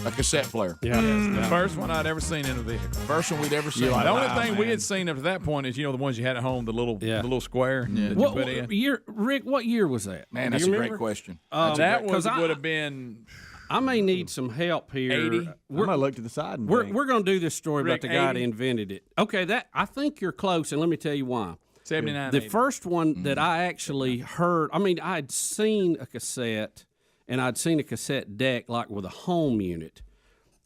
Speaker 4: A cassette player.
Speaker 10: Yeah. The first one I'd ever seen in a vehicle.
Speaker 4: First one we'd ever seen.
Speaker 10: The only thing we had seen up to that point is, the ones you had at home, the little square that you put in.
Speaker 7: Rick, what year was that?
Speaker 4: Man, that's a great question.
Speaker 10: That would have been...
Speaker 7: I may need some help here.
Speaker 10: 80.
Speaker 1: I might look to the side and
Speaker 7: we're going to do this story
Speaker 10: Rick,
Speaker 7: about the guy
Speaker 10: 80.
Speaker 7: that invented it. Okay, I think you're close, and let me tell you why.
Speaker 10: 79,
Speaker 7: The
Speaker 10: 80.
Speaker 7: first one that I actually heard, I had seen a cassette, and I'd seen a cassette deck like with a home unit.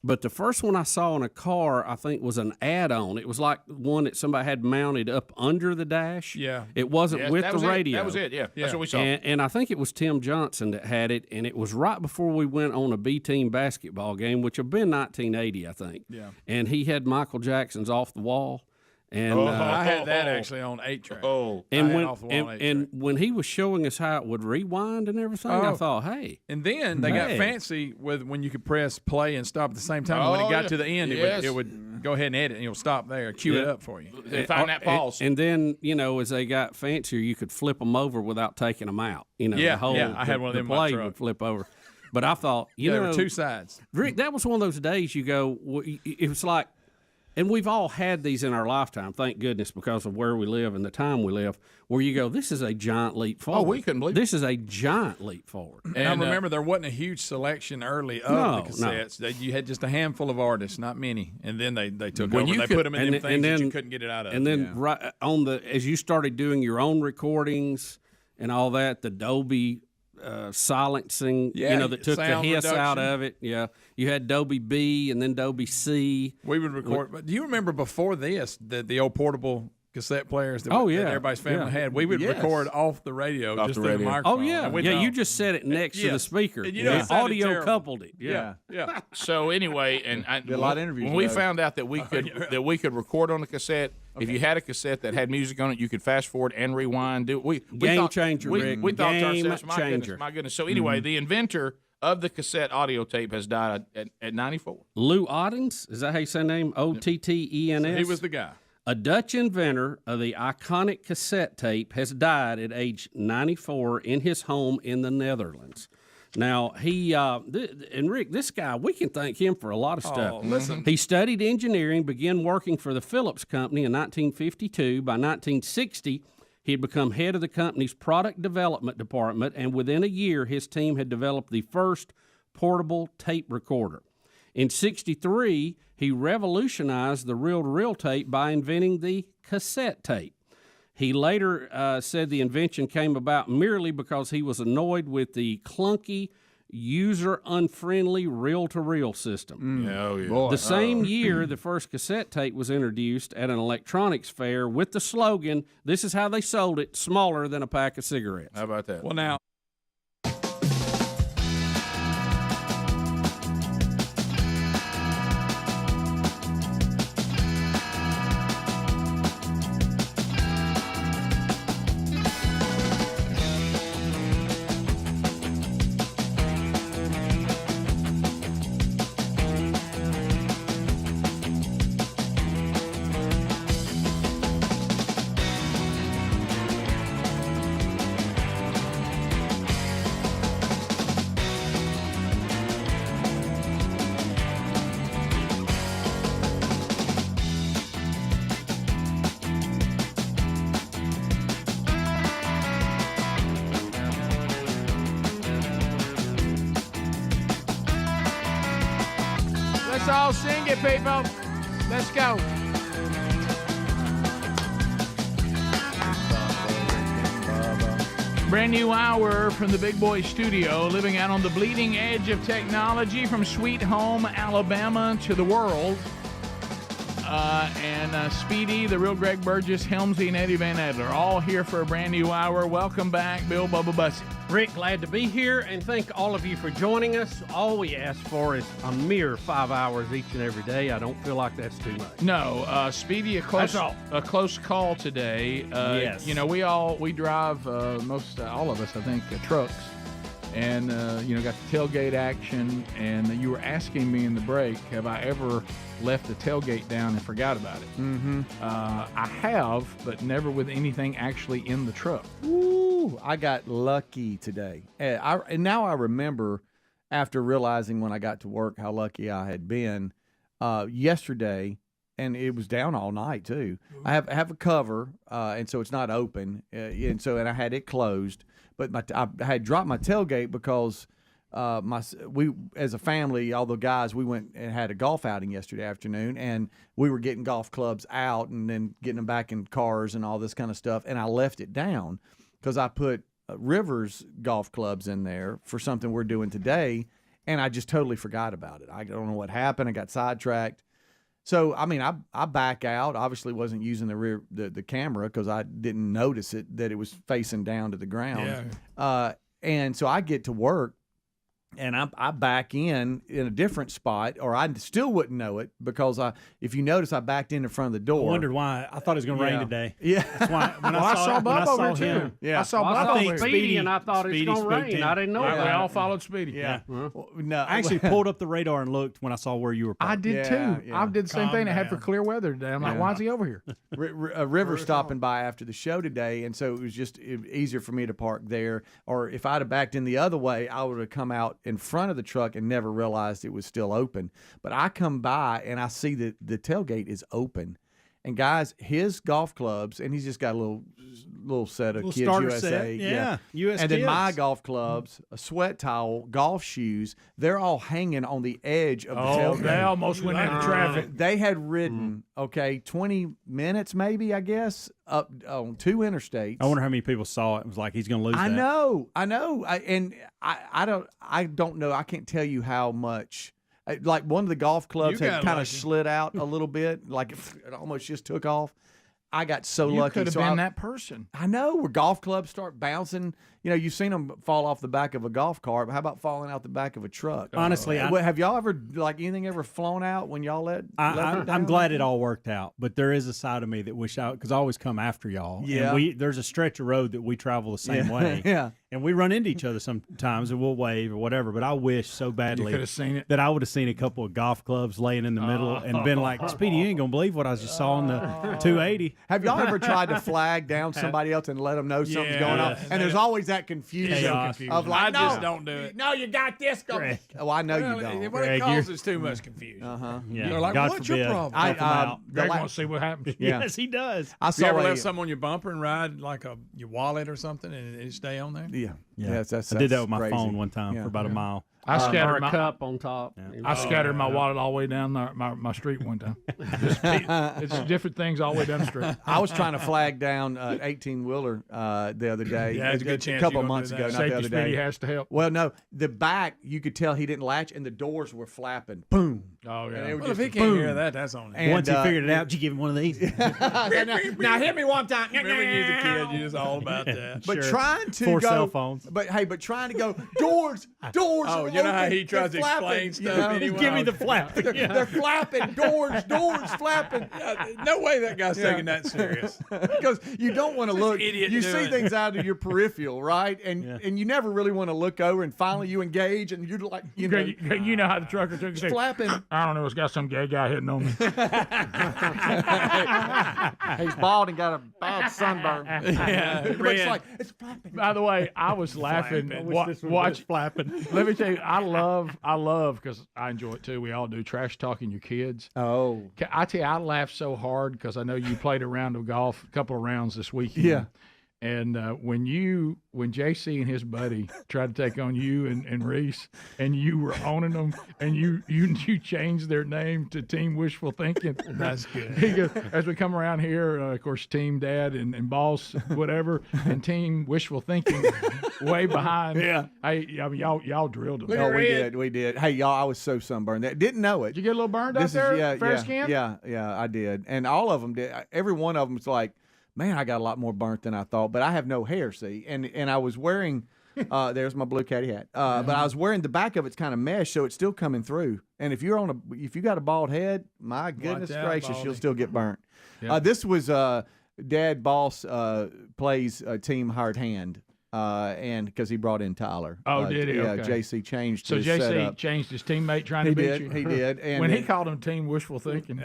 Speaker 7: But the first one I saw in a car, I think, was an add-on. It was like one that somebody had mounted up under the dash.
Speaker 10: Yeah.
Speaker 7: It wasn't with the radio.
Speaker 4: That was it, yeah. That's what we saw.
Speaker 7: And I think it was Tim Johnson that had it, and it was right before we went on a B-team basketball game, which had been 1980, I think.
Speaker 10: Yeah.
Speaker 7: And he had Michael Jackson's Off the Wall. And
Speaker 10: I had that actually on 8-track.
Speaker 7: And when he was showing us how it would rewind and everything, I thought, hey.
Speaker 10: And then they got fancy with when you could press play and stop at the same time. When it got to the end, it would go ahead and edit, and you'll stop there, cue it up for you.
Speaker 4: Find that pause.
Speaker 7: And then, as they got fancier, you could flip them over without taking them out. I
Speaker 10: had one of them in my
Speaker 7: play
Speaker 10: truck.
Speaker 7: would flip over. But I thought,
Speaker 10: there were two sides.
Speaker 7: Rick, that was one of those days you go, it was like, and we've all had these in our lifetime, thank goodness, because of where we live and the time we live, where you go, this is a giant leap forward.
Speaker 4: Oh, we couldn't believe
Speaker 7: this is a giant leap forward.
Speaker 10: And I remember there wasn't a huge selection early of the cassettes. No. You had just a handful of artists, not many, and then they took over. They put them in them things that you couldn't get it out of.
Speaker 7: And then right on as you started doing your own recordings and all that, the Dolby silencing, that took the hiss out of it. Yeah, you had Dolby B and then Dolby C.
Speaker 10: We would record. But do you remember before this the old portable cassette players that,
Speaker 7: Oh,
Speaker 10: that
Speaker 7: yeah.
Speaker 10: everybody's family
Speaker 7: Yeah.
Speaker 10: had. We would
Speaker 7: Yes.
Speaker 10: record off the radio,
Speaker 7: Off
Speaker 10: just
Speaker 7: the
Speaker 10: through the
Speaker 7: radio.
Speaker 10: microphone.
Speaker 7: Oh, yeah.
Speaker 10: And we'd
Speaker 7: Yeah,
Speaker 10: know.
Speaker 7: you just set it next to the
Speaker 10: Yes.
Speaker 7: speaker.
Speaker 10: And you know,
Speaker 7: Yeah.
Speaker 10: it sounded
Speaker 7: Audio
Speaker 10: terrible.
Speaker 7: coupled it.
Speaker 10: Yeah.
Speaker 4: So anyway, and
Speaker 1: Did a lot of interviews
Speaker 4: when we
Speaker 1: with those.
Speaker 4: found out that we could record on the cassette, if you had a cassette that had music on it, you could fast forward and rewind. We
Speaker 7: Game
Speaker 4: thought,
Speaker 7: changer,
Speaker 4: we,
Speaker 7: Rick.
Speaker 4: we thought to
Speaker 7: Game
Speaker 4: ourselves,
Speaker 7: changer.
Speaker 4: my goodness. So anyway,
Speaker 7: Mhm.
Speaker 4: the inventor of the cassette audio tape has died at 94.
Speaker 7: Lou Ottens, is that how you say his name? Ottens?
Speaker 10: He was the guy.
Speaker 7: A Dutch inventor of the iconic cassette tape has died at age 94 in his home in the Netherlands. Now, and Rick, this guy, we can thank him for a lot of stuff.
Speaker 10: Oh, listen.
Speaker 7: He studied engineering, began working for the Phillips Company in 1952. By 1960, he had become head of the company's product development department, and within a year, his team had developed the first portable tape recorder. In 1963, he revolutionized the reel-to-reel tape by inventing the cassette tape. He later said the invention came about merely because he was annoyed with the clunky, user-unfriendly reel-to-reel system. The same year, the first cassette tape was introduced at an electronics fair with the slogan, this is how they sold it, smaller than a pack of cigarettes.
Speaker 4: How about that?
Speaker 10: Well, now,
Speaker 23: Let's all sing it, people. Let's go. Brand new hour from the Big Boy Studio, living out on the bleeding edge of technology from Sweet Home, Alabama to the world. And Speedy, the real Greg Burgess, Helmsy, and Eddie Van Adler, all here for a brand new hour. Welcome back, Bill Bubba Bussy.
Speaker 7: Rick, glad to be here, and thank all of you for joining us. All we ask for is a mere 5 hours each and every day. I don't feel like that's too much.
Speaker 4: No, Speedy, a close call today.
Speaker 7: Yes.
Speaker 4: You know, we drive all of us, I think, trucks, and got the tailgate action. And you were asking me in the break, have I ever left the tailgate down and forgot about it?
Speaker 1: Mm-hmm.
Speaker 4: I have, but never with anything actually in the truck.
Speaker 1: Ooh, I got lucky today. And now I remember, after realizing when I got to work how lucky I had been yesterday, and it was down all night too. I have a cover, and so it's not open, and I had it closed. But I had dropped my tailgate because we as a family, all the guys, we went and had a golf outing yesterday afternoon, and we were getting golf clubs out and then getting them back in cars and all this kind of stuff. And I left it down because I put Rivers golf clubs in there for something we're doing today, and I just totally forgot about it. I don't know what happened. I got sidetracked. So, I mean, I back out. Obviously wasn't using the camera because I didn't notice that it was facing down to the ground.
Speaker 10: Yeah.
Speaker 1: And so I get to work, and I back in a different spot, or I still wouldn't know it because if you notice, I backed in front of the door.
Speaker 2: I wondered why. I thought it was going to rain today.
Speaker 1: Yeah.
Speaker 2: That's why when
Speaker 4: I saw Bubba over
Speaker 2: him,
Speaker 4: too. Yeah. I saw
Speaker 7: I
Speaker 4: Bubba
Speaker 7: saw
Speaker 4: over
Speaker 7: Speedy,
Speaker 4: here.
Speaker 7: and I thought it was going to rain. I didn't know
Speaker 4: We
Speaker 7: that.
Speaker 4: all followed Speedy.
Speaker 2: Yeah.
Speaker 1: Well, no,
Speaker 2: I actually pulled up the radar and looked when I saw where you were parked.
Speaker 4: I did too. I did the same thing. I had for clear weather today. I'm like, why is he over here?
Speaker 1: River stopping by after the show today, and so it was just easier for me to park there. Or if I'd have backed in the other way, I would have come out in front of the truck and never realized it was still open. But I come by and I see that the tailgate is open. And guys, his golf clubs, and he's just got a little set of
Speaker 2: Little
Speaker 1: Kids
Speaker 2: starter
Speaker 1: USA.
Speaker 2: set. Yeah, US
Speaker 1: and then my
Speaker 2: Kids.
Speaker 1: golf clubs, a sweat towel, golf shoes, they're all hanging on the edge of the tailgate.
Speaker 4: They almost went into traffic.
Speaker 1: They had ridden, 20 minutes maybe, I guess, up on 2 interstates.
Speaker 2: I wonder how many people saw it. It was like, he's going to lose
Speaker 1: I
Speaker 2: that.
Speaker 1: know. I don't know. I can't tell you how much. Like one of the golf clubs
Speaker 10: You
Speaker 1: had
Speaker 10: got
Speaker 1: kind of
Speaker 10: lucky.
Speaker 1: slid out a little bit, like it almost just took off. I got so
Speaker 4: You
Speaker 1: lucky.
Speaker 4: could have
Speaker 1: So
Speaker 4: been that person.
Speaker 1: I know, where golf clubs start bouncing. You know, you've seen them fall off the back of a golf cart. But how about falling out the back of a truck?
Speaker 2: Honestly,
Speaker 1: have y'all ever, like, anything ever flown out when y'all let it down?
Speaker 2: I'm glad it all worked out, but there is a side of me that wish because I always come after y'all.
Speaker 1: Yeah.
Speaker 2: And there's a stretch of road that we travel the same way.
Speaker 1: Yeah.
Speaker 2: And we run into each other sometimes, and we'll wave or whatever. But I wish so badly
Speaker 4: could have seen it.
Speaker 2: that I would have seen a couple of golf clubs laying in the middle and been like, "Speedy, you ain't gonna believe what I just saw on the 280."
Speaker 1: Have y'all ever tried to flag down somebody else and let them know something's going on? And there's always that confusion of like,
Speaker 10: I
Speaker 1: no,
Speaker 10: just don't do it.
Speaker 1: No, you got this going. Well, I know you don't.
Speaker 10: What it causes too much confusion.
Speaker 2: Yeah.
Speaker 10: They're like,
Speaker 2: God
Speaker 10: what's
Speaker 2: forbid.
Speaker 10: your problem?
Speaker 4: Greg wants to see what happens.
Speaker 1: Yeah.
Speaker 2: Yes, he does.
Speaker 1: I
Speaker 10: You
Speaker 1: saw
Speaker 10: ever
Speaker 1: a-
Speaker 10: left something on your bumper and ride like your wallet or something and it stay on there?
Speaker 1: Yeah.
Speaker 2: Yeah.
Speaker 1: That's
Speaker 2: I did that with my
Speaker 1: crazy.
Speaker 2: phone one time
Speaker 1: Yeah.
Speaker 2: for about a mile.
Speaker 4: I
Speaker 7: or
Speaker 4: scattered
Speaker 7: a
Speaker 4: my
Speaker 7: cup on top.
Speaker 4: I scattered my wallet all the way down my street one time. It's different things all the way down the street.
Speaker 1: I was trying to flag down 18-wheeler the other day.
Speaker 10: Yeah, there's a good chance
Speaker 1: couple
Speaker 10: you're
Speaker 1: of
Speaker 10: gonna
Speaker 1: months
Speaker 10: do
Speaker 1: ago,
Speaker 10: that.
Speaker 1: not the
Speaker 4: Safety
Speaker 1: other
Speaker 4: Speedy
Speaker 1: day.
Speaker 4: has to help.
Speaker 1: Well, no, the back, you could tell he didn't latch, and the doors were flapping. Boom.
Speaker 4: Oh,
Speaker 1: And
Speaker 4: yeah.
Speaker 1: they were
Speaker 10: Well, if
Speaker 1: just
Speaker 10: he can't
Speaker 1: boom.
Speaker 10: hear that, that's on him.
Speaker 1: And,
Speaker 2: Once he figured it out, you give him one of these.
Speaker 1: now hit me one time.
Speaker 10: Remember when you was a kid, you was all about that.
Speaker 1: But
Speaker 2: Sure.
Speaker 1: trying to
Speaker 2: 4
Speaker 1: go,
Speaker 2: cell phones.
Speaker 1: But trying to go doors.
Speaker 10: Oh,
Speaker 1: are
Speaker 10: you know how
Speaker 1: open,
Speaker 10: he tries
Speaker 1: they're
Speaker 10: to explain
Speaker 1: flapping,
Speaker 10: stuff
Speaker 1: you know?
Speaker 10: anyway?
Speaker 2: Give me the flap.
Speaker 1: They're flapping doors flapping.
Speaker 10: No way that guy's taking that serious.
Speaker 1: Because you don't want to look.
Speaker 10: idiot
Speaker 1: You
Speaker 10: doing
Speaker 1: see
Speaker 10: it.
Speaker 1: things out of your peripheral, right? And you never really want to look over. And finally, you engage, and you're like, you know,
Speaker 4: Greg, you know how the trucker took it.
Speaker 1: flapping.
Speaker 4: I don't know. It's got some gay guy hitting on me.
Speaker 1: He's bald and got a bad sunburn.
Speaker 10: Yeah,
Speaker 1: But it's like it's flapping.
Speaker 4: By the way, I was laughing. Watch
Speaker 2: flapping.
Speaker 4: Let me tell you, I love because I enjoy it too. We all do trash talking your kids.
Speaker 1: Oh,
Speaker 4: I tell you, I laughed so hard because I know you played a round of golf, a couple of rounds this weekend.
Speaker 1: Yeah.
Speaker 4: And when JC and his buddy tried to take on you and Reese, and you were owning them, and you changed their name to Team Wishful Thinking.
Speaker 10: That's good.
Speaker 4: He goes, as we come around here, of course, Team Dad and Boss, whatever, and Team Wishful Thinking, way behind.
Speaker 1: Yeah.
Speaker 4: Hey, I mean, y'all drilled them.
Speaker 1: No, we did. Hey, y'all, I was so sunburned. Didn't know it.
Speaker 4: Did you get a little burned out there, fair skin?
Speaker 1: Yeah, I did. And all of them did. Every one of them was like, man, I got a lot more burnt than I thought. But I have no hair, see. And I was wearing, there's my blue caddy hat. But I was wearing, the back of it's kind of mesh, so it's still coming through. And if you got a bald head, my goodness
Speaker 10: out,
Speaker 1: gracious,
Speaker 10: Baldy.
Speaker 1: you'll still get burnt.
Speaker 4: Yep.
Speaker 1: This was Dad Boss plays Team Hard Hand. And because he brought in Tyler.
Speaker 4: Oh, did he?
Speaker 1: Yeah,
Speaker 4: Okay.
Speaker 1: JC changed
Speaker 4: So
Speaker 1: his
Speaker 4: JC
Speaker 1: setup.
Speaker 4: changed his teammate trying to beat you.
Speaker 1: He did. And
Speaker 4: When he called him Team Wishful Thinking.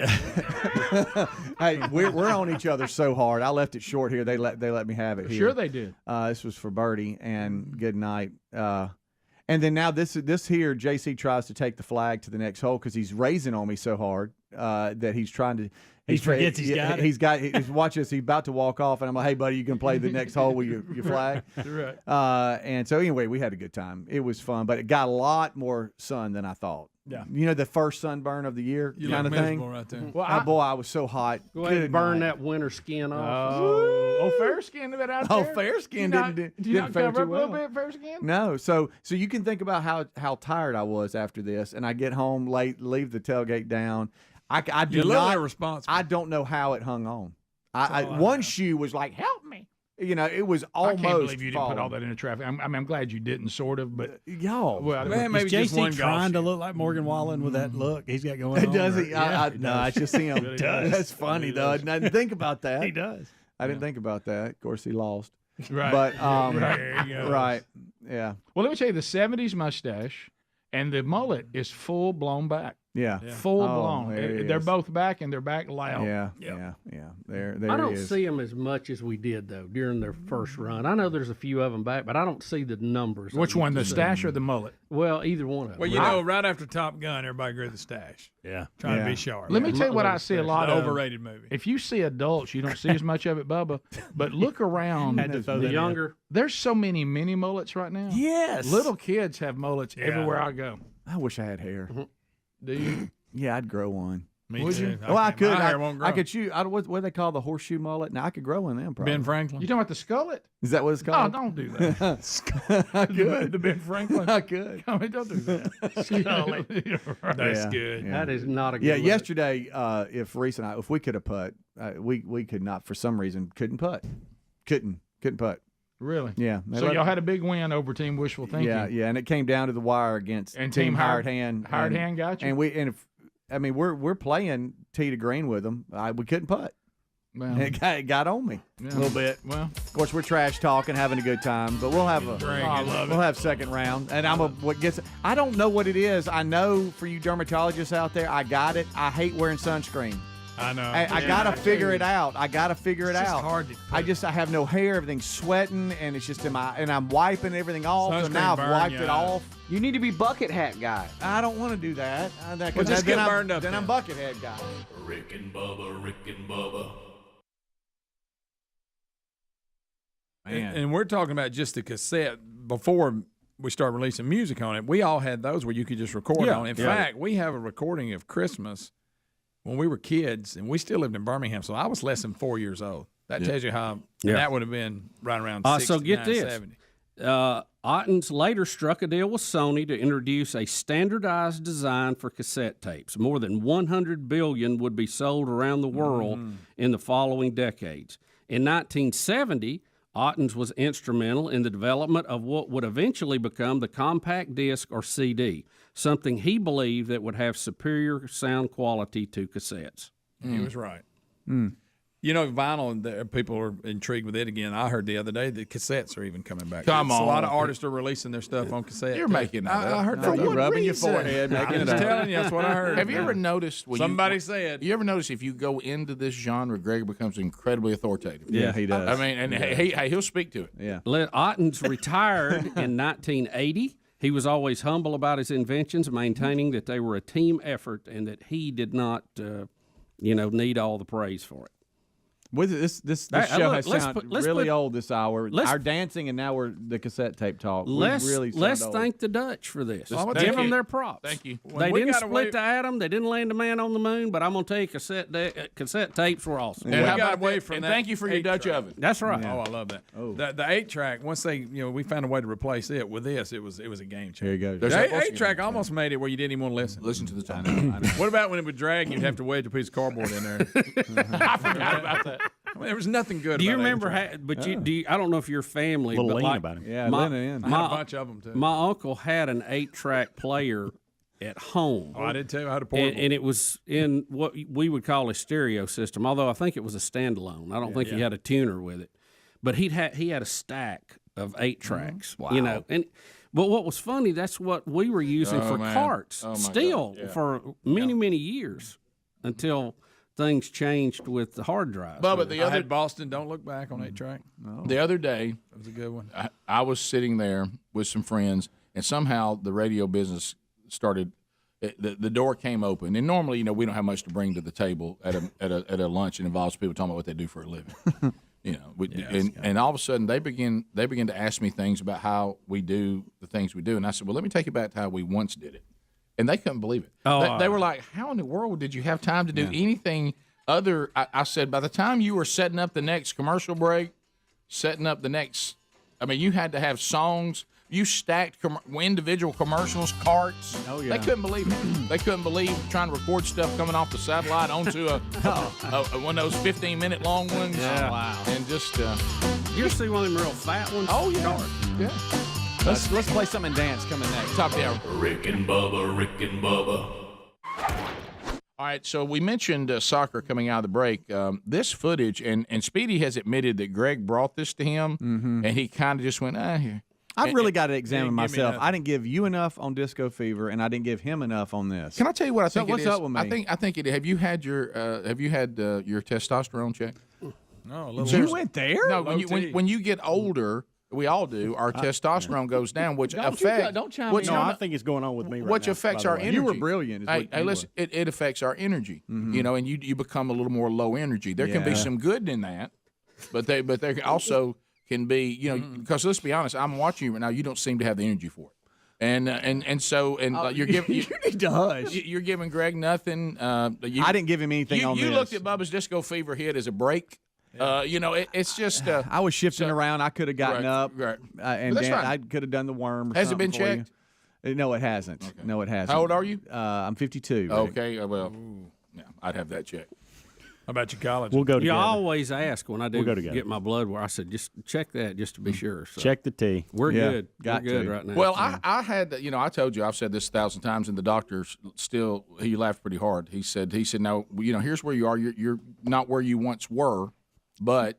Speaker 1: hey, we're on each other so hard. I left it short here. They let me have it here.
Speaker 4: Sure they did.
Speaker 1: This was for Birdie and good night. And then now this here, JC tries to take the flag to the next hole because he's raising on me so hard that he's trying to.
Speaker 2: He forgets he's got it.
Speaker 1: He's watching us. He's about to walk off, and I'm like, "Hey, buddy, you can play the next hole with your flag."
Speaker 4: Right.
Speaker 1: And so anyway, we had a good time. It was fun, but it got a lot more sun than I thought.
Speaker 4: Yeah.
Speaker 1: You know, the first sunburn of the year
Speaker 10: You
Speaker 1: kind
Speaker 10: look
Speaker 1: of
Speaker 10: miserable
Speaker 1: thing.
Speaker 10: right there.
Speaker 4: Well,
Speaker 1: Boy, I was so hot.
Speaker 7: Go ahead
Speaker 1: Good
Speaker 7: and burn
Speaker 1: night.
Speaker 7: that winter skin off.
Speaker 4: Oh, Fairskin bit out there.
Speaker 1: Oh, Fairskin didn't
Speaker 4: Did you
Speaker 1: didn't
Speaker 4: not
Speaker 1: fare
Speaker 4: cover
Speaker 1: too
Speaker 4: up a little
Speaker 1: well.
Speaker 4: bit, Fairskin?
Speaker 1: No, so you can think about how tired I was after this, and I get home late, leave the tailgate down. I do
Speaker 10: You're a little
Speaker 1: not.
Speaker 10: irresponsible.
Speaker 1: I don't know how it hung on. One shoe was like, "Help me!" You know, it was almost.
Speaker 4: I can't believe you didn't
Speaker 1: falling.
Speaker 4: put all that into traffic. I'm glad you didn't, sort of, but
Speaker 1: y'all.
Speaker 4: Well,
Speaker 10: Man, maybe
Speaker 2: Is
Speaker 10: just one
Speaker 2: JC
Speaker 10: golf
Speaker 2: trying to
Speaker 10: shoe.
Speaker 2: look like Morgan Wallen with that look he's got going on?
Speaker 1: Does
Speaker 2: or-
Speaker 1: he?
Speaker 2: Yeah,
Speaker 1: No, I just see him.
Speaker 4: Really does.
Speaker 1: That's funny, though. I didn't think about that.
Speaker 2: he does.
Speaker 1: I didn't think about that. Of course, he lost.
Speaker 4: right.
Speaker 1: But
Speaker 4: There you go.
Speaker 1: right, yeah,
Speaker 4: Well, let me tell you, the '70s mustache and the mullet is full blown back.
Speaker 1: yeah,
Speaker 4: Full
Speaker 1: Oh,
Speaker 4: blown.
Speaker 1: there he
Speaker 4: They're
Speaker 1: is.
Speaker 4: both back, and they're back loud.
Speaker 1: Yeah,
Speaker 10: Yep.
Speaker 1: yeah. There
Speaker 7: I
Speaker 1: he
Speaker 7: don't
Speaker 1: is.
Speaker 7: see them as much as we did though during their first run. I know there's a few of them back, but I don't see the numbers.
Speaker 4: Which
Speaker 7: I
Speaker 4: one, the
Speaker 7: used to
Speaker 4: stash or the mullet?
Speaker 7: see. Well, either one of them.
Speaker 10: Well, you know, right after Top Gun, everybody grew the stash.
Speaker 2: Yeah.
Speaker 10: Trying to
Speaker 1: Yeah.
Speaker 10: be sharp.
Speaker 4: Let me tell you what I
Speaker 7: Mullet
Speaker 4: see a
Speaker 7: stash.
Speaker 4: lot
Speaker 10: The
Speaker 4: of.
Speaker 10: overrated movie.
Speaker 4: If you see adults, you don't see as much of it, Bubba. But look around.
Speaker 2: Had to throw that
Speaker 7: the
Speaker 2: in.
Speaker 7: younger.
Speaker 4: There's so many mini mullets right now.
Speaker 1: Yes,
Speaker 4: Little kids have mullets
Speaker 10: Yeah.
Speaker 4: everywhere I go.
Speaker 1: I wish I had hair.
Speaker 4: Do you?
Speaker 1: Yeah, I'd grow one.
Speaker 10: Me
Speaker 1: Would
Speaker 10: too.
Speaker 1: you? Well, I could.
Speaker 10: My hair won't grow.
Speaker 1: I could shoot. What do they call the horseshoe mullet? Now I could grow in them. Probably.
Speaker 10: Ben Franklin.
Speaker 4: You talking about the skullet?
Speaker 1: Is that what it's
Speaker 4: Oh,
Speaker 1: called?
Speaker 4: don't do that.
Speaker 1: I could.
Speaker 4: The Ben Franklin.
Speaker 1: I could.
Speaker 4: I mean, don't do that. Skullet.
Speaker 10: That's
Speaker 1: Yeah,
Speaker 10: good.
Speaker 1: yeah.
Speaker 7: That is not a good
Speaker 1: Yeah,
Speaker 7: look.
Speaker 1: yesterday, if Reese and I, if we could have putt, we could not for some reason couldn't putt, couldn't putt.
Speaker 4: Really?
Speaker 1: Yeah.
Speaker 4: So y'all had a big win over Team Wishful Thinking.
Speaker 1: Yeah, and it came down to the wire against
Speaker 4: And
Speaker 1: Team
Speaker 4: Team
Speaker 1: Hired
Speaker 4: Hired-
Speaker 1: Hand.
Speaker 4: Hired Hand got you?
Speaker 1: And we're playing tee to green with them. We couldn't putt.
Speaker 4: Well,
Speaker 1: It got on me
Speaker 4: Yeah.
Speaker 1: a little bit.
Speaker 4: Well,
Speaker 1: of course we're trash talking, having a good time, but we'll have we'll have second round. And I don't know what it is. I know for you dermatologists out there, I got it. I hate wearing sunscreen.
Speaker 10: I know.
Speaker 1: I gotta figure it out. I
Speaker 10: It's hard to
Speaker 1: I have no hair. Everything's sweating, and it's just and I'm wiping everything off. So
Speaker 10: Sunscreen
Speaker 1: now I've
Speaker 10: burn
Speaker 1: wiped
Speaker 10: you
Speaker 1: it
Speaker 10: out.
Speaker 1: off.
Speaker 11: You need to be bucket hat guy.
Speaker 1: I don't want to do that.
Speaker 10: Well, just get burned up
Speaker 1: Then I'm buckethead guy.
Speaker 6: Rick and Bubba.
Speaker 1: Man.
Speaker 10: And we're talking about just the cassette before we start releasing music on it. We all had those where you could just record on. In fact, we have a recording of Christmas when we were kids, and we still lived in Birmingham, so I was less than 4 years old. That tells you how.
Speaker 7: Yeah.
Speaker 10: And that would have been right around 69,
Speaker 7: So get this.
Speaker 10: 70.
Speaker 7: Ottens later struck a deal with Sony to introduce a standardized design for cassette tapes. More than 100 billion would be sold around the world in the following decades. In 1970, Ottens was instrumental in the development of what would eventually become the compact disc or CD, something he believed that would have superior sound quality to cassettes.
Speaker 10: He was right. You know, vinyl, people are intrigued with it again. I heard the other day that cassettes are even coming back.
Speaker 4: Come
Speaker 10: A lot of
Speaker 4: on.
Speaker 10: artists are releasing their stuff on cassette.
Speaker 4: You're
Speaker 10: too.
Speaker 4: making that up.
Speaker 10: I heard
Speaker 4: For
Speaker 10: that.
Speaker 4: what
Speaker 1: rubbing your
Speaker 4: reason?
Speaker 1: forehead, making
Speaker 10: I'm
Speaker 1: it
Speaker 10: just
Speaker 1: up.
Speaker 10: telling you, that's what I heard.
Speaker 4: Have you ever noticed when
Speaker 10: Somebody said.
Speaker 4: You ever notice if you go into this genre, Greg becomes incredibly authoritative?
Speaker 1: Yeah, he does.
Speaker 4: I mean, and he'll speak to it.
Speaker 1: Yeah.
Speaker 7: Ottens retired in 1980. He was always humble about his inventions, maintaining that they were a team effort and that he did not, need all the praise for it.
Speaker 1: With this
Speaker 7: Hey,
Speaker 1: show
Speaker 7: look,
Speaker 1: has
Speaker 7: let's
Speaker 1: sounded
Speaker 7: put- let's
Speaker 1: really
Speaker 7: put-
Speaker 1: old this hour.
Speaker 7: let's-
Speaker 1: Our dancing and now we're the cassette tape talk. We
Speaker 7: Let's
Speaker 1: really sound
Speaker 7: let's
Speaker 1: old.
Speaker 7: thank the Dutch for this.
Speaker 10: Well,
Speaker 7: Give
Speaker 10: thank
Speaker 7: them
Speaker 10: you.
Speaker 7: their props.
Speaker 4: Thank you.
Speaker 7: They
Speaker 10: When we
Speaker 7: didn't
Speaker 10: got
Speaker 7: split
Speaker 10: away-
Speaker 7: the atom. They didn't land a man on the moon. But I'm gonna tell you, cassette tapes were awesome.
Speaker 4: And
Speaker 10: We
Speaker 4: how
Speaker 10: got
Speaker 4: about
Speaker 10: away
Speaker 4: that?
Speaker 10: from
Speaker 4: And
Speaker 10: that
Speaker 4: thank you for your
Speaker 10: 8
Speaker 4: Dutch
Speaker 10: track.
Speaker 4: oven.
Speaker 7: That's right.
Speaker 10: Oh, I love that.
Speaker 1: Oh.
Speaker 10: The 8-track, once we found a way to replace it with this, it was a game changer.
Speaker 1: Here you go.
Speaker 4: There's
Speaker 10: The
Speaker 4: that bullshit
Speaker 10: 8-track
Speaker 4: game
Speaker 10: almost made it where you didn't even want to listen.
Speaker 4: Listen to the time.
Speaker 10: What about when it would drag and you'd have to wedge a piece of cardboard in there?
Speaker 4: I forgot about that.
Speaker 10: I mean, there was nothing good
Speaker 7: Do you
Speaker 10: about
Speaker 7: remember?
Speaker 10: 8-track.
Speaker 7: I don't know if your family,
Speaker 2: Little
Speaker 7: but
Speaker 2: lean
Speaker 7: like
Speaker 2: about him.
Speaker 1: Yeah,
Speaker 7: my,
Speaker 1: Lennon in.
Speaker 10: I had a bunch of them, too.
Speaker 7: my uncle had an 8-track player at home.
Speaker 10: Oh, I did too. I had a portable.
Speaker 7: And it was in what we would call a stereo system, although I think it was a standalone. I don't think he had a tuner with it, but he had a stack of 8 tracks.
Speaker 4: Wow.
Speaker 7: But what was funny, that's what we were using
Speaker 4: Oh,
Speaker 7: for
Speaker 4: man.
Speaker 7: carts
Speaker 4: Oh, my
Speaker 7: still
Speaker 4: God. Yeah.
Speaker 7: for many years until things changed with the hard drive.
Speaker 4: Bubba, the
Speaker 10: I
Speaker 4: other
Speaker 10: had Boston Don't Look Back on 8-track.
Speaker 4: the other day,
Speaker 10: That was a good one.
Speaker 4: I was sitting there with some friends, and somehow the radio business started. The door came open, and normally, we don't have much to bring to the table at a lunch. It involves people talking about what they do for a living. And all of a sudden they begin to ask me things about how we do the things we do, and I said, well, let me take you back to how we once did it, and they couldn't believe it. They were like, how in the world did you have time to do anything other? I said, by the time you were setting up the next commercial break, setting up the next, you had to have songs. You stacked individual commercials, carts.
Speaker 1: Oh, yeah.
Speaker 4: They couldn't believe it. They couldn't believe trying to record stuff coming off the satellite onto one of those 15-minute long ones.
Speaker 7: Yeah. Wow.
Speaker 4: And just
Speaker 7: You ever see one of them real fat ones?
Speaker 4: oh yeah, yeah.
Speaker 1: Let's play something and dance coming next.
Speaker 4: Top down.
Speaker 6: Rick and Bubba.
Speaker 4: All right, so we mentioned soccer coming out of the break. This footage, and Speedy has admitted that Greg brought this to him, and he kind of just went, here.
Speaker 1: I've really got to examine
Speaker 10: didn't give me
Speaker 1: myself.
Speaker 10: nothing.
Speaker 1: I didn't give you enough on Disco Fever, and I didn't give him enough on this.
Speaker 4: Can I tell you what I
Speaker 1: So
Speaker 4: think
Speaker 1: what's
Speaker 4: it is?
Speaker 1: up with me?
Speaker 4: I think it. Have you had your testosterone check?
Speaker 10: No, a little.
Speaker 1: You went there?
Speaker 4: No,
Speaker 10: Low T.
Speaker 4: when you get older, we all do. Our testosterone goes down, which affects.
Speaker 1: Don't chime
Speaker 4: which
Speaker 1: in.
Speaker 2: No,
Speaker 1: on
Speaker 2: I think it's going on with me right
Speaker 4: which
Speaker 2: now,
Speaker 4: affects
Speaker 2: by the
Speaker 4: our
Speaker 2: way.
Speaker 4: energy.
Speaker 1: You were brilliant. Is
Speaker 4: Hey,
Speaker 1: what you
Speaker 4: listen, it affects our energy.
Speaker 1: Mm-hmm.
Speaker 4: And you become a little more low energy. There can be
Speaker 1: Yeah.
Speaker 4: some good in that, but there also can be because let's be honest, I'm watching you right now. You don't seem to have the energy for it. And so you're giving
Speaker 1: you need to hush.
Speaker 4: You're giving Greg nothing.
Speaker 1: I didn't give him anything on
Speaker 4: you
Speaker 1: this.
Speaker 4: looked at Bubba's disco fever hit as a break. It's just.
Speaker 1: I was shifting around. I could have gotten up,
Speaker 4: right.
Speaker 1: and
Speaker 4: that's
Speaker 1: then
Speaker 4: fine.
Speaker 1: I could have done the worm. Or
Speaker 4: Has it
Speaker 1: something
Speaker 4: been
Speaker 1: for you.
Speaker 4: checked?
Speaker 1: No, it hasn't. Okay. No, it hasn't.
Speaker 4: How old are you?
Speaker 1: I'm 52. Rick.
Speaker 4: Okay, well, yeah, I'd have that checked.
Speaker 10: How about your college?
Speaker 2: We'll go together.
Speaker 7: You always ask when I do
Speaker 2: go together.
Speaker 7: get my blood work. I said, just check that just to be sure. So
Speaker 2: Check the T.
Speaker 7: we're good.
Speaker 1: Got
Speaker 7: We're good
Speaker 1: to.
Speaker 7: right now.
Speaker 4: Well, I had, I told you, I've said this 1,000 times, and the doctor still, he laughed pretty hard. He said, no, here's where you are. You're not where you once were, but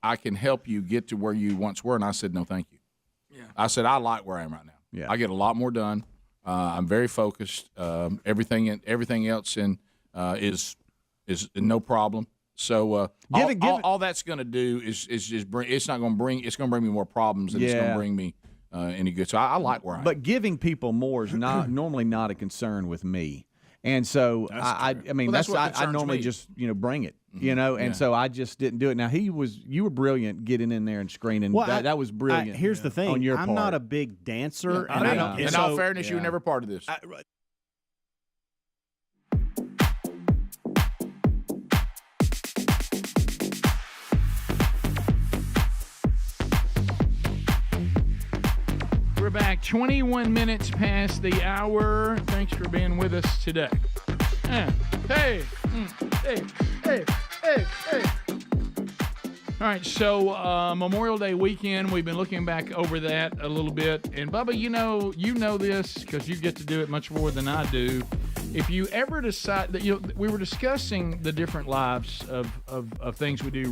Speaker 4: I can help you get to where you once were. And I said, no, thank you. Yeah. I said, I like where I am right now.
Speaker 1: Yeah.
Speaker 4: I get a lot more done. I'm very focused. Everything else is no problem. So all that's going to do is just bring. It's not going to bring. It's going to bring me more problems than it's going to bring me any good. So I like where I am.
Speaker 1: But giving people more is normally not a concern with me, and so I mean
Speaker 4: Well, that's what
Speaker 1: I
Speaker 4: concerns
Speaker 1: normally
Speaker 4: me.
Speaker 1: just bring it, and so I just didn't do it. Now you were brilliant getting in there and screening.
Speaker 2: Well,
Speaker 1: that was brilliant.
Speaker 2: Here's the thing.
Speaker 1: on your
Speaker 2: I'm
Speaker 1: part.
Speaker 2: not a big dancer.
Speaker 4: And
Speaker 2: and I don't,
Speaker 4: in
Speaker 2: so-
Speaker 4: all fairness, you were never part of this.
Speaker 23: We're back 21 minutes past the hour. Thanks for being with us today. Hey. All right, so Memorial Day weekend, we've been looking back over that a little bit. And, Bubba, you know this because you get to do it much more than I do. If you ever decide that, we were discussing the different lives of things we do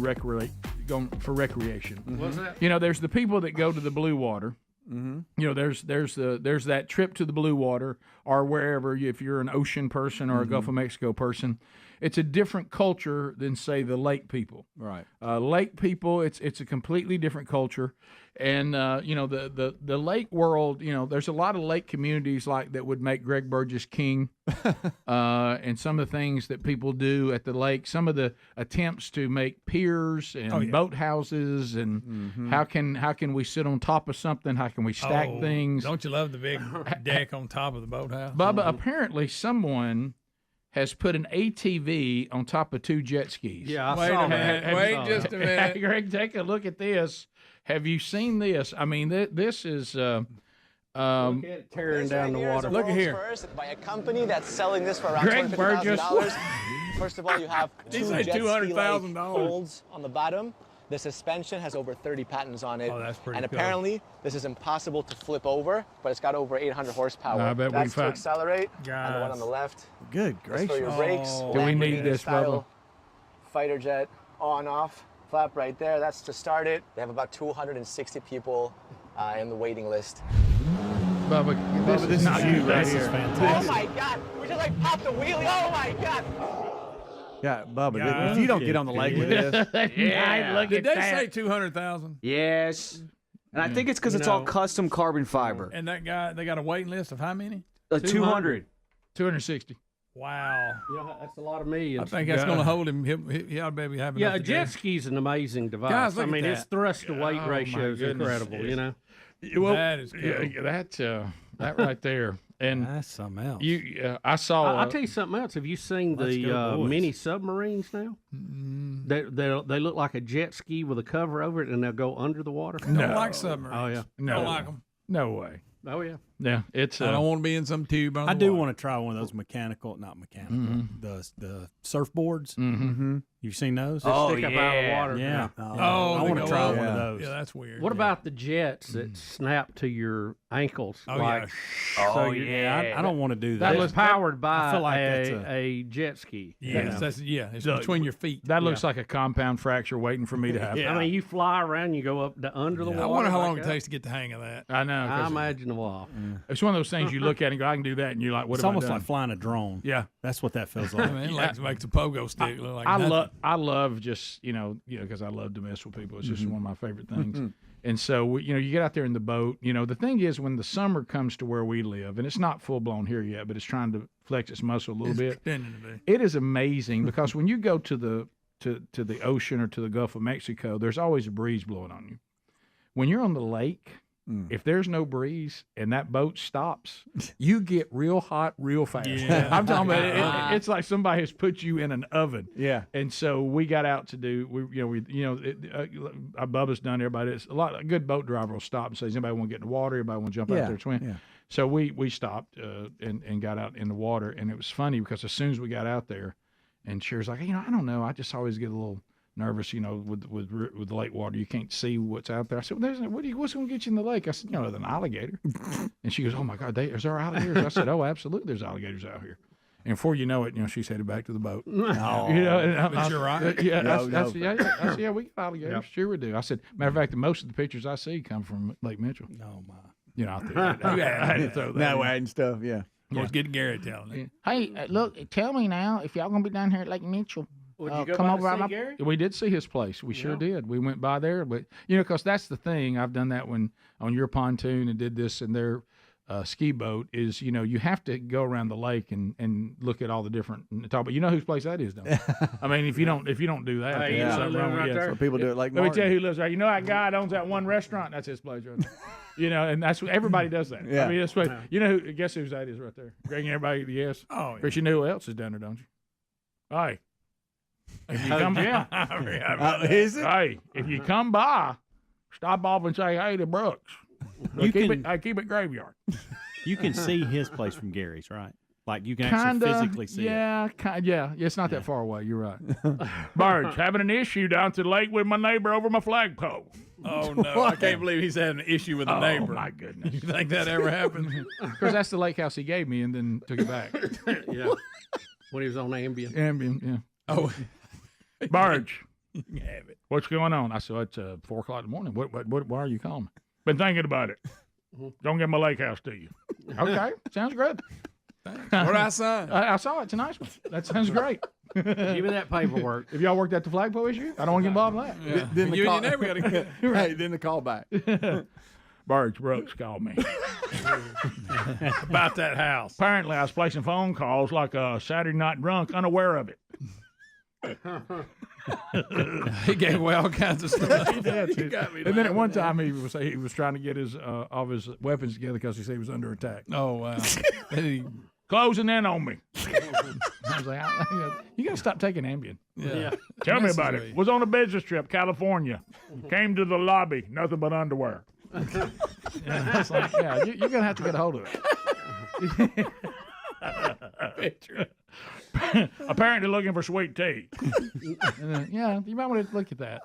Speaker 23: going for recreation.
Speaker 7: What's that?
Speaker 23: There's the people that go to the blue water.
Speaker 1: Mm-hmm.
Speaker 23: There's that trip to the blue water or wherever. If you're an ocean person or a Gulf of Mexico person, it's a different culture than, say, the lake people.
Speaker 1: Right.
Speaker 23: Lake people, it's a completely different culture, and the lake world. There's a lot of lake communities like that would make Greg Burgess king, and some of the things that people do at the lake. Some of the attempts to make piers and boat houses, and how can we sit on top of something? How can we stack things?
Speaker 10: Don't you love the big deck on top of the boathouse?
Speaker 23: Bubba, apparently someone has put an ATV on top of 2 jet skis.
Speaker 7: Yeah, I
Speaker 10: Wait
Speaker 7: saw
Speaker 10: a minute.
Speaker 7: that.
Speaker 10: Wait just a minute.
Speaker 23: Greg, take a look at this. Have you seen this? I mean, this is
Speaker 7: Look at it tearing down the water.
Speaker 10: Look at here.
Speaker 15: First, by a company that's selling this for around
Speaker 23: Greg
Speaker 15: $250,000. First of all, you have
Speaker 10: He
Speaker 15: 2
Speaker 10: said
Speaker 15: jet ski-like
Speaker 10: $200,000.
Speaker 15: folds on the bottom. The suspension has over 30 patents on it.
Speaker 10: Oh, that's pretty
Speaker 15: And
Speaker 10: cool.
Speaker 15: apparently, this is impossible to flip over, but it's got over 800 horsepower.
Speaker 23: I bet we
Speaker 15: That's to
Speaker 23: found-
Speaker 15: accelerate. And the one
Speaker 10: Guys.
Speaker 15: on the left
Speaker 1: Good
Speaker 15: is
Speaker 1: gracious.
Speaker 15: for your brakes.
Speaker 23: Do we need
Speaker 15: Lamborghini
Speaker 23: this,
Speaker 15: style fighter jet on-off flap right there. That's to start it. They have about 260 people in the waiting list.
Speaker 23: Bubba, this is not you right
Speaker 10: This is
Speaker 23: here.
Speaker 10: fantastic.
Speaker 15: Oh my God! We just like popped a wheelie. Oh my God!
Speaker 1: Yeah, Bubba.
Speaker 10: Yeah.
Speaker 1: If you don't get on the lake with this,
Speaker 23: Yeah, look
Speaker 10: Did
Speaker 23: at
Speaker 10: they
Speaker 23: that.
Speaker 10: say 200,000?
Speaker 11: Yes. And I think it's because it's all custom carbon fiber.
Speaker 10: And that guy, they got a waiting list of how many?
Speaker 11: 200.
Speaker 23: 260.
Speaker 10: Wow.
Speaker 7: That's a lot of millions.
Speaker 10: I think that's going to hold him. He ought to be having.
Speaker 7: Yeah,
Speaker 10: enough
Speaker 7: a
Speaker 10: to
Speaker 7: jet
Speaker 10: do.
Speaker 7: ski's an amazing device.
Speaker 10: Guys, look
Speaker 7: I mean,
Speaker 10: at
Speaker 7: its
Speaker 10: that.
Speaker 7: thrust to weight
Speaker 23: Oh, my
Speaker 7: ratio is
Speaker 23: goodness.
Speaker 7: incredible.
Speaker 23: Well,
Speaker 10: That is cool.
Speaker 23: Yeah, that right there. And
Speaker 10: That's something else.
Speaker 23: I saw.
Speaker 7: I'll tell you something else. Have you seen
Speaker 10: Let's
Speaker 7: the
Speaker 10: go, boys.
Speaker 7: mini submarines now? They look like a jet ski with a cover over it, and they'll go under the water.
Speaker 10: I don't like submarines.
Speaker 7: Oh yeah.
Speaker 23: No.
Speaker 10: Don't like them.
Speaker 23: No way.
Speaker 7: Oh yeah.
Speaker 23: Yeah, it's.
Speaker 10: I don't want to be in some tube.
Speaker 2: I do want to try one of those not mechanical, the surfboards.
Speaker 23: Mm-hmm.
Speaker 2: You've seen those?
Speaker 7: They stick up out of the water.
Speaker 2: Yeah.
Speaker 10: I
Speaker 2: want to try
Speaker 10: up.
Speaker 2: one of those.
Speaker 10: Yeah, that's weird.
Speaker 7: What about the jets that snap to your ankles?
Speaker 10: Oh,
Speaker 7: like,
Speaker 10: yeah.
Speaker 7: so
Speaker 2: I don't want to do that.
Speaker 7: That's powered by
Speaker 2: I feel like that's
Speaker 7: a jet ski.
Speaker 10: Yes, it's between your feet.
Speaker 23: That looks like a compound fracture waiting for me to happen.
Speaker 7: I mean, you fly around, you go up to under the water.
Speaker 10: I wonder how
Speaker 7: like
Speaker 10: long it
Speaker 7: that.
Speaker 10: takes to get the hang of that.
Speaker 23: I know.
Speaker 7: I imagine a while.
Speaker 23: It's one of those things you look at and go, I can do that, and you're like, what
Speaker 2: It's
Speaker 23: have I
Speaker 2: almost
Speaker 23: done?
Speaker 2: like flying a drone.
Speaker 23: Yeah.
Speaker 2: That's what that feels
Speaker 10: I
Speaker 2: like.
Speaker 10: mean, it makes a pogo stick look like nothing.
Speaker 23: I love just because I love to mess with people. It's just one of my favorite things. And so you get out there in the boat. The thing is, when the summer comes to where we live, and it's not full blown here yet, but it's trying to flex its muscle a little bit. It is amazing because when you go to the ocean or to the Gulf of Mexico, there's always a breeze blowing on you. When you're on the lake, if there's no breeze and that boat stops, you get real hot real fast.
Speaker 10: Yeah.
Speaker 23: I'm talking about it's like somebody has put you in an oven.
Speaker 1: Yeah.
Speaker 23: And so we got out to do Bubba's done everybody. It's a good boat driver will stop and say, does anybody want to get in the water? Everybody want to jump out there and swim?
Speaker 1: Yeah.
Speaker 23: So we stopped and got out in the water, and it was funny because as soon as we got out there, and Sherry's like, I don't know, I just always get a little nervous, with the lake water. You can't see what's out there. I said, well, what's going to get you in the lake? I said, there's an alligator. And she goes, oh my God, is there alligators? I said, oh, absolutely, there's alligators out here. And before you know it, she's headed back to the boat.
Speaker 10: Oh, but you're right.
Speaker 23: Yeah, I said, yeah, we got alligators. Yep. Sure we do. I said, matter of fact, most of the pictures I see come from Lake Mitchell.
Speaker 10: Oh my.
Speaker 23: I had to throw that.
Speaker 1: Now adding stuff, yeah.
Speaker 10: Of course, get Gary telling it.
Speaker 23: Hey, look, tell me now if y'all gonna be down here at Lake Mitchell.
Speaker 7: Would you go
Speaker 23: come
Speaker 7: by
Speaker 23: over
Speaker 7: to see Gary?
Speaker 23: We did see his place. We sure did. We went by there, but because that's the thing. I've done that when on your pontoon and did this in their ski boat. Is you have to go around the lake and look at all the different. But whose place that is, don't you? I mean, if you don't do that,
Speaker 7: Hey,
Speaker 23: something wrong with you.
Speaker 1: So people do it like
Speaker 23: Let me
Speaker 1: Martin.
Speaker 23: tell you who lives there. That guy that owns that one restaurant. That's his place, right there. And that's everybody does that.
Speaker 1: Yeah.
Speaker 23: I mean, that's what guess whose that is right there. Greg and everybody, yes.
Speaker 10: Oh,
Speaker 23: Chris, you know who else is down there, don't you? Hey, if you come,
Speaker 1: Is it?
Speaker 23: Hey, if you come by, stop off and say hey to Brooks.
Speaker 2: You
Speaker 23: keep
Speaker 2: can-
Speaker 23: it graveyard.
Speaker 2: You can see his place from Gary's, right? Like you can actually physically see it.
Speaker 23: Yeah. It's not that far away. You're right. Birds having an issue down to the lake with my neighbor over my flagpole.
Speaker 10: Oh no! I can't believe he's had an issue with a neighbor.
Speaker 23: Oh my goodness!
Speaker 10: You think that ever happened?
Speaker 23: Because that's the lake house he gave me and then took it back.
Speaker 7: Yeah. When he was on Ambien.
Speaker 23: Ambien, yeah.
Speaker 10: Oh,
Speaker 23: Barge.
Speaker 10: You can have it.
Speaker 23: What's going on? I said, it's 4 o'clock in the morning. Why are you calling me? Been thinking about it. Don't get my lake house to you. Okay, sounds good.
Speaker 10: What did I sign?
Speaker 23: I saw it. It's a nice one. That sounds great.
Speaker 7: Give me that paperwork.
Speaker 23: If y'all worked out the flagpole issue, I don't want to get involved in that.
Speaker 10: Yeah.
Speaker 1: Then the
Speaker 10: you
Speaker 1: call-
Speaker 10: and you never got to get
Speaker 1: Right, then the call back.
Speaker 23: Barge Brooks called me.
Speaker 10: about that house.
Speaker 23: Apparently, I was placing phone calls like a Saturday night drunk, unaware of it.
Speaker 10: He gave away all kinds of stuff.
Speaker 23: He did, too.
Speaker 10: You got me
Speaker 23: And then at one
Speaker 10: laughing.
Speaker 23: time, he was trying to get all of his weapons together because he said he was under attack.
Speaker 10: Oh wow! And he-
Speaker 23: Closing in on me. I was like, you got to stop taking Ambien.
Speaker 10: yeah.
Speaker 23: Tell me about
Speaker 10: Necessary.
Speaker 23: it. Was on a business trip, California. Came to the lobby, nothing but underwear. I was like, you're going to have to get a hold of it. Apparently looking for sweet tea. You might want to look at that.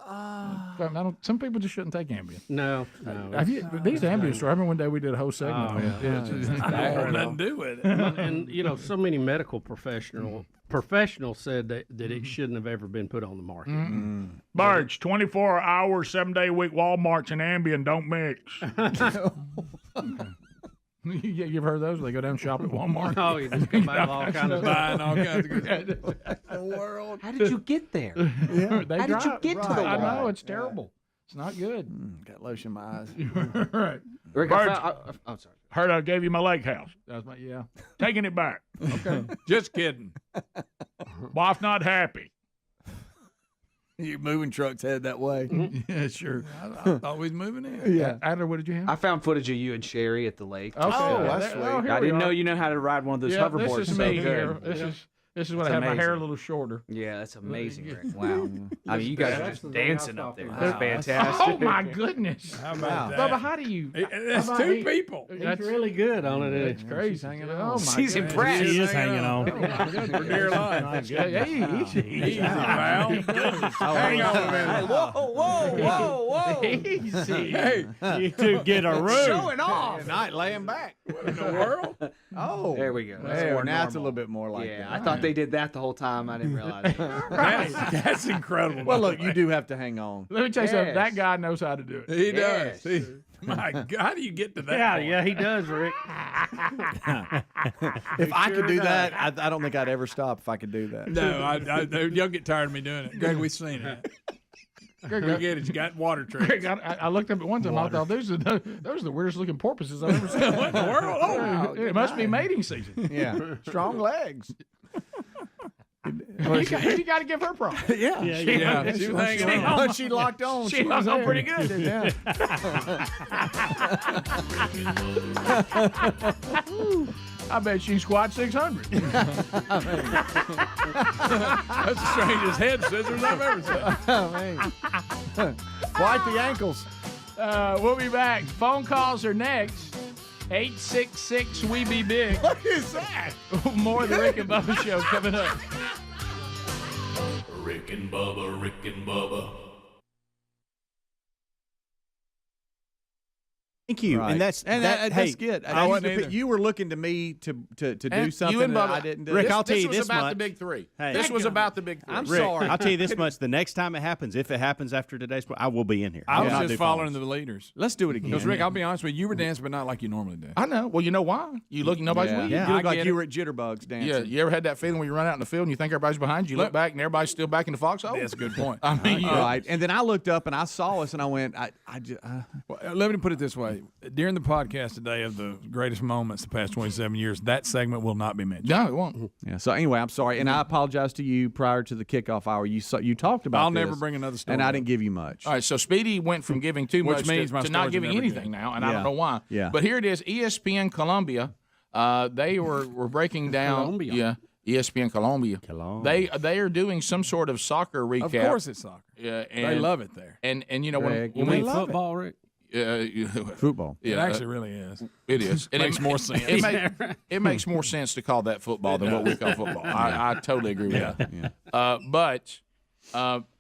Speaker 23: Some people just shouldn't take Ambien.
Speaker 7: No.
Speaker 23: These Ambien, I remember one day we did a whole segment.
Speaker 7: Oh,
Speaker 23: on it.
Speaker 7: yeah.
Speaker 23: It's just-
Speaker 10: I had nothing to do with it.
Speaker 7: And so many medical professionals said that it shouldn't have ever been put on the market.
Speaker 23: Barge, 24 hours, 7-day-a-week Walmarts and Ambien don't mix. You've heard those? They go down and shop at Walmart.
Speaker 7: Oh, you just come back with all kinds of
Speaker 10: Buying all kinds of good
Speaker 23: the world.
Speaker 11: How did you get there?
Speaker 23: They
Speaker 11: How did you get to the
Speaker 23: I know,
Speaker 11: wall?
Speaker 23: it's terrible. It's not good.
Speaker 1: Got lotion in my eyes.
Speaker 23: Right.
Speaker 11: Rick,
Speaker 23: Barge,
Speaker 11: I'm sorry.
Speaker 23: heard I gave you my lake house. That was taking it back. Okay.
Speaker 10: Just kidding.
Speaker 23: Wife not happy.
Speaker 1: Your moving truck's headed that way.
Speaker 23: Yeah, sure.
Speaker 10: I thought we was moving in.
Speaker 1: Yeah.
Speaker 23: Adler, what did you have?
Speaker 11: I found footage of you and Sherry at the lake.
Speaker 23: Okay.
Speaker 1: Oh, that's sweet.
Speaker 11: I didn't know you know how to ride one of those hoverboards.
Speaker 23: This is
Speaker 11: so
Speaker 23: me
Speaker 11: good.
Speaker 23: here. This is when I have my hair a little shorter.
Speaker 11: Yeah, that's amazing, Rick. Wow. I mean, you guys are just dancing up there.
Speaker 7: Wow.
Speaker 11: That's fantastic.
Speaker 23: Oh my goodness!
Speaker 10: How about that?
Speaker 23: Bubba, how do you?
Speaker 10: That's two people.
Speaker 7: That's really good on it.
Speaker 23: It's crazy.
Speaker 1: hanging
Speaker 23: Oh
Speaker 1: on.
Speaker 23: my
Speaker 11: She's
Speaker 23: goodness.
Speaker 11: impressed.
Speaker 2: She is hanging on.
Speaker 23: Oh my goodness.
Speaker 10: For dear life.
Speaker 23: Easy,
Speaker 10: Val. Hang on a minute.
Speaker 11: Whoa.
Speaker 23: Easy.
Speaker 10: Hey,
Speaker 2: You two get a room.
Speaker 11: Showing off.
Speaker 1: Not laying back.
Speaker 10: what in the world?
Speaker 1: Oh.
Speaker 11: There we go. That's
Speaker 1: There,
Speaker 11: more
Speaker 1: now it's a
Speaker 11: normal.
Speaker 1: little bit more like
Speaker 11: Yeah,
Speaker 1: that.
Speaker 11: I thought they did that the whole time. I didn't realize it.
Speaker 10: That's incredible.
Speaker 1: Well, look, you do have to hang on.
Speaker 23: Let me tell you something.
Speaker 11: Yes.
Speaker 23: That guy knows how to do it.
Speaker 10: He
Speaker 11: Yes.
Speaker 10: does. My God, how do you get to that? point?
Speaker 7: Yeah, he does, Rick.
Speaker 1: If I could do that, I don't think I'd ever stop if I could do that.
Speaker 10: No, you'll get tired of me doing it. Greg, we've seen it.
Speaker 23: Greg,
Speaker 10: We get it. You got water tricks.
Speaker 23: Greg, I looked up at one time. I thought those are the weirdest looking porpoises I've ever seen.
Speaker 10: What in the world? Oh,
Speaker 23: It must be mating season.
Speaker 1: Yeah, strong legs.
Speaker 23: You got to give her props.
Speaker 1: Yeah.
Speaker 23: She was hanging on.
Speaker 1: She locked on.
Speaker 23: She hung on pretty good.
Speaker 1: Yeah.
Speaker 23: I bet she squats 600.
Speaker 10: That's the strangest head scissors I've ever seen.
Speaker 1: Oh, man. Quite the ankles.
Speaker 23: We'll be back. Phone calls are next. 866 We Be Big.
Speaker 1: What is that?
Speaker 23: More of the Rick and Bubba Show coming up.
Speaker 6: Rick and Bubba, Rick and Bubba.
Speaker 2: Thank you,
Speaker 1: Right.
Speaker 2: and that's
Speaker 1: that's good.
Speaker 10: I wasn't either.
Speaker 1: You were looking to me to do
Speaker 23: And
Speaker 1: something
Speaker 23: you and
Speaker 1: that
Speaker 23: Bubba,
Speaker 1: I didn't do.
Speaker 2: Rick, I'll tell you
Speaker 23: this was
Speaker 2: this
Speaker 23: about
Speaker 2: much.
Speaker 23: the big three.
Speaker 2: Hey.
Speaker 23: This was about the big three.
Speaker 1: I'm
Speaker 2: Rick,
Speaker 1: sorry.
Speaker 2: I'll tell you this much: the next time it happens, if it happens after today's, I will be in here.
Speaker 10: I was
Speaker 2: will not
Speaker 10: just
Speaker 2: do
Speaker 10: following
Speaker 2: phones.
Speaker 10: the leaders.
Speaker 1: Let's do it again.
Speaker 10: Because Rick, I'll be honest with you, you were dancing, but not like you normally do.
Speaker 23: I know. Well, you know why? You look, nobody's with you.
Speaker 1: You
Speaker 10: I
Speaker 1: look like
Speaker 10: get
Speaker 1: you
Speaker 10: it.
Speaker 1: were at Jitterbugs dancing.
Speaker 23: Yeah, you ever had that feeling when you run out in the field and you think everybody's behind you? You look back and everybody's still back in the foxhole?
Speaker 10: That's a good point.
Speaker 23: I mean, you
Speaker 1: Right. And then I looked up and I saw us and I went,
Speaker 10: Well, let me put it this way. During the podcast today of the greatest moments the past 27 years, that segment will not be mentioned.
Speaker 23: No, it won't.
Speaker 1: Yeah. So anyway, I'm sorry, and I apologize to you prior to the kickoff hour. You talked about.
Speaker 10: I'll
Speaker 1: this,
Speaker 10: never bring another story
Speaker 1: and I
Speaker 10: up.
Speaker 1: didn't give you much.
Speaker 23: All right, so Speedy went from giving too
Speaker 10: Which
Speaker 23: much
Speaker 10: means my
Speaker 23: to not
Speaker 10: stories are
Speaker 23: giving
Speaker 10: never
Speaker 23: anything
Speaker 10: good.
Speaker 23: now, and I
Speaker 1: Yeah.
Speaker 23: don't know why.
Speaker 1: Yeah.
Speaker 23: But here it is, ESPN Colombia. They were breaking down.
Speaker 7: Colombia.
Speaker 23: Yeah, ESPN Colombia. They are doing some sort of soccer recap.
Speaker 10: Of course it's soccer.
Speaker 23: Yeah,
Speaker 10: They
Speaker 23: and,
Speaker 10: love it there.
Speaker 23: And you know
Speaker 1: Greg,
Speaker 23: when
Speaker 7: You
Speaker 23: we
Speaker 7: mean football, Rick?
Speaker 1: Football.
Speaker 10: It
Speaker 23: yeah,
Speaker 10: actually really is.
Speaker 23: it is. And
Speaker 10: Makes more sense.
Speaker 23: It makes more sense to call that football than what we call football. I totally agree with that. But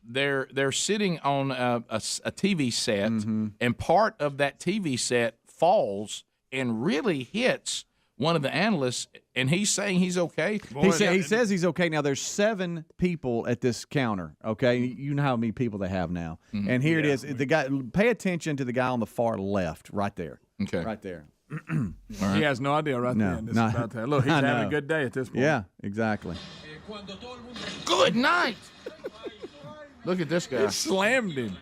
Speaker 23: they're sitting on a TV set, and part of that TV set falls and really hits one of the analysts, and he's saying he's okay.
Speaker 1: He says he's okay. Now, there's 7 people at this counter, okay? You know how many people they have now. And here it is. The guy. Pay attention to the guy on the far left right there.
Speaker 23: Okay.
Speaker 1: Right there.
Speaker 10: He has no idea right
Speaker 1: No,
Speaker 10: then. This
Speaker 1: no.
Speaker 10: is about to, look, he's
Speaker 1: I
Speaker 10: having
Speaker 1: know.
Speaker 10: a good day at this point.
Speaker 1: Yeah, exactly.
Speaker 23: Good night. Look at this guy.
Speaker 10: It slammed him.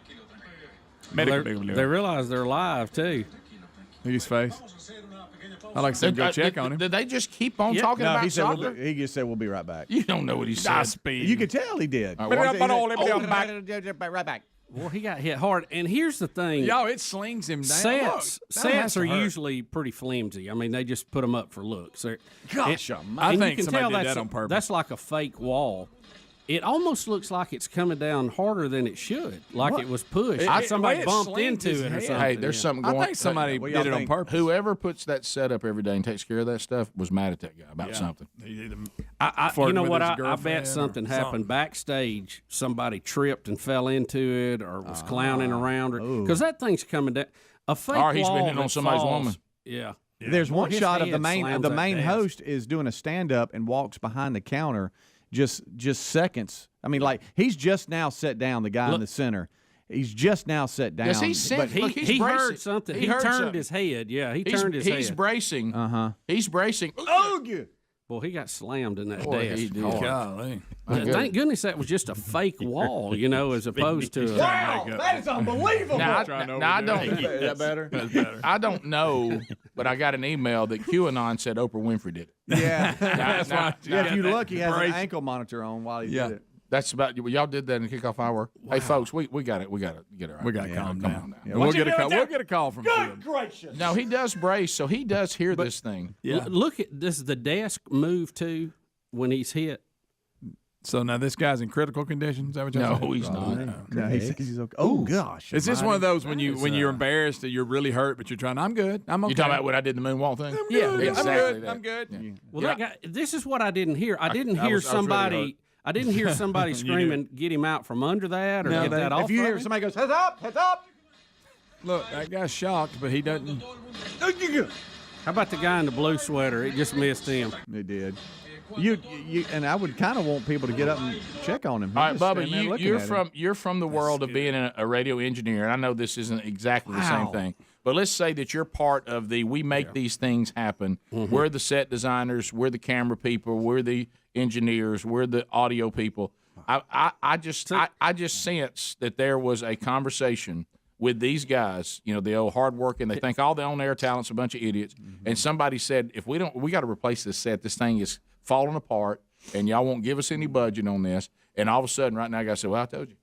Speaker 7: They realize they're live, too.
Speaker 10: Look at his face. I like to say go check on him.
Speaker 23: Did they just keep on talking
Speaker 1: No,
Speaker 23: about
Speaker 1: he said
Speaker 23: soccer?
Speaker 1: he just said we'll be right back.
Speaker 23: You don't know what he said.
Speaker 1: You could tell he did.
Speaker 23: All right,
Speaker 1: Right back.
Speaker 7: Well, he got hit hard. And here's the thing.
Speaker 10: Yo, it slings him down.
Speaker 7: Sets are usually pretty flimsy. I mean, they just put them up for looks.
Speaker 1: Gosh,
Speaker 10: I think
Speaker 7: you can
Speaker 10: somebody
Speaker 7: tell
Speaker 10: did that on purpose.
Speaker 7: That's like a fake wall. It almost looks like it's coming down harder than it should, like it was pushed. Somebody bumped into it or something.
Speaker 23: Hey, there's something going on.
Speaker 10: I think somebody did it on purpose.
Speaker 23: Whoever puts that setup every day and takes care of that stuff was mad at that guy about something.
Speaker 7: You know what? I bet something happened backstage. Somebody tripped and fell into it, or was clowning around, because that thing's coming down. A fake
Speaker 23: Or he's
Speaker 7: wall
Speaker 23: been hitting on
Speaker 7: that
Speaker 23: somebody's
Speaker 7: falls-
Speaker 23: woman.
Speaker 7: Yeah.
Speaker 1: There's one
Speaker 7: His
Speaker 1: shot of the
Speaker 7: head
Speaker 1: main
Speaker 7: slams that desk.
Speaker 1: host is doing a stand up and walks behind the counter just seconds. I mean, like he's just now sat down. The guy in the center, he's just now sat down.
Speaker 23: Yes, he's
Speaker 1: but
Speaker 7: He heard something. He
Speaker 23: heard
Speaker 7: turned
Speaker 23: something.
Speaker 7: his head. Yeah, he turned his head.
Speaker 23: He's bracing. He's bracing.
Speaker 7: Well, he got slammed in that
Speaker 23: Boy,
Speaker 7: desk.
Speaker 23: he did.
Speaker 7: hard.
Speaker 10: Golly.
Speaker 7: Thank goodness that was just a fake wall, as opposed to.
Speaker 1: wow, that is unbelievable.
Speaker 23: Now, I don't.
Speaker 1: Is that better?
Speaker 10: That's better.
Speaker 23: I don't know, but I got an email that QAnon said Oprah Winfrey did it.
Speaker 1: Yeah.
Speaker 23: Now,
Speaker 1: Yeah, if you look, he has an ankle monitor on while he did it.
Speaker 23: That's about y'all did that in the kickoff hour. Hey, folks, we got it. We got to get it right.
Speaker 10: We got to calm down.
Speaker 1: Yeah.
Speaker 10: We'll get a call. We'll get a call from Field.
Speaker 1: Gracious.
Speaker 23: No, he does brace, so he does hear this thing.
Speaker 10: Yeah.
Speaker 7: Look at does the desk move too when he's hit?
Speaker 10: So now this guy's in critical condition. Is that what you're saying?
Speaker 23: No, he's not.
Speaker 1: No, he's okay. Oh gosh.
Speaker 10: Is this one of those when you're embarrassed that you're really hurt, but you're trying? I'm good. I'm okay.
Speaker 23: You talking about when I did the moonwalk thing?
Speaker 10: Yeah,
Speaker 23: exactly. that.
Speaker 10: I'm good.
Speaker 23: Yeah.
Speaker 7: Well, that guy. This is what I didn't hear. I didn't hear somebody. I didn't hear somebody screaming, "Get him out from under that!" or
Speaker 1: No,
Speaker 7: "Get that off."
Speaker 1: if you
Speaker 7: of
Speaker 1: hear
Speaker 7: him.
Speaker 1: somebody goes, heads up.
Speaker 10: Look, that guy's shocked, but he doesn't.
Speaker 7: How about the guy in the blue sweater? It just missed him.
Speaker 1: It did. You and I would kind of want people to get up and check on him.
Speaker 23: All right,
Speaker 1: Just
Speaker 23: Bubba,
Speaker 1: stand there looking at him.
Speaker 23: you're from the world of being a radio engineer, and I know this isn't exactly the same thing. But let's say that you're part of we make these things happen. We're the set designers, we're the camera people, we're the engineers, we're the audio people. I just sense that there was a conversation with these guys, the old hard working. They think all the on-air talent's a bunch of idiots. And somebody said, we got to replace this set. This thing is falling apart.
Speaker 4: and y'all won't give us any budget on this. And all of a sudden, right now, I got to say, well, I told you.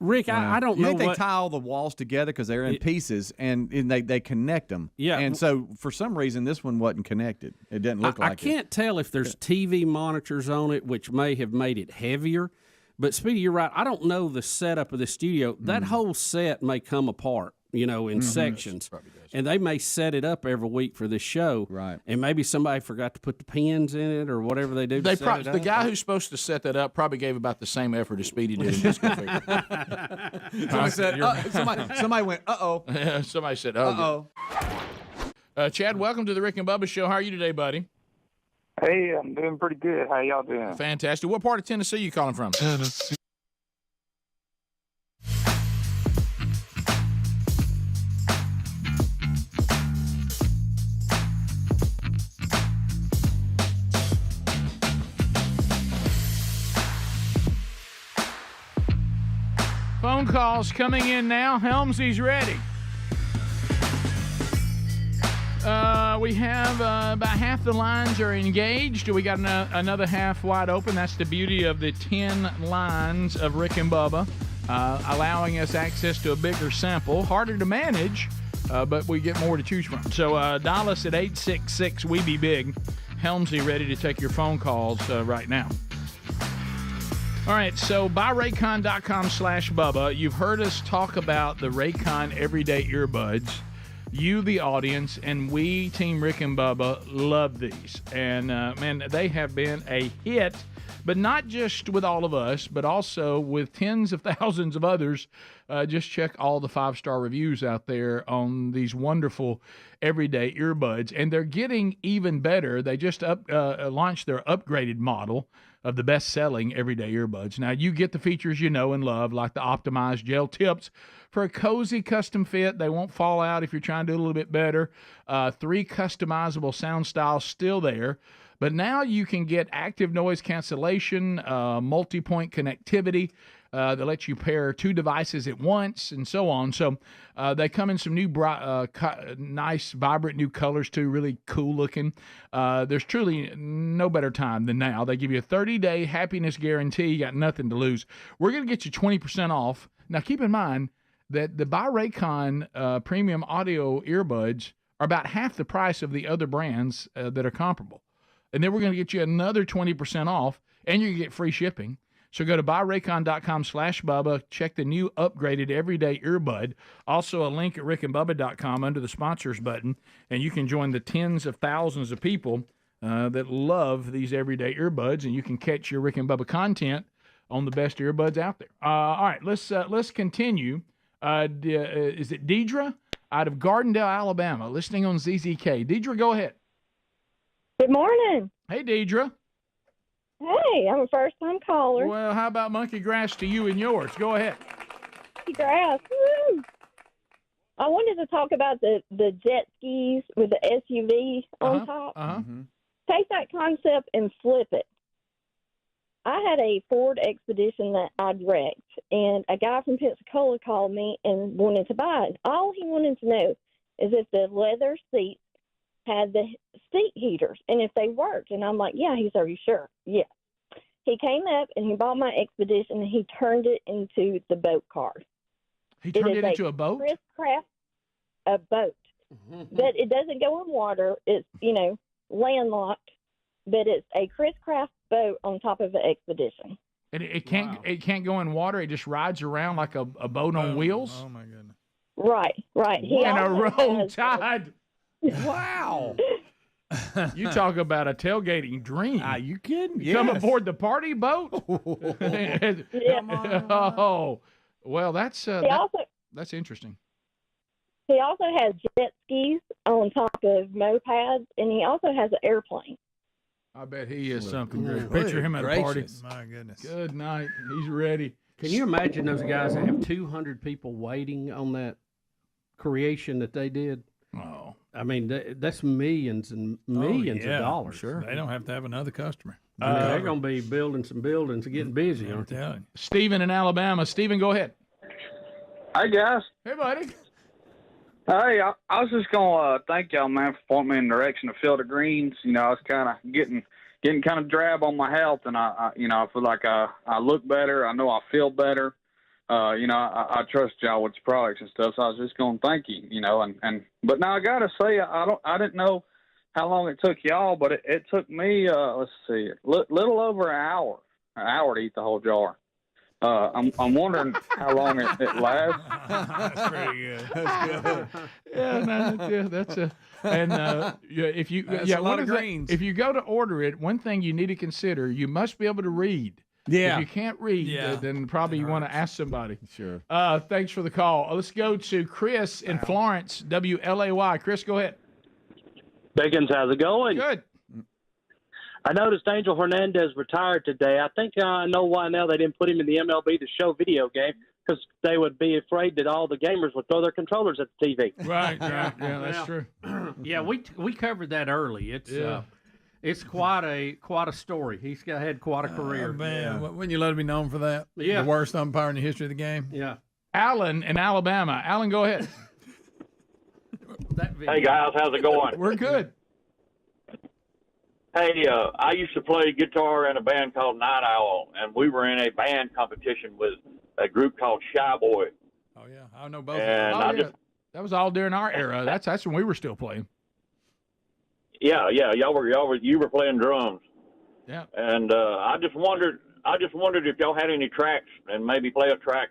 Speaker 7: Rick, I don't
Speaker 1: you
Speaker 7: know
Speaker 1: think
Speaker 7: what
Speaker 1: they tie all the walls together because they're in pieces and they connect them.
Speaker 7: Yeah.
Speaker 1: And so for some reason this one wasn't connected. It didn't look like
Speaker 7: I can't tell if there's TV monitors on it, which may have made it heavier. But Speedy, you're right. I don't know the setup of the studio. That whole set may come apart, in sections. And they may set it up every week for this show.
Speaker 1: Right.
Speaker 7: And maybe somebody forgot to put the pins in it or whatever they do.
Speaker 4: The guy who's supposed to set that up probably gave about the same effort as Speedy did in this configuration.
Speaker 1: Somebody went, uh-oh.
Speaker 4: Yeah, somebody said, uh-oh. Chad, welcome to the Rick and Bubba Show. How are you today, buddy?
Speaker 16: Hey, I'm doing pretty good. How y'all doing?
Speaker 4: Fantastic. What part of Tennessee you calling from?
Speaker 16: Tennessee.
Speaker 4: Phone calls coming in now. Helmsy's ready. We have about half the lines are engaged. We got another half wide open. That's the beauty of the 10 lines of Rick and Bubba, allowing us access to a bigger sample. Harder to manage, but we get more to choose from. So dial us at 866-WE-BE-BIG. Helmsy ready to take your phone calls right now. All right, so buyraycon.com/Bubba. You've heard us talk about the Raycon Everyday Earbuds. You, the audience, and we, Team Rick and Bubba, love these. And, man, they have been a hit, but not just with all of us, but also with tens of thousands of others. Just check all the 5-star reviews out there on these wonderful everyday earbuds. And they're getting even better. They just launched their upgraded model of the best-selling everyday earbuds. Now, you get the features you know and love, like the optimized gel tips for a cozy custom fit. They won't fall out if you're trying to do a little bit better. 3 customizable sound styles still there. But now you can get active noise cancellation, multi-point connectivity that lets you pair 2 devices at once, and so on. So they come in some new, nice, vibrant new colors, too, really cool looking. There's truly no better time than now. They give you a 30-day happiness guarantee. You got nothing to lose. We're going to get you 20% off. Now, keep in mind that the Buy Raycon premium audio earbuds are about half the price of the other brands that are comparable. And then we're going to get you another 20% off, and you're going to get free shipping. So go to buyraycon.com/Bubba. Check the new upgraded everyday earbud. Also a link at rickandbubba.com under the sponsors button, and you can join the tens of thousands of people that love these everyday earbuds, and you can catch your Rick and Bubba content on the best earbuds out there. All right, let's continue. Is it Deidre out of Gardendale, Alabama, listening on ZZK? Deidre, go ahead.
Speaker 17: Good morning.
Speaker 4: Hey, Deidre.
Speaker 17: Hey, I'm a first-time caller.
Speaker 4: Well, how about monkey grass to you and yours? Go ahead.
Speaker 17: Monkey grass. Woo. I wanted to talk about the jet skis with the SUV on top. Take that concept and flip it. I had a Ford Expedition that I'd wrecked, and a guy from Pensacola called me and wanted to buy it. All he wanted to know is if the leather seats had the seat heaters and if they worked. And I'm like, yeah. He said, are you sure? Yeah. He came up and he bought my Expedition and he turned it into the boat car.
Speaker 4: He turned it into a boat?
Speaker 17: A boat. But it doesn't go in water. It's, landlocked, but it's a Chris Craft boat on top of the Expedition.
Speaker 4: And it can't go in water. It just rides around like a boat on wheels.
Speaker 10: Oh my goodness!
Speaker 17: Right.
Speaker 4: And a roll tide. Wow. You talk about a tailgating dream.
Speaker 1: Are you kidding?
Speaker 4: Come
Speaker 1: Yes.
Speaker 4: aboard the party boat? Oh, well, that's interesting.
Speaker 17: He also has jet skis on top of mopeds, and he also has an airplane.
Speaker 4: I bet he is something
Speaker 7: Good
Speaker 4: great. Picture him at a party.
Speaker 7: gracious.
Speaker 10: My goodness.
Speaker 4: Good night. He's ready.
Speaker 7: Can you imagine those guys that have 200 people waiting on that creation that they did?
Speaker 4: Oh.
Speaker 7: I mean, that's millions and millions of dollars.
Speaker 10: Sure. They don't have to have another customer.
Speaker 7: They're going to be building some buildings and getting busy, aren't they?
Speaker 4: Stephen in Alabama. Stephen, go ahead.
Speaker 19: Hi, guys.
Speaker 4: Hey, buddy.
Speaker 19: Hey, I was just going to thank y'all, man, for pointing me in the direction of Field of Greens. I was kind of getting
Speaker 16: getting kind of drab on my health, and I feel like I look better. I know I feel better. I trust y'all with the products and stuff. So I was just going to thank you, but now I got to say, I didn't know how long it took y'all, but it took me, let's see, little over an hour to eat the whole jar. I'm wondering how long it lasts.
Speaker 10: That's pretty good. That's good.
Speaker 23: That's a. And if you
Speaker 10: That's a lot of greens.
Speaker 23: If you go to order it, one thing you need to consider: you must be able to read.
Speaker 2: Yeah.
Speaker 23: If you can't read, then probably you want to ask somebody.
Speaker 1: Sure.
Speaker 23: Thanks for the call. Let's go to Chris in Florence, WLAY. Chris, go ahead.
Speaker 5: Biggins, how's it going?
Speaker 23: Good.
Speaker 5: I noticed Angel Hernandez retired today. I think I know why now they didn't put him in the MLB The Show video game, because they would be afraid that all the gamers would throw their controllers at the TV.
Speaker 23: Right. Yeah, that's true.
Speaker 7: Yeah, we covered that early. It's quite a story. He's had quite a career.
Speaker 10: Man, wouldn't you let it be known for that?
Speaker 7: Yeah.
Speaker 10: The worst umpire in the history of the game.
Speaker 7: Yeah.
Speaker 23: Alan in Alabama. Alan, go ahead.
Speaker 20: Hey guys, how's it going?
Speaker 23: We're good.
Speaker 20: Hey, I used to play guitar in a band called Night Owl, and we were in a band competition with a group called Shy Boy.
Speaker 10: Oh yeah, I know both.
Speaker 20: And
Speaker 23: of them. That was all during our era. That's when we were still playing.
Speaker 20: Yeah, you were playing drums.
Speaker 23: Yeah.
Speaker 20: And I just wondered if y'all had any tracks, and maybe play a track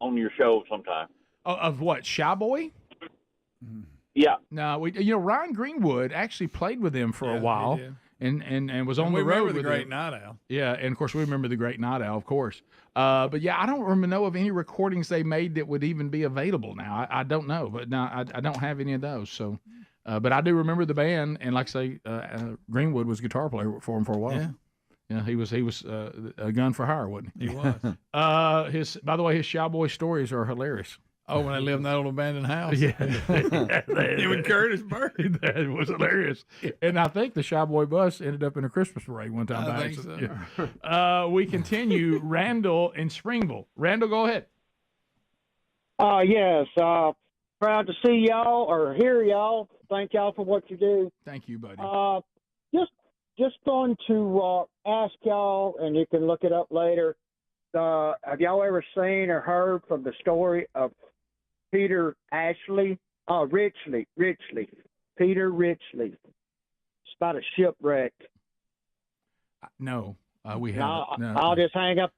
Speaker 20: on your show sometime.
Speaker 23: Of what? Shy Boy?
Speaker 20: Yeah.
Speaker 23: No, Ryan Greenwood actually played with them for a while, and was on the road
Speaker 10: remember
Speaker 23: with
Speaker 10: the Great
Speaker 23: them.
Speaker 10: Night Owl.
Speaker 23: Yeah, and of course we remember the Great Night Owl, of course. But yeah, I don't know of any recordings they made that would even be available now. I don't know, but now I don't have any of those. So, but I do remember the band, and like I say, Greenwood was guitar player for him for a while. Yeah, he was a gun for hire, wasn't he?
Speaker 10: He was.
Speaker 23: By the way, his Shy Boy stories are hilarious.
Speaker 10: Oh, when they lived in that old abandoned house.
Speaker 23: Yeah.
Speaker 10: Him and Curtis Burke.
Speaker 23: That was hilarious. And I think the Shy Boy bus ended up in a Christmas parade one time.
Speaker 10: I
Speaker 23: by
Speaker 10: think
Speaker 23: accident.
Speaker 10: so.
Speaker 23: Yeah. We continue. Randall in Springville. Randall, go ahead.
Speaker 21: Yes. Proud to see y'all or hear y'all. Thank y'all for what you do.
Speaker 23: Thank you, buddy.
Speaker 21: Just going to ask y'all, and you can look it up later. Have y'all ever seen or heard from the story of Peter Ridgely? Peter Ridgely. It's about a shipwreck.
Speaker 23: No, we haven't. No.
Speaker 21: I'll just hang up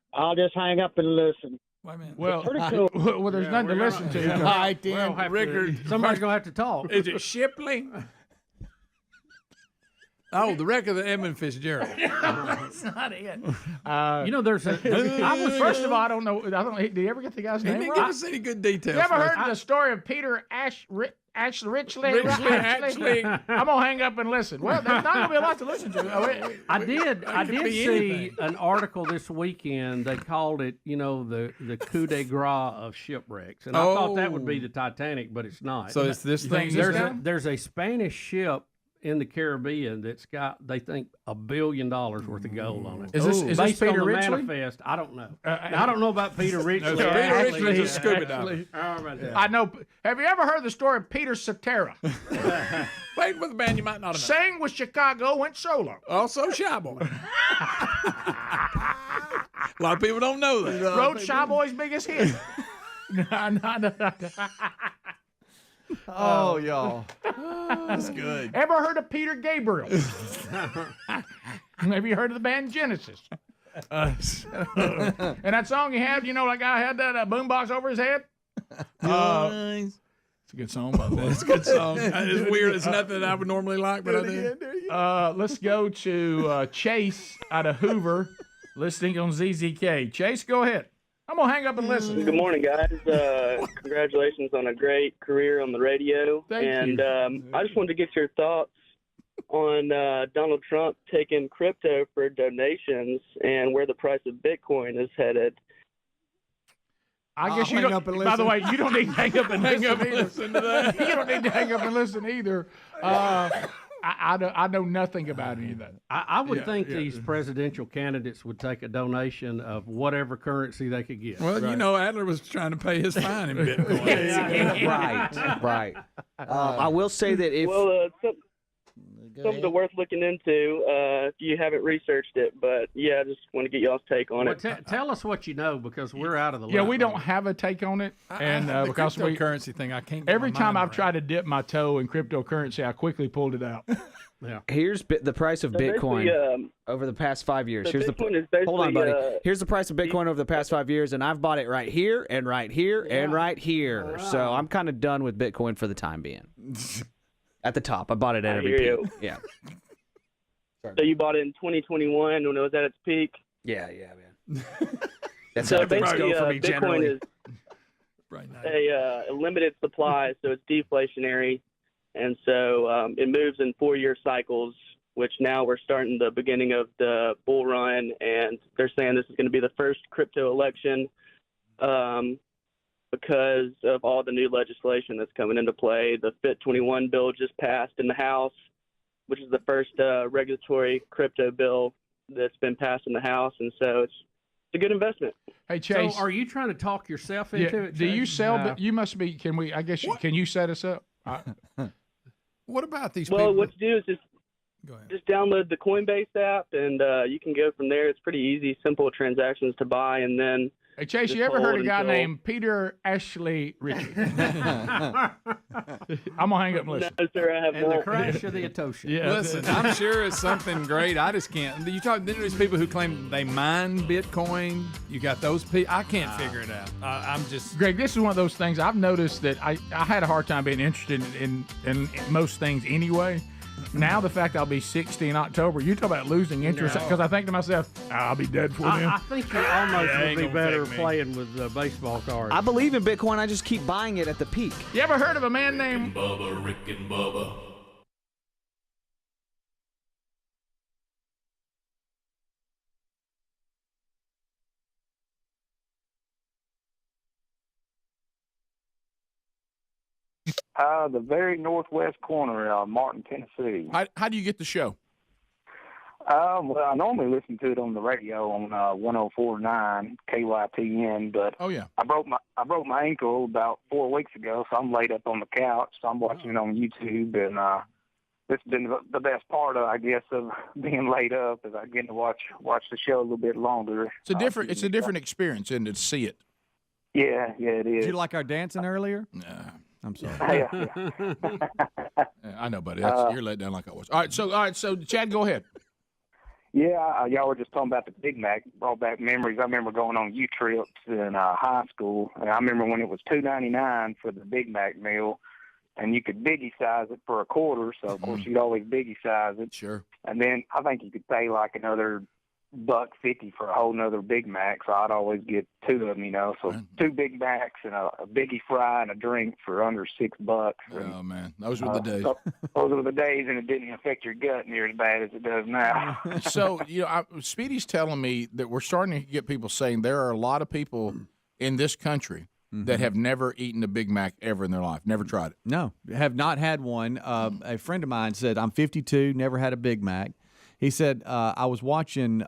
Speaker 21: and listen.
Speaker 10: Wait a minute.
Speaker 23: Well,
Speaker 21: pretty cool.
Speaker 23: well, there's nothing to listen to.
Speaker 10: All right, then.
Speaker 7: Somebody's gonna have to talk.
Speaker 10: Is it Shipley? Oh, the wreck of the Edmund Fitzgerald.
Speaker 23: That's not it.
Speaker 7: There's a.
Speaker 23: First of all, I don't know. Did you ever get the guy's
Speaker 10: He
Speaker 23: name
Speaker 10: didn't
Speaker 23: right?
Speaker 10: give us any good details.
Speaker 23: You ever
Speaker 10: first.
Speaker 23: heard the story of Peter Ridgely?
Speaker 10: Actually.
Speaker 23: I'm gonna hang up and listen. Well, there's not gonna be a lot to listen to.
Speaker 7: I did
Speaker 10: be
Speaker 7: see
Speaker 10: anything.
Speaker 7: an article this weekend. They called it, the coup de grace of shipwrecks, and I thought that would be the Titanic, but it's not.
Speaker 10: So it's this thing.
Speaker 7: There's a Spanish ship in the Caribbean that's got, they think, $1 billion worth of gold on it.
Speaker 23: Is this
Speaker 7: based
Speaker 23: Peter
Speaker 7: on the
Speaker 23: Ridgely?
Speaker 7: manifest? I don't know. I don't know about Peter Ridgely.
Speaker 10: Peter Ridgely's a scuba diver.
Speaker 23: I know. Have you ever heard the story of Peter Cetera?
Speaker 10: Played with a band you might not have known.
Speaker 23: Sang with Chicago, went solo.
Speaker 10: Also Shy Boy. A lot of people don't know that.
Speaker 23: Wrote Shy Boy's biggest hit. No.
Speaker 1: Oh, y'all. That's good.
Speaker 23: Ever heard of Peter Gabriel? Have you heard of the band Genesis? And that song he had, that guy had that boombox over his head?
Speaker 10: It's a good song, by the way. It's a good song. It's weird. It's nothing that I would normally like, but I do.
Speaker 23: Let's go to Chase out of Hoover, listening on ZZK. Chase, go ahead. I'm going to hang up and listen.
Speaker 5: Good morning, guys. Congratulations on a great career on the radio.
Speaker 23: Thank you.
Speaker 5: I just wanted to get your thoughts on Donald Trump taking crypto for donations and where the price of Bitcoin is headed.
Speaker 23: I guess you don't. By the way, you don't need to hang up and listen to that. You don't need to hang up and listen either. I know nothing about any of that.
Speaker 7: I would think these presidential candidates would take a donation of whatever currency they could get.
Speaker 10: Well, Adler was trying to pay his fine in Bitcoin.
Speaker 22: Right. I will say that if
Speaker 8: something worth looking into if you haven't researched it. But yeah, I just want to get y'all's take on
Speaker 7: Well,
Speaker 8: it.
Speaker 7: tell us what you know, because we're out of the
Speaker 23: Yeah,
Speaker 7: loop.
Speaker 23: we don't have a take on it, and
Speaker 10: the
Speaker 23: because we
Speaker 10: cryptocurrency thing, I can't. Get
Speaker 23: every
Speaker 10: my
Speaker 23: time
Speaker 10: mind
Speaker 23: I've tried to dip my toe in cryptocurrency, I quickly pulled it out.
Speaker 7: Yeah.
Speaker 13: Here's the price of
Speaker 8: So
Speaker 13: Bitcoin
Speaker 8: basically,
Speaker 13: over the past 5 years.
Speaker 8: so
Speaker 13: Here's
Speaker 8: Bitcoin is
Speaker 13: hold on, buddy.
Speaker 8: basically,
Speaker 13: Here's the price of Bitcoin over the past 5 years, and I've bought it right here and right here and right here. So I'm kind of done with Bitcoin for the time being. At the top, I bought it at
Speaker 8: I
Speaker 13: every
Speaker 8: hear
Speaker 13: peak.
Speaker 8: you.
Speaker 13: Yeah.
Speaker 8: So you bought it in 2021 when it was at its peak.
Speaker 13: Yeah, man. That's
Speaker 8: So
Speaker 13: how things
Speaker 8: basically,
Speaker 13: go for me
Speaker 8: Bitcoin
Speaker 13: generally.
Speaker 8: is a limited supply, so it's deflationary, and so it moves in 4-year cycles. Which now we're starting the beginning of the bull run, and they're saying this is going to be the first crypto election because of all the new legislation that's coming into play. The FIT 21 bill just passed in the House, which is the first regulatory crypto bill that's been passed in the House, and so it's a good investment.
Speaker 23: Hey Chase,
Speaker 7: So are you trying to talk yourself into it?
Speaker 23: do you
Speaker 7: Chase?
Speaker 23: sell?
Speaker 7: No.
Speaker 23: You must be. Can we? I guess. Can you set us up?
Speaker 10: What about these
Speaker 8: Well,
Speaker 10: people?
Speaker 8: what you do is just download the Coinbase app, and you can go from there. It's pretty easy, simple transactions to buy, and then.
Speaker 23: Hey Chase,
Speaker 8: just
Speaker 23: you ever heard
Speaker 8: hold
Speaker 23: a guy
Speaker 8: until-
Speaker 23: named Peter Ashley Ritchie? I'm gonna hang up and listen.
Speaker 8: No, sir, I have
Speaker 7: And the
Speaker 8: not.
Speaker 7: crash of the Atocha.
Speaker 23: Yeah.
Speaker 10: Listen, I'm sure it's something great. I just can't. You talk. Then there's people who claim they mine Bitcoin. You got those people. I can't figure it out. I'm just.
Speaker 23: Greg, this is one of those things I've noticed that I had a hard time being interested in most things anyway. Now the fact I'll be 60 in October, you talk about losing interest, because I think to myself, I'll be dead for then.
Speaker 7: I think you almost
Speaker 23: Yeah,
Speaker 7: would
Speaker 23: ain't
Speaker 7: be
Speaker 23: gonna
Speaker 7: better
Speaker 23: affect me.
Speaker 7: playing with baseball cards.
Speaker 13: I believe in Bitcoin. I just keep buying it at the peak.
Speaker 23: You ever heard of a man named
Speaker 6: Bubba, Rick and Bubba.
Speaker 22: The very northwest corner, Martin, Tennessee.
Speaker 4: How do you get the show?
Speaker 22: Well, I normally listen to it on the radio on 104.9 KYTN, but I broke my ankle about 4 weeks ago, so I'm laid up on the couch. So I'm watching it on YouTube, and this has been the best part, I guess, of being laid up, is I get to watch the show a little bit longer.
Speaker 4: It's a different. It's a different experience, isn't it, to see it?
Speaker 22: Yeah, it is.
Speaker 1: Did you like our dancing earlier?
Speaker 4: Nah.
Speaker 1: I'm sorry.
Speaker 22: Yeah.
Speaker 4: I know, buddy. You're let down like I was. All right, so Chad, go ahead.
Speaker 22: Yeah, y'all were just talking about the Big Mac. Brought back memories. I remember going on U trips in high school, and I remember when it was $2.99 for the Big Mac meal, and you could biggie size it for $0.25. So of course you'd always biggie size it.
Speaker 4: Sure.
Speaker 22: And then I think you could pay like another $1.50 for a whole nother Big Mac. So I'd always get 2 of them, So 2 Big Macs and a biggie fry and a drink for under $6.
Speaker 4: Oh man, those were the days.
Speaker 22: Those were the days, and it didn't affect your gut near as bad as it does now.
Speaker 4: So Speedy's telling me that we're starting to get people saying there are a lot of people in this country that have never eaten a Big Mac ever in their life, never tried it.
Speaker 1: No, have not had one. A friend of mine said, I'm 52, never had a Big Mac. He said, I was watching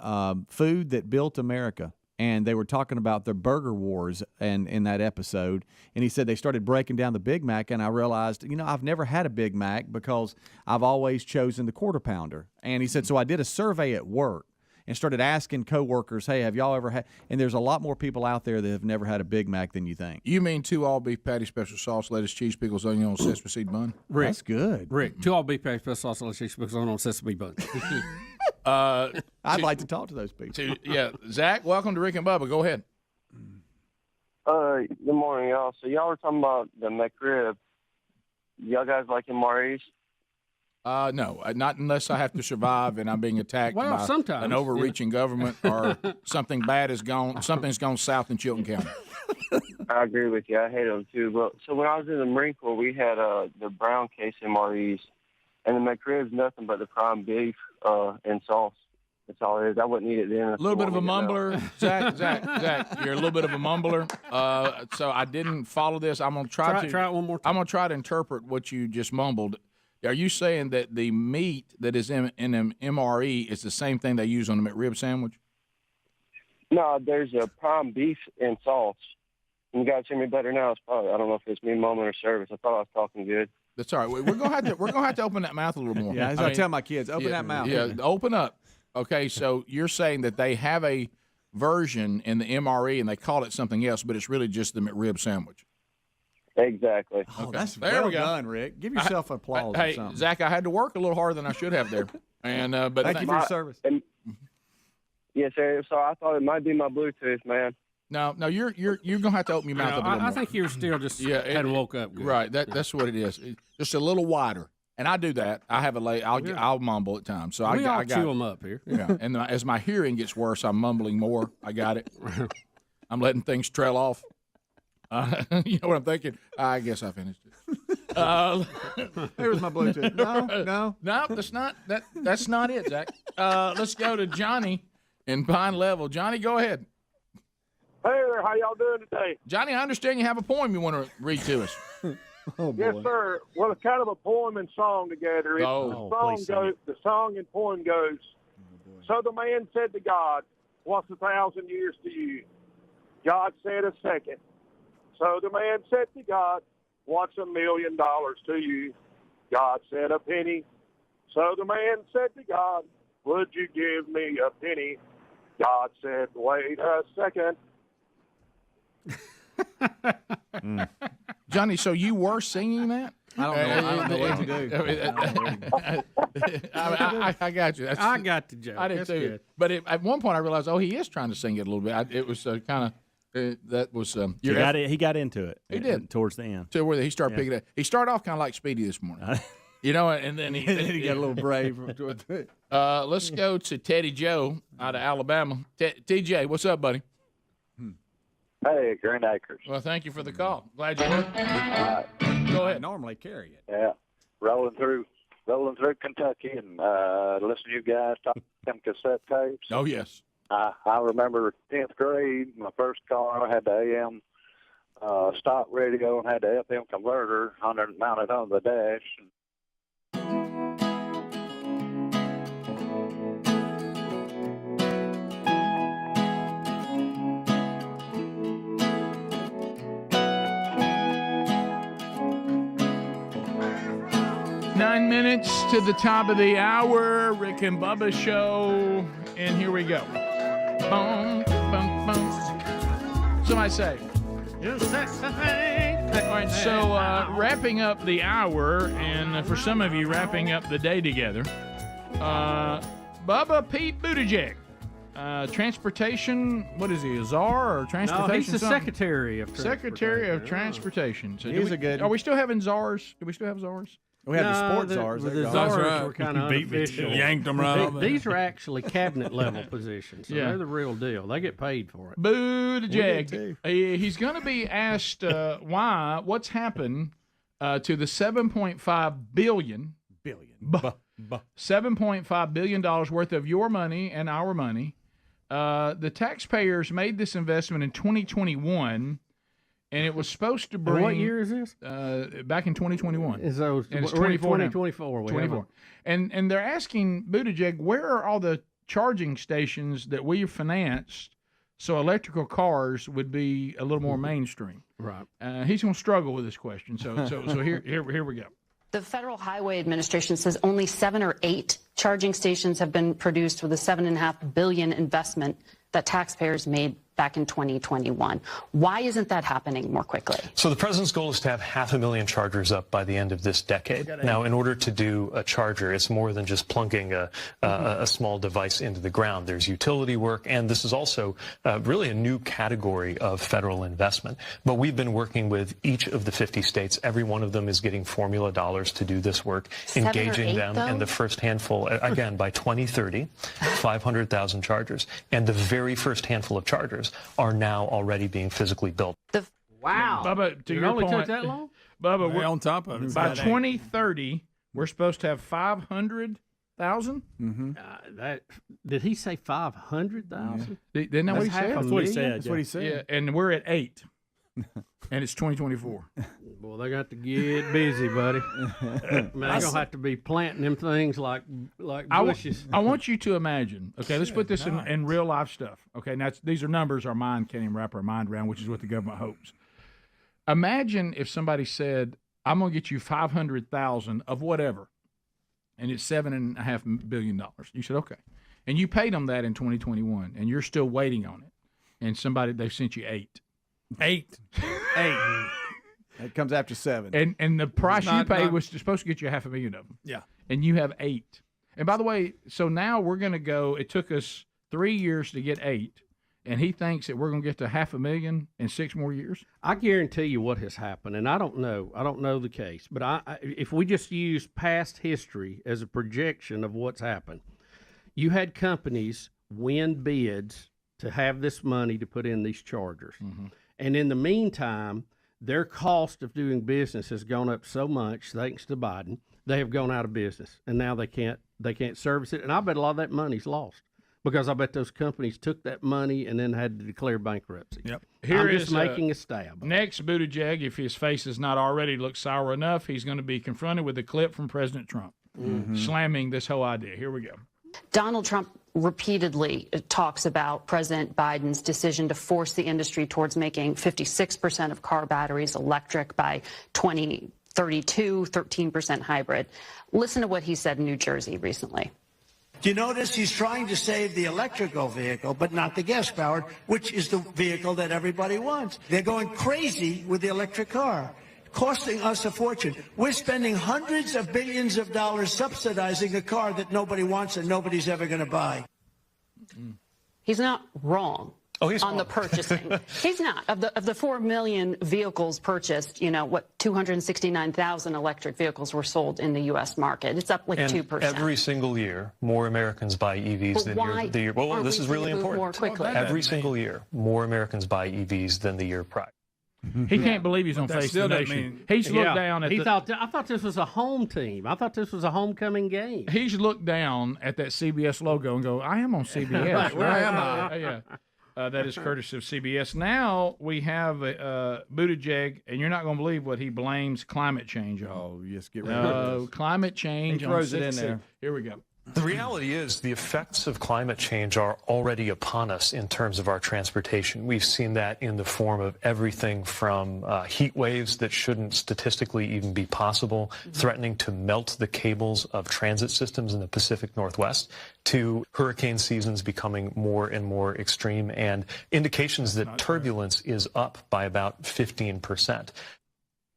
Speaker 1: Food That Built America, and they were talking about the burger wars and in that episode. And he said they started breaking down the Big Mac, and I realized, I've never had a Big Mac because I've always chosen the Quarter Pounder. And he said, so I did a survey at work and started asking coworkers, hey, have y'all ever had? And there's a lot more people out there that have never had a Big Mac than you think.
Speaker 4: You mean 2 all-beef patty, special sauce, lettuce, cheese, pickles, onion on sesame seed bun?
Speaker 7: Rick,
Speaker 1: that's good.
Speaker 7: Rick, 2 all-beef patty, special sauce, lettuce, cheese, pickles on sesame bun.
Speaker 1: I'd like to talk to those people.
Speaker 4: Yeah, Zach, welcome to Rick and Bubba. Go ahead.
Speaker 24: Good morning, y'all. So y'all were talking about the McRib. Y'all guys like MREs?
Speaker 4: No, not unless I have to survive and I'm being attacked
Speaker 7: Well,
Speaker 4: by
Speaker 7: sometimes,
Speaker 4: an overreaching government or something bad is gone. Something's gone south in Chilton County.
Speaker 24: I agree with you. I hate them too. But so when I was in the Marine Corps, we had the brown case MREs, and the McRib's nothing but the prime beef and sauce. That's all it is. I wouldn't eat it then.
Speaker 4: A little bit of a mumbler, Zach. You're a little bit of a mumbler. So I didn't follow this. I'm gonna try
Speaker 7: it one more time.
Speaker 4: I'm gonna try to interpret what you just mumbled. Are you saying that the meat that is in an MRE is the same thing they use on the McRib sandwich?
Speaker 24: No, there's a prime beef and sauce. You guys hear me better now? I don't know if it's me, moment, or service. I thought I was talking good.
Speaker 4: That's all right. We're gonna have to open that mouth a little more.
Speaker 1: Yeah, I tell my kids, open that mouth.
Speaker 4: Yeah, open up. Okay, so you're saying that they have a version in the MRE and they call it something else, but it's really just the McRib sandwich.
Speaker 24: Exactly.
Speaker 1: Oh,
Speaker 4: Okay.
Speaker 1: that's
Speaker 4: There
Speaker 1: well
Speaker 4: we go.
Speaker 1: done, Rick. Give yourself applause or
Speaker 4: Hey,
Speaker 1: something.
Speaker 4: Zach, I had to work a little harder than I should have there. And but
Speaker 1: Thank you for your service.
Speaker 24: Yes, sir. So I thought it might be my Bluetooth, man.
Speaker 4: No, you're gonna have to open your mouth up a little more.
Speaker 7: I think you're still just hadn't woke up good.
Speaker 4: Right, that's what it is. Just a little wider. And I do that. I have I'll mumble at times. So
Speaker 7: We
Speaker 4: I
Speaker 7: all
Speaker 4: got
Speaker 7: chew them up here.
Speaker 4: Yeah, and as my hearing gets worse, I'm mumbling more. I got it. I'm letting things trail off. You know what I'm thinking? I guess I finished it.
Speaker 1: There's my Bluetooth. No.
Speaker 4: That's not it, Zach. Let's go to Johnny in Pine Level. Johnny, go ahead.
Speaker 9: Hey there, how y'all doing today?
Speaker 4: Johnny, I understand you have a poem you want to read to us.
Speaker 9: Yes, sir. Well, it's kind of a poem and song together. The song and poem goes, So the man said to God, what's 1,000 years to you? God said a second. So the man said to God, what's $1 million to you? God said a penny. So the man said to God, would you give me a penny? God said, wait a second.
Speaker 4: Johnny, so you were singing that?
Speaker 1: I don't know what to do.
Speaker 4: I got you.
Speaker 7: I got the joke.
Speaker 4: I did
Speaker 7: That's
Speaker 4: too.
Speaker 7: good.
Speaker 4: But at one point, I realized, he is trying to sing it a little bit. It was kind of that was.
Speaker 2: He got into it.
Speaker 4: He did
Speaker 2: towards the end.
Speaker 4: To where he started picking it. He started off kind of like Speedy this morning, you know, and then he
Speaker 1: got a little brave.
Speaker 4: Let's go to Teddy Joe out of Alabama. TJ, what's up, buddy?
Speaker 24: Hey, Green Acres.
Speaker 4: Well, thank you for the call. Glad you were. Go ahead.
Speaker 1: Normally carry it.
Speaker 24: Yeah, rolling through Kentucky and listen to you guys talk them cassette tapes.
Speaker 4: Oh yes.
Speaker 24: I remember 10th grade. My first car had the AM stock radio and had the FM converter mounted on the dash.
Speaker 4: 9 minutes to the top of the hour, Rick and Bubba show, and here we go. Boom, boom, boom. Somebody say. You sexy thing. All right, so wrapping up the hour, and for some of you, wrapping up the day together. Bubba Pete Buttigieg. Transportation, what is he, a czar or transportation?
Speaker 7: No, he's the
Speaker 4: something?
Speaker 7: Secretary of Transportation.
Speaker 4: Secretary of Transportation. So
Speaker 1: He's a good.
Speaker 4: Are we still having czars? Do we still have czars?
Speaker 1: We have the sports czars.
Speaker 7: The czars were kind of unofficial.
Speaker 10: Yanked them right.
Speaker 7: These are actually cabinet level positions. So
Speaker 4: Yeah.
Speaker 7: they're the real deal. They get paid for it.
Speaker 4: Buttigieg. He's going to be asked what's happened to the $7.5 billion. $7.5 billion worth of your money and our money. The taxpayers made this investment in 2021, and it was supposed to bring.
Speaker 7: And what year is this?
Speaker 4: Back in 2021.
Speaker 7: Is those,
Speaker 4: and it's
Speaker 7: we're in
Speaker 4: 24 now.
Speaker 7: 2024.
Speaker 4: 24. And they're asking Buttigieg, where are all the charging stations that we financed so electrical cars would be a little more mainstream?
Speaker 7: Right.
Speaker 4: He's going to struggle with this question. So here we go.
Speaker 12: The Federal Highway Administration says only 7 or 8 charging stations have been produced with a $7.5 billion investment that taxpayers made back in 2021. Why isn't that happening more quickly?
Speaker 14: So the president's goal is to have 500,000 chargers up by the end of this decade. Now, in order to do a charger, it's more than just plunking a small device into the ground. There's utility work, and this is also really a new category of federal investment. But we've been working with each of the 50 states. Every one of them is getting formula dollars to do this work,
Speaker 12: 7 or 8,
Speaker 14: engaging them
Speaker 12: though?
Speaker 14: in the first handful, again, by 2030, 500,000 chargers. And the very first handful of chargers are now already being physically built.
Speaker 7: Wow.
Speaker 4: Bubba, to
Speaker 7: It
Speaker 4: your
Speaker 7: only
Speaker 4: point,
Speaker 7: took that long?
Speaker 4: Bubba,
Speaker 10: Way on top of it.
Speaker 4: By
Speaker 10: That ain't-
Speaker 4: 2030, we're supposed to have 500,000.
Speaker 7: Did he say 500,000?
Speaker 4: Isn't that what he said?
Speaker 7: That's what he said.
Speaker 1: That's what he said.
Speaker 4: Yeah, and we're at 8, and it's 2024.
Speaker 7: Well, they got to get busy, buddy. Man, they're gonna have to be planting them things like bushes.
Speaker 4: I want you to imagine. Okay, let's put this in real life stuff. Okay, now these are numbers our mind can't even wrap our mind around, which is what the government hopes. Imagine if somebody said,
Speaker 23: I'm going to get you 500,000 of whatever, and it's $7.5 billion. You said, okay. And you paid them that in 2021, and you're still waiting on it. And they sent you 8.
Speaker 10: 8.
Speaker 1: It comes after 7.
Speaker 23: And the price you paid was supposed to get you $500,000 of them.
Speaker 10: Yeah.
Speaker 23: And you have 8. And by the way, so now we're going to go, it took us 3 years to get 8. And he thinks that we're going to get to $500,000 in 6 more years.
Speaker 7: I guarantee you what has happened, and I don't know the case, but if we just use past history as a projection of what's happened, you had companies win bids to have this money to put in these chargers.
Speaker 23: Mm-hmm.
Speaker 7: And in the meantime, their cost of doing business has gone up so much, thanks to Biden, they have gone out of business. And now they can't service it. And I bet a lot of that money's lost, because I bet those companies took that money and then had to declare bankruptcy.
Speaker 10: Yep.
Speaker 23: Here
Speaker 7: I'm
Speaker 23: is
Speaker 7: just making a stab.
Speaker 23: Next, Buttigieg, if his face has not already looked sour enough, he's going to be confronted with a clip from President Trump slamming this whole idea. Here we go.
Speaker 12: Donald Trump repeatedly talks about President Biden's decision to force the industry towards making 56% of car batteries electric by 2032, 13% hybrid. Listen to what he said in New Jersey recently.
Speaker 3: Do you notice he's trying to save the electrical vehicle, but not the gas-powered, which is the vehicle that everybody wants. They're going crazy with the electric car, costing us a fortune. We're spending hundreds of billions of dollars subsidizing a car that nobody wants and nobody's ever going to buy.
Speaker 12: He's not wrong.
Speaker 14: He's
Speaker 12: on the purchasing. He's not. Of the 4 million vehicles purchased, 269,000 electric vehicles were sold in the U.S. market. It's up like 2%.
Speaker 14: Every single year, more Americans buy EVs than the year. Well, this is really important.
Speaker 12: More quickly?
Speaker 14: Every single year, more Americans buy EVs than the year prior.
Speaker 23: He can't believe he's on Face the Nation. He's looked down at
Speaker 7: I thought this was a home team. I thought this was a homecoming game.
Speaker 23: He's looked down at that CBS logo and go, I am on CBS.
Speaker 10: Where am I?
Speaker 23: Yeah. That is courtesy of CBS. Now we have Buttigieg, and you're not going to believe what he blames climate change on.
Speaker 1: Oh, yes, get rid of it.
Speaker 23: Climate change.
Speaker 1: He throws it in there.
Speaker 23: Here we go.
Speaker 14: The reality is the effects of climate change are already upon us in terms of our transportation. We've seen that in the form of everything from heat waves that shouldn't statistically even be possible, threatening to melt the cables of transit systems in the Pacific Northwest, to hurricane seasons becoming more and more extreme, and indications that turbulence is up by about 15%.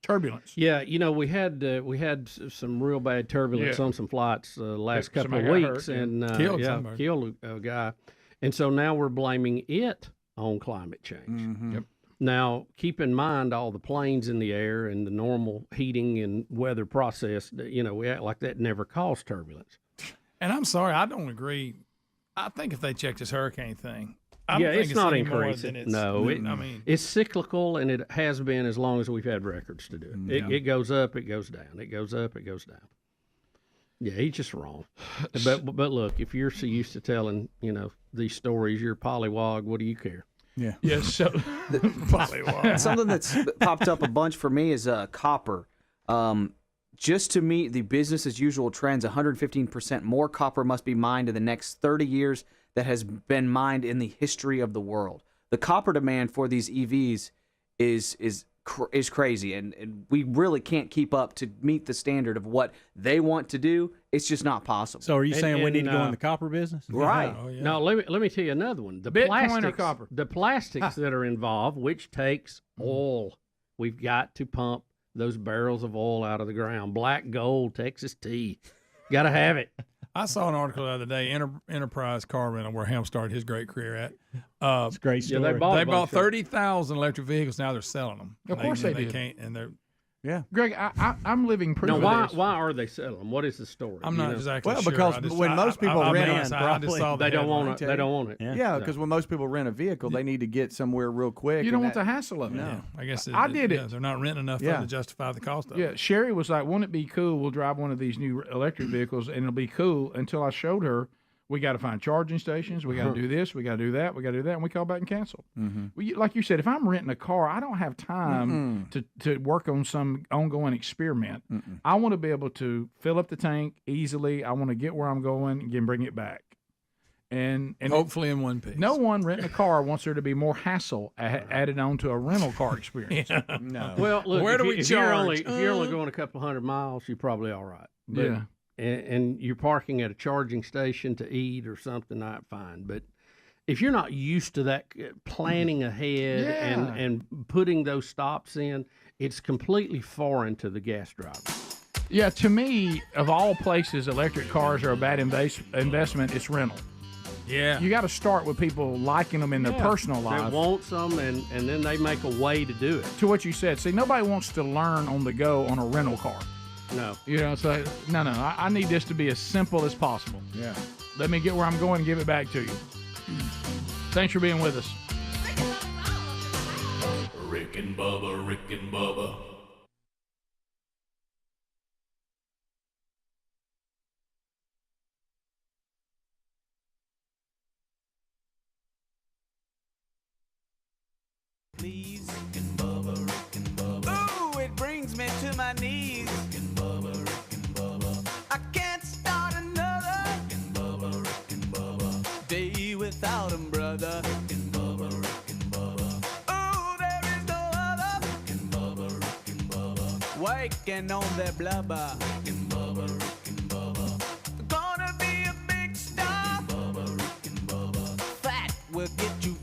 Speaker 23: Turbulence.
Speaker 7: Yeah, we had some real bad turbulence on some flights last couple of weeks, and killed a guy, and so now we're blaming it on climate change.
Speaker 23: Mm-hmm. Yep.
Speaker 7: Now, keep in mind all the planes in the air and the normal heating and weather process. We act like that never caused turbulence.
Speaker 10: And I'm sorry, I don't agree. I think if they check this hurricane thing.
Speaker 7: It's not increasing. It's cyclical, and it has been as long as we've had records to do it. It goes up, it goes down. It goes up, it goes down. Yeah, he's just wrong. But look, if you're so used to telling these stories, you're a pollywog. What do you care?
Speaker 23: Yeah. Yes. So
Speaker 13: something that's popped up a bunch for me is copper. Just to meet the business as usual trends, 115% more copper must be mined in the next 30 years that has been mined in the history of the world. The copper demand for these EVs is crazy, and we really can't keep up to meet the standard of what they want to do. It's just not possible.
Speaker 2: So are you saying we need to go in the copper business?
Speaker 13: Right.
Speaker 7: Oh, yeah. Now, let me tell you another one. The
Speaker 23: Bitcoin or copper?
Speaker 7: The plastics that are involved, which takes oil. We've got to pump those barrels of oil out of the ground. Black gold, Texas tea. Got to have it.
Speaker 10: I saw an article the other day, Enterprise Car Rental, where Ham started his great career at.
Speaker 2: It's a great story.
Speaker 10: They bought 30,000 electric vehicles. Now they're selling them.
Speaker 23: Of course they did.
Speaker 10: Can't, and they're
Speaker 23: Greg, I'm living proof of this.
Speaker 7: Why are they selling them? What is the story?
Speaker 10: I'm not exactly
Speaker 1: sure.
Speaker 10: Well,
Speaker 1: because when most people rent,
Speaker 7: they don't want it.
Speaker 1: Yeah, because when most people rent a vehicle, they need to get somewhere real quick.
Speaker 23: You don't want the hassle of it.
Speaker 10: No, I guess
Speaker 23: I did it.
Speaker 10: They're not renting enough to justify the cost of it.
Speaker 23: Yeah, Sherry was like, "Wouldn't it be cool? We'll drive one of these new electric vehicles, and it'll be cool." Until I showed her, we got to find charging stations. We got to do this. We got to do that. We got to do that. And we called back and canceled. Like you said, if I'm renting a car, I don't have time to work on some ongoing experiment. I want to be able to fill up the tank easily. I want to get where I'm going and bring it back. And
Speaker 10: hopefully in one piece.
Speaker 23: No one renting a car wants there to be more hassle added on to a rental car experience.
Speaker 7: No. Well, look,
Speaker 10: Where do we
Speaker 7: if
Speaker 10: charge?
Speaker 7: you're only going a couple hundred miles, you're probably all right. But,
Speaker 23: Yeah.
Speaker 7: And you're parking at a charging station to eat or something, fine. But if you're not used to that planning ahead and putting those stops in, it's completely foreign to the gas driver.
Speaker 23: Yeah, to me, of all places, electric cars are a bad investment. It's rental.
Speaker 10: Yeah.
Speaker 23: You got to start with people liking them in their personal
Speaker 7: They
Speaker 23: life.
Speaker 7: want some, and then they make a way to do it.
Speaker 23: To what you said. See, nobody wants to learn on the go on a rental car.
Speaker 7: No.
Speaker 23: You know, so no. I need this to be as simple as possible.
Speaker 10: Yeah.
Speaker 23: Let me get where I'm going and give it back to you. Thanks for being with us.
Speaker 6: Rick and Bubba, Rick and Bubba.
Speaker 11: Please. Rick and Bubba, Rick and Bubba. Ooh, it brings me to my knees. Rick and Bubba, Rick and Bubba. I can't start another. Rick and Bubba, Rick and Bubba. Day without 'em, brother. Rick and Bubba, Rick and Bubba. Ooh, there is no other. Rick and Bubba, Rick and Bubba. Waking on their blubber. Rick and Bubba, Rick and Bubba. Gonna be a big star. Rick and Bubba, Rick and Bubba. Fat will get you